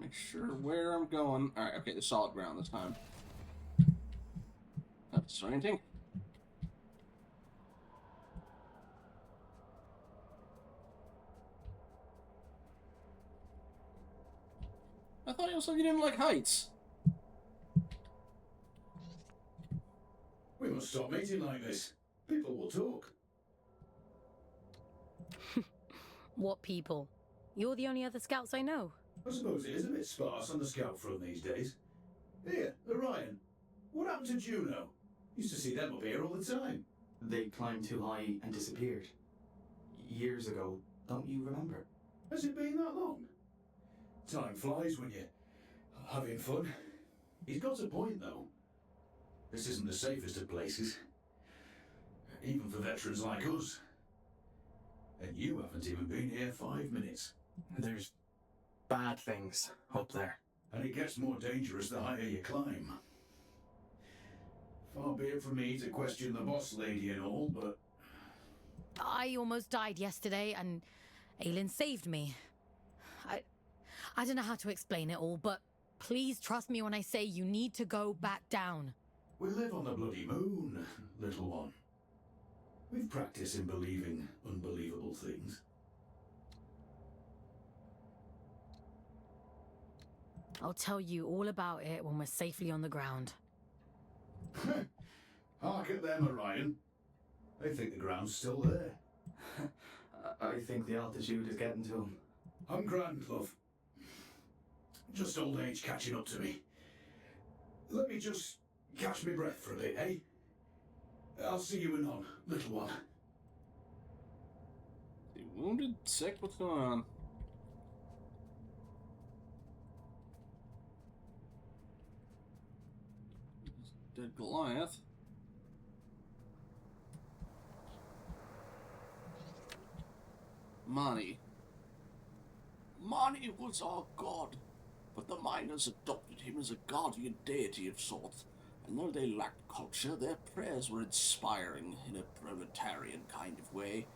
Make sure where I'm going. Alright, okay, the solid ground this time. Not disorienting. I thought you said you didn't like heights. We must stop meeting like this. People will talk. What people? You're the only other scouts I know. I suppose it is a bit sparse on the scout front these days. Here, Orion. What happened to Juno? Used to see them up here all the time. They climbed too high and disappeared. Years ago, don't you remember? Has it been that long? Time flies when you're having fun. He's got a point, though. This isn't the safest of places. Even for veterans like us. And you haven't even been here 5 minutes. There's bad things up there. And it gets more dangerous the higher you climb. Far be it from me to question the boss lady and all, but... I almost died yesterday, and Aelin saved me. I don't know how to explain it all, but please trust me when I say you need to go back down. We live on the bloody moon, little one. We've practiced in believing unbelievable things. I'll tell you all about it when we're safely on the ground. Hark at them, Orion. They think the ground's still there. I think the altitude is getting to them. I'm grand, love. Just old age catching up to me. Let me just catch my breath for a bit, eh? I'll see you anon, little one. The wounded, sick, what's going on? Dead Goliath. Mani. Mani was our god, but the miners adopted him as a guardian deity of sorts, and though they lacked culture, their prayers were inspiring in a proletarian kind of way.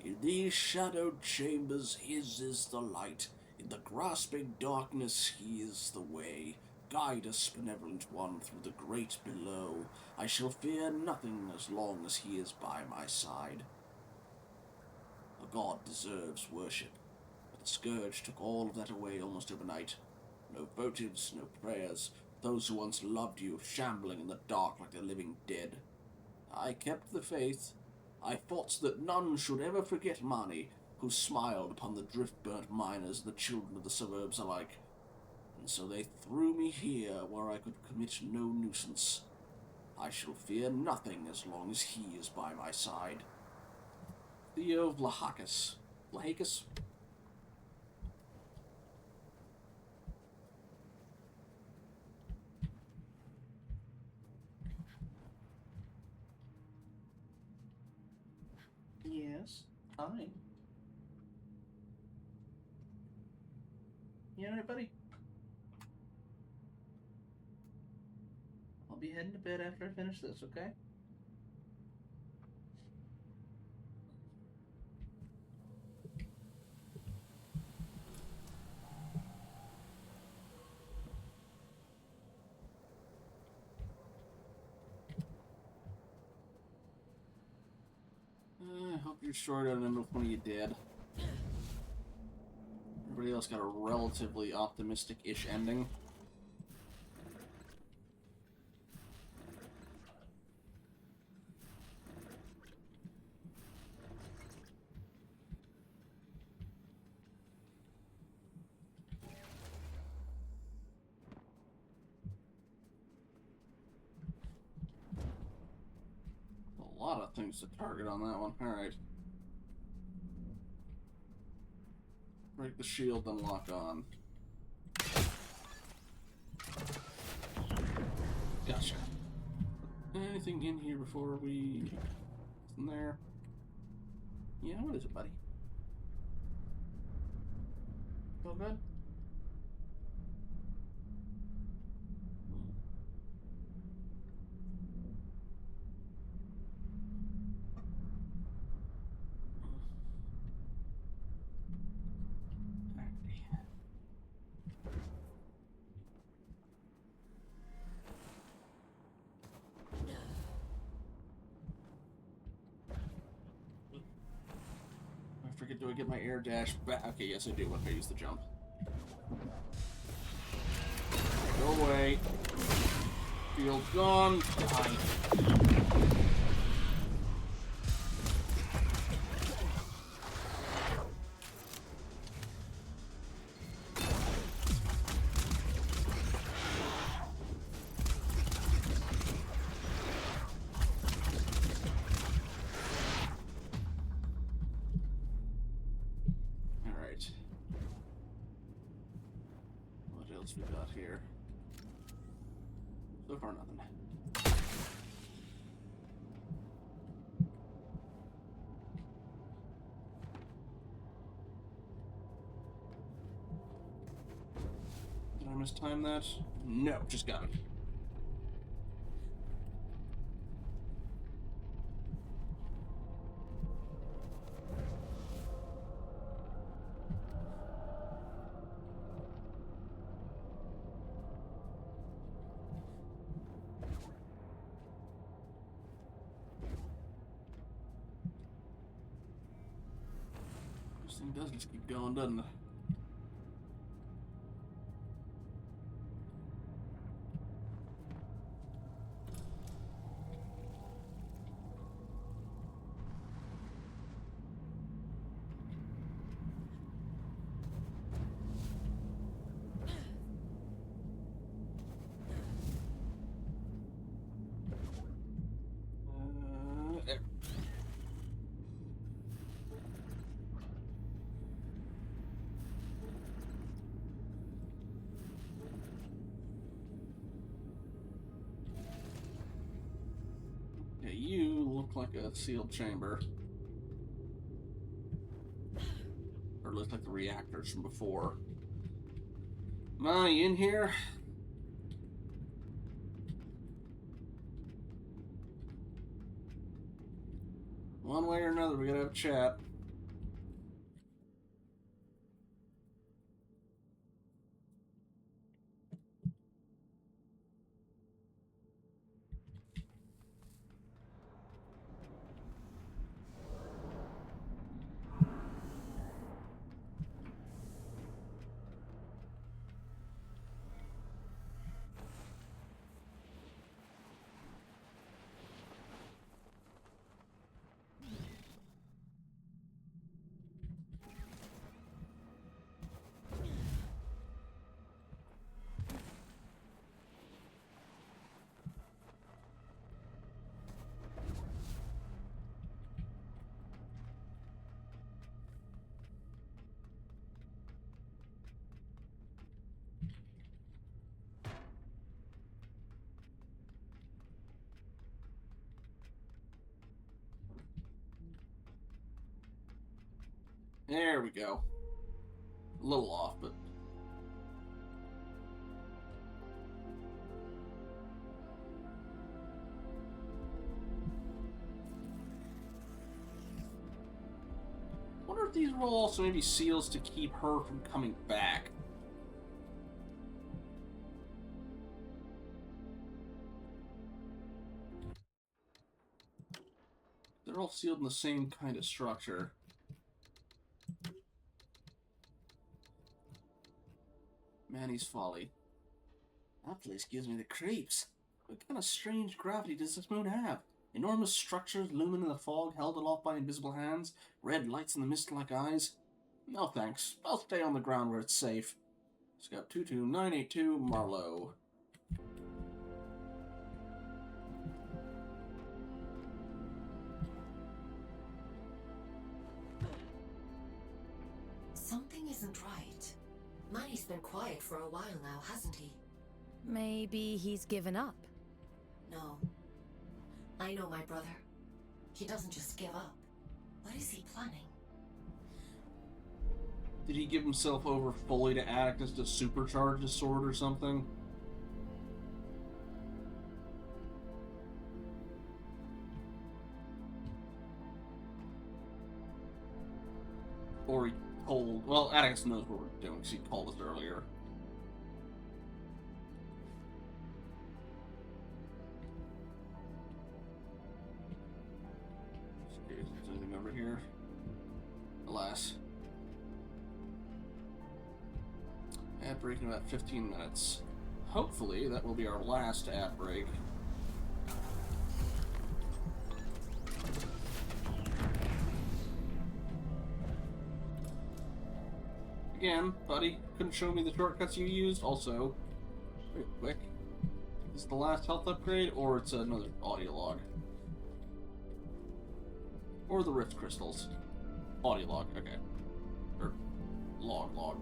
In these shadowed chambers his is the light, in the grasping darkness he is the way. Guide us, benevolent one, through the great below. I shall fear nothing as long as he is by my side. A god deserves worship, but the Scourge took all of that away almost overnight. No votives, no prayers, those who once loved you shambling in the dark like the living dead. I kept the faith. I fought that none should ever forget Mani, who smiled upon the drift-burnt miners and the children of the suburbs alike. And so they threw me here where I could commit no nuisance. I shall fear nothing as long as he is by my side. Theo Vlahakis. Vlahakis? Yes, fine. You alright, buddy? I'll be heading to bed after I finish this, okay? I hope your story doesn't end with one of you dead. Everybody else got a relatively optimistic-ish ending. A lot of things to target on that one. Alright. Break the shield, then lock on. Gotcha. Anything in here before we... in there? Yeah, what is it, buddy? Feel good? I forget, do I get my air dash back? Okay, yes I do if I use the jump. Go away. Field gone. Die. Alright. What else we got here? So far, nothing. Did I mistime that? No, just got it. This thing does just keep going, doesn't it? There. Okay, you look like a sealed chamber. Or look like the reactors from before. Ma, you in here? One way or another, we gotta have a chat. There we go. A little off, but wonder if these were also maybe seals to keep her from coming back. They're all sealed in the same kind of structure. Manny's Folly. That place gives me the creeps. What kind of strange gravity does this moon have? Enormous structures looming in the fog, held aloft by invisible hands, red lights in the mist like eyes. No thanks. I'll stay on the ground where it's safe. Scout 22982, Marlowe. Something isn't right. Manny's been quiet for a while now, hasn't he? Maybe he's given up. No. I know my brother. He doesn't just give up. What is he planning? Did he give himself over fully to Atticus to supercharge his sword or something? Or he told... Well, Atticus knows what we're doing because he told us earlier. Is there anything over here? Alas. Ad break in about 15 minutes. Hopefully, that will be our last ad break. Again, buddy, couldn't show me the shortcuts you used. Also, real quick, is it the last health upgrade, or it's another audio log? Or the rift crystals? Audio log, okay. Or log.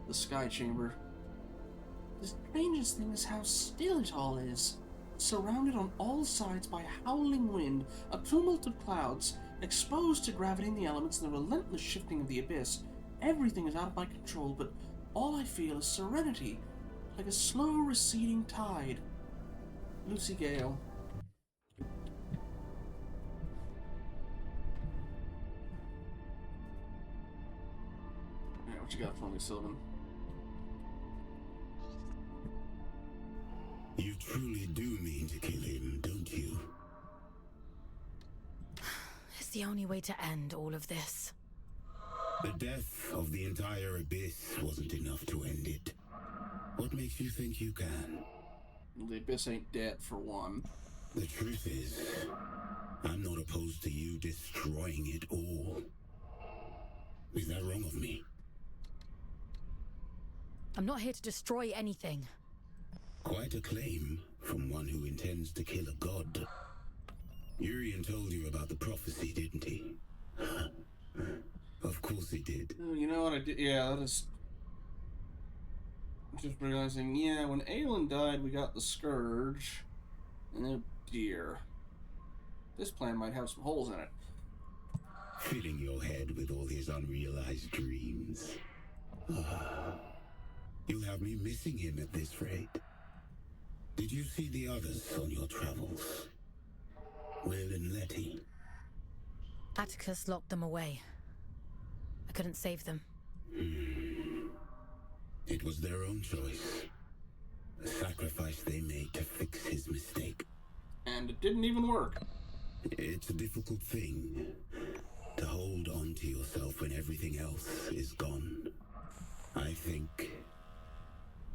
The sky chamber. The strangest thing is how still it all is. Surrounded on all sides by a howling wind, a tumult of clouds, exposed to gravity and the elements and the relentless shifting of the abyss, everything is out of my control, but all I feel is serenity, like a slow receding tide. Lucy Gale. Alright, what you got for me, Sylvan? You truly do mean to kill him, don't you? It's the only way to end all of this. The death of the entire Abyss wasn't enough to end it. What makes you think you can? Well, the Abyss ain't dead, for one. The truth is, I'm not opposed to you destroying it all. Is that wrong of me? I'm not here to destroy anything. Quite a claim from one who intends to kill a god. Urian told you about the prophecy, didn't he? Of course he did. Oh, you know what I did? Yeah, that is... Just realizing, yeah, when Aelin died, we got the Scourge. Oh dear. This plan might have some holes in it. Filling your head with all his unrealized dreams. You'll have me missing him at this rate. Did you see the others on your travels? Will and Letty? Atticus locked them away. I couldn't save them. It was their own choice. A sacrifice they made to fix his mistake. And it didn't even work. It's a difficult thing to hold on to yourself when everything else is gone. I think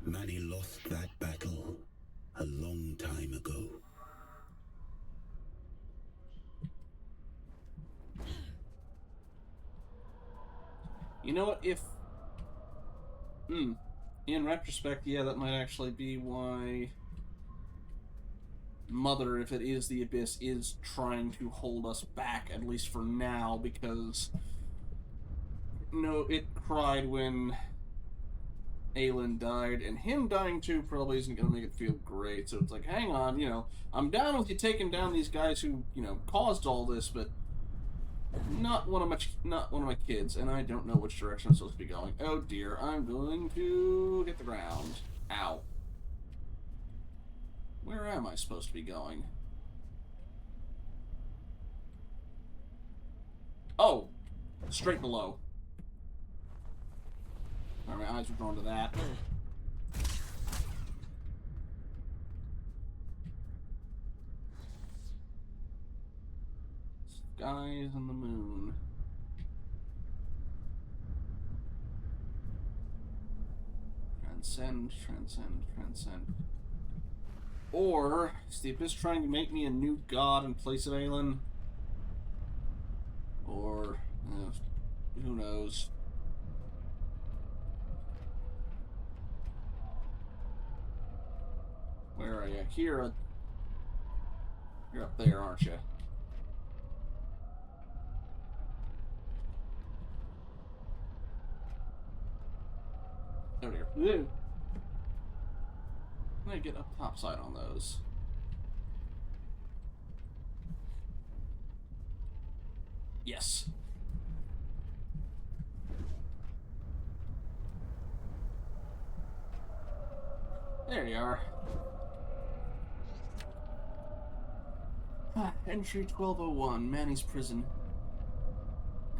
Manny lost that battle a long time ago. You know what, if... in retrospect, yeah, that might actually be why Mother, if it is the Abyss, is trying to hold us back, at least for now, because... No, it cried when Aelin died, and him dying too probably isn't going to make it feel great, so it's like, hang on, you know, I'm down with you taking down these guys who, you know, caused all this, but not one of my kids, and I don't know which direction I'm supposed to be going. Oh dear, I'm going to hit the ground. Ow. Where am I supposed to be going? straight below. Alright, my eyes were drawn to that. Skies and the moon. Transcend, transcend, transcend. Or is the Abyss trying to make me a new god in place of Aelin? Or who knows? Where are you? Here. You're up there, aren't you? Oh dear. Ew. Can I get up topside on those? Yes. There you are. Entry 1201, Manny's prison.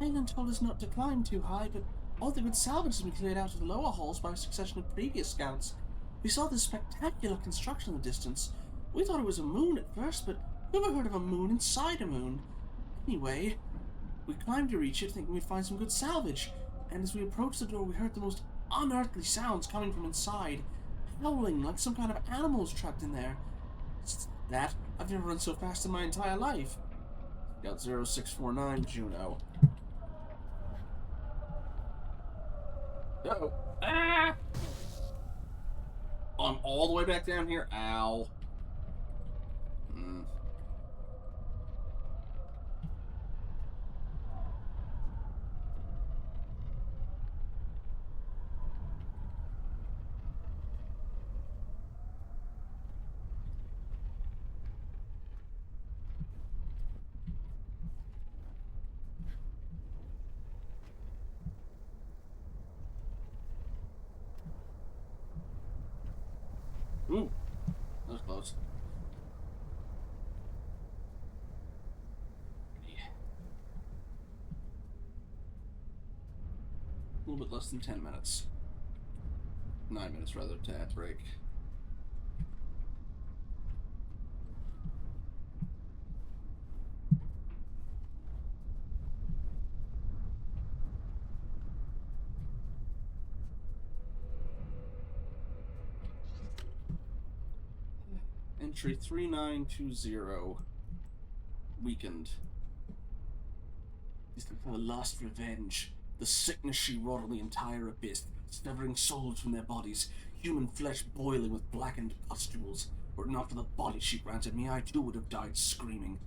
Aelin told us not to climb too high, but all the good salvage has been cleared out of the lower halls by a succession of previous scouts. We saw this spectacular construction in the distance. We thought it was a moon at first, but who ever heard of a moon inside a moon? Anyway, we climbed to reach it, thinking we'd find some good salvage, and as we approached the door, we heard the most unearthly sounds coming from inside, howling like some kind of animals trapped in there. That, I've never run so fast in my entire life. Got 0649 Juno. Uh-oh. Ah! I'm all the way back down here? Ow. Ooh, that was close. A little bit less than 10 minutes. 9 minutes rather, to ad break. Entry 3920. Weakened. Is her last revenge. The sickness she wrought on the entire abyss, severing souls from their bodies, human flesh boiling with blackened pustules. Were it not for the body she granted me, I too would have died screaming.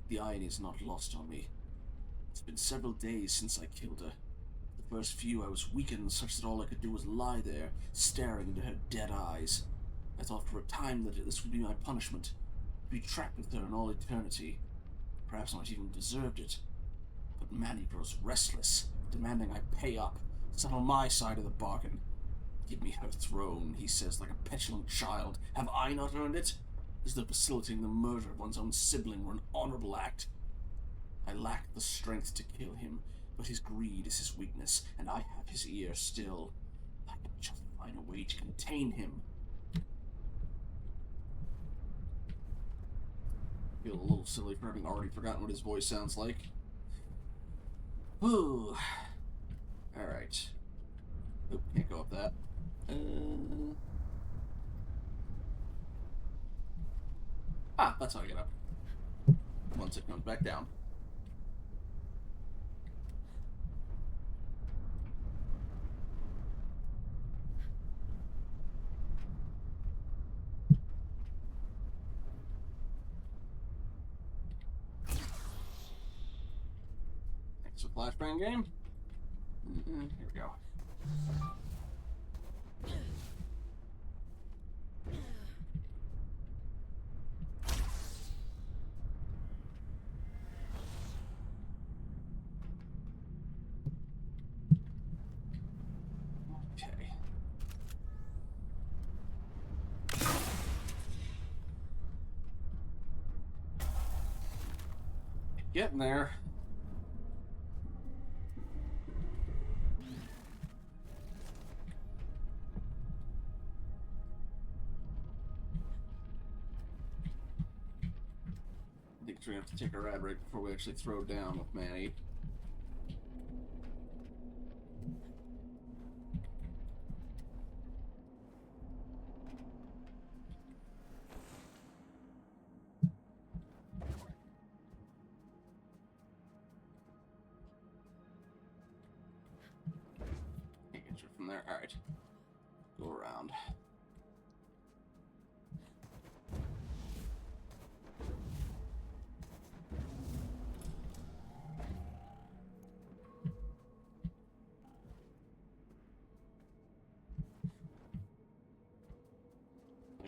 The irony is not lost on me. It's been several days since I killed her. The first few I was weakened such that all I could do was lie there, staring into her dead eyes. I thought for a time that this would be my punishment, to be trapped with her in all eternity. Perhaps I might even deserved it. But Manny grows restless, demanding I pay up, settle my side of the bargain. Give me her throne, he says, like a petulant child. Have I not earned it? As though facilitating the murder of one's own sibling were an honorable act. I lack the strength to kill him, but his greed is his weakness, and I have his ear still. I can just find a way to contain him. I feel a little silly for having already forgotten what his voice sounds like. Ooh. Alright. Oh, can't go up that. That's how I get up. Once it comes back down. Thanks for flashbang game. Here we go. Okay. Getting there. So we have to take a rad break before we actually throw down with Manny. Can't get you from there. All right, go around.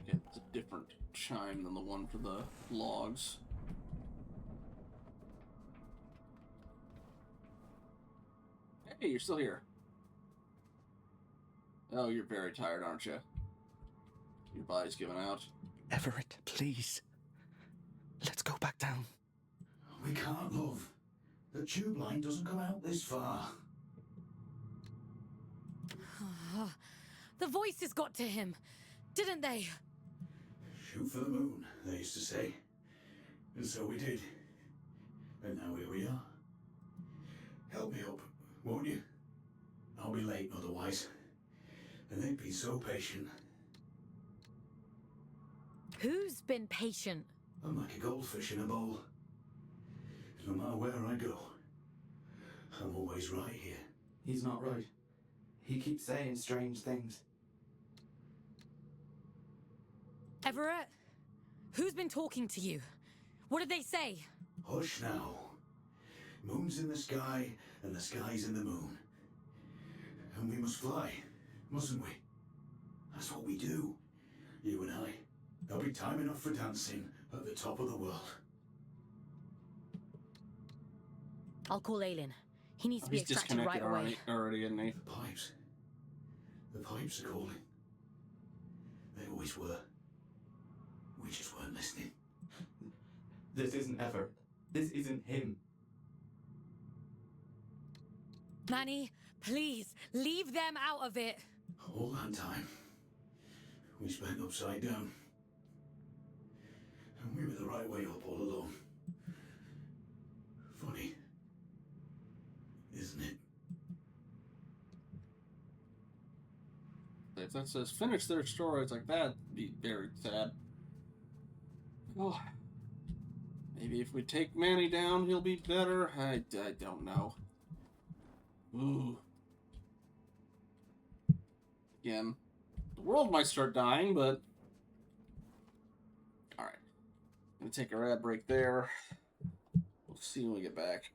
Okay, it's a different chime than the one for the logs. Hey, you're still here. Oh, you're very tired, aren't you? Your body's giving out. Everett, please. Let's go back down. We can't, love. The tube line doesn't come out this far. The voices got to him, didn't they? Shoot for the moon, they used to say. And so we did. And now here we are. Help me up, won't you? I'll be late otherwise. And they'd be so patient. Who's been patient? I'm like a goldfish in a bowl. No matter where I go, I'm always right here. He's not right. He keeps saying strange things. Everett? Who's been talking to you? What did they say? Hush now. Moon's in the sky, and the sky's in the moon. And we must fly, mustn't we? That's what we do, you and I. There'll be time enough for dancing at the top of the world. I'll call Aylin. He needs to be He's extracted right away. already, isn't he? The pipes. The pipes are calling. They always were. We just weren't listening. This isn't Everett. This isn't him. Manny, please, leave them out of it. All that time, we spent upside down. And we were the right way up all along. Funny, isn't it? If that says finish their story, it's like that'd be very sad. Oh, maybe if we take Manny down, he'll be better. I don't know. Ooh. Again, the world might start dying, but all right. Gonna take a ad break there. We'll see when we get back.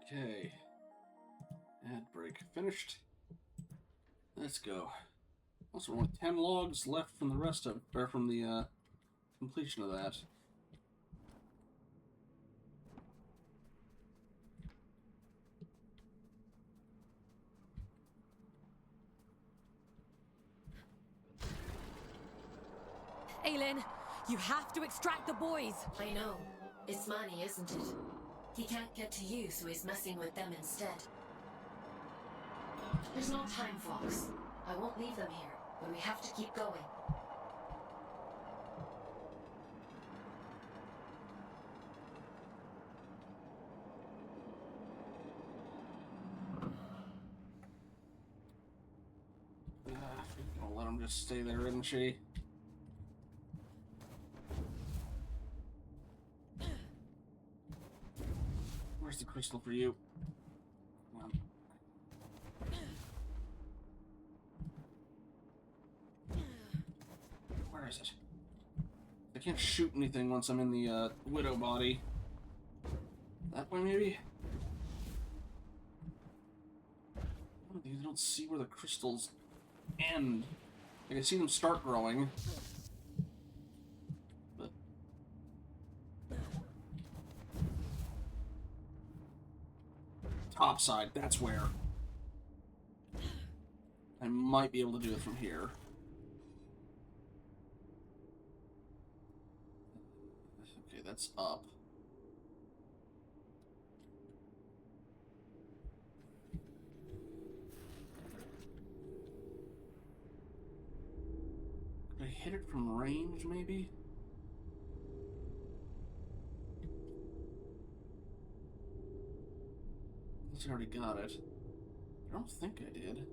Okay. Ad break finished. Let's go. Also, only 10 logs left from the rest of, or from the completion of that. Aylin, you have to extract the boys. I know. It's Manny, isn't it? He can't get to you, so he's messing with them instead. There's no time, Fox. I won't leave them here, but we have to keep going. I'll let him just stay there, isn't she? Where's the crystal for you? Come on. Where is it? I can't shoot anything once I'm in the widow body. That way, maybe? I don't see where the crystals end. I can see them start growing. But top side, that's where. I might be able to do it from here. Okay, that's up. Could I hit it from range, maybe? I already got it. I don't think I did.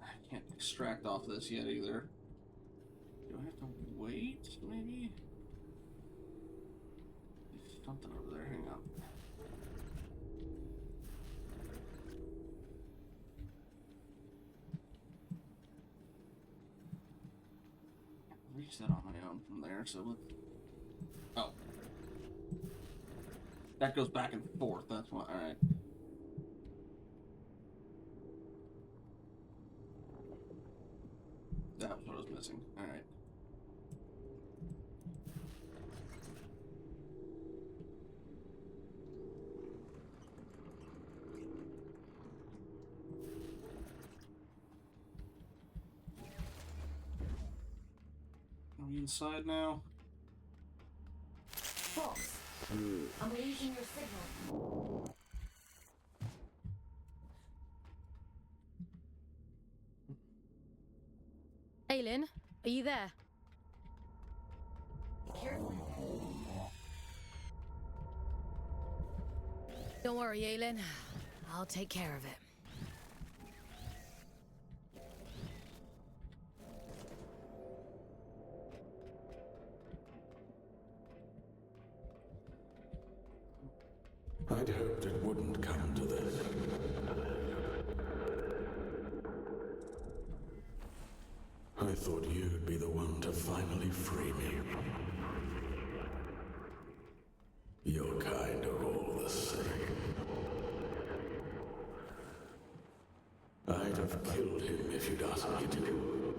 I can't extract off this yet either. Do I have to wait, maybe? There's something over there, hang on. Reach that on my own from there, so let's... Oh. That goes back and forth, that's why, alright. That was what I was missing, alright. Are we inside now? Fox, I'm losing your signal. Aylin, are you there? Careful. Don't worry, Aylin. I'll take care of it. I'd hoped it wouldn't come to this. I thought you'd be the one to finally free me. Your kind are all the same. I'd have killed him if you'd asked me to.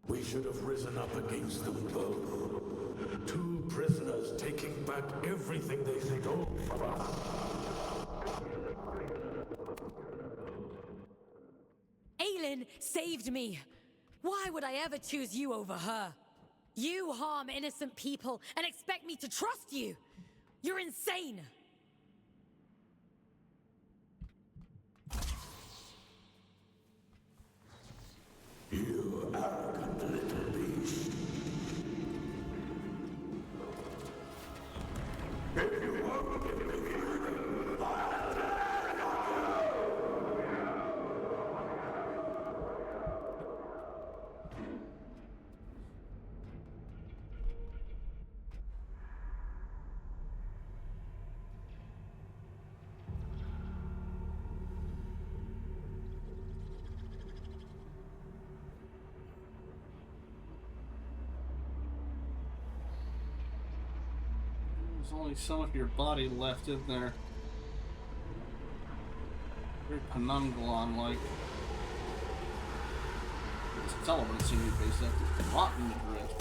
We should have risen up against them both. Two prisoners taking back everything they stole from us. Aylin saved me. Why would I ever choose you over her? You harm innocent people and expect me to trust you. You're insane. You arrogant little beast. If you won't give me freedom, I'll tear you. There's only so much of your body left in there. Very Penungalon-like. This element seems to be based off rotten drift.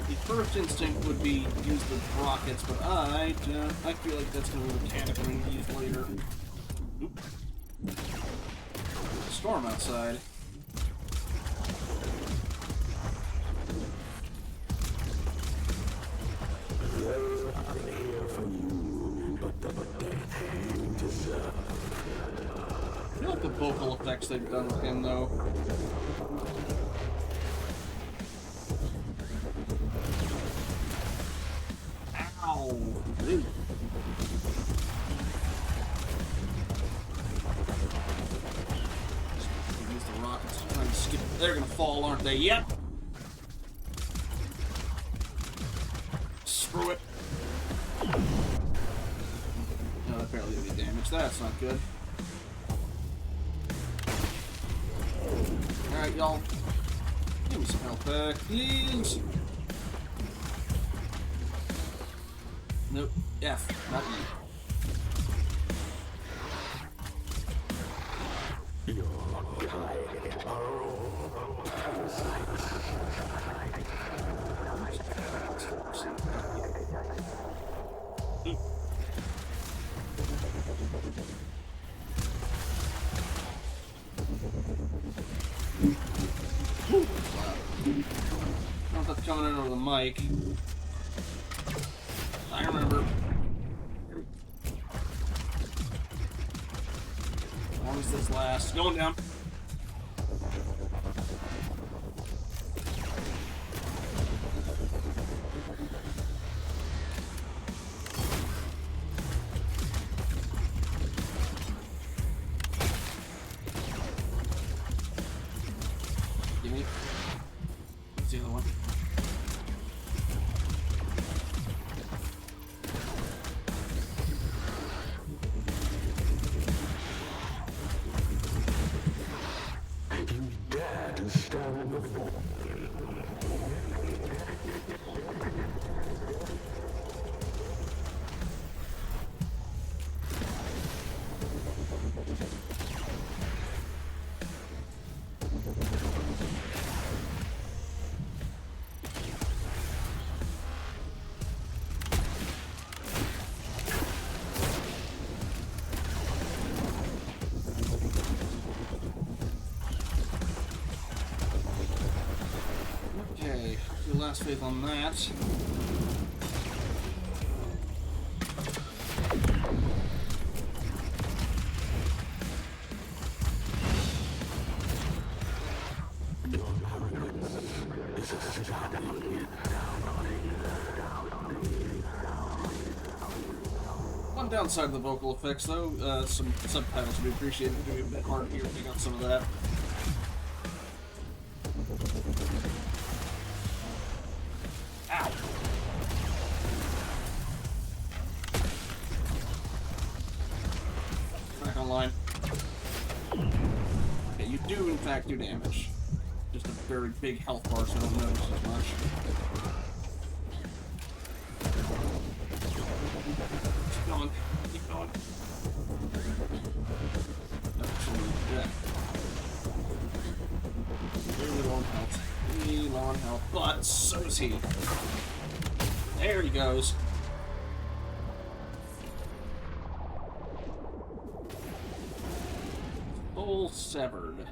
The first instinct would be use the rockets, but I feel like that's going to be a mechanic I'm going to use later. Oop. Storm outside. I like the vocal effects they've done with him, though. Ow! Dude. Use the rockets to try and skip. They're gonna fall, aren't they? Yep! Screw it. No, that barely did any damage. That's not good. Alright, y'all. Give me some health back, please. Nope. F. Not you. Your kind are all parasites. I don't know if that's coming in over the mic. I remember. As long as this lasts. Going down. Gimme. What's the other one? You dare to stand before me. Okay, your last faith on that. One downside of the vocal effects, though, some subtitles would be appreciated. It would be a bit hard here to pick out some of that. Ow! Back online. Okay, you do in fact do damage. Just a very big health bar, so I don't notice as much. Keep going. Keep going. Actually, yeah. Really low on health. Really low on health. But so is he. There he goes. Full severed.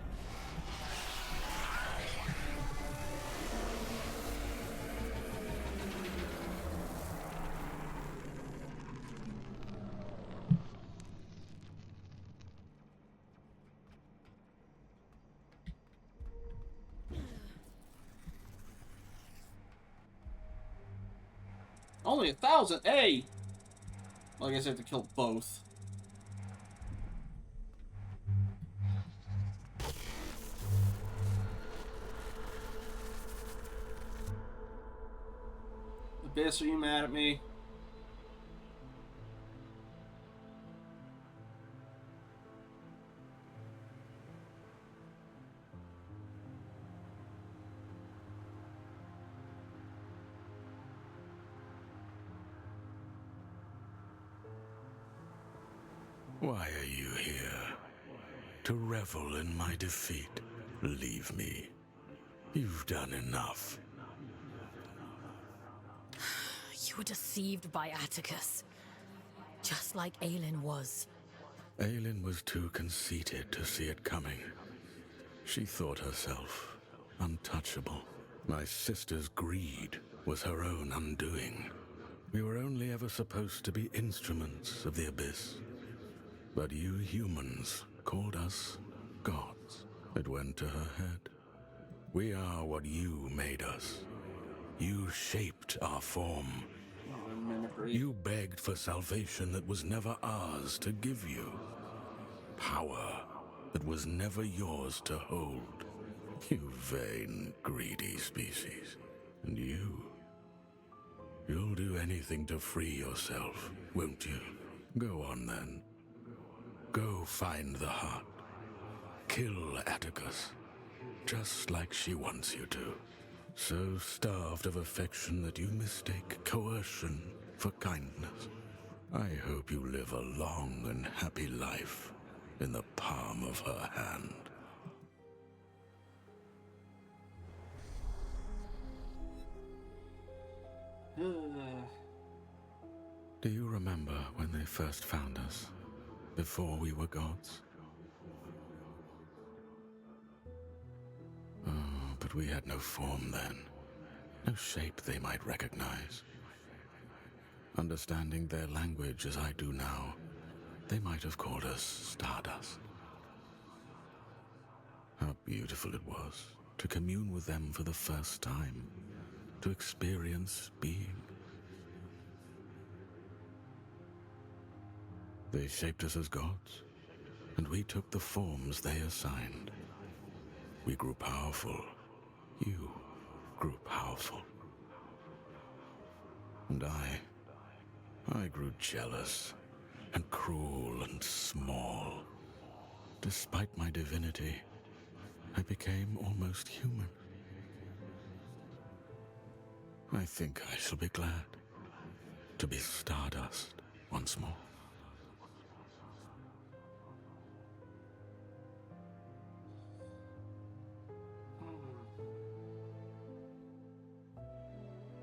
Only 1,000. Hey! Well, I guess I have to kill both. Abyss, are you mad at me? Why are you here? To revel in my defeat? Leave me. You've done enough. You were deceived by Atticus. Just like Aelin was. Aelin was too conceited to see it coming. She thought herself untouchable. My sister's greed was her own undoing. We were only ever supposed to be instruments of the abyss. But you humans called us gods. It went to her head. We are what you made us. You shaped our form. You begged for salvation that was never ours to give you. Power that was never yours to hold. You vain, greedy species. And you'll do anything to free yourself, won't you? Go on then. Go find the heart. Kill Atticus, just like she wants you to. So starved of affection that you mistake coercion for kindness. I hope you live a long and happy life in the palm of her hand. Do you remember when they first found us, before we were gods? Oh, but we had no form then, no shape they might recognize. Understanding their language as I do now, they might have called us Stardust. How beautiful it was to commune with them for the first time, to experience being. They shaped us as gods, and we took the forms they assigned. We grew powerful. You grew powerful. And I grew jealous and cruel and small. Despite my divinity, I became almost human. I think I shall be glad to be Stardust once more.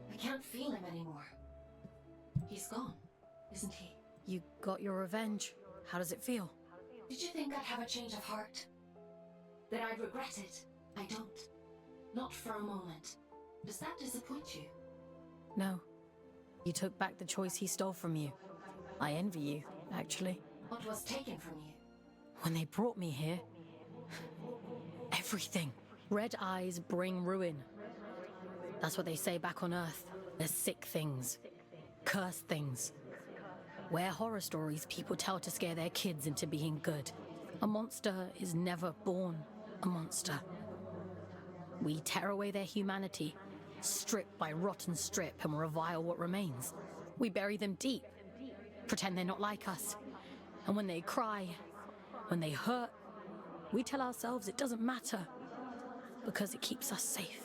I can't feel him anymore. He's gone, isn't he? You got your revenge. How does it feel? Did you think I'd have a change of heart? That I'd regret it? I don't. Not for a moment. Does that disappoint you? No. You took back the choice he stole from you. I envy you, actually. What was taken from you? When they brought me here... everything. Red eyes bring ruin. That's what they say back on Earth. There's sick things. Cursed things. We're horror stories people tell to scare their kids into being good. A monster is never born a monster. We tear away their humanity, strip by rotten strip, and revile what remains. We bury them deep, pretend they're not like us. And when they cry, when they hurt, we tell ourselves it doesn't matter, because it keeps us safe.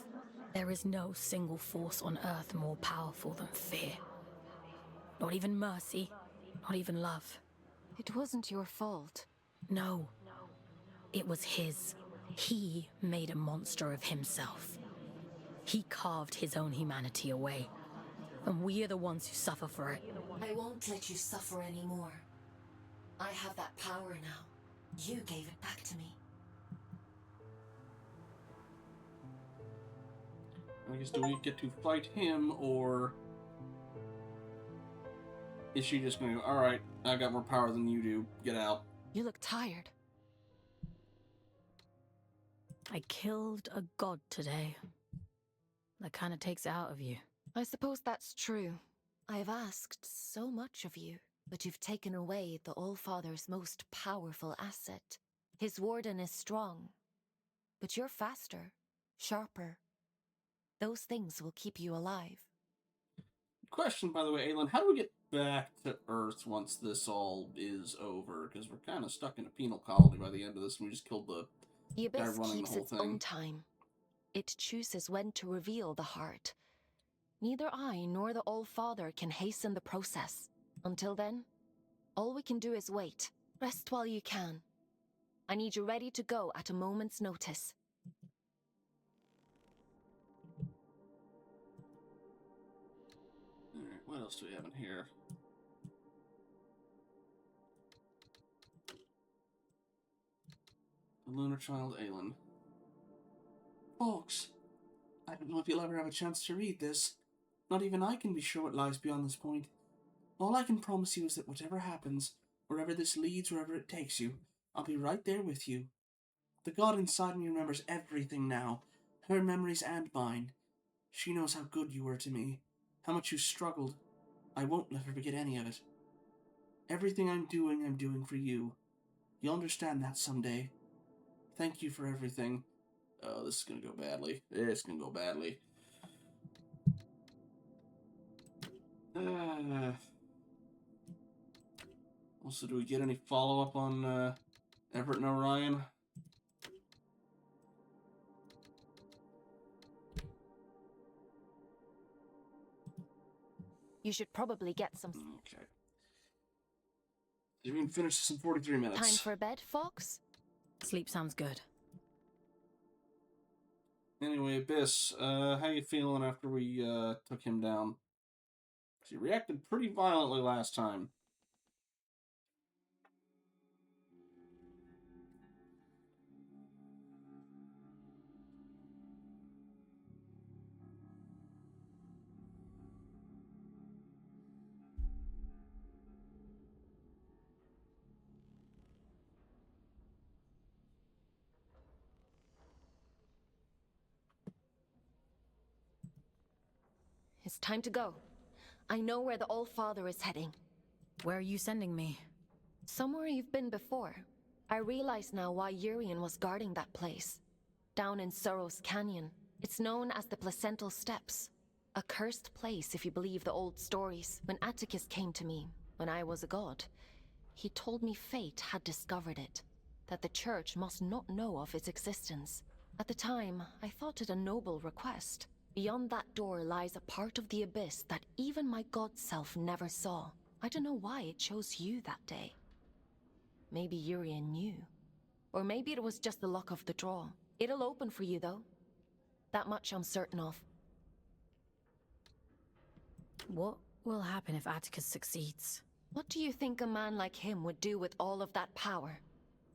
There is no single force on Earth more powerful than fear. Not even mercy, not even love. It wasn't your fault. No. It was his. He made a monster of himself. He carved his own humanity away. And we are the ones who suffer for it. I won't let you suffer anymore. I have that power now. You gave it back to me. I guess, do we get to fight him, or is she just going to go, alright, I got more power than you do, get out? You look tired. I killed a god today. That kind of takes it out of you. I suppose that's true. I have asked so much of you, but you've taken away the Allfather's most powerful asset. His warden is strong, but you're faster, sharper. Those things will keep you alive. Question, by the way, Aelin, how do we get back to Earth once this all is over? Because we're kind of stuck in a penal colony by the end of this, and we just killed the guy Abyss running keeps the whole its thing. own time. It chooses when to reveal the heart. Neither I nor the Allfather can hasten the process. Until then, all we can do is wait Rest while you can. I need you ready to go at a moment's notice. Alright, what else do we have in here? The Lunar Child Aelin. Folks, I don't know if you'll ever have a chance to read this. Not even I can be sure what lies beyond this point. All I can promise you is that whatever happens, wherever this leads, wherever it takes you, I'll be right there with you. The god inside me remembers everything now, her memories and mine. She knows how good you were to me, how much you struggled. I won't let her forget any of it. Everything I'm doing for you. You'll understand that someday. Thank you for everything. Oh, this is gonna go badly. It's gonna go badly. Also, do we get any follow-up on Everett and Orion? You should probably get some... Okay. You can finish this in 43 minutes. Time for bed, Fox? Sleep sounds good. Anyway, Abyss, how you feeling after we took him down? He reacted pretty violently last time. It's time to go. I know where the All-Father is heading. Where are you sending me? Somewhere you've been before. I realize now why Urian was guarding that place. Down in Sorrow's Canyon. It's known as the Placental Steppes. A cursed place if you believe the old stories. When Atticus came to me, when I was a god, he told me fate had discovered it. That the church must not know of its existence. At the time, I thought it a noble request. Beyond that door lies a part of the abyss that even my god self never saw. I don't know why it chose you that day. Maybe Urian knew. Or maybe it was just the luck of the draw. It'll open for you, though. That much I'm certain of. What will happen if Atticus succeeds? What do you think a man like him would do with all of that power?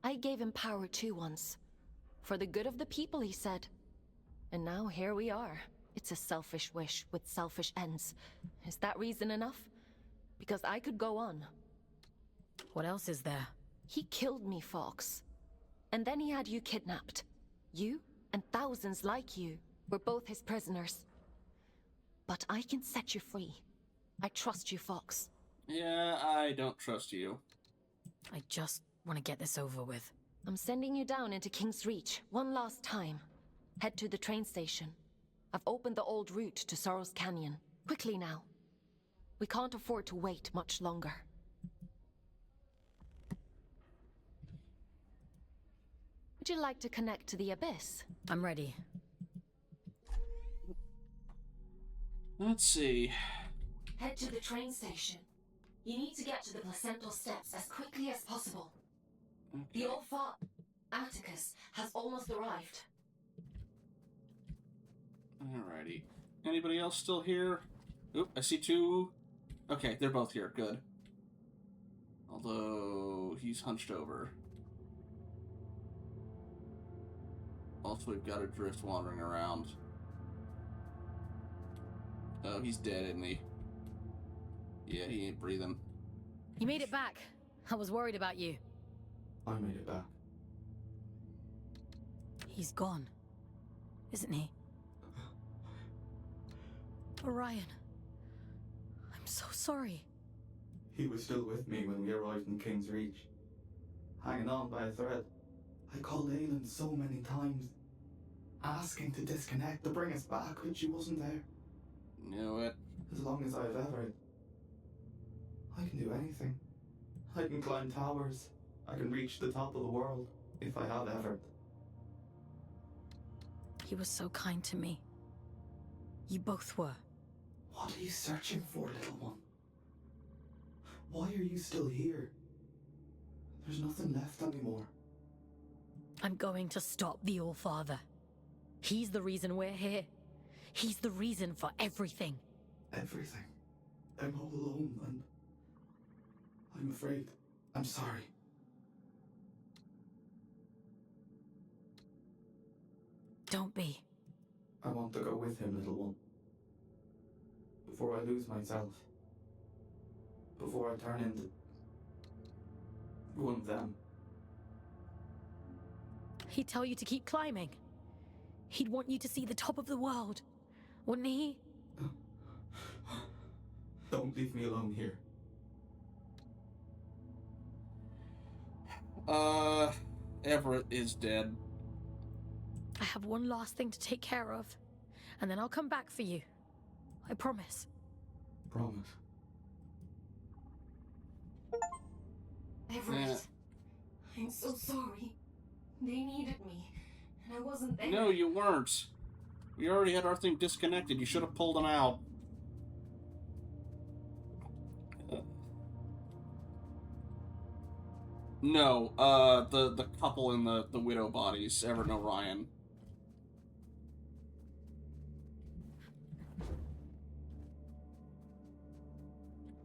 I gave him power too once. For the good of the people, he said. And now here we are. It's a selfish wish with selfish ends. Is that reason enough? Because I could go on. What else is there? He killed me, Fox. And then he had you kidnapped. You and thousands like you were both his prisoners. But I can set you free. I trust you, Fox. Yeah, I don't trust you. I just want to get this over with. I'm sending you down into King's Reach one last time. Head to the train station. I've opened the old route to Sorrow's Canyon. Quickly now. We can't afford to wait much longer. Would you like to connect to the Abyss? I'm ready. Let's see. Head to the train station. You need to get to the Placental Steppes as quickly as possible. Okay. The old Atticus has almost arrived. Alrighty. Anybody else still here? Oop, I see two. Okay, they're both here. Good. Although, he's hunched over. Also, we've got a drift wandering around. Oh, he's dead, isn't he? Yeah, he ain't breathing. You made it back. I was worried about you. I made it back. He's gone, isn't he? Orion. I'm so sorry. He was still with me when we arrived in King's Reach. Hanging on by a thread. I called Aelin so many times, asking to disconnect, to bring us back, but she wasn't there. Knew it. As long as I've Everett, I can do anything. I can climb towers. I can reach the top of the world, if I have Everett. He was so kind to me. You both were. What are you searching for, little one? Why are you still here? There's nothing left anymore. I'm going to stop the All-Father. He's the reason we're here. He's the reason for everything. Everything. I'm all alone, and I'm afraid. I'm sorry. Don't be. I want to go with him, little one. Before I lose myself. Before I turn into one of them. He'd tell you to keep climbing. He'd want you to see the top of the world, wouldn't he? Don't leave me alone here. Everett is dead. I have one last thing to take care of, and then I'll come back for you. I promise. Promise. Everett, I'm so sorry. They needed me, and I wasn't there. No, you weren't. We already had our thing disconnected. You should have pulled them out. No, the couple in the widow bodies, Everett and Orion.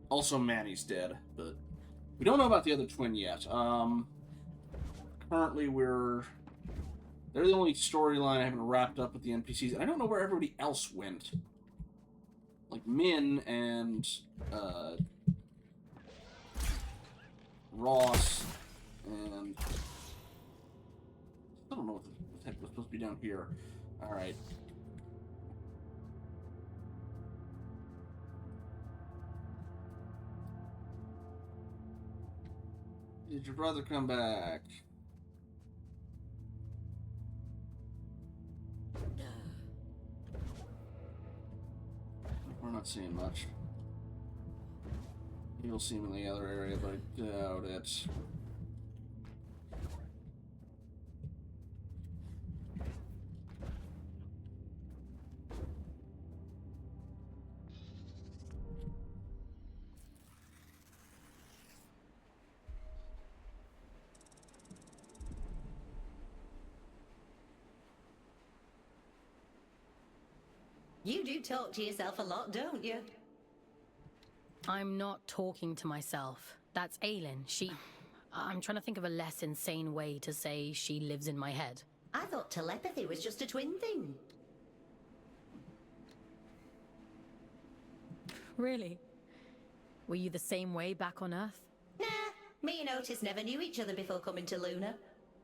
Also, Manny's dead, but we don't know about the other twin yet. Currently they're the only storyline I haven't wrapped up with the NPCs. I don't know where everybody else went. Like Min and Ross and I don't know what the heck was supposed to be down here. All right. Did your brother come back? We're not seeing much. You'll see him in the other area, but I doubt it. You do talk to yourself a lot, don't you? I'm not talking to myself. That's Aylin. I'm trying to think of a less insane way to say she lives in my head. I thought telepathy was just a twin thing. Really? Were you the same way back on Earth? Nah, me and Otis never knew each other before coming to Luna.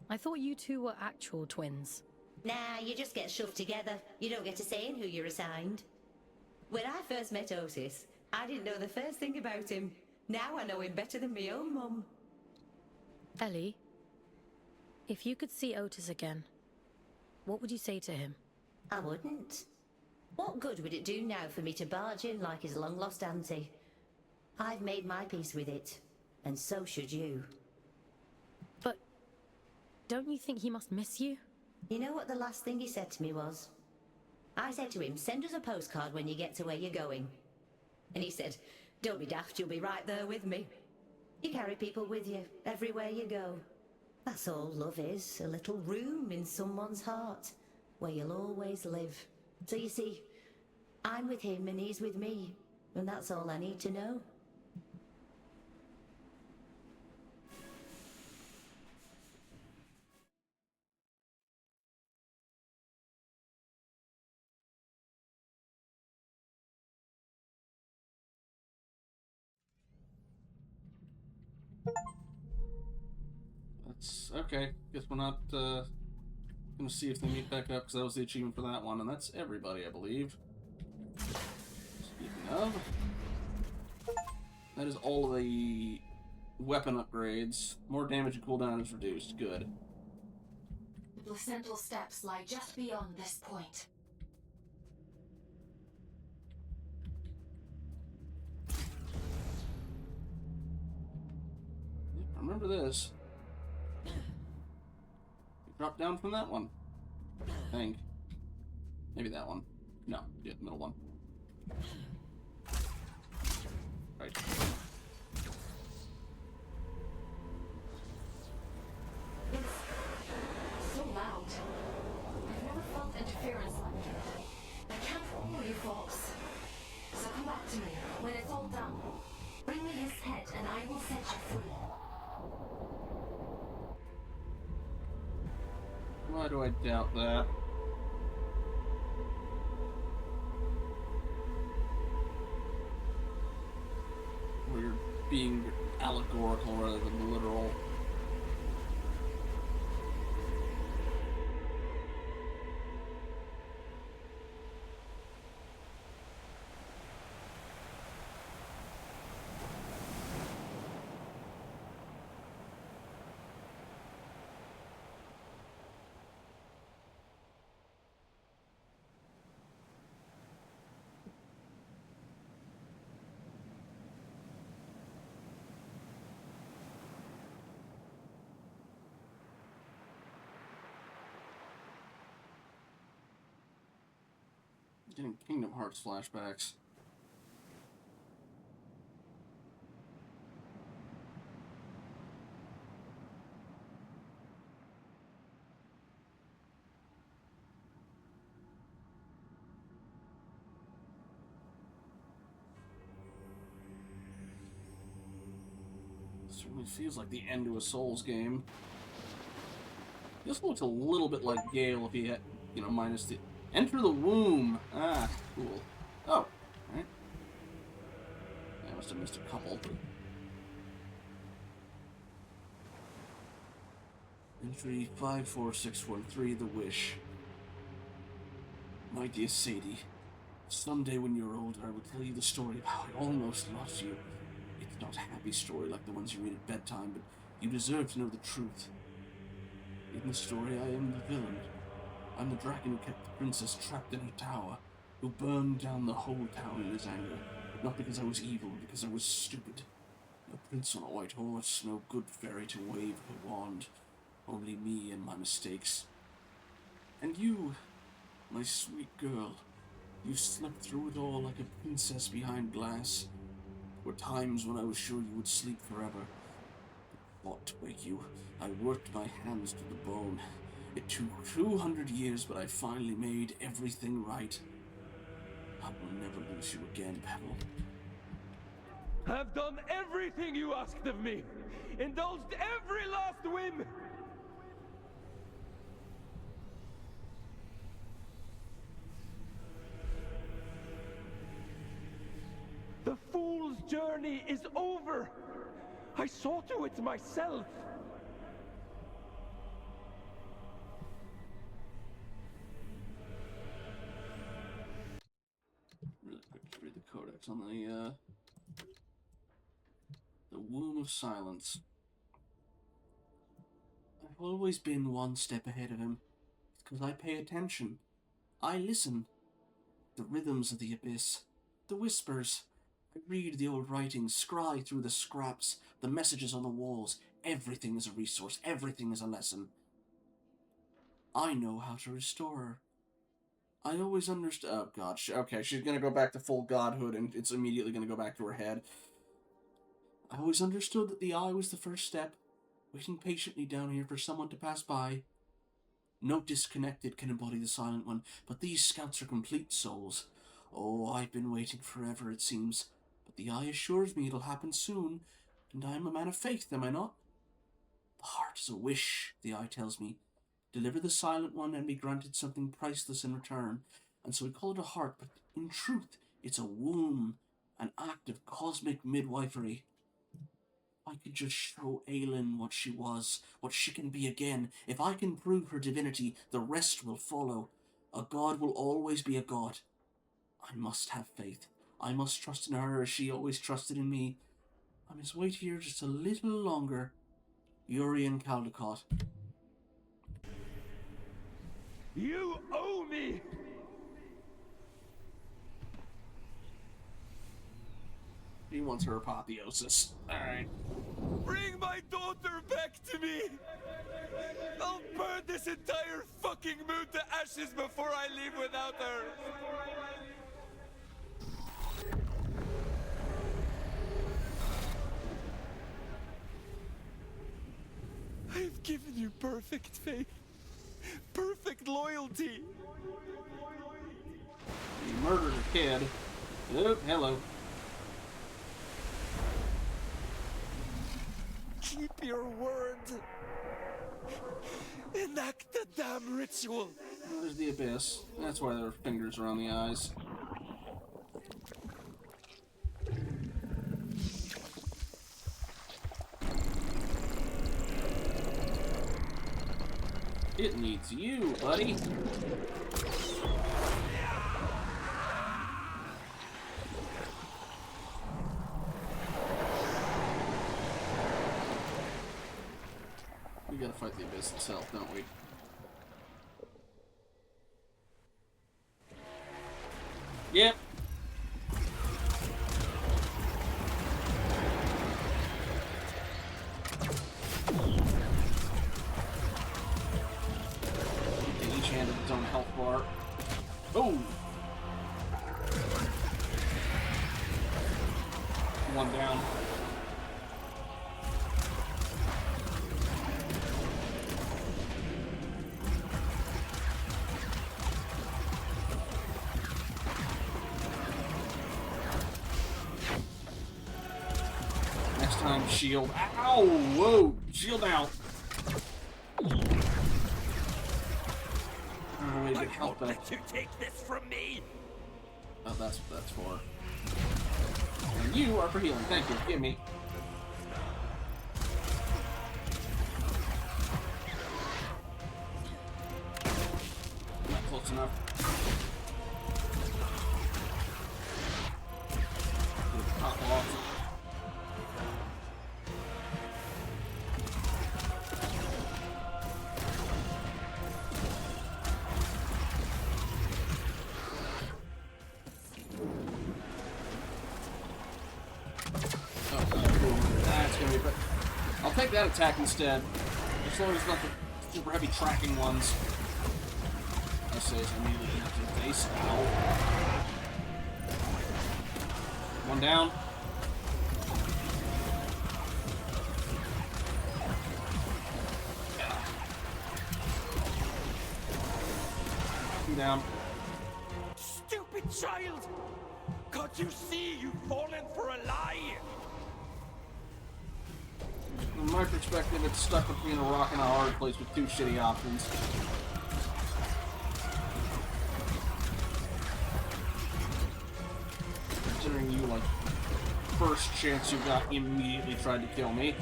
I thought you two were actual twins. Nah, you just get shoved together. You don't get a say in who you're assigned. When I first met Otis, I didn't know the first thing about him. Now I know him better than my own mum. Ellie, if you could see Otis again, what would you say to him? I wouldn't. What good would it do now for me to barge in like his long-lost auntie? I've made my peace with it, and so should you. But don't you think he must miss you? You know what the last thing he said to me was? I said to him, send us a postcard when you get to where you're going. And he said, don't be daft, you'll be right there with me. You carry people with you, everywhere you go. That's all love is, a little room in someone's heart, where you'll always live. So you see, I'm with him and he's with me, and that's all I need to know. That's okay. Guess we're not gonna see if they meet back up because that was the achievement for that one, and that's everybody, I believe. Speaking of, that is all of the weapon upgrades. More damage and cooldown is reduced. Good. The placental steps lie just beyond this point. Remember this. Drop down from that one. I think. Maybe that one. No, yeah, the middle one. Right. I will set you free. Why do I doubt that? We're being allegorical rather than literal. Getting Kingdom Hearts flashbacks. Certainly feels like the end to a Souls game. This looks a little bit like Gale if he had, you know, minus the... Enter the womb! Ah, cool. Oh, alright. I must have missed a couple. Entry 54613, The Wish. My dear Sadie, someday when you're older I will tell you the story of how I almost lost you. It's not a happy story like the ones you read at bedtime, but you deserve to know the truth. In the story, I am the villain. I'm the dragon who kept the princess trapped in her tower, who burned down the whole town in his anger. Not because I was evil, but because I was stupid. No prince on a white horse, no good fairy to wave her wand. Only me and my mistakes. And you, my sweet girl, you slept through it all like a princess behind glass. There were times when I was sure you would sleep forever. I fought to wake you. I worked my hands to the bone. It took 200 years, but I finally made everything right. I will never lose you again, Petal. I've done everything you asked of me! Indulged every last whim! The fool's journey is over! I saw to it myself! Really quick to read the codex on the Womb of Silence. I've always been one step ahead of him. It's because I pay attention. I listen. The rhythms of the abyss. The whispers. I read the old writings, scry through the scraps, the messages on the walls. Everything is a resource. Everything is a lesson. I know how to restore her. I always understood... Oh, God. Okay, she's going to go back to full godhood, and it's immediately going to go back to her head. I always understood that the eye was the first step, waiting patiently down here for someone to pass by. No disconnected can embody the Silent One, but these scouts are complete souls. Oh, I've been waiting forever, it seems. But the eye assures me it'll happen soon, and I'm a man of faith, am I not? The heart is a wish, the eye tells me. Deliver the Silent One and be granted something priceless in return. And so we call it a heart, but in truth, it's a womb, an act of cosmic midwifery. I could just show Aelin what she was, what she can be again. If I can prove her divinity, the rest will follow. A god will always be a god. I must have faith. I must trust in her as she always trusted in me. I must wait here just a little longer. Urian Caldecott. You owe me! He wants her apotheosis. Alright. Bring my daughter back to me! I'll burn this entire fucking moon to ashes before I leave without her! I've given you perfect faith. Perfect loyalty. He murdered a kid. Oh, hello. your word. Enact the damn ritual. There's the abyss. That's why there are fingers around the eyes. It needs you, buddy. We gotta fight the abyss itself, don't we? Yep. Each hand has its own health bar. Oh! One down. Next time, shield. Ow! Whoa! Shield out. I won't let you take this from me. Oh, that's what that's for. And you are for healing. Thank you. Give me. Not close enough. Pop off. I'll take that attack instead. As long as it's not the super heavy tracking ones. I say it's immediately into the face. Ow. One down. Two down. Stupid child! Can't you see you've fallen for a lie? From my perspective, it's stuck between a rock and a hard place with two shitty options. Considering you, like, first chance you got, immediately tried to kill me.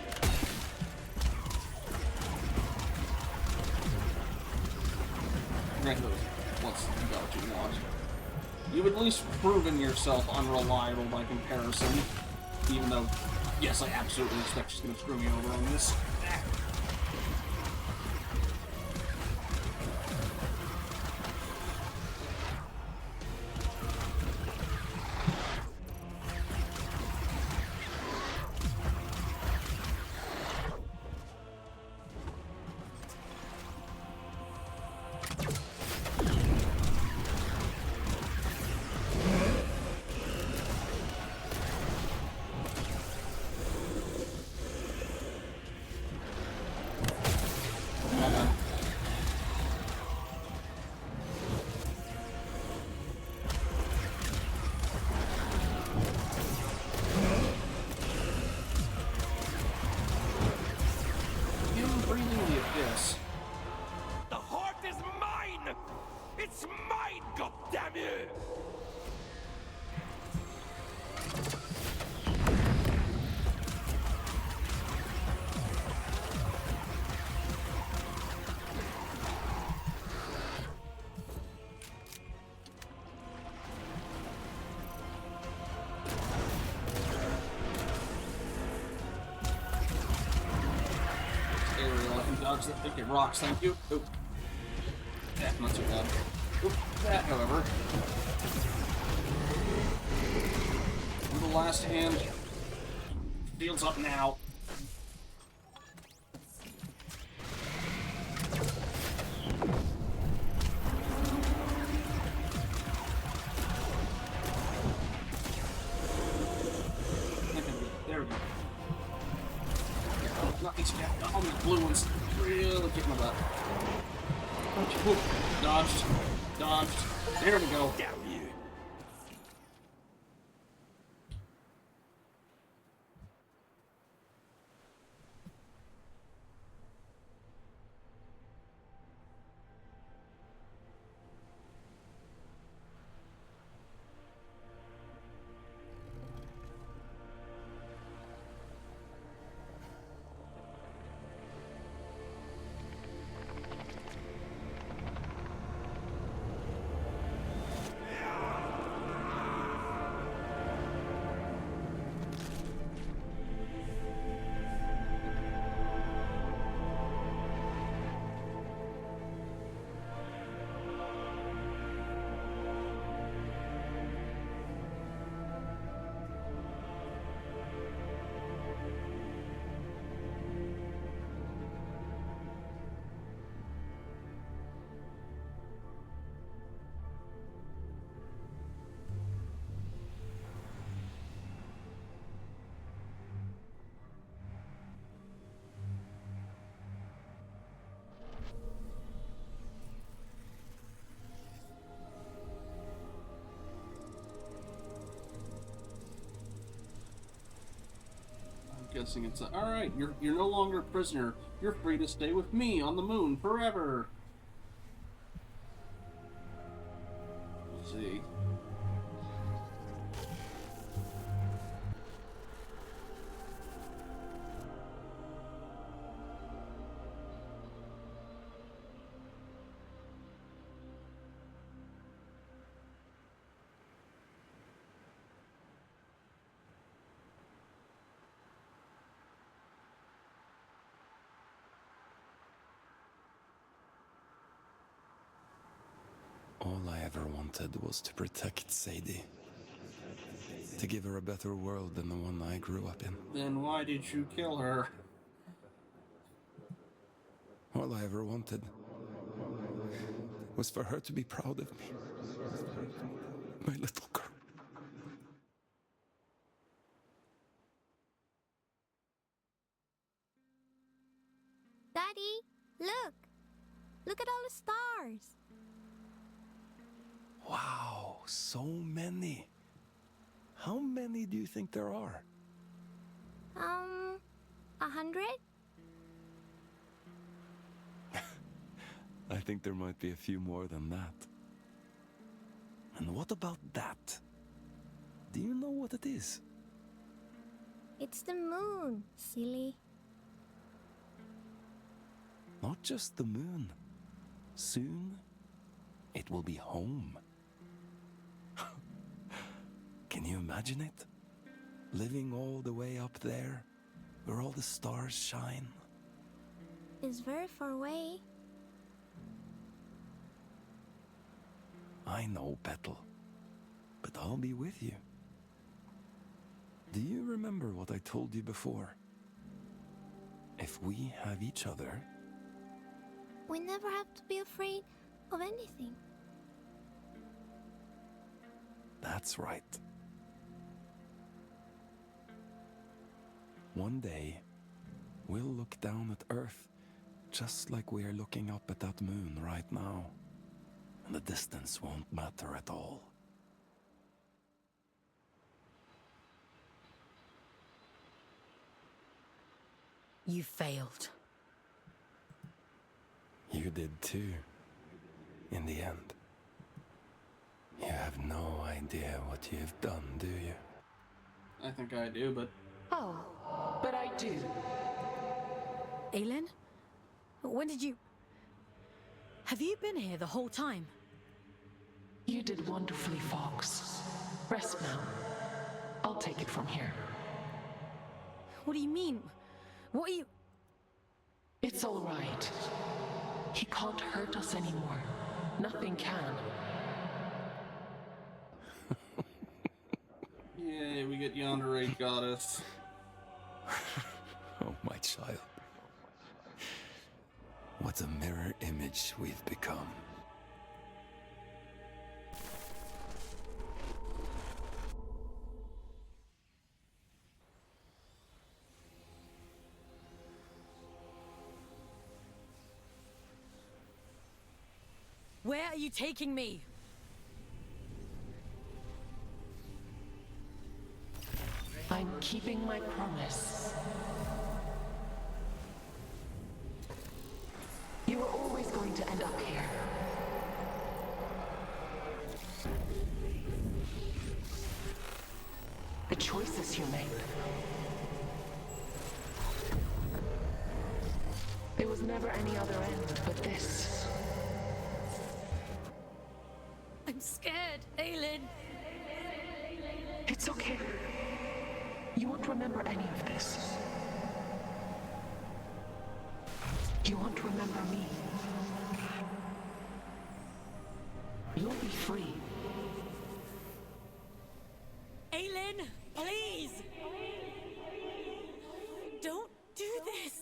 Granted, once you got what you want. You've at least proven yourself unreliable by comparison, even though, yes, I absolutely expect she's gonna screw me over on this. The heart is mine! It's mine, goddammit! Okay, rocks, thank you. Oop. Yeah, not too bad. Oop, that, however. And the last hand. Shield's up now. There we go. Not these guys, all these blue ones. Really kick my butt. Ooh, dodged. Dodged. There we go. Damn you. guessing it's all right. You're no longer a prisoner. You're free to stay with me on the moon forever. Let's see. All I ever wanted was to protect Sadie. To give her a better world than the one I grew up in. Then why did you kill her? All I ever wanted was for her to be proud of me. My little girl. Daddy, look! Look at all the stars! Wow, so many. How many do you think there are? 100? I think there might be a few more than that. And what about that? Do you know what it is? It's the moon, silly. Not just the moon. Soon, it will be home. Can you imagine it? Living all the way up there, where all the stars shine. It's very far away. I know, Petal. But I'll be with you. Do you remember what I told you before? If we have each other... We never have to be afraid of anything. That's right. One day, we'll look down at Earth just like we are looking up at that moon right now. And the distance won't matter at all. You failed. You did too, in the end. You have no idea what you've done, do you? I think I do, but... Oh, but I do. Aelin? When did you... Have you been here the whole time? You did wonderfully, Fox. Rest now. I'll take it from here. What do you mean? What are you... It's all right. He can't hurt us anymore. Nothing can. Yay, we get Yandere Goddess. Oh, my child. What a mirror image we've become. Where are you taking me? I'm keeping my promise. You were always going to end up here. The choices you made. There was never any other end but this. I'm scared, Aelin. It's okay. You won't remember any of this. You won't remember me. You'll be free. Aelin, please! Don't do this!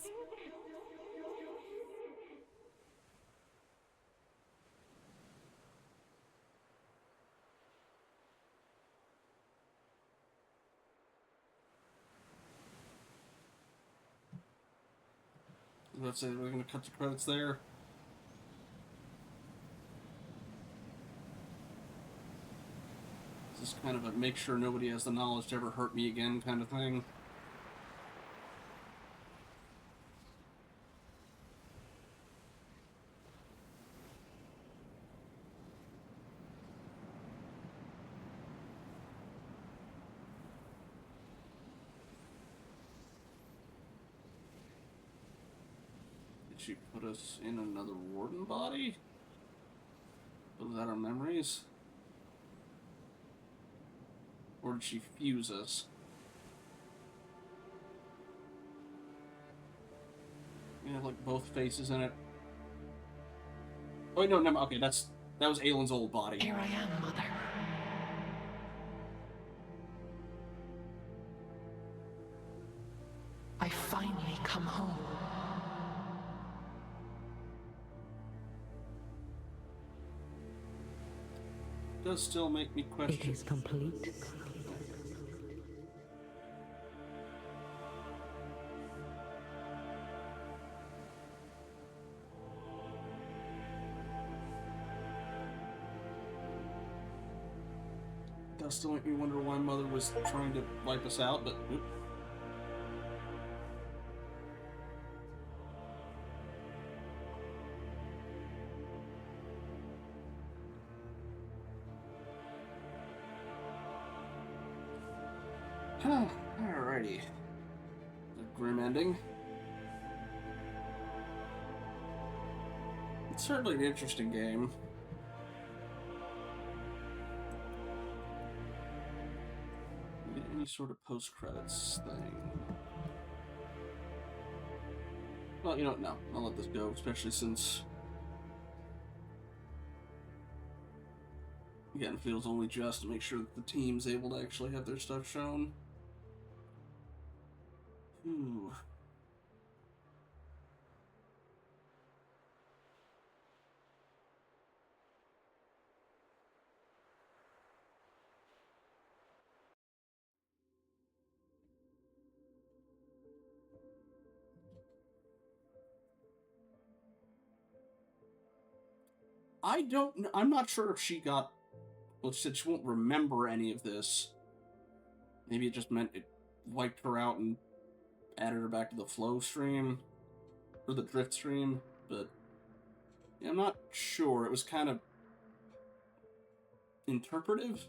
Let's say we're going to cut the credits there. This is kind of a make sure nobody has the knowledge to ever hurt me again kind of thing. she put us in another warden body? Was that our memories? Or did she fuse us? We have like both faces in it. Oh wait, no, never. Okay, that was Aylin's old body. Here I am, Mother. I finally come home. Does still make me question. It is complete. Does still make me wonder why Mother was trying to wipe us out, but oop. Alrighty. A grim ending. It's certainly an interesting game. Get any sort of post-credits thing. Well, you know what? No, I'll let this go, especially since, again, feels only just to make sure that the team's able to actually have their stuff shown. Ooh. I don't know. I'm not sure if she got. Well, she said she won't remember any of this. Maybe it just meant it wiped her out and added her back to the flow stream. Or the drift stream. But yeah, I'm not sure. It was kind of interpretive.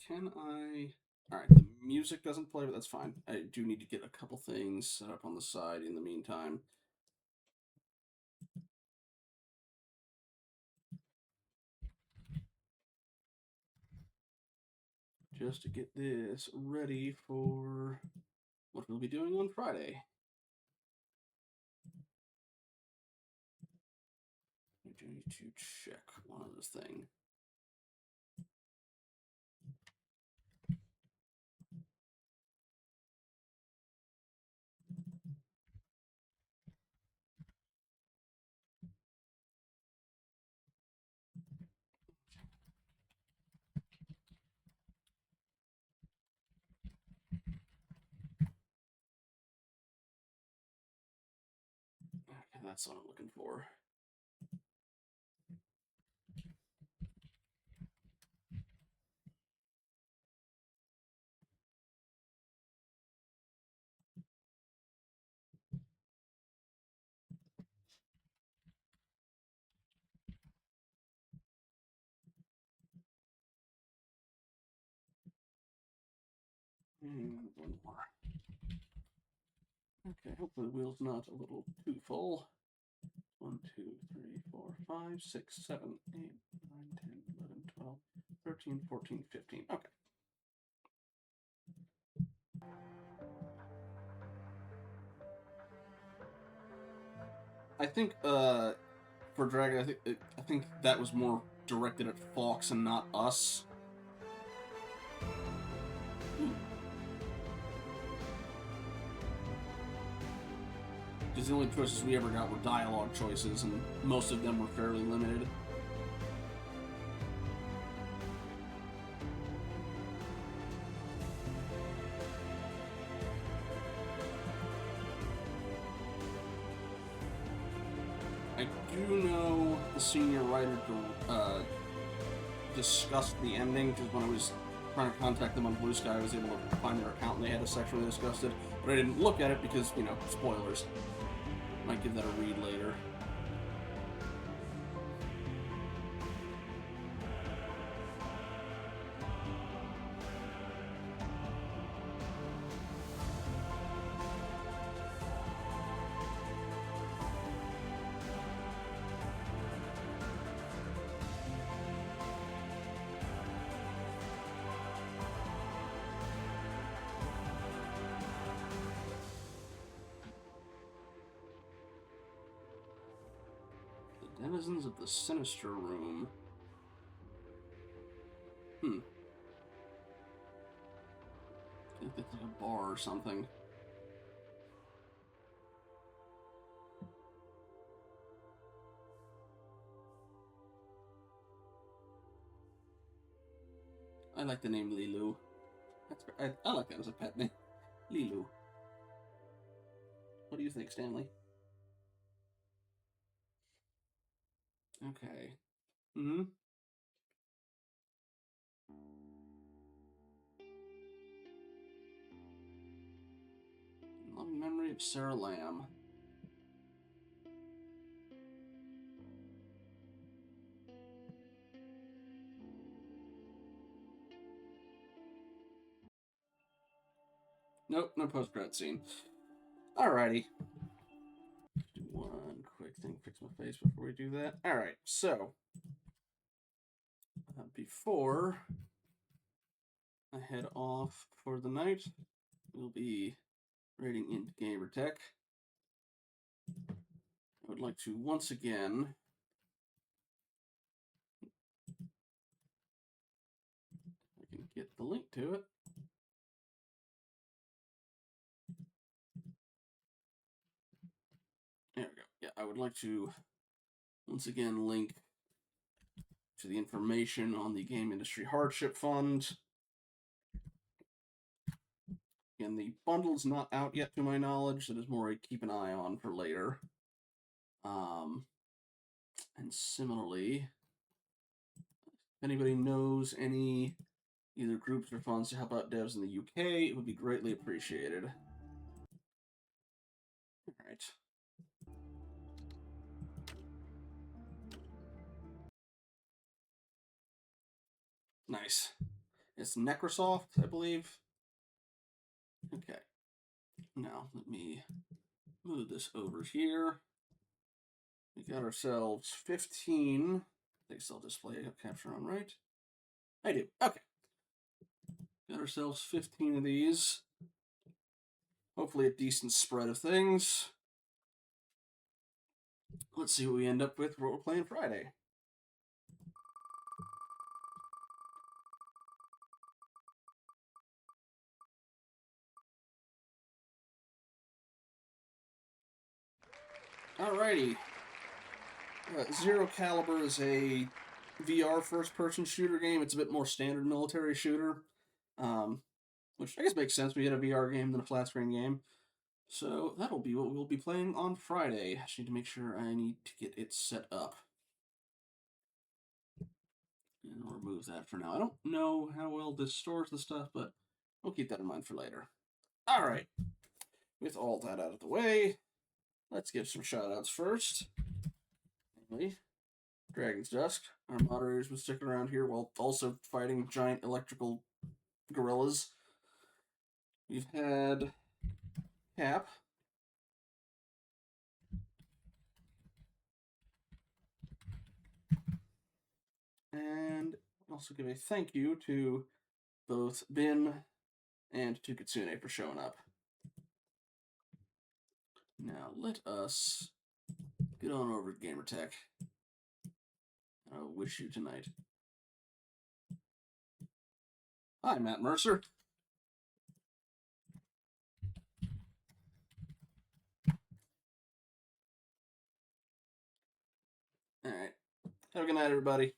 Can I... Alright, the music doesn't play, but that's fine. I do need to get a couple things set up on the side in the meantime. Just to get this ready for what we'll be doing on Friday. I do need to check one other thing. Okay, that's what I'm looking for. And one more. Okay, hopefully the wheel's not a little too full. 1, 2, 3, 4, 5, 6, 7, 8, 9, 10, 11, 12, 13, 14, 15. Okay. I think for Dragon, I think that was more directed at Fox and not us. Because the only choices we ever got were dialogue choices, and most of them were fairly limited. do know the senior writer discussed the ending, because when I was trying to contact them on Blue Sky, I was able to find their account and they had a section where they discussed it, but I didn't look at it because, you know, spoilers. Might give that a read later. Denizens of the Sinister Room. I think that's like a bar or something. I like the name Lilu. I like that as a pet name. Lilu. What do you think, Stanley? Okay. Loving memory of Sarah Lamb. Nope, no post-credit scene. Alrighty. Do one quick thing, fix my face before we do that. Alright, so before I head off for the night, we'll be raiding into Gamertech. I would like to once again I can get the link to it. There we go. Yeah, I would like to once again link to the information on the Game Industry Hardship Fund. Again, the bundle's not out yet to my knowledge. That is more a keep an eye on for later. And similarly, if anybody knows any either groups or funds to help out devs in the UK, it would be greatly appreciated. Alright. Nice. It's Necrosoft, I believe. Okay. Now, let me move this over here. We got ourselves 15. They still display capture on, right? I do. Okay. Got ourselves 15 of these. Hopefully a decent spread of things. Let's see what we end up with for what we're playing Friday. Alrighty. Zero Caliber is a VR first-person shooter game. It's a bit more standard military shooter, which I guess makes sense. We had a VR game than a flat-screen game. So that'll be what we'll be playing on Friday. I just need to make sure I need to get it set up. And I'll remove that for now. I don't know how well this stores the stuff, but we'll keep that in mind for later. Alright. With all that out of the way, let's give some shout-outs first. Namely, Dragon's Dusk. Our moderators will stick around here while also fighting giant electrical gorillas. We've had Cap. And also give a thank you to both Bin and to Kitsune for showing up. Now let us get on over to Gamertech. I'll wish you tonight. Hi, Matt Mercer. All right. Have a good night, everybody.